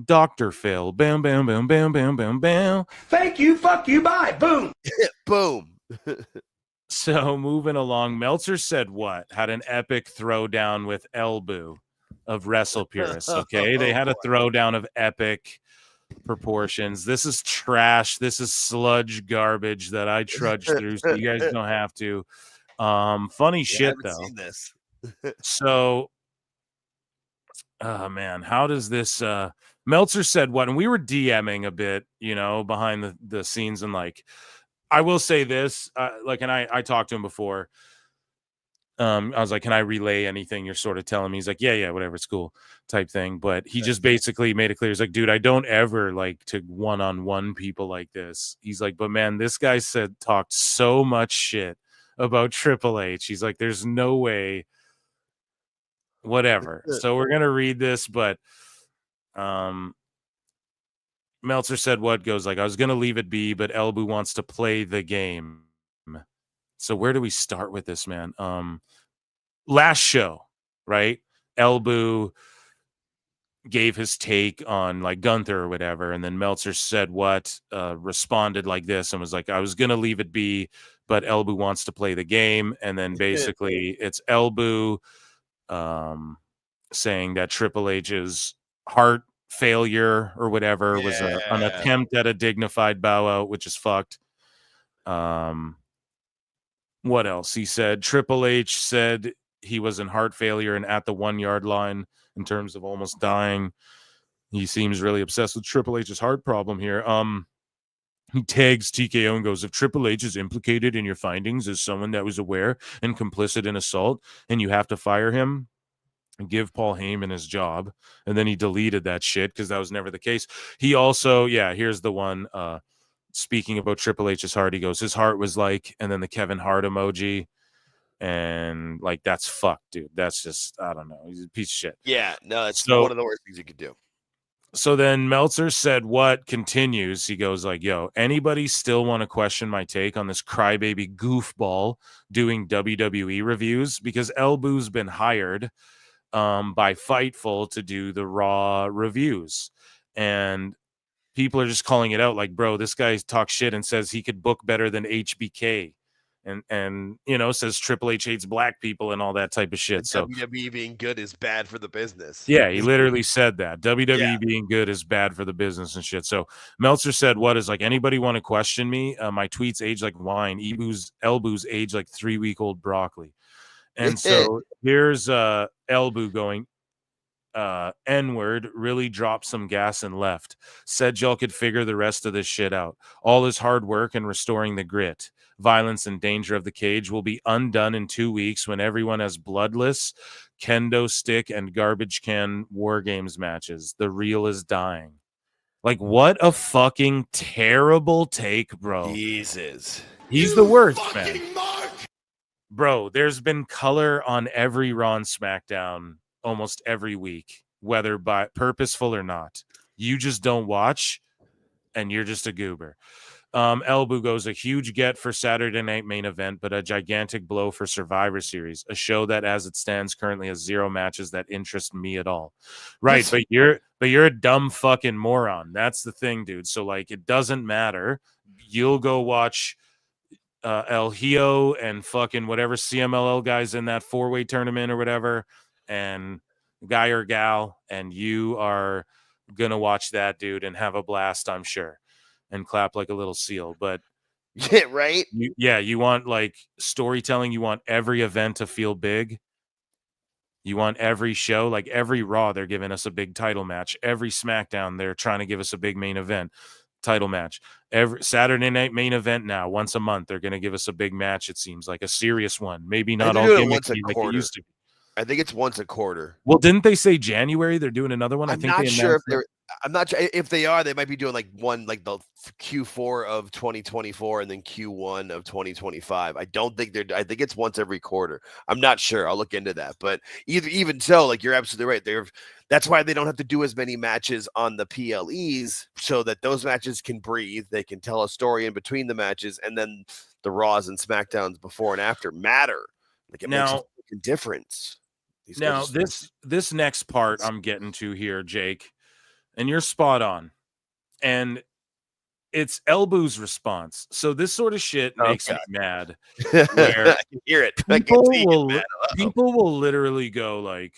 Dr. Phil. Bam, bam, bam, bam, bam, bam, bam. Thank you, fuck you, bye. Boom. Boom. So moving along, Meltzer said what? Had an epic throwdown with Elbu of Wrestle Purists. Okay, they had a throwdown of epic proportions. This is trash. This is sludge garbage that I trudged through, so you guys don't have to. Funny shit though. Seen this. So, man, how does this? Meltzer said what? And we were DMing a bit, you know, behind the scenes, and like, I will say this, like, and I talked to him before. I was like, can I relay anything you're sort of telling me? He's like, yeah, whatever, it's cool type thing. But he just basically made it clear. He's like, dude, I don't ever like to one-on-one people like this. He's like, but man, this guy talked so much shit about Triple H. He's like, there's no way, whatever. So we're going to read this, but Meltzer said what goes like, I was going to leave it be, but Elbu wants to play the game. So where do we start with this, man? Last show, right? Elbu gave his take on like Gunther or whatever, and then Meltzer said what, responded like this, and was like, I was gonna leave it be, but Elbu wants to play the game. And then basically it's Elbu saying that Triple H's heart failure or whatever was an attempt at a dignified bow out, which is fucked. What else? He said Triple H said he was in heart failure and at the 1 yard line in terms of almost dying. He seems really obsessed with Triple H's heart problem here. He tags TKO and goes, if Triple H is implicated in your findings as someone that was aware and complicit in assault, and you have to fire him and give Paul Heyman his job. And then he deleted that shit because that was never the case. He also, here's the one. Speaking about Triple H's heart, he goes, his heart was like, and then the Kevin Hart emoji. And like, that's fucked, dude. That's just, I don't know. He's a piece of shit. Yeah, no, it's one of the worst things you could do. So then Meltzer said what continues. He goes like, yo, anybody still want to question my take on this crybaby goofball doing WWE reviews? Because Elbu's been hired. by Fightful to do the Raw reviews. And people are just calling it out like, bro, this guy talks shit and says he could book better than HBK. And says Triple H hates black people and all that type of shit. So WWE being good is bad for the business. yeah, he literally said that. WWE being good is bad for the business and shit. So Meltzer said, what is like, anybody want to question me? My tweets age like wine. Elboo's age like 3-week-old broccoli. And so here's Elboo going, N-word, really dropped some gas and left. Said y'all could figure the rest of this shit out. All his hard work and restoring the grit, violence, and danger of the cage will be undone in 2 weeks when everyone has bloodless, kendo stick, and garbage can war games matches. The real is dying. Like, what a fucking terrible take, bro. Jesus. He's the worst, man. Bro, there's been color on every Raw and SmackDown almost every week, whether by purposeful or not. You just don't watch, and you're just a goober. Elboo goes, a huge get for Saturday Night Main Event, but a gigantic blow for Survivor Series, a show that as it stands currently has 0 matches that interest me at all. Right, but you're a dumb fucking moron. That's the thing, dude. So like, it doesn't matter. You'll go watch El Hijo and fucking whatever CMLL guys in that 4-way tournament or whatever, and guy or gal, and you are gonna watch that, dude, and have a blast, I'm sure, and clap like a little seal. But yeah, right. You want like storytelling. You want every event to feel big. You want every show, like every Raw, they're giving us a big title match. Every SmackDown, they're trying to give us a big main event title match. Every Saturday Night Main Event now, once a month, they're going to give us a big match. It seems like a serious one. Maybe not all gimmicky like it used to be. I think it's once a quarter. Well, didn't they say January they're doing another one? I'm not sure if they are. They might be doing like one, like the Q4 of 2024 and then Q1 of 2025. I don't think I think it's once every quarter. I'm not sure. I'll look into that. But even so, like, you're absolutely right. That's why they don't have to do as many matches on the PLEs, so that those matches can breathe. They can tell a story in between the matches, and then the Raws and SmackDowns before and after matter. Like, it makes a fucking difference. Now, this next part I'm getting to here, Jake, and you're spot on. And it's Elboo's response. So this sort of shit makes me mad. Where I can hear it. People will literally go like,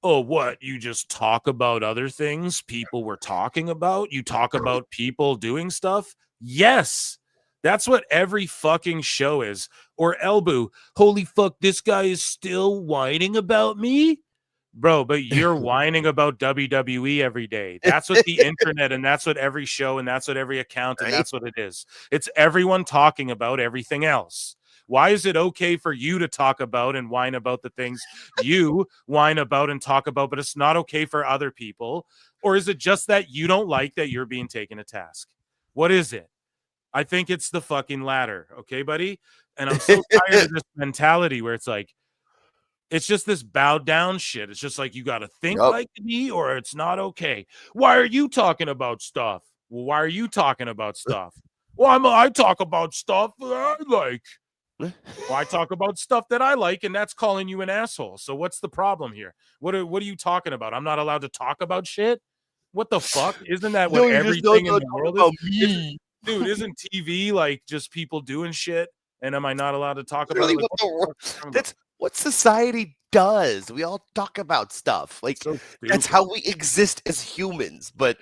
oh, what? You just talk about other things people were talking about? You talk about people doing stuff? Yes. That's what every fucking show is. Or Elboo, holy fuck, this guy is still whining about me? Bro, but you're whining about WWE every day. That's what the internet, and that's what every show, and that's what every account, and that's what it is. It's everyone talking about everything else. Why is it okay for you to talk about and whine about the things you whine about and talk about, but it's not okay for other people? Or is it just that you don't like that you're being taken to task? What is it? I think it's the fucking latter. Okay, buddy? And I'm so tired of this mentality where it's like, it's just this bowed down shit. It's just like, you got to think like me or it's not okay. Why are you talking about stuff? Well, why are you talking about stuff? Well, I talk about stuff that I like. Well, I talk about stuff that I like, and that's calling you an asshole. So what's the problem here? What are you talking about? I'm not allowed to talk about shit? What the fuck? Isn't that what everything in the world is? Dude, isn't TV like just people doing shit? And am I not allowed to talk about it? That's what society does. We all talk about stuff. Like, that's how we exist as humans. But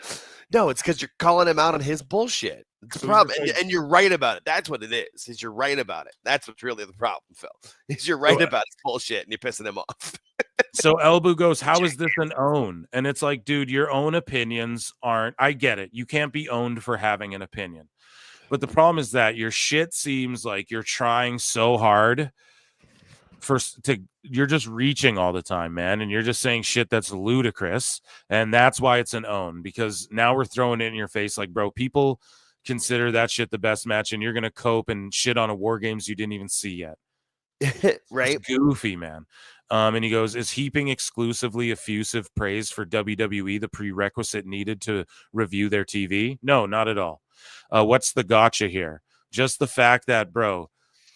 no, it's because you're calling him out on his bullshit. It's the problem. And you're right about it. That's what it is you're right about it. That's what's really the problem, Phil. Is you're right about his bullshit and you're pissing him off. So Elboo goes, how is this an own? And it's like, dude, your own opinions aren't, I get it. You can't be owned for having an opinion. But the problem is that your shit seems like you're trying so hard you're just reaching all the time, man. And you're just saying shit that's ludicrous. And that's why it's an own, because now we're throwing it in your face. Like, bro, people consider that shit the best match, and you're going to cope and shit on a War Games you didn't even see yet. Right? It's goofy, man. And he goes, is heaping exclusively effusive praise for WWE the prerequisite needed to review their TV? No, not at all. What's the gotcha here? Just the fact that, bro,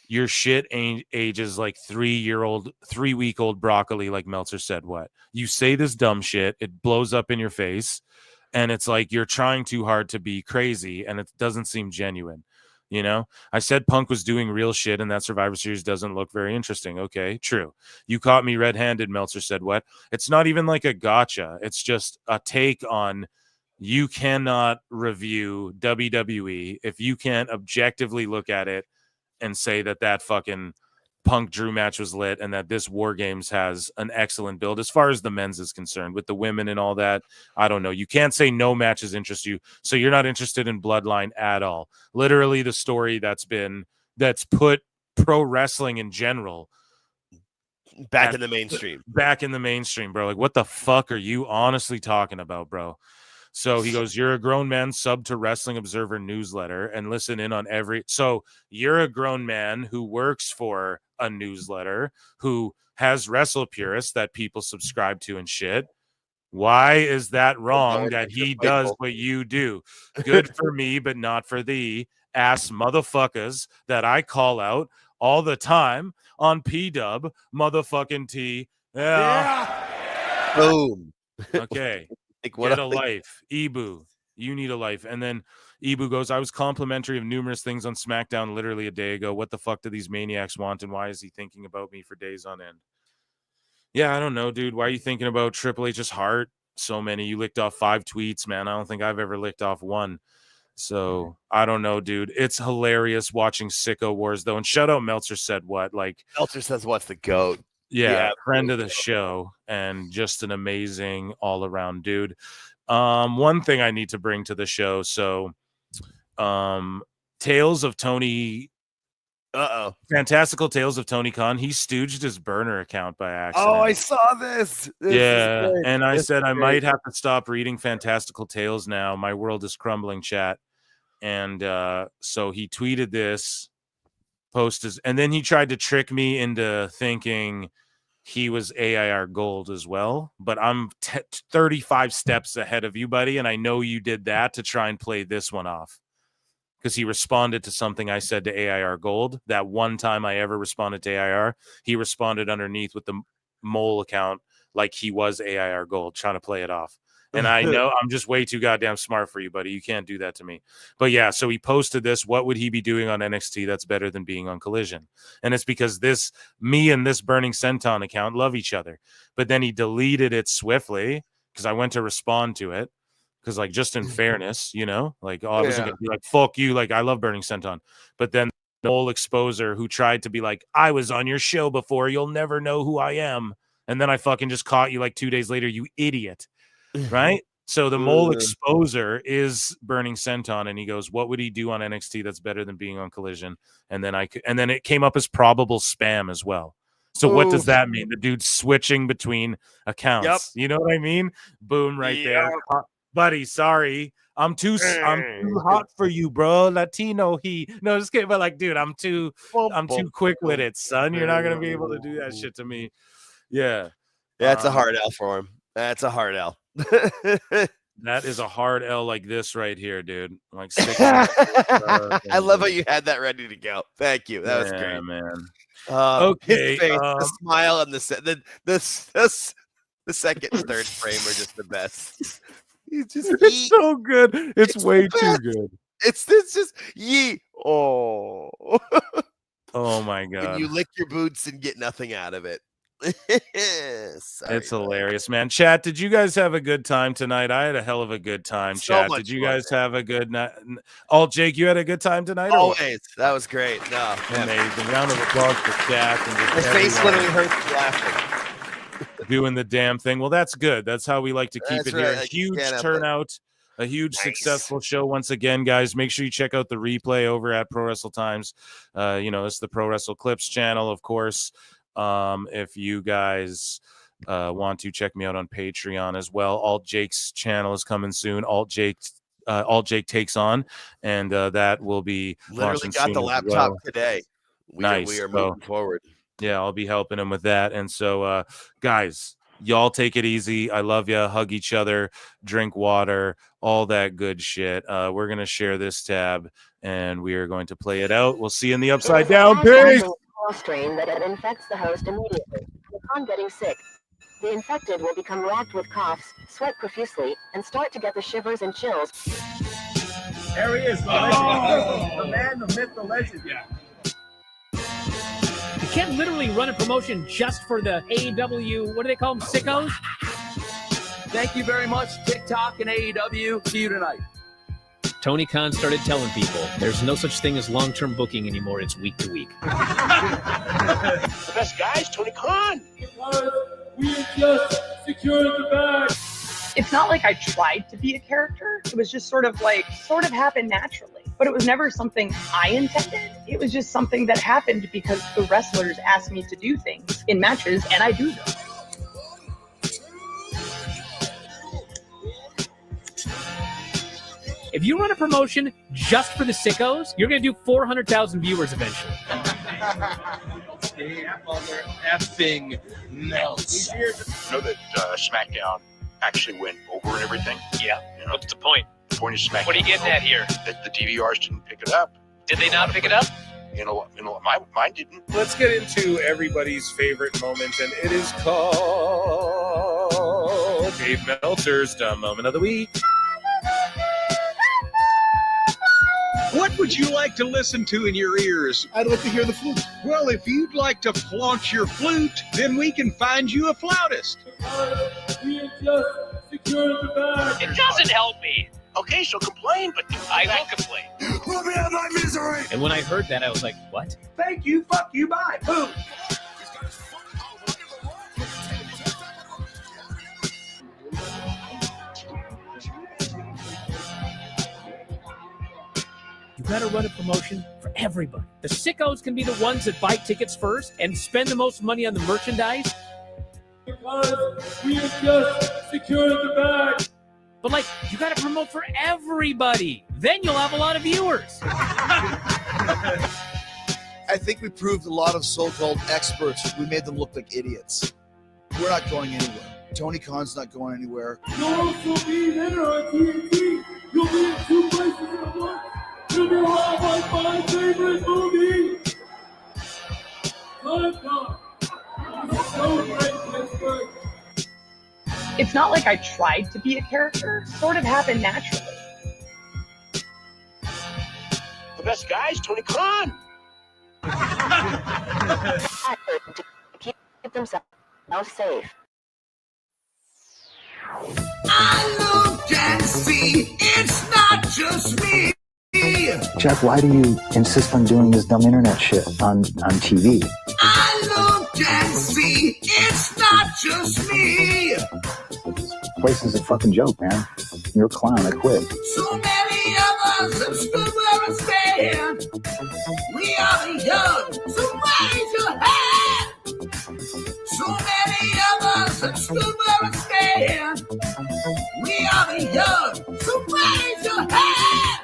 Your shit ages like 3-week-old broccoli, like Meltzer said. What? You say this dumb shit, it blows up in your face, and it's like you're trying too hard to be crazy, and it doesn't seem genuine. You know, I said Punk was doing real shit, and that Survivor Series doesn't look very interesting. Okay, true. You caught me red-handed, Meltzer said. What? It's not even like a gotcha. It's just a take on you cannot review WWE if you can't objectively look at it and say that fucking Punk Drew match was lit and that this War Games has an excellent build as far as the men's is concerned. With the women and all that, I don't know. You can't say no matches interest you, so you're not interested in Bloodline at all. Literally the story that's put pro wrestling in general back in the mainstream. Back in the mainstream, bro. Like, what the fuck are you honestly talking about, bro? So he goes, you're a grown man, sub to Wrestling Observer newsletter and listen in on every. So you're a grown man who works for a newsletter who has Wrestle Purists that people subscribe to and shit. Why is that wrong that he does what you do? Good for me, but not for thee, ass motherfuckers that I call out all the time on PW motherfucking T. Yeah. Boom. Okay. Get a life. Ibu, you need a life. And then Ibu goes, I was complimentary of numerous things on SmackDown literally a day ago. What the fuck do these maniacs want, and why is he thinking about me for days on end? Yeah, I don't know, dude. Why are you thinking about Triple H's heart? So many. You licked off 5 tweets, man. I don't think I've ever licked off 1. So I don't know, dude. It's hilarious watching Sicko Wars, though. And shout out Meltzer said what? Like, Meltzer says what's the GOAT. Yeah, friend of the show and just an amazing all-around dude. One thing I need to bring to the show. So, Tales of Tony. Fantastical Tales of Tony Khan. He stooged his burner account by accident. Oh, I saw this. Yeah, and I said I might have to stop reading Fantastical Tales now. My world is crumbling, chat. And so he tweeted this post, and then he tried to trick me into thinking he was AIR Gold as well, but I'm 35 steps ahead of you, buddy, and I know you did that to try and play this one off because he responded to something I said to AIR Gold. That one time I ever responded to AIR, he responded underneath with the mole account like he was AIR Gold, trying to play it off. And I know I'm just way too goddamn smart for you, buddy. You can't do that to me. But yeah, so he posted this. What would he be doing on NXT that's better than being on Collision? And it's because me and this Burning Senton account love each other. But then he deleted it swiftly because I went to respond to it. Because, like, just in fairness, you know, like, I wasn't going to be like, fuck you. Like, I love Burning Senton. But then the whole exposer who tried to be like, I was on your show before. You'll never know who I am. And then I fucking just caught you like 2 days later, you idiot. Right? So the mole exposer is Burning Senton, and he goes, what would he do on NXT that's better than being on Collision? And then it came up as probable spam as well. So what does that mean? The dude's switching between accounts. Yep. You know what I mean? Boom, right there. Buddy, sorry. I'm too hot for you, bro. Latino no, just kidding. But like, dude, I'm too quick with it, son. You're not gonna be able to do that shit to me. Yeah. That's a hard L for him. That's a hard L. That is a hard L like this right here, dude. Like I love how you had that ready to go. Thank you. That was great, man. Okay, his face, the smile and the second and third frame are just the best. It's so good. It's way too good. It's just yee. Oh my god. When you lick your boots and get nothing out of it. It's hilarious, man. Chat, did you guys have a good time tonight? I had a hell of a good time. Chat, did you guys have a good night? Jake, you had a good time tonight? Always. That was great. No, amazing. Round of applause for chat. My face literally hurts laughing. Doing the damn thing. Well, that's good. That's how we like to keep it here. Right. Huge turnout. A huge successful show once again, guys. Make sure you check out the replay over at Pro Wrestle Times. It's the Pro Wrestle Clips channel, of course. If you guys want to check me out on Patreon as well, Alt Jake's channel is coming soon. Alt Jake takes on, and that will be literally got the laptop today. We are moving forward. Yeah, I'll be helping him with that. And so, guys, Y'all take it easy. I love you. Hug each other, drink water, all that good shit. We're going to share this tab, and we are going to play it out. We'll see you in the Upside Down. Peace. Strain that infects the host immediately. Upon getting sick, the infected will become racked with coughs, sweat profusely, and start to get the shivers and chills. There he is, the legend. The man, the myth, the legend. Yeah. You can't literally run a promotion just for the AEW, what do they call them, sickos? Thank you very much, TikTok and AEW. See you tonight. Tony Khan started telling people there's no such thing as long-term booking anymore. It's week to week. The best guys, Tony Khan. We just secured the bag. It's not like I tried to be a character. It was just sort of happened naturally. But it was never something I intended. It was just something that happened because the wrestlers asked me to do things in matches, and I do them. If you run a promotion just for the sickos, you're going to do 400,000 viewers eventually. Effing Meltzer. Know that SmackDown actually went over and everything? Yeah. You know, What's the point? The point of SmackDown. What are you getting at here? That the DVRs didn't pick it up. Did they not pick it up? Mine didn't. Let's get into everybody's favorite moment, and it is called Dave Meltzer's Dumb Moment of the Week. What would you like to listen to in your ears? I'd like to hear the flute. Well, if you'd like to flaunt your flute, then we can find you a flautist. We just secured the bag. It doesn't help me. Okay, so complain, but I will complain. Let me have my misery. And when I heard that, I was like, what? Thank you, fuck you, bye. Boom. You got to run a promotion for everybody. The sickos can be the ones that buy tickets first and spend the most money on the merchandise. Because we just secured the bag. But, like, you got to promote for everybody. Then you'll have a lot of viewers. I think we proved a lot of so-called experts. We made them look like idiots. We're not going anywhere. Tony Khan's not going anywhere. You'll also be there on TNT. You'll be in 2 places at once. You'll be live like my favorite movie. Time. So great, Pittsburgh. It's not like I tried to be a character. It sort of happened naturally. The best guys, Tony Khan. Keep themselves safe. I look and see it's not just me. Jeff, why do you insist on doing this dumb internet shit on TV? I look and see it's not just me. This place is a fucking joke, man. You're a clown. I quit. So many of us have stood where I stand. We are the young, so raise your hand. So many of us have stood where I stand. We are the young, so raise your hand.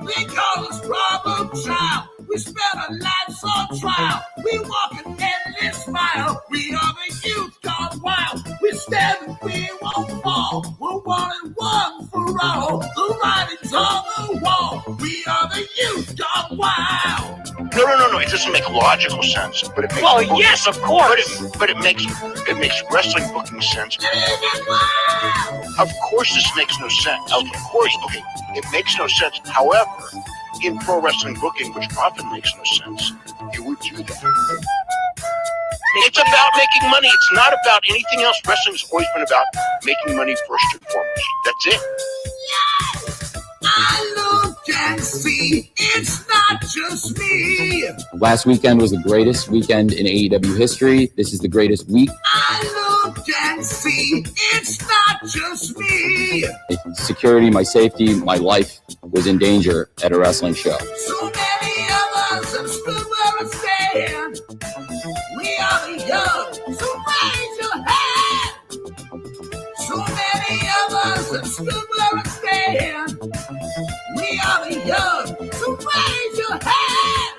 They call us problem child. We spend our lives on trial. We walk an endless mile. We are the youth gone wild. We stand and we won't fall. We're 1 and 1 for all. The writing's on the wall. We are the youth gone wild. No. It doesn't make logical sense, but it makes. Well, yes, of course. But it makes wrestling booking sense. Of course, this makes no sense. Of course, okay, it makes no sense. However, in pro wrestling booking, which often makes no sense, you would do that. It's about making money. It's not about anything else. Wrestling's always been about making money first and foremost. That's it. Yes, I look and see it's not just me. Last weekend was the greatest weekend in AEW history. This is the greatest week. I look and see it's not just me. Security, my safety, my life was in danger at a wrestling show. So many of us have stood where I stand. We are the young, so raise your hand. So many of us have stood where I stand. We are the young, so raise your hand.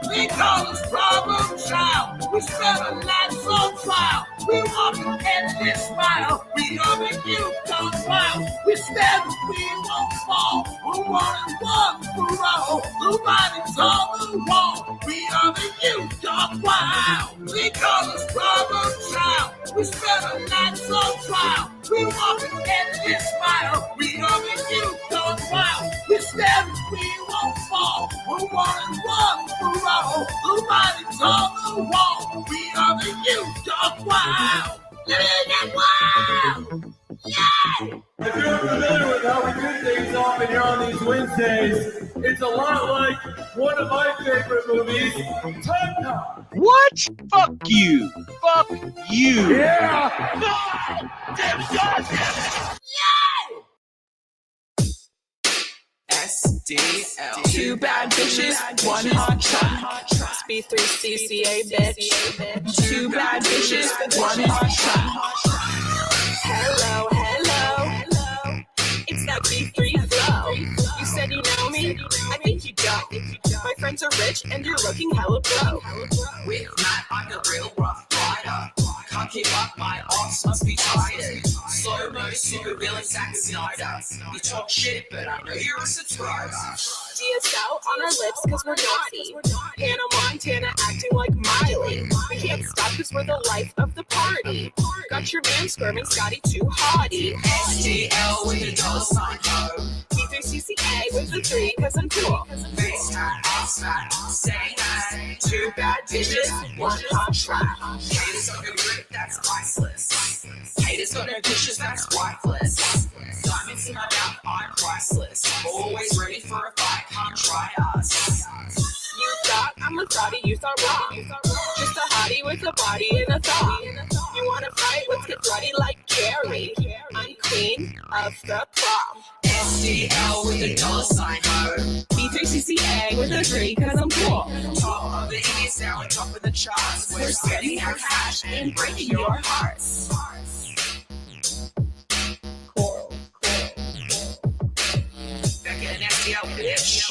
They call us problem child. We spend our lives on trial. We walk and we smile. We are the youth of wild. We stand, we won't fall. We're 1-1 for all. Nobody's on the wall. We are the youth of wild. They call us problem child. We spend our nights on trial. We walk and we smile. We are the youth of wild. We stand, we won't fall. We're 1-1 for all. Nobody's on the wall. We are the youth of wild. Get wild! Yay! If you're familiar with how we do things often here on these Wednesdays, it's a lot like one of my favorite movies, Time Cop. What? Fuck you. Fuck you. Yeah! No! Damn it! Yay! SDL. Two bad bitches, one hot track. B3CCA, bitch. Two bad bitches, one hot track. Hello, hello. It's that B3 flow. You said you know me? I think you don't. My friends are rich and you're looking hella pro. With Matt, I'm a real rough rider. Can't keep up, my arms must be tired. Slow-mo, super villain, Zack Snyder. You talk shit, but I know you're a subscriber. DSL on our lips cause we're naughty. Hannah Montana acting like Miley. We can't stop cause we're the life of the party. Got your man squirming Scotty too hottie. SDL with a $sign ho. B3CCA with the 3 cause I'm cool. Face tat, ass fat, say that. Two bad bitches, one hot track. Haters got no grip, that's priceless. Haters got no dishes, that's wifeless. Diamonds in my mouth, I'm priceless. Always ready for a fight, can't try us. You thought I'm a thotty, you thought wrong. Just a hottie with a body and a thought. You wanna fight, let's get bloody like Gary. I'm queen of the prom. SDL with a $sign ho. B3CCA with a 3 cause I'm cool. Top of the Indies now on top of the charts. We're spending our cash and breaking your hearts. Back in SDL, bitch.